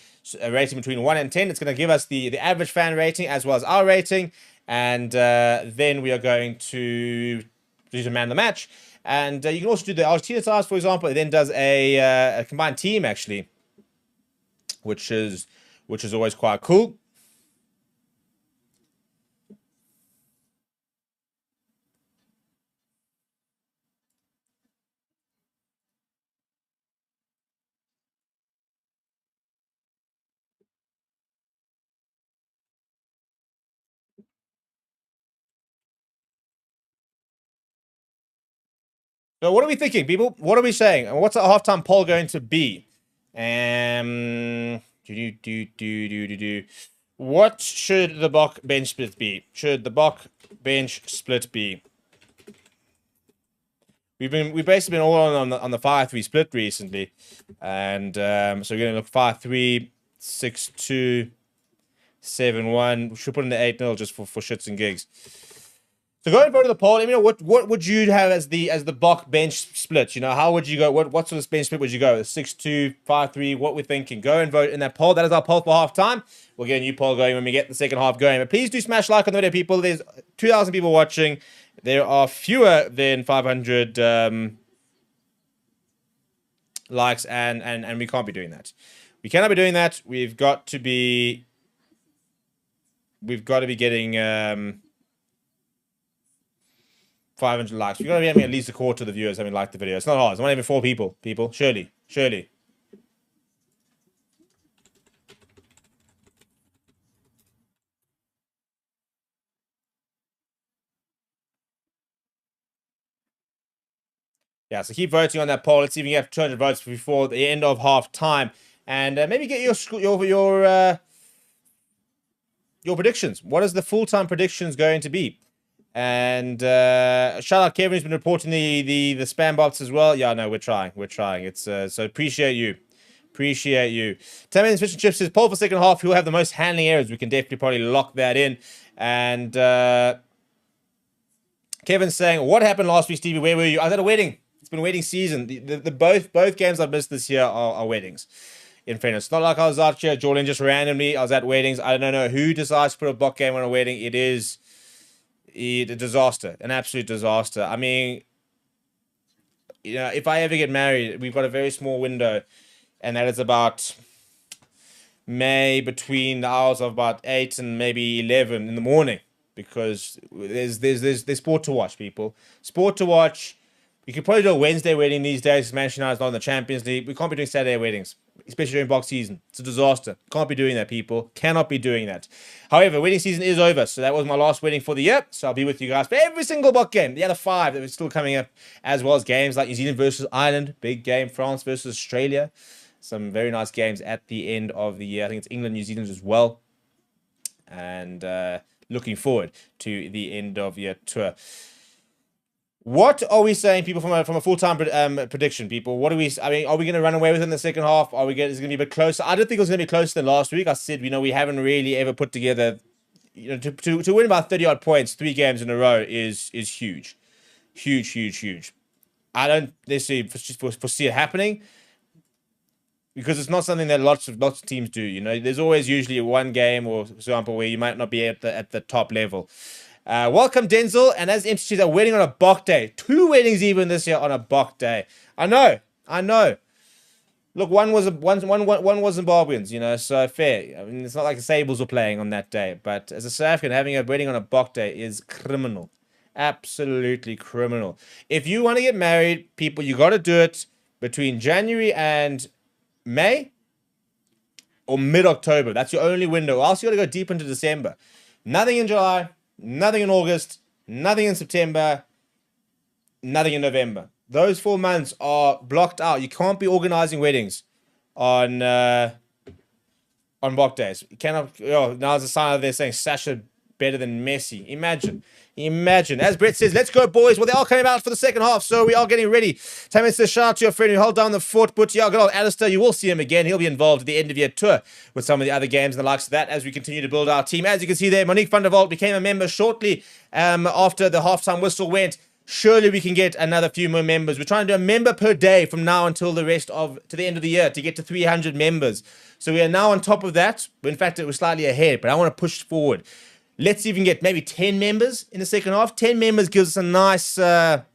rating between 1 and 10. It's going to give us the average fan rating as well as our rating. And then we are going to do the man of the match. And you can also do the Argentina size, for example. It then does a combined team, actually, which is always quite cool. So what are we thinking, people? What are we saying? And what's our halftime poll going to be? What should the Bok bench split be? Should the Bok bench split be? We've basically been all on the 5-3 split recently, and so we're going to look 5-3, 6-2, 7-1. We should put in the 8-0 just for shits and gigs. So go and vote in the poll. Let me know what would you have as the Bok bench split. You know, how would you go? What sort of bench split would you go? 6-2, 5-3. What we're thinking? Go and vote in that poll. That is our poll for halftime. We'll get a new poll going when we get the second half going. But please do smash like on the video, people. There's 2,000 people watching. There are fewer than 500 likes, and we can't be doing that. We cannot be doing that. We've got to be getting 500 likes. We're going to be having at least a quarter of the viewers having liked the video. It's not hard. It's not even 4 people. Surely. Yeah, so keep voting on that poll. Let's see if we can get 200 votes before the end of half time. And maybe get your predictions. What is the full-time predictions going to be? And shout out Kevin, who's been reporting the spam bots as well. Yeah, no, we're trying. It's so appreciate you. 10 minutes fish and chips says poll for second half. Who will have the most handling errors? We can definitely probably lock that in. And Kevin's saying, what happened last week, Stevie? Where were you? I was at a wedding. It's been wedding season. Both games I've missed this year are weddings. In fairness, it's not like I was out here, Jordan, just randomly. I was at weddings. I don't know who decides to put a Bok game on a wedding. It is a disaster, an absolute disaster. I mean, you know, if I ever get married, we've got a very small window, and that is about May between the hours of about 8 and maybe 11 in the morning, because there's sport to watch, people. Sport to watch. You could probably do a Wednesday wedding these days. Manchester United's not in the Champions League. We can't be doing Saturday weddings, especially during box season. It's a disaster. Can't be doing that, people. Cannot be doing that. However, wedding season is over, so that was my last wedding for the year. So I'll be with you guys for every single Bok game. The other 5 that are still coming up, as well as games like New Zealand versus Ireland, big game. France versus Australia, some very nice games at the end of the year. I think it's England, New Zealand as well, and looking forward to the end of year tour. What are we saying, people, from a full-time prediction, people? What are we? I mean, are we going to run away with it in the second half? Is it going to be a bit closer? I don't think it was going to be closer than last week. I said, you know, we haven't really ever put together, you know, to win about 30-odd points 3 games in a row is huge. Huge. I don't necessarily foresee it happening, because it's not something that lots of teams do. You know, there's always usually one game, or for example, where you might not be at the top level. Welcome, Denzel. And as MC says, a wedding on a Bok day. 2 weddings even this year on a Bok day. I know. Look, one was Zimbabweans, you know, so fair. I mean, it's not like the Sables were playing on that day. But as a South African, having a wedding on a Bok day is criminal. Absolutely criminal. If you want to get married, people, you got to do it between January and May or mid-October. That's your only window. Or else you got to go deep into December. Nothing in July. Nothing in August, nothing in September, nothing in November. Those 4 months are blocked out. You can't be organizing weddings on Bok days. You cannot. Oh, now there's a sign of there saying Sasha better than Messi. Imagine. As Brett says, let's go, boys. Well, they are coming out for the second half, so we are getting ready. Tammy says, shout out to your friend who held down the fort. But yeah, good old Alistair, you will see him again. He'll be involved at the end of year tour with some of the other games and the likes of that as we continue to build our team. As you can see there, Monique van der Walt became a member shortly after the halftime whistle went. surely we can get another few more members. We're trying to do a member per day from now until to the end of the year to get to 300 members. So we are now on top of that. In fact, it was slightly ahead, but I want to push forward. Let's even get maybe 10 members in the second half. 10 members gives us a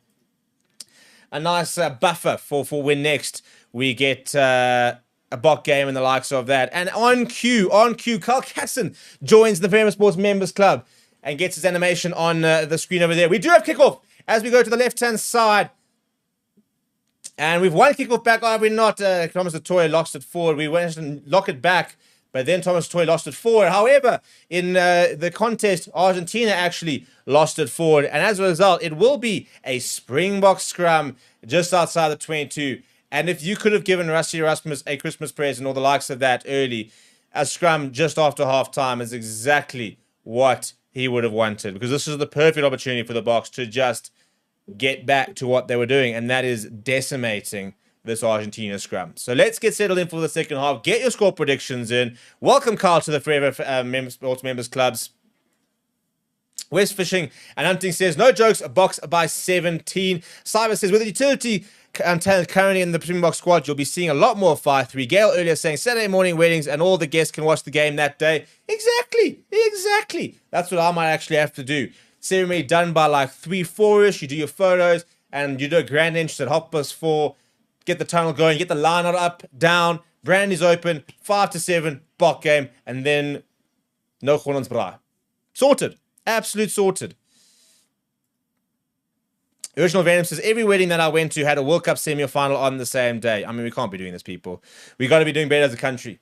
nice buffer for when next we get a bot game and the likes of that. And on cue, Carl Casson joins the Premier Sports Members Club and gets his animation on the screen over there. We do have kickoff as we go to the left-hand side. And we've won kickoff back, are we not? Thomas Toy lost it forward. We went and lock it back, but then Thomas Toy lost it forward. However, in the contest, Argentina actually lost it forward. And as a result, it will be a Springbok scrum just outside the 22. And if you could have given Rassie Erasmus a Christmas present or the likes of that early, a scrum just after half-time is exactly what he would have wanted. Because this is the perfect opportunity for the Boks to just get back to what they were doing, and that is decimating this Argentina scrum. So let's get settled in for the second half. Get your score predictions in. Welcome, Carl, to the Forever Sports Members Clubs. West Fishing and Hunting says, no jokes, a Boks by 17. Cyber says, with the utility talent currently in the Springbok squad, you'll be seeing a lot more 5-3. Gail earlier saying Saturday morning weddings and all the guests can watch the game that day. Exactly. That's what I might actually have to do. Ceremony done by like 3-4ish. You do your photos and you do a grand entrance at 4:30. Get the tunnel going, get the line up, down. Brandy's open, 5-7, bot game, and then no Hollandsbraai. Sorted. Absolute sorted. Original Venom says, every wedding that I went to had a World Cup semi-final on the same day. I mean, we can't be doing this, people. We got to be doing better as a country.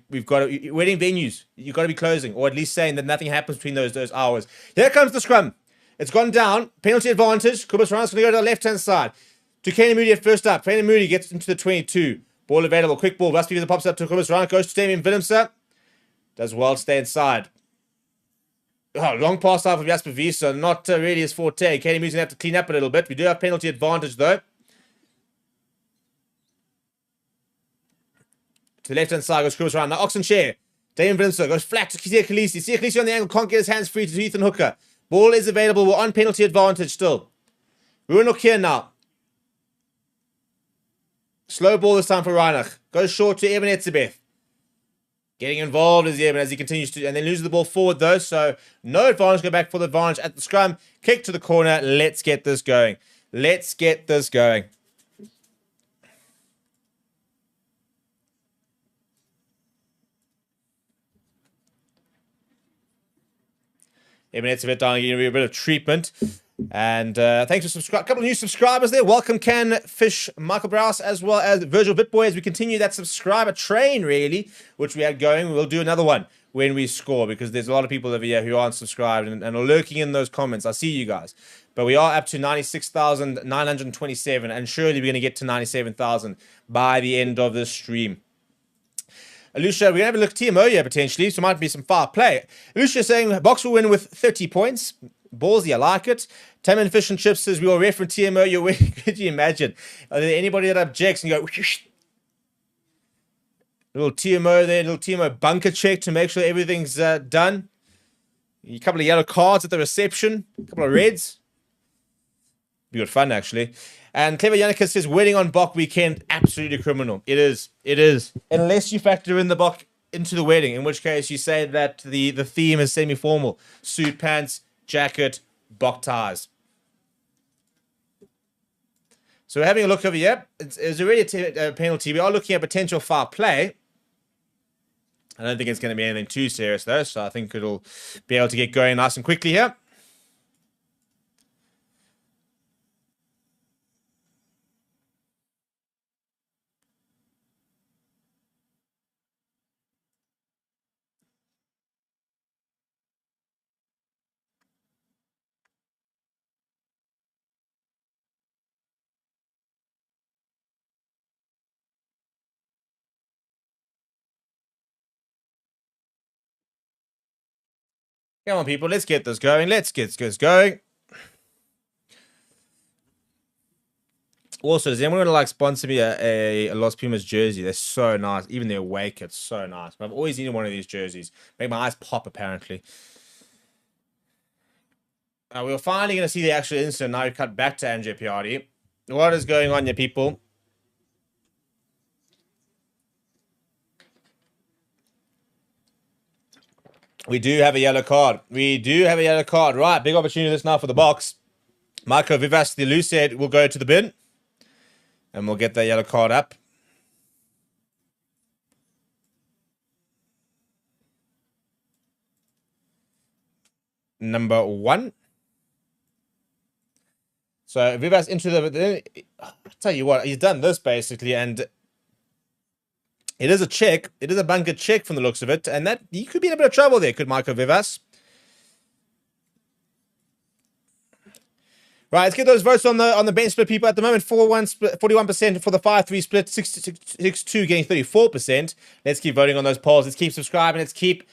We've got to, wedding venues, you've got to be closing, or at least saying that nothing happens between those hours. Here comes the scrum. It's gone down. Penalty advantage. Kubus Ryan's going to go to the left-hand side. To Kane Moody at first up. Kane Moody gets into the 22. Ball available. Quick ball. Rusty Visa pops up to Kubus Ryan. Goes to Damien Willemse. Does well to stay inside. Oh, long pass out from Jasper Visa. Not really his forte. Kane Moody's going to have to clean up a little bit. We do have penalty advantage, though. To the left-hand side goes Kubus Ryan. Now Oxenshare. Damien Willemse goes flat to Sia Khaleesi. Sia Khaleesi on the angle. Can't get his hands free to Ethan Hooker. Ball is available. We're on penalty advantage still. We're in here now. Slow ball this time for Reinach. Goes short to Eben Etzebeth. Getting involved as he continues to, and then loses the ball forward though, so no advantage. Go back for the advantage at the scrum. Kick to the corner. Let's get this going. Let's get this going. Eben Etzebeth down, giving a bit of treatment. And thanks for subscribing. A couple of new subscribers there. Welcome, Can Fish, Michael Browse, as well as Virgil Bitboy, as we continue that subscriber train, really, which we had going. We'll do another one when we score, because there's a lot of people over here who aren't subscribed and are lurking in those comments. I see you guys. But we are up to 96,927, and surely we're going to get to 97,000 by the end of this stream. Alicia, we're going to have a look at TMO here, potentially, so might be some foul play. Alicia saying Boks will win with 30 points. Ballsy, I like it. Taman Fish and Chips says we will reference TMO. You're winning. Could you imagine? Are there anybody that objects and go little TMO there, little TMO bunker check to make sure everything's done? A couple of yellow cards at the reception, a couple of reds. Be good fun, actually. And Clever Yannicka says wedding on Bok weekend, absolutely criminal. It is. Unless you factor in the Bok into the wedding, in which case you say that the theme is semi-formal. Suit, pants, jacket, Bok ties. So we're having a look over here. It's already a penalty. We are looking at potential foul play. I don't think it's going to be anything too serious, though, so I think it'll be able to get going nice and quickly here. Come on, people. Let's get this going. Let's get this going. Also, does anyone want to like sponsor me a Los Pumas jersey? They're so nice. Even their away kit's so nice. I've always needed one of these jerseys. Make my eyes pop, apparently. We were finally going to see the actual incident. Now we cut back to Andre Piatti. What is going on here, people? We do have a yellow card. We do have a yellow card. Right, big opportunity this now for the box. Marco Vivas, the loose head, will go to the bin. And we'll get that yellow card up. Number 1. So Vivas into the... I'll tell you what, he's done this basically, and it is a check. It is a bunker check from the looks of it, and that he could be in a bit of trouble there, could Marco Vivas. Right, let's get those votes on the bench split, people. At the moment, 41% for the 5-3 split, 6-2 getting 34%. Let's keep voting on those polls. Let's keep subscribing. Let's keep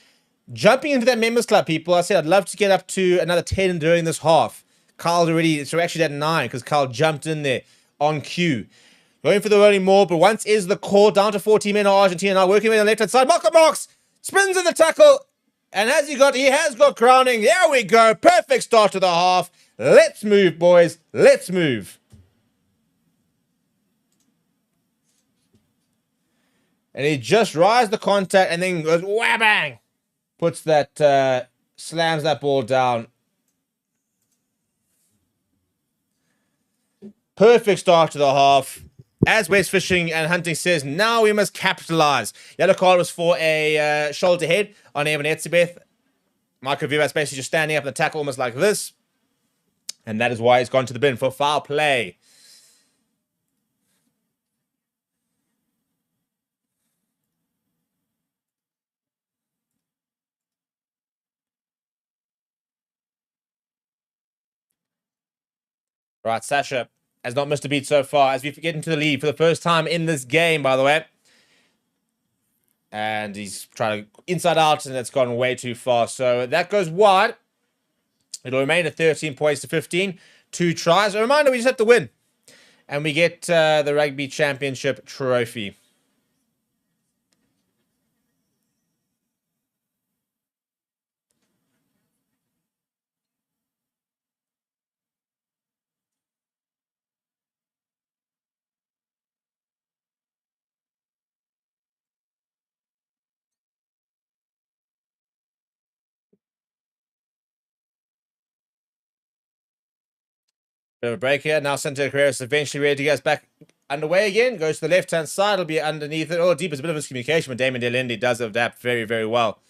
jumping into that members club, people. I said I'd love to get up to another 10 during this half. Carl's already, so we're actually at 9 because Carl jumped in there on cue. Going for the rolling more, but once is the call down to 14 men are Argentina now working with on the left-hand side. Malcolm Marks spins in the tackle. And he has got crowning. There we go. Perfect start to the half. Let's move, boys. Let's move. And he just rides the contact and then goes wham-bang. Puts that, slams that ball down. Perfect start to the half. As West Fishing and Hunting says, now we must capitalize. Yellow card was for a shoulder head on Evan Etzebeth. Marco Vivas basically just standing up in the tackle almost like this. And that is why he's gone to the bin for foul play. Right, Sasha has not missed a beat so far as we get into the lead for the first time in this game, by the way. And he's trying to inside out, and it's gone way too far. So that goes wide. It'll remain at 13 points to 15. 2 tries. A reminder, we just have to win. And we get the Rugby Championship trophy. Bit of a break here. Now Santiago Carrera is eventually ready to get us back underway again. Goes to the left-hand side. It'll be underneath it. Oh, deep is a bit of miscommunication, but Damon Delendi does adapt very, very well.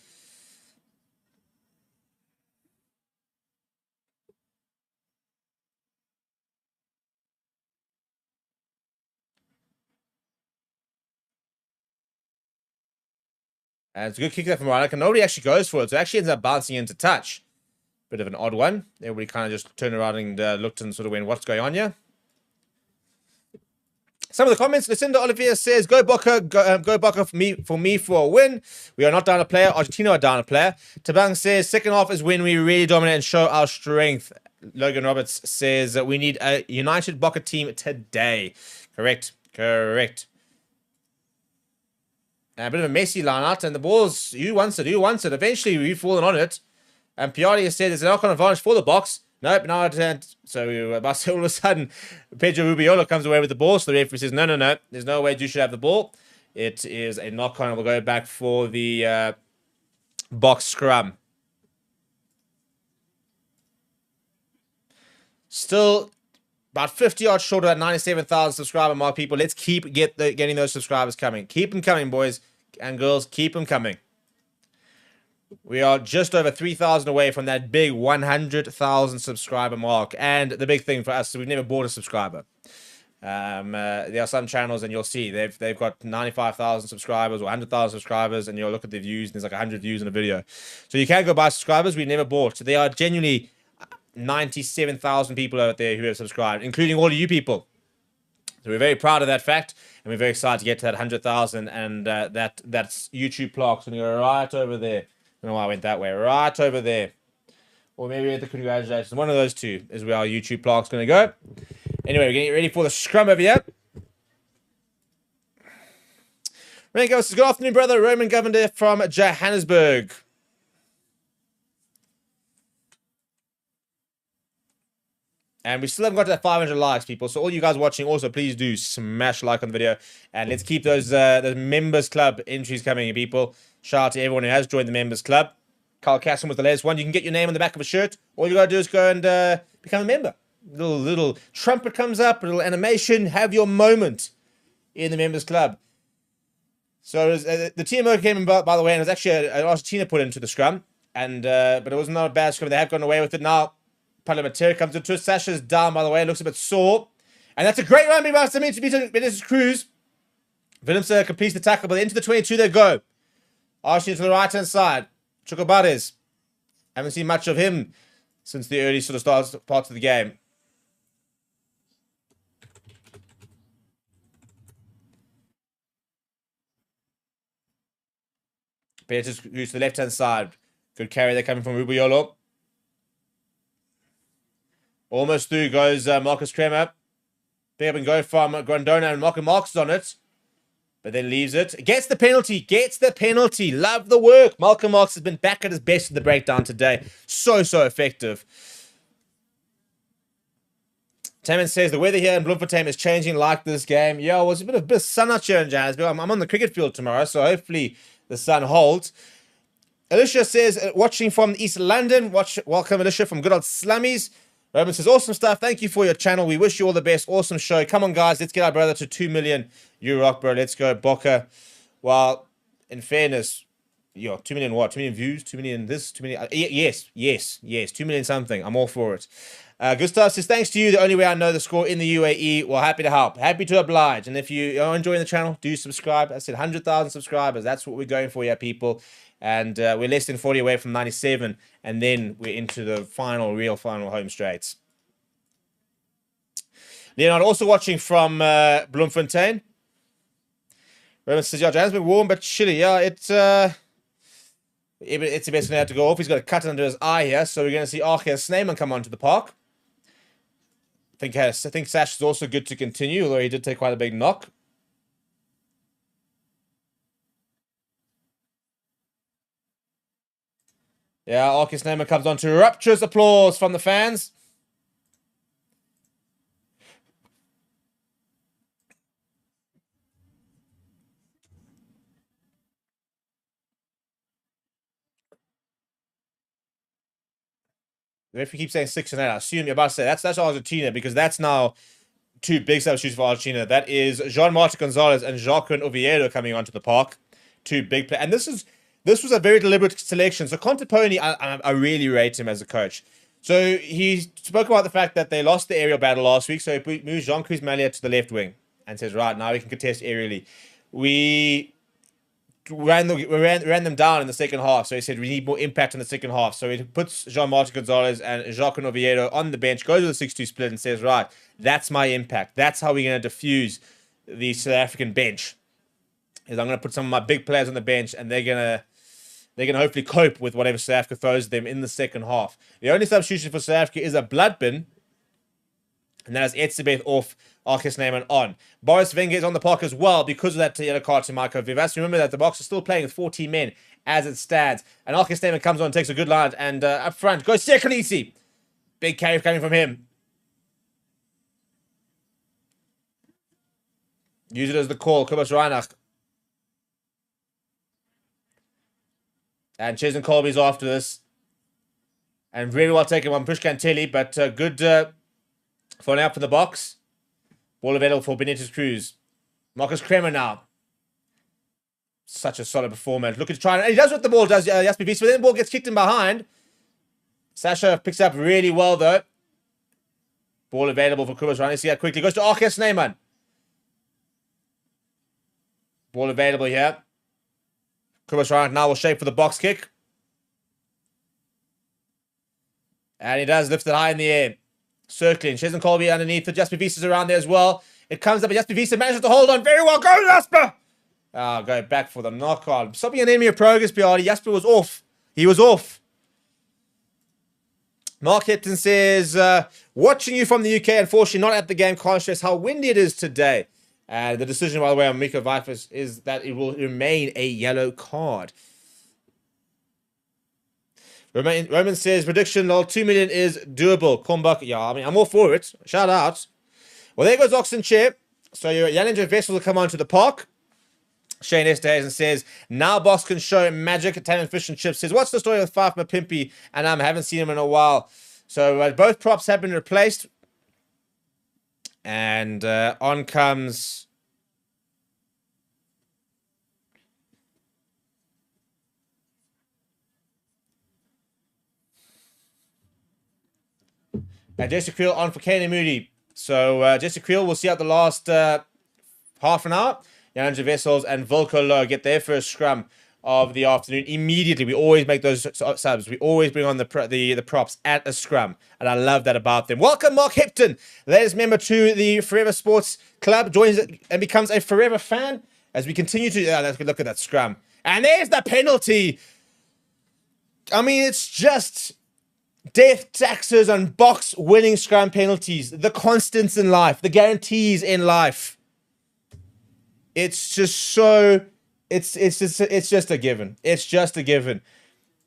And it's a good kick there from Ryan. Nobody actually goes for it, so it actually ends up bouncing into touch. Bit of an odd one. Everybody kind of just turned around and looked and sort of went, what's going on here? Some of the comments. Lucinda Olivier says, go Boca, go Boca for me for a win. We are not down a player. Argentina are down a player. Tabang says, second half is when we really dominate and show our strength. Logan Roberts says, we need a united Boca team today. Correct. Correct. A bit of a messy line out, and the ball's, who wants it? Who wants it? Eventually, we've fallen on it. And Piatti has said there's an knock-on advantage for the box. Nope, no, it. So all of a sudden, Pedro Rubiola comes away with the ball. So the referee says, no. There's no way you should have the ball. It is a knock-on. We'll go back for the box scrum. Still about 50 yards short of that 97,000 subscriber mark, people. Let's keep getting those subscribers coming. Keep them coming, boys and girls. Keep them coming. We are just over 3,000 away from that big 100,000 subscriber mark. And the big thing for us, we've never bought a subscriber. There are some channels, and you'll see they've got 95,000 subscribers or 100,000 subscribers, and you'll look at the views, and there's like 100 views in a video. So you can go buy subscribers. We never bought. So there are genuinely 97,000 people out there who have subscribed, including all of you people. So we're very proud of that fact, and we're very excited to get to that 100,000. And that's YouTube plaques, and you're right over there. I don't know why I went that way. Right over there. Or maybe at the congratulations. One of those two is where our YouTube plaque's going to go. Anyway, we're getting ready for the scrum over here. Renko says, good afternoon, brother. Roman Governor from Johannesburg. And we still haven't got to that 500 likes, people. So all you guys watching, also please do smash like on the video, and let's keep those members club entries coming in, people. Shout out to everyone who has joined the members club. Carl Casson was the latest one. You can get your name on the back of a shirt. All you gotta do is go and become a member. Little trumpet comes up, a little animation. Have your moment in the members club. So the TMO came in, by the way, and it was actually an Argentina put into the scrum, and but it was not a bad scrum. They have gone away with it now. Parliamentary comes into it. Sasha's down, by the way. Looks a bit sore. And that's a great run by Samir to beat Benitez Cruz. Willemse completes the tackle, but into the 22 they go. Arsenal to the right-hand side. Chocobares. Haven't seen much of him since the early sort of parts of the game. Benitez Cruz to the left-hand side. Good carry there coming from Rubiolo. Almost through goes Marcus Kremer. Big up and go from Grandona, and Marcus on it. But then leaves it. Gets the penalty. Gets the penalty. Love the work. Malcolm Marx has been back at his best in the breakdown today. So effective. Taman says the weather here in Bloemfontein is changing like this game. Yeah, it was a bit of sun out here in Johannesburg. I'm on the cricket field tomorrow, so hopefully the sun holds. Alicia says, watching from East London. Welcome, Alicia, from good old Slummies. Roman says, awesome stuff. Thank you for your channel. We wish you all the best. Awesome show. Come on, guys. Let's get our brother to 2 million. You rock, bro. Let's go, Boca. Well, in fairness, 2 million what? 2 million views? 2 million this? 2 million... yes. 2 million something. I'm all for it. Gustav says, thanks to you. The only way I know the score in the UAE. Well, happy to help. Happy to oblige. And if you are enjoying the channel, do subscribe. I said 100,000 subscribers. That's what we're going for here, people. And we're less than 40 away from 97. And then we're into the real final home straights. Leonard also watching from Bloemfontein. Roman says, yeah, Johannesburg warm but chilly. Yeah, it's the best going to have to go off. He's got a cut under his eye here. So we're going to see Archie Snyman come onto the park. I think Sash is also good to continue, although he did take quite a big knock. Yeah, Arcus Neyman comes on to rapturous applause from the fans. If you keep saying 6 and 8, I assume you're about to say that's Argentina, because that's now 2 big substitutes for Argentina. That is Jean-Martin Gonzalez and Jacques Oviedo coming onto the park. 2 big players. And this was a very deliberate selection. So Conteponi, I really rate him as a coach. So he spoke about the fact that they lost the aerial battle last week. So he moved Jean-Chris Malia to the left wing and says, right, now we can contest aerially. We ran them down in the second half. So he said we need more impact in the second half. So he puts Jean-Martin Gonzalez and Jacques Oviedo on the bench, goes with a 6-2 split and says, right, that's my impact. That's how we're going to diffuse the South African bench. Is I'm going to put some of my big players on the bench, and they're going to hopefully cope with whatever South Africa throws them in the second half. The only substitution for South Africa is a blood bin, and that is Etzebeth off, Arcus Neyman on. Boris Wenger is on the park as well because of that yellow card to Michael Vivas. Remember that the Boks are still playing with 14 men as it stands. And Arcus Neyman comes on and takes a good line, and up front goes Sekolisi. Big carry coming from him. Use it as the call, Kobus Reinach. And Chesney Colby's after this. And very well taken by Pushkantelli, but good following up for the box. Ball available for Benitez Cruz. Marcus Kremer now. Such a solid performance. Look at trying. He does what the ball does, Jasper Wiese, but then the ball gets kicked in behind. Sasha picks up really well, though. Ball available for Kobus Reinach. See how quickly goes to Arcus Neyman. Ball available here. Kobus Reinach now will shape for the box kick. And he does lift it high in the air. Circling. Chesney Colby underneath. Jasper Wiese is around there as well. It comes up, and Jasper Wiese manages to hold on very well. Go, Jasper! Go back for the knock on. Stopping an enemy of progress, Piardi. Jasper was off. He was off. Mark Hepton says, watching you from the UK, unfortunately not at the game. Can't stress how windy it is today. The decision, by the way, on Miko Vifus is that it will remain a yellow card. Roman says, prediction, lol, 2 million is doable. Comeback, yeah, I mean, I'm all for it. Shout out. Well, there goes Oxen Chair. So your Yellinger vessels will come onto the park. Shane Esterhazen says, now boss can show magic. Italian Fish and Chips says, what's the story with Faf Mapimpi? And I haven't seen him in a while. So both props have been replaced. And on comes... Jesse Creel on for Kane and Moody. So Jesse Creel will see out the last half an hour. Yellinger Vessels and Volko Low get their first scrum of the afternoon immediately. We always make those subs. We always bring on the props at a scrum, and I love that about them. Welcome, Mark Hipton, latest member to the Forever Sports Club, joins it and becomes a forever fan as we continue to. Let's look at that scrum, and there's the penalty. I mean, it's just death, taxes, and box winning scrum penalties. The constants in life, the guarantees in life. It's just so. It's just a given. It's just a given.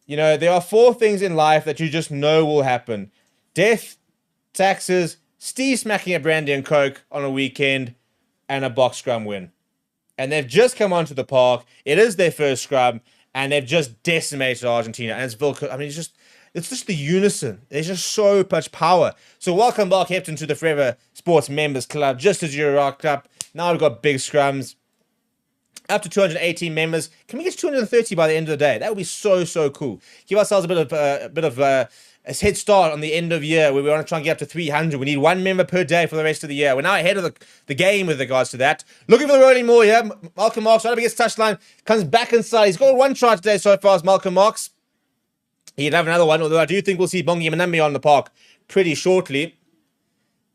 You know, there are 4 things in life that you just know will happen: death, taxes, Steve smacking a brandy and coke on a weekend, and a box scrum win. And they've just come onto the park. It is their first scrum, and they've just decimated Argentina. And it's Vilko. I mean, it's just the unison. There's just so much power. So welcome, Mark Hepton, to the Forever Sports Members Club. Just as you're rocked up, now we've got big scrums. Up to 218 members. Can we get to 230 by the end of the day? That would be so cool. Give ourselves a bit of a head start on the end of year where we want to try and get up to 300. We need 1 member per day for the rest of the year. We're now ahead of the game with regards to that. Looking for the rolling more here. Malcolm Marks right up against touchline, comes back inside. He's got 1 try today so far as Malcolm Marks. He'd have another one, although I do think we'll see Bongi Manambi on the park pretty shortly.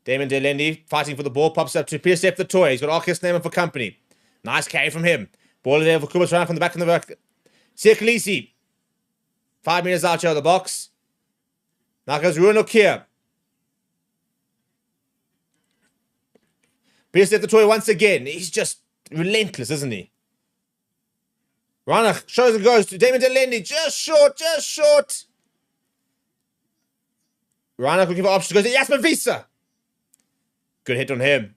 Damon Delendi fighting for the ball, pops up to Pierce the toy. He's got Arcus Neyman for company. Nice carry from him. Ball there for Kubas running from the back of the back. Sirkalisi. 5 meters out here of the box. Now goes Ruan Okia. Pierce the toy once again. He's just relentless, isn't he? Ranach shows and goes to Damon Delendi. Just short. Ranach looking for options. Goes to Jasper Visa. Good hit on him.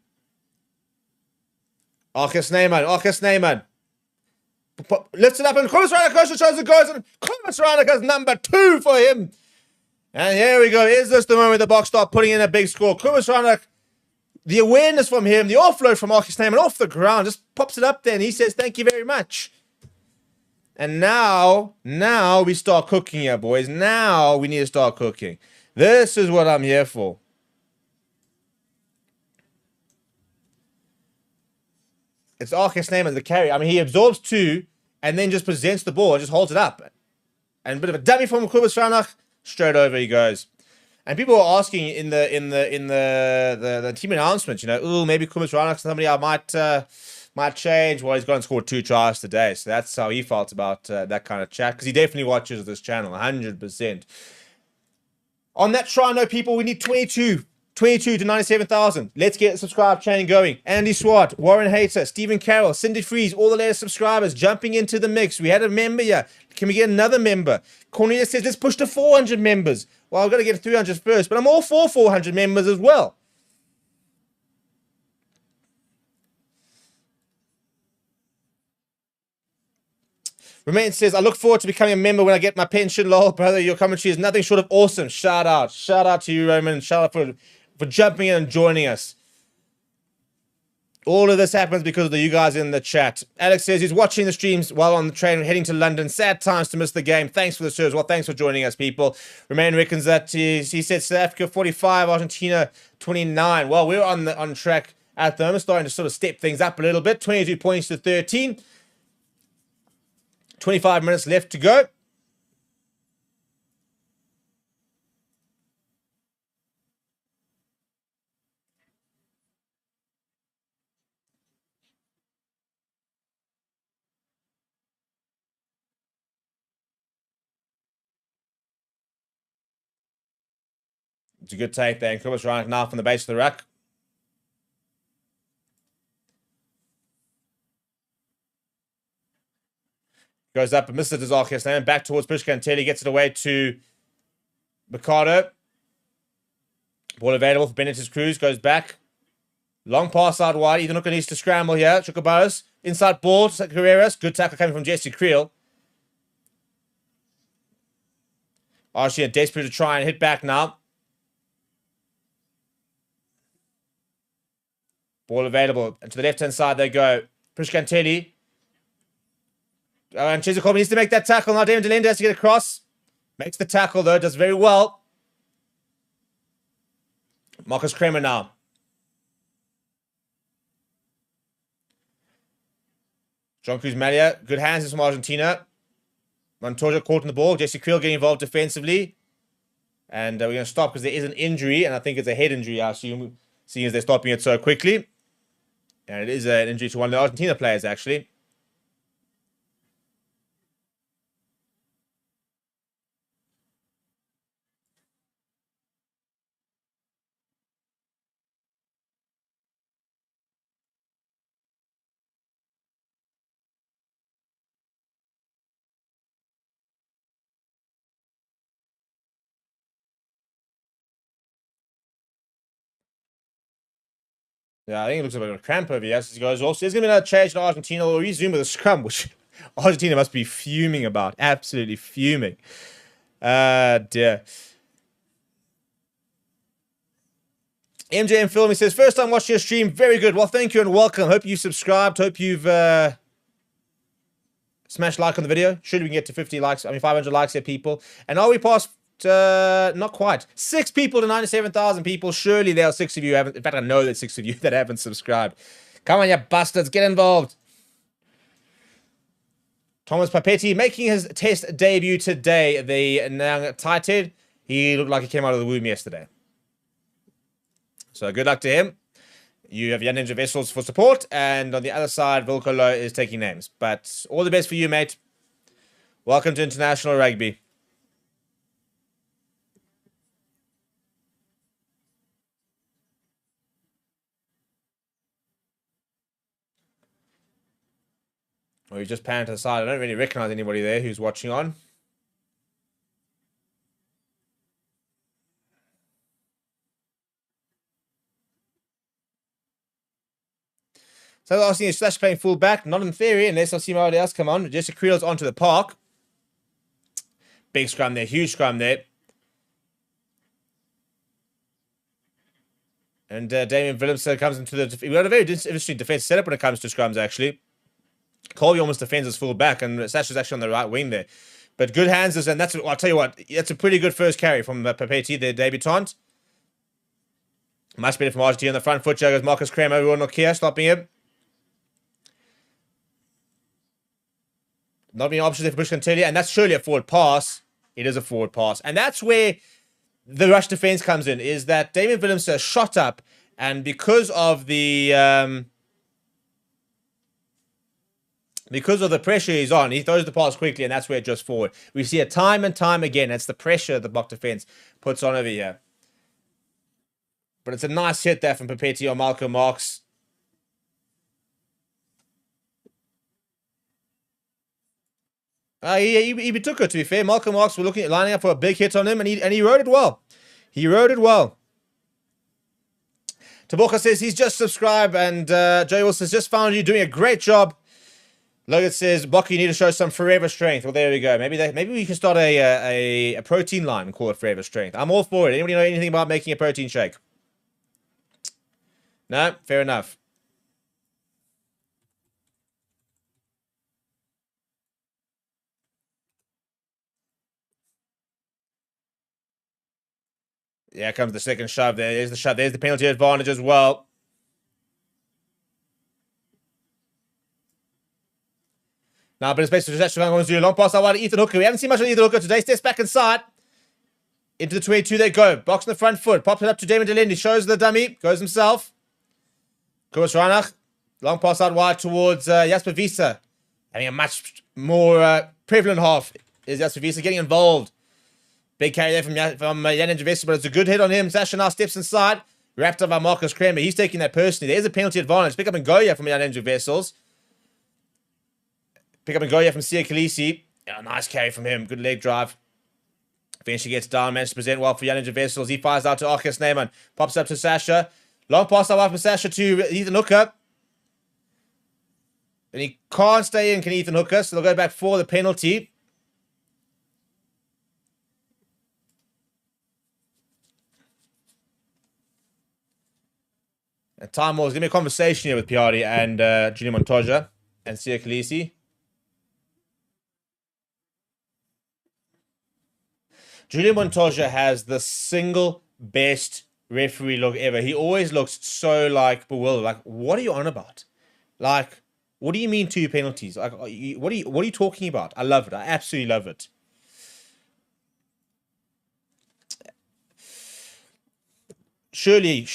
Arcus Neyman. Lifts it up and Kubas Ranach shows and goes. And Kubas Ranach has number 2 for him. And here we go. Is this the moment the box start putting in a big score? Kubas Ranach, the awareness from him, the offload from Arcus Neyman off the ground, just pops it up there and he says, thank you very much. And now we start cooking here, boys. Now we need to start cooking. This is what I'm here for. It's Arcus Neyman, the carry. I mean, he absorbs 2 and then just presents the ball and just holds it up. And a bit of a dummy from Kubas Ranach. Straight over he goes. And people are asking in the team announcement, you know, oh, maybe Kubas Ranach, somebody I might change. Well, he's gone and scored 2 tries today. So that's how he felt about that kind of chat. Because he definitely watches this channel, 100%. On that try, no people, we need 22 to 97,000. Let's get the subscribe chain going. Andy Swart, Warren Hater, Stephen Carroll, Cindy Freeze, all the latest subscribers jumping into the mix. We had a member here. Can we get another member? Cornelius says, let's push to 400 members. Well, I've got to get 300 first, but I'm all for 400 members as well. Remain says, I look forward to becoming a member when I get my pension. Lol, brother, your commentary is nothing short of awesome. Shout out to you, Roman. Shout out for jumping in and joining us. All of this happens because of you guys in the chat. Alex says he's watching the streams while on the train heading to London. Sad times to miss the game. Thanks for the service. Well, thanks for joining us, people. Romain reckons that he said South Africa 45, Argentina 29. Well, we're on track at the moment, starting to sort of step things up a little bit. 22 points to 13. 25 minutes left to go. It's a good take there. Kubas Ranach now from the base of the ruck. Goes up and misses Dazakis. Then back towards Pushkantelli. Gets it away to Mercado. Ball available for Benitez Cruz. Goes back. Long pass out wide. Ethan Hooker needs to scramble here. Chukwubaros. Inside ball to Carreras. Good tackle coming from Jesse Creel. Argentina desperate to try and hit back now. Ball available. And to the left-hand side they go. Pushkantelli. And Chizikov needs to make that tackle. Now David Delende has to get across. Makes the tackle though. Does very well. Marcus Kremer now. John Cruz Malia. Good hands from Argentina. Montoya caught in the ball. Jesse Creel getting involved defensively. And we're going to stop because there is an injury. And I think it's a head injury, I assume, seeing as they're stopping it so quickly. And it is an injury to one of the Argentina players, actually. Yeah, I think it looks like a cramp over here as it goes off. So there's going to be another change in Argentina. We'll resume with a scrum, which Argentina must be fuming about. Absolutely fuming. Dear. MJM Film, he says, first time watching your stream. Very good. Well, thank you and welcome. Hope you subscribed. Hope you've smashed like on the video. Should we can get to 50 likes? 500 likes here, people. And are we past... not quite. 6 people to 97,000 people. Surely there are 6 of you who haven't. In fact, I know there's 6 of you that haven't subscribed. Come on, you bastards, get involved. Thomas Papetti making his test debut today. The Nang Tighthead. He looked like he came out of the womb yesterday. So good luck to him. You have Jan Ninja Vessels for support, and on the other side, Vilko Low is taking names. But all the best for you, mate. Welcome to international rugby. Well, you just panned to the side. I don't really recognize anybody there who's watching on. So I see Slash playing full back. Not in theory, unless I see anybody else come on. Jesse Creel's onto the park. Big scrum there. Huge scrum there. And Damien Willemse comes into the... We've got a very interesting defense setup when it comes to scrums, actually. Colby almost defends as full back, and Sasha's actually on the right wing there. But good hands, and that's... I'll tell you what, that's a pretty good first carry from Papetti, their debutant. Much better from Argentina on the front foot. There goes Marcus Kremer, everyone Nokia, stopping him. Not many options there for Pushkantelli, and that's surely a forward pass. It is a forward pass. And that's where the rush defense comes in, is that Damien Willemse shot up, and because of the pressure he's on, he throws the pass quickly, and that's where it just forward. We see it time and time again. It's the pressure the block defense puts on over here. But it's a nice hit there from Papetti on Malcolm Marks. He took it, to be fair. Malcolm Marks were lining up for a big hit on him, and he rode it well. He rode it well. Taboka says he's just subscribed, and Joey Will says, just found you doing a great job. Logan says, Bocky, you need to show some Forever Strength. Well, there we go. Maybe we can start a protein line and call it Forever Strength. I'm all for it. Anybody know anything about making a protein shake? No? Fair enough. Yeah, comes the second shove there. There's the shove. There's the penalty advantage as well. Now, but it's basically just going to do a long pass out wide to Ethan Hooker. We haven't seen much of Ethan Hooker today. Steps back inside. Into the 22 they go. Box on the front foot. Pops it up to Damon Delende. Shows the dummy. Goes himself. Kurs Reinach. Long pass out wide towards Jasper Wiese. Having a much more prevalent half is Jasper Wiese getting involved. Big carry there from Jan Vessels, but it's a good hit on him. Sasha now steps inside. Wrapped up by Marcus Kremer. He's taking that personally. There's a penalty advantage. Pick up and go here from Jan Vessels. Pick up and go here from Sia Khaleesi. Yeah, nice carry from him. Good leg drive. Eventually gets down, managed to present well for Yannick Vessels. He fires out to Arcus Neyman. Pops up to Sasha. Long pass out from Sasha to Ethan Hooker. And he can't stay in, can Ethan Hooker, so they'll go back for the penalty. And time was going to be a conversation here with Piatti and Julian Montoya and Sia Khaleesi. Julian Montoya has the single best referee look ever. He always looks so like bewildered. Like, what are you on about? Like, what do you mean 2 penalties? Like, what are you talking about? I love it. I absolutely love it. Surely.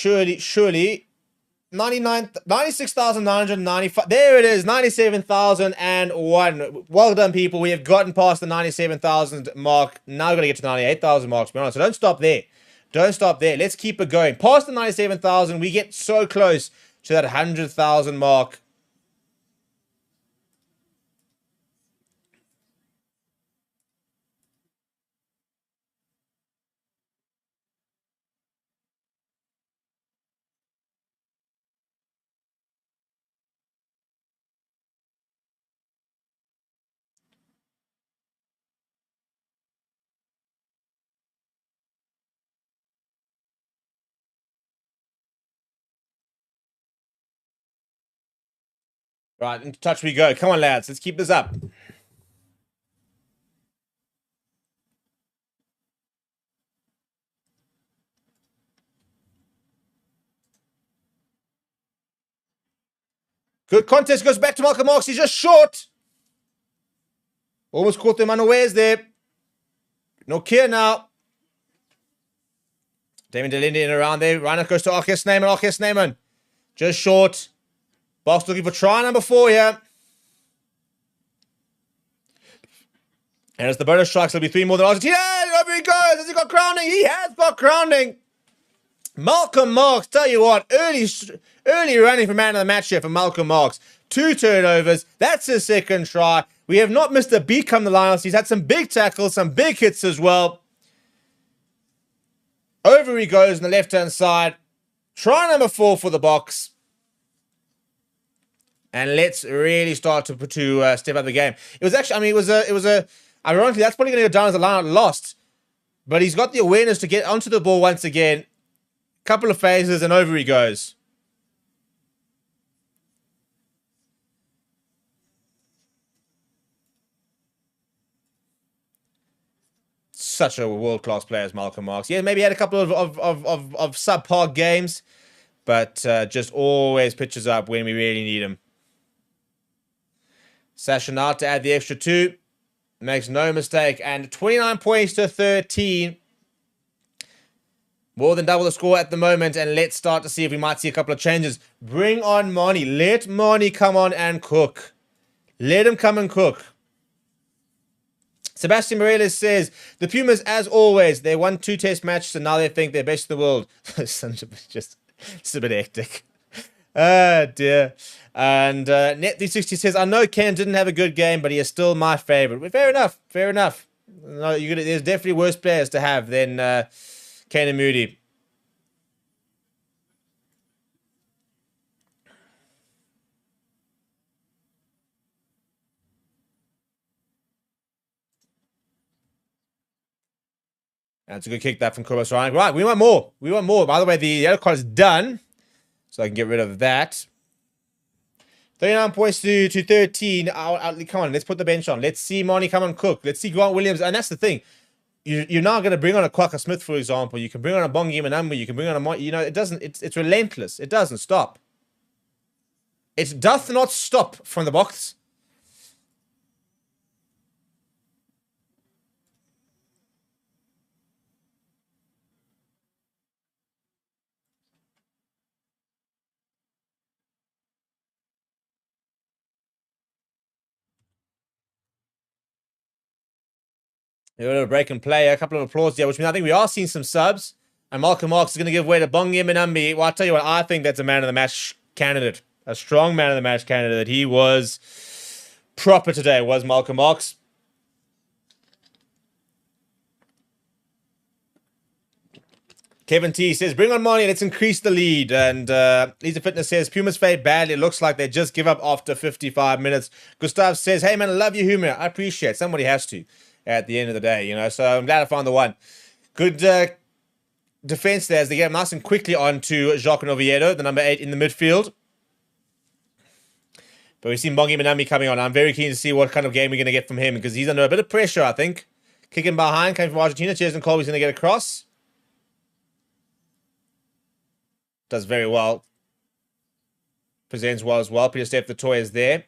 96,995. There it is, 97,001. Well done, people. We have gotten past the 97,000 mark. Now we're going to get to 98,000 marks, to be honest. So don't stop there. Don't stop there. Let's keep it going. Past the 97,000, we get so close to that 100,000 mark. Right, into touch we go. Come on, lads. Let's keep this up. Good contest. Goes back to Malcolm Marks. He's just short. Almost caught them unawares there. No care now. Damon Delinde in around there. Reinhardt goes to Arcus Neyman. Arcus Neyman. Just short. Box looking for try number 4 here. And as the bonus strikes, there'll be 3 more than Argentina. Over he goes. Has he got grounding? He has got grounding. Malcolm Marks, tell you what, early running for man of the match here for Malcolm Marks. 2 turnovers. That's his second try. We have not missed a beat come the Lions. He's had some big tackles, some big hits as well. Over he goes on the left-hand side. Try number 4 for the box. And let's really start to step up the game. It was actually, I mean, it was a ironically, that's probably going to go down as a line lost. But he's got the awareness to get onto the ball once again. Couple of phases and over he goes. Such a world-class player as Malcolm Marks. Yeah, maybe had a couple of subpar games, but just always pitches up when we really need him. Sasha now to add the extra 2. Makes no mistake. And 29 points to 13. More than double the score at the moment. And let's start to see if we might see a couple of changes. Bring on Moni. Let Moni come on and cook. Let him come and cook. Sebastian Morales says, the Pumas, as always, they won 2 test matches and now they think they're best in the world. It's a bit hectic. Oh, dear. And Net360 says, I know Ken didn't have a good game, but he is still my favorite. Well, fair enough. Fair enough. No, there's definitely worse players to have than Kane and Moody. That's a good kick that from Kobus Ryan. Right, we want more. We want more. By the way, the yellow card is done. So I can get rid of that. 39 points to 13. Come on, let's put the bench on. Let's see Moni come and cook. Let's see Grant Williams. And that's the thing. You're now going to bring on a Quacker Smith, for example. You can bring on a Bongi Manamba. You can bring on a... You know, it doesn't... It's relentless. It doesn't stop. It doth not stop from the box. A little break and play, a couple of applause there, which means I think we are seeing some subs. And Malcolm Marks is going to give way to Bongi Manambi. Well, I'll tell you what, I think that's a man of the match candidate. A strong man of the match candidate. He was proper today, was Malcolm Marx. Kevin T says, bring on Mani, let's increase the lead. And Lisa Fitness says, Pumas fade badly. It looks like they just give up after 55 minutes. Gustav says, hey, man, I love your humor. I appreciate it. Somebody has to at the end of the day, you know. So I'm glad I found the one. Good defense there as they get nice and quickly on to Jacques Oviedo, the number 8 in the midfield. But we've seen Bongi Manami coming on. I'm very keen to see what kind of game we're going to get from him because he's under a bit of pressure, I think. Kicking behind, coming from Argentina. Cheers and Colby's going to get across. Does very well. Presents well as well. Peter Steph, the toy is there.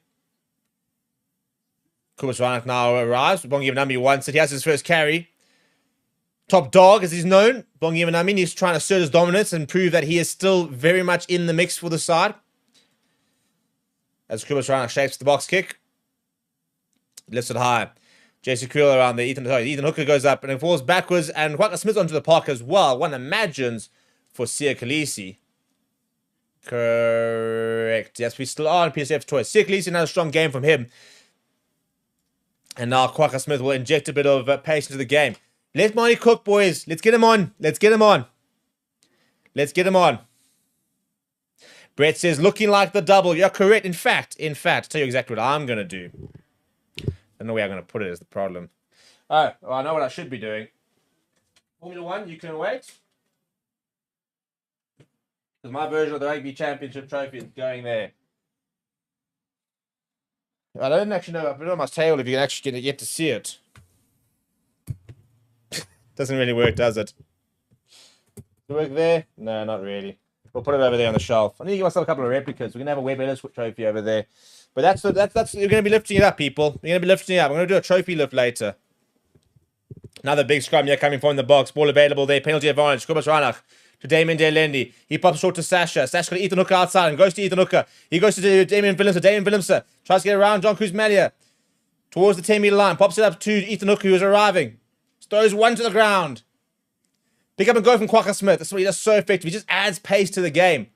Kubas Ranak now arrives. Bongi Manami wants it. He has his first carry. Top dog, as he's known. Bongi Manami is trying to assert his dominance and prove that he is still very much in the mix for the side. As Kubas Ranak shapes the box kick. Lifts it high. Jason Creel around there. Ethan Hooker goes up and it falls backwards. And Waka Smith onto the park as well. One imagines for Sia Khaleesi. Correct. Yes, we still are on PSF's choice. Sia Khaleesi, another strong game from him. And now Kwaka Smith will inject a bit of pace into the game. Let Mani cook, boys. Let's get him on. Let's get him on. Let's get him on. Brett says, looking like the double. You're correct. In fact, I'll tell you exactly what I'm going to do. I don't know where I'm going to put it is the problem. Oh, well, I know what I should be doing. Formula 1, you can wait. Because my version of the Rugby Championship trophy is going there. I don't actually know. I put it on my table if you can actually get to see it. Doesn't really work, does it? Does it work there? No, not really. We'll put it over there on the shelf. I need to give myself a couple of replicas. We're gonna have a Web Ellis trophy over there. But that's you're gonna be lifting it up, people. You're gonna be lifting it up. I'm gonna do a trophy lift later. Another big scrum here coming from the box. Ball available there. Penalty advantage. Kubas Ranach to Damien Delendi. He pops short to Sasha. Sasha got Ethan Hooker outside and goes to Ethan Hooker. He goes to Damien Willemse. Damien Willemse tries to get around John Cruz Malia towards the 10-meter line. Pops it up to Ethan Hooker, who is arriving. Throws one to the ground. Pick up and go from Kwaka Smith. That's what he does so effective. He just adds pace to the game.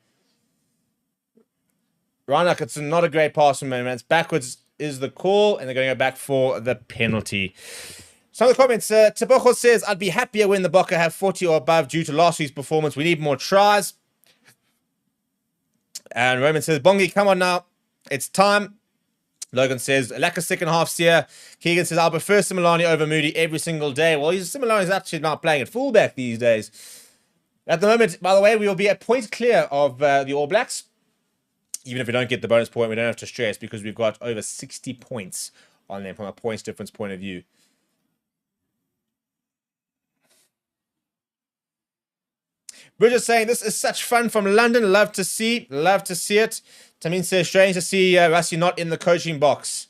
Ranach, it's not a great pass from him. It's backwards is the call, and they're going to go back for the penalty. Some of the comments. Tabojo says, I'd be happier when the Bokke have 40 or above due to last week's performance. We need more tries. And Roman says, Bongi, come on now. It's time. Logan says, lack of second half here. Keegan says, I'll prefer Similani over Moody every single day. Well, Similani's actually not playing at fullback these days. At the moment, by the way, we will be a point clear of the All Blacks. Even if we don't get the bonus point, we don't have to stress because we've got over 60 points on them from a points difference point of view. Bridget's saying, this is such fun from London. Love to see it. Tamin says, strange to see Rassi not in the coaching box.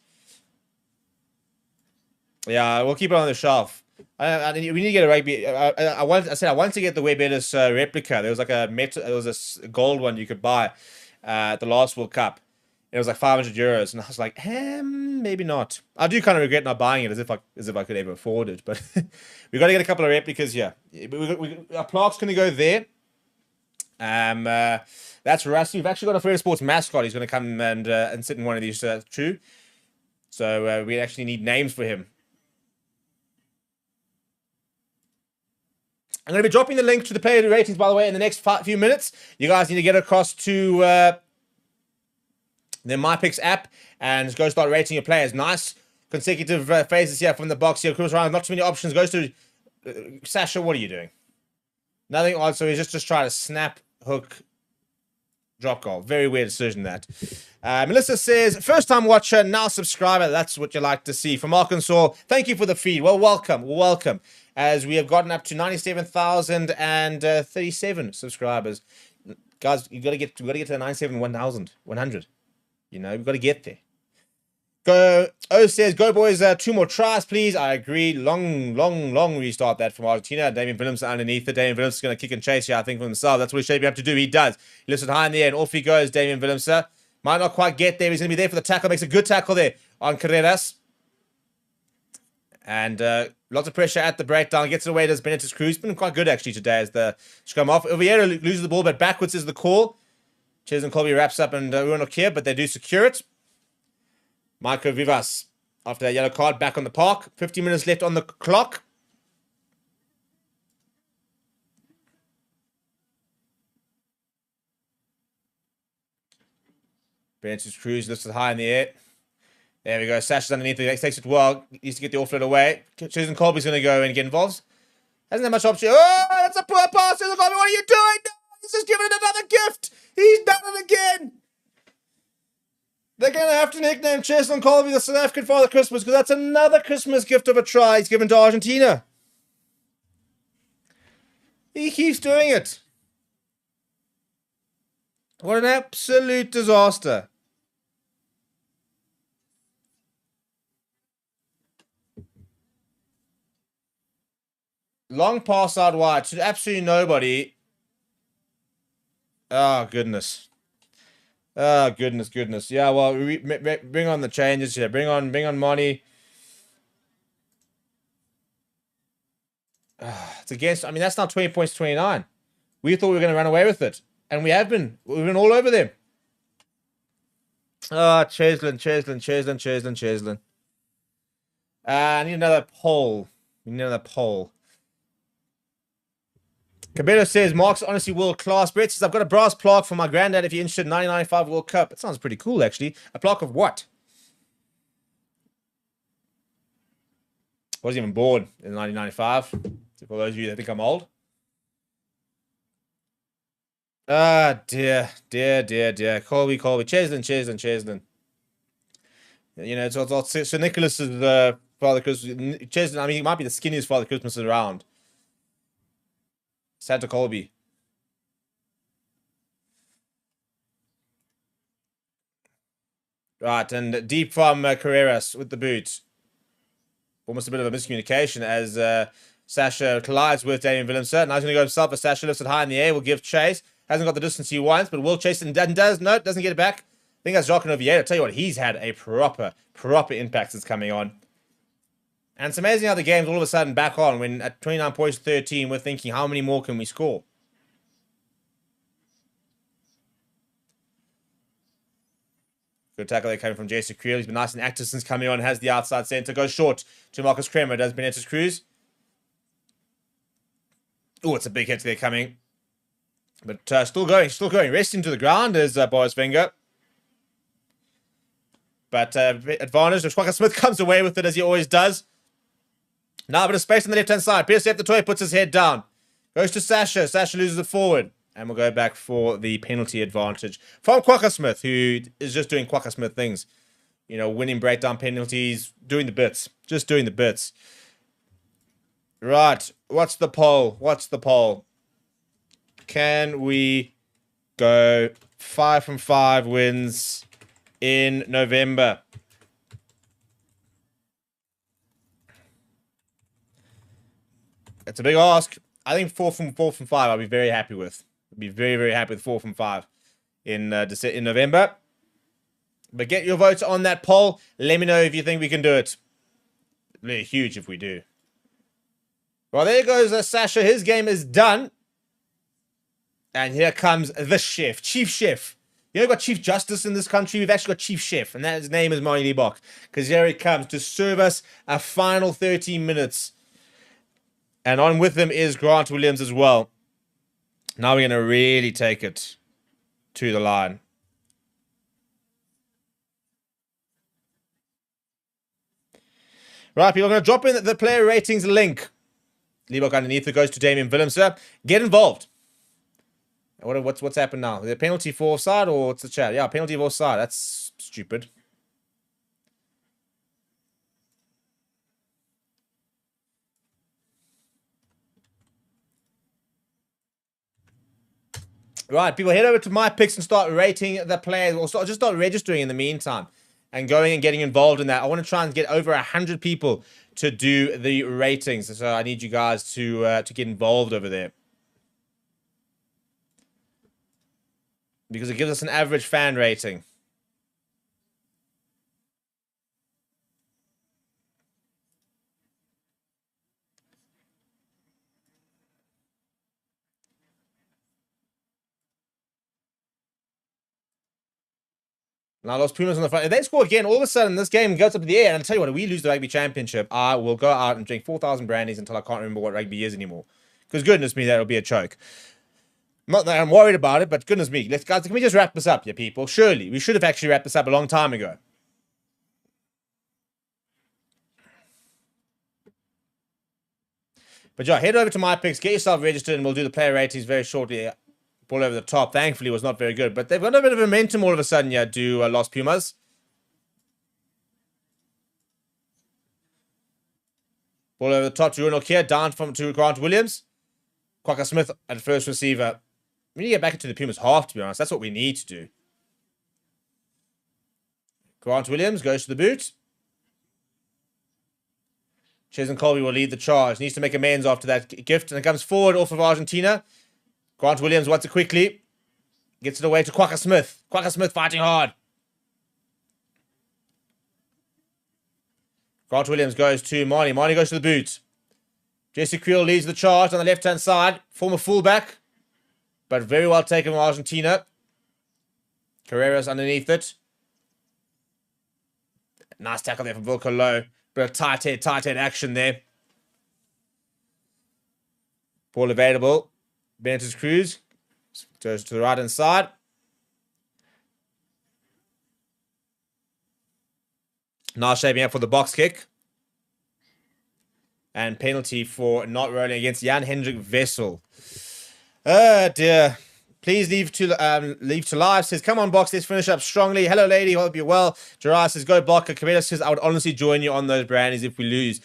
Yeah, we'll keep it on the shelf. We need to get a rugby. I wanted to get the Web Ellis replica. There was like there was a gold one you could buy at the last World Cup. It was like 500 euros, and I was like, maybe not. I do kind of regret not buying it, as if I could ever afford it. But we got to get a couple of replicas here. Our Clark's going to go there. That's Rusty. We've actually got a Ferris Sports mascot. He's going to come and sit in one of these too. So we actually need names for him. I'm going to be dropping the link to the player ratings, by the way, in the next few minutes. You guys need to get across to the MyPicks app and go start rating your players. Nice consecutive phases here from the box here. Cruise around, not too many options. Goes to Sasha. What are you doing? Nothing odd. So he's just trying to snap, hook, drop goal. Very weird decision that. Melissa says, first time watcher, now subscriber. That's what you like to see. From Arkansas, thank you for the feed. Well, welcome. As we have gotten up to 97,037 subscribers. Guys, you got to get to the 97,100. You know, we've got to get there. Says, go boys, 2 more tries, please. I agree. Long restart that from Argentina. Damien Willemse underneath it. Damien Willemse is going to kick and chase here, I think, for himself. That's what he's shaping up to do. He does. He lifts it high in the air, and off he goes, Damien Willemse. Might not quite get there. He's going to be there for the tackle. Makes a good tackle there on Carreras. And lots of pressure at the breakdown. Gets it away, does Benitez Cruz. Been quite good, actually, today as the scrum off. Oviedo loses the ball, but backwards is the call. Cheers and Colby wraps up and Ruinok here, but they do secure it. Marco Vivas, after that yellow card, back on the park. 50 minutes left on the clock. Ben's Cruz lifts it high in the air. There we go. Sasha's underneath it. Takes it well. Needs to get the offload away. Susan Colby's going to go and get involved. Hasn't had much option. Oh, that's a poor pass. Susan Colby, what are you doing? No, he's just giving it another gift. He's done it again. They're going to have to nickname Cheslin Colby the South African Father Christmas because that's another Christmas gift of a try he's given to Argentina. He keeps doing it. What an absolute disaster. Long pass out wide to absolutely nobody. Oh, goodness. Oh, goodness. Yeah, well, bring on the changes here. Bring on Monty. It's against, I mean, that's now 20 points to 29. We thought we were going to run away with it. And we have been. We've been all over them. Oh, Cheslin. I need another poll. Cabello says, Mark's honestly world class. Brett says, I've got a brass plaque for my granddad if you're interested in 1995 World Cup. It sounds pretty cool, actually. A plaque of what? I wasn't even born in 1995. For those of you that think I'm old. Ah, dear. Colby. Cheslin. You know, it's Sir Nicholas's Father Christmas. Cheslin, I mean, he might be the skinniest Father Christmas around. Santa Colby. Right, and deep from Carreras with the boot. Almost a bit of a miscommunication as Sasha collides with Damien Willemse. Now he's going to go himself, but Sasha lifts it high in the air. Will give chase. Hasn't got the distance he wants, but will chase and does. No, doesn't get it back. I think that's Jacques Oviedo. I tell you what, he's had a proper impact since coming on. And it's amazing how the game's all of a sudden back on when at 29 points 13, we're thinking, how many more can we score? Good tackle there coming from Jason Creel. He's been nice and active since coming on. Has the outside centre. Goes short to Marcus Kremer. Does Benitez Cruz. Oh, it's a big hit there coming. But still going. Resting to the ground is Boris Wenger. But advantage. Schwacker Smith comes away with it as he always does. Now a bit of space on the left-hand side. Pierce the toy puts his head down. Goes to Sasha. Sasha loses it forward. And we'll go back for the penalty advantage from Quacker Smith, who is just doing Quacker Smith things. You know, winning breakdown penalties, doing the bits. Just doing the bits. Right. What's the poll? Can we go 5 from 5 wins in November? It's a big ask. I think 4 from 5 I'll be very happy with. I'll be very, very happy with 4 from 5 in November. But get your votes on that poll. Let me know if you think we can do it. Really huge if we do. Well, there goes Sasha. His game is done. And here comes the chef. Chief Chef. You know, we've got Chief Justice in this country. We've actually got Chief Chef. And his name is Marnie Liebach. Because here he comes to serve us a final 13 minutes. And on with him is Grant Williams as well. Now we're going to really take it to the line. Right, people, I'm going to drop in the player ratings link. Liebach underneath it goes to Damien Willemse. Get involved. What's happened now? Is there a penalty for offside or what's the chat? Yeah, penalty for offside. That's stupid. Right, people, head over to my picks and start rating the players, or just start registering in the meantime and going and getting involved in that. I want to try and get over 100 people to do the ratings, so I need you guys to get involved over there because it gives us an average fan rating. Now Los Pumas on the front. If they score again, all of a sudden this game goes up in the air. And I'll tell you what, if we lose the rugby championship, I will go out and drink 4,000 brandies until I can't remember what rugby is anymore. Because goodness me, that'll be a choke. Not that I'm worried about it, but goodness me. Guys, can we just wrap this up, you people? Surely, we should have actually wrapped this up a long time ago. But yeah, head over to my picks, get yourself registered, and we'll do the player ratings very shortly. Ball over the top, thankfully, was not very good. But they've got a bit of momentum all of a sudden, yeah, do Los Pumas. Ball over the top to Runo Kia, down to Grant Williams. Quacker Smith at first receiver. We need to get back into the Pumas half, to be honest. That's what we need to do. Grant Williams goes to the boot. Chesn Colby will lead the charge. Needs to make amends after that gift. And it comes forward off of Argentina. Grant Williams wants it quickly. Gets it away to Quacker Smith. Quacker Smith fighting hard. Grant Williams goes to Marnie. Marnie goes to the boot. Jesse Creel leads the charge on the left-hand side. Former fullback. But very well taken from Argentina. Carreras underneath it. Nice tackle there from Wilco Low. Bit of tight head action there. Ball available. Benitez Cruz goes to the right-hand side. Now shaping up for the box kick. And penalty for not rolling against Jan Hendrik Vessel. Oh dear. Please leave to live. Says, come on, Box, let's finish up strongly. Hello, lady. Hope you're well. Gerard says, go Blocker. Kabeda says, I would honestly join you on those brandies if we lose.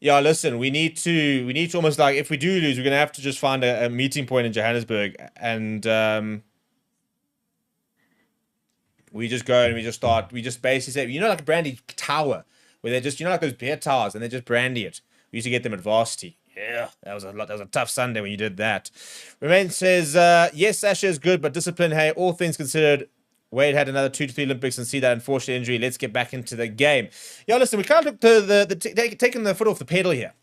Yeah, listen, we need to almost like, if we do lose, we're going to have to just find a meeting point in Johannesburg. And we just go and we just basically say, you know, like a brandy tower, where they're just, you know, like those beer towers, and they just brandy it. We used to get them at Varsity. Yeah, that was a tough Sunday when you did that. Remain says, yes, Sasha is good, but discipline, hey, all things considered, Wade had another 2 to 3 Olympics and see that unfortunate injury. Let's get back into the game. Yeah, listen, we can't look to taking the foot off the pedal here.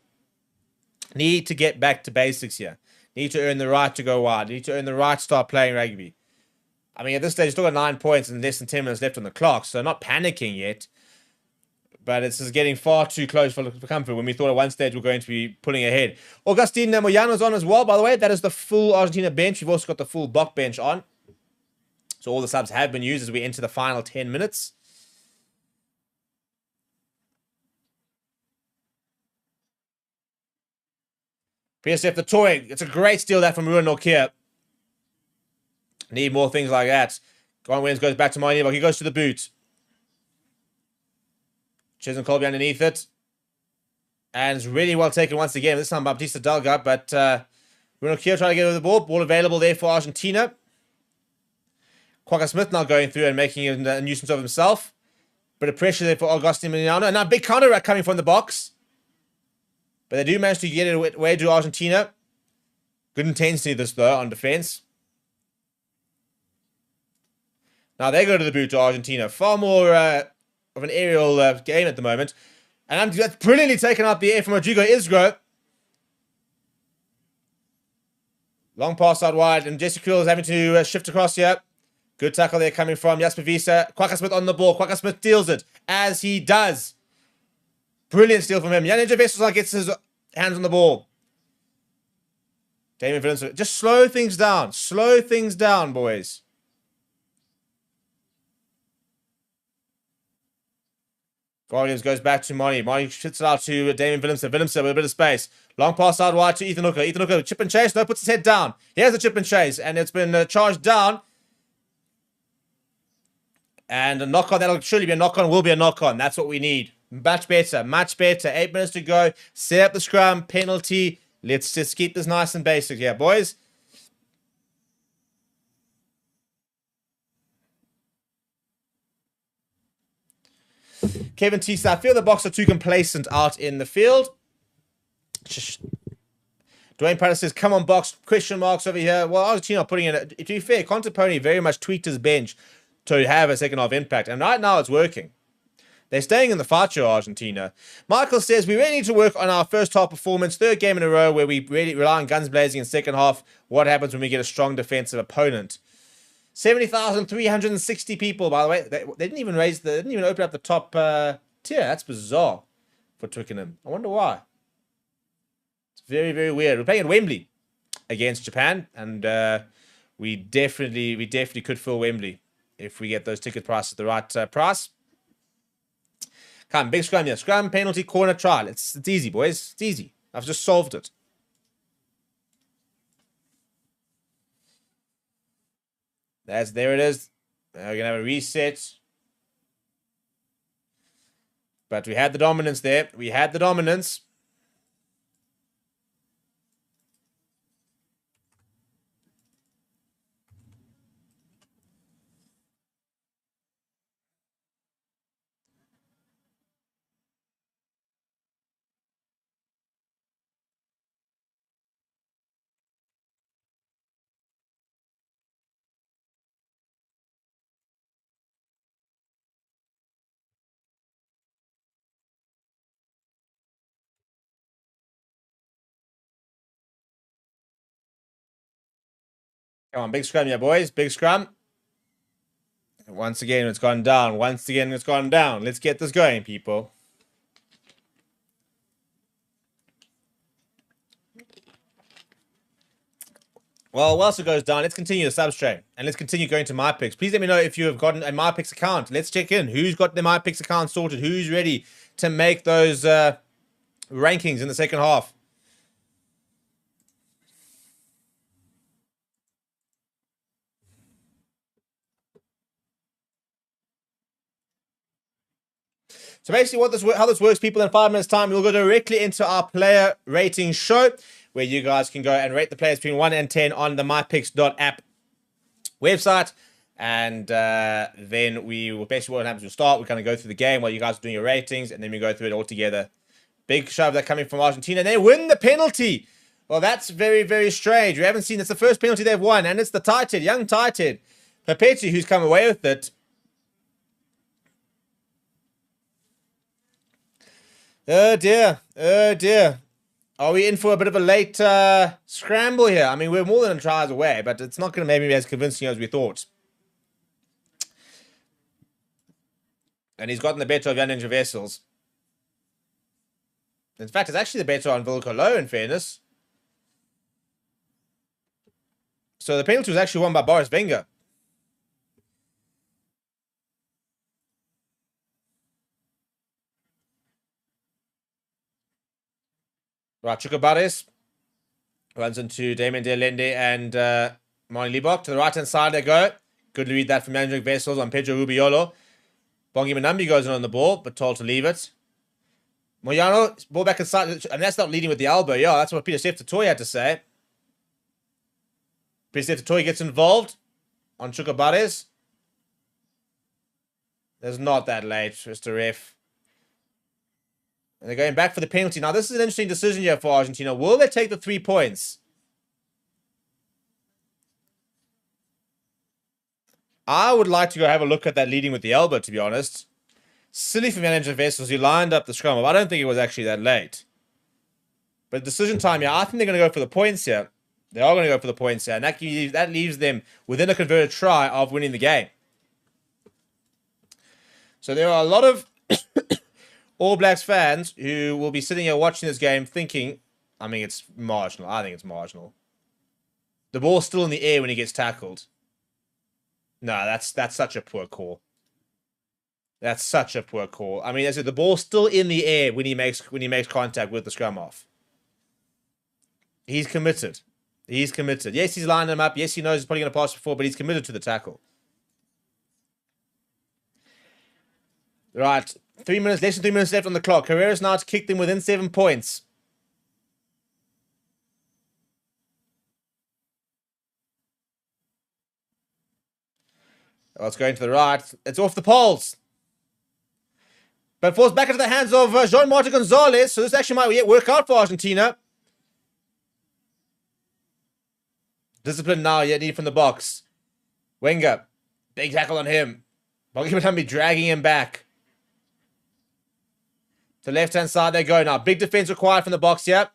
Need to get back to basics here. Need to earn the right to go wide. Need to earn the right to start playing rugby. I mean, at this stage, still got 9 points and less than 10 minutes left on the clock, so not panicking yet. But it's just getting far too close for comfort when we thought at one stage we're going to be pulling ahead. Augustine Moyano's on as well, by the way. That is the full Argentina bench. We've also got the full Bok bench on. So all the subs have been used as we enter the final 10 minutes. PSF the toy. It's a great steal that from Ruan Nokia. Need more things like that. Grant Williams goes back to Marnie, but he goes to the boot. Chesn Colby underneath it. And it's really well taken once again. This time Baptista Delga, but Bruno Kier trying to get over the ball. Ball available there for Argentina. Quacker Smith now going through and making a nuisance of himself. Bit of pressure there for Augustine Miliano. And now big counter rack coming from the box. But they do manage to get it away to Argentina. Good intensity this though on defense. Now they go to the boot to Argentina. Far more of an aerial game at the moment. And that's brilliantly taken out the air from Rodrigo Isgro. Long pass out wide, and Jesse Creel is having to shift across here. Good tackle there coming from Jasper Visa. Quacker Smith on the ball. Quacker Smith deals it, as he does. Brilliant steal from him. Jan Vessels gets his hands on the ball. Damien Williams, just slow things down. Slow things down, boys. Williams goes back to Marnie. Marnie shoots it out to Damien Willemse. Willemse with a bit of space. Long pass out wide to Ethan Hooker. Ethan Hooker, chip and chase. No, puts his head down. Here's the chip and chase, and it's been charged down. And a knock-on, that'll surely be a knock-on, will be a knock-on. That's what we need. Much better, much better. 8 minutes to go. Set up the scrum, penalty. Let's just keep this nice and basic here, boys. Kevin T. I feel the Boks are too complacent out in the field. Dwayne Patterson says, come on, Boks. Question marks over here. Well, Argentina are putting in, to be fair, Contepone very much tweaked his bench to have a second half impact. And right now it's working. They're staying in the fight, Argentina. Michael says, we really need to work on our first half performance. 3rd game in a row where we really rely on guns blazing in second half. What happens when we get a strong defensive opponent? 70,360 people, by the way. They didn't even they didn't even open up the top tier. That's bizarre for Twickenham. I wonder why. It's very, very weird. We're playing at Wembley against Japan, and we definitely could fill Wembley if we get those ticket prices at the right price. Come, big scrum here. Scrum, penalty, corner, trial. It's easy, boys. It's easy. I've just solved it. There it is. Now we're going to have a reset. But we had the dominance there. We had the dominance. Come on, big scrum here, boys. Big scrum. Once again, it's gone down. Once again, it's gone down. Let's get this going, people. Well, whilst it goes down, let's continue the substrate. And let's continue going to MyPicks. Please let me know if you have gotten a MyPicks account. Let's check in. Who's got the MyPicks account sorted? Who's ready to make those rankings in the second half? So basically how this works, people, in 5 minutes time, we'll go directly into our player rating show where you guys can go and rate the players between 1 and 10 on the mypicks.app website. And then we will basically what happens, we'll start, we're going to go through the game while you guys are doing your ratings, and then we go through it all together. Big shove that coming from Argentina. They win the penalty. Well, that's very, very strange. We haven't seen, it's the first penalty they've won, and it's the tight head, young tight head, Perpetu, who's come away with it. Oh dear, oh dear. Are we in for a bit of a late scramble here? I mean, we're more than a tries away, but it's not going to maybe be as convincing as we thought. And he's gotten the better of Jan Ninja Vessels. In fact, it's actually the better on Vilcolo, in fairness. So the penalty was actually won by Boris Wenger. Right, Chukwubaris runs into Damien Delende and Marnie Liebach. To the right-hand side they go. Good read that from Jan Vessels on Pedro Rubiolo. Bongi Manambi goes in on the ball, but told to leave it. Moyano, ball back inside, and that's not leading with the elbow. Yeah, that's what Peter Steph-Toy had to say. Peter Steph-Toy gets involved on Chukwubaris. There's not that late, Mr. Ref. And they're going back for the penalty. Now, this is an interesting decision here for Argentina. Will they take the 3 points? I would like to go have a look at that leading with the elbow, to be honest. Silly for manager Vessels, who lined up the scrum. I don't think it was actually that late. But decision time, yeah, I think they're going to go for the points here. They are going to go for the points here. And that leaves them within a converted try of winning the game. So there are a lot of All Blacks fans who will be sitting here watching this game thinking, I mean, it's marginal. I think it's marginal. The ball's still in the air when he gets tackled. No, that's such a poor call. That's such a poor call. I mean, as I said, the ball's still in the air when he makes contact with the scrum half. He's committed. He's committed. Yes, he's lining him up. Yes, he knows he's probably going to pass before, but he's committed to the tackle. Right. 3 minutes, less than 3 minutes left on the clock. Herrera's now to kick them within 7 points. Oh, it's going to the right. It's off the poles. But falls back into the hands of Jean-Martin Gonzalez. So this actually might work out for Argentina. Discipline now, yet need from the box. Wenger. Big tackle on him. Bongi Matambi dragging him back. To the left-hand side they go now. Big defense required from the box here.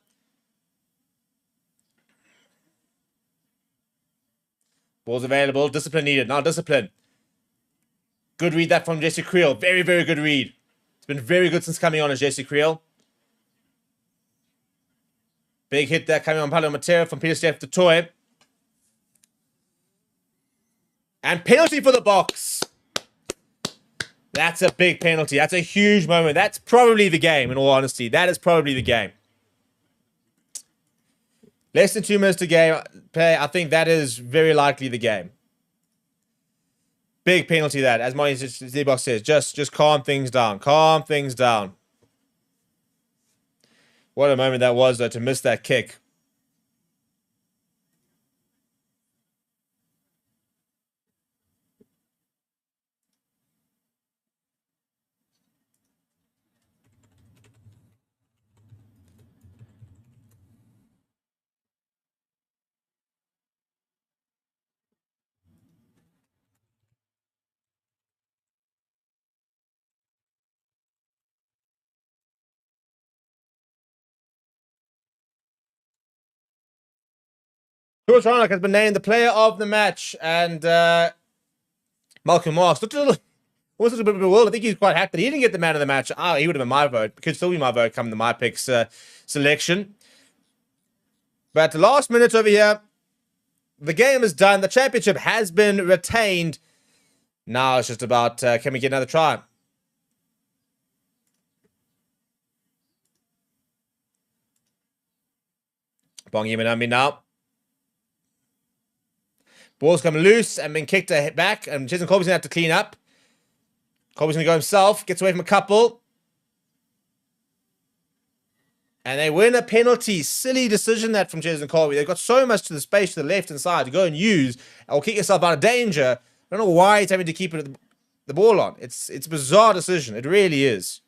Ball's available. Discipline needed. Now discipline. Good read that from Jesse Creel. Very, very good read. It's been very good since coming on as Jesse Creel. Big hit there coming on Paulo Matera from Peter Steph to Toy. And penalty for the Boks. That's a big penalty. That's a huge moment. That's probably the game, in all honesty. That is probably the game. Less than 2 minutes to game play. I think that is very likely the game. Big penalty that, as Monty Z-Box says. Just calm things down. Calm things down. What a moment that was, though, to miss that kick. George Roanoke has been named the player of the match, and Malcolm Marks looked a little bit bewildered. I think he's quite happy that he didn't get the man of the match. Oh, he would have been my vote. Could still be my vote come to my picks selection. But the last minute over here, the game is done. The championship has been retained. Now it's just about can we get another try? Bongi Manambi now. Ball's come loose and been kicked back, and Jason Colby's going to have to clean up. Colby's going to go himself, gets away from a couple. And they win a penalty. Silly decision that from Jason Colby. They've got so much to the space to the left-hand side to go and use, or kick yourself out of danger. I don't know why he's having to keep the ball on. It's a bizarre decision. It really is.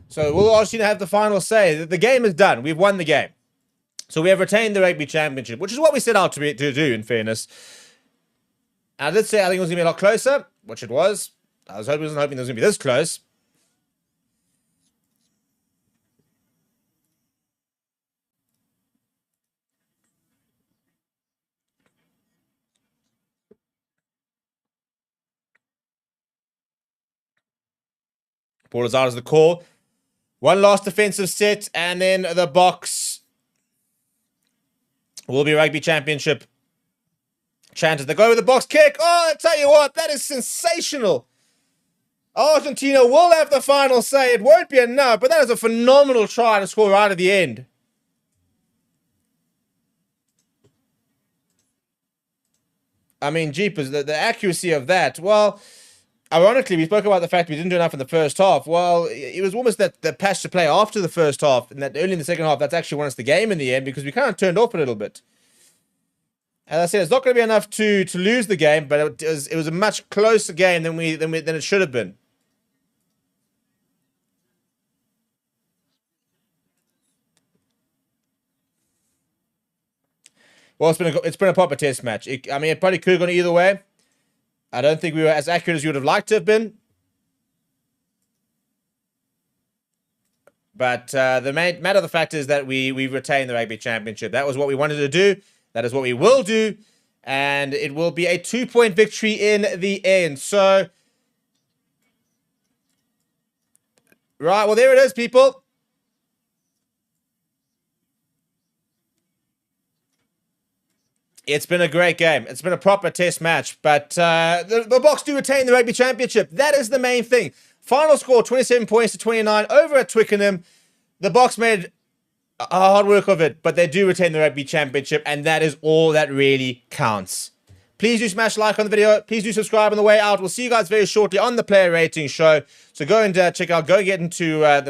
So will Argentina have the final say? The game is done. We've won the game. So we have retained the Rugby Championship, which is what we set out to do, in fairness. And I did say I think it was going to be a lot closer, which it was. I wasn't hoping it was going to be this close. Paul Lazard is the call. One last defensive set, and then the Boks will be Rugby Championship chanted. They go with the Boks kick. Oh, I tell you what, that is sensational. Argentina will have the final say. It won't be enough, but that is a phenomenal try to score right at the end. I mean, jeepers, the accuracy of that. Well, ironically, we spoke about the fact we didn't do enough in the first half. Well, it was almost that the patch to play after the first half, and that early in the second half, that's actually won us the game in the end, because we kind of turned off a little bit. As I said, it's not going to be enough to lose the game, but it was a much closer game than it should have been. Well, it's been a proper test match. It probably could have gone either way. I don't think we were as accurate as you would have liked to have been. But the matter of the fact is that we retained the Rugby Championship. That was what we wanted to do. That is what we will do. And it will be a 2-point victory in the end. So, right, well, there it is, people. It's been a great game. It's been a proper test match. But the Boks do retain the Rugby Championship. That is the main thing. Final score, 27 points to 29 over at Twickenham. The Boks made a hard work of it, but they do retain the Rugby Championship, and that is all that really counts. Please do smash like on the video. Please do subscribe on the way out. We'll see you guys very shortly on the player rating show. So go and check out, go get into the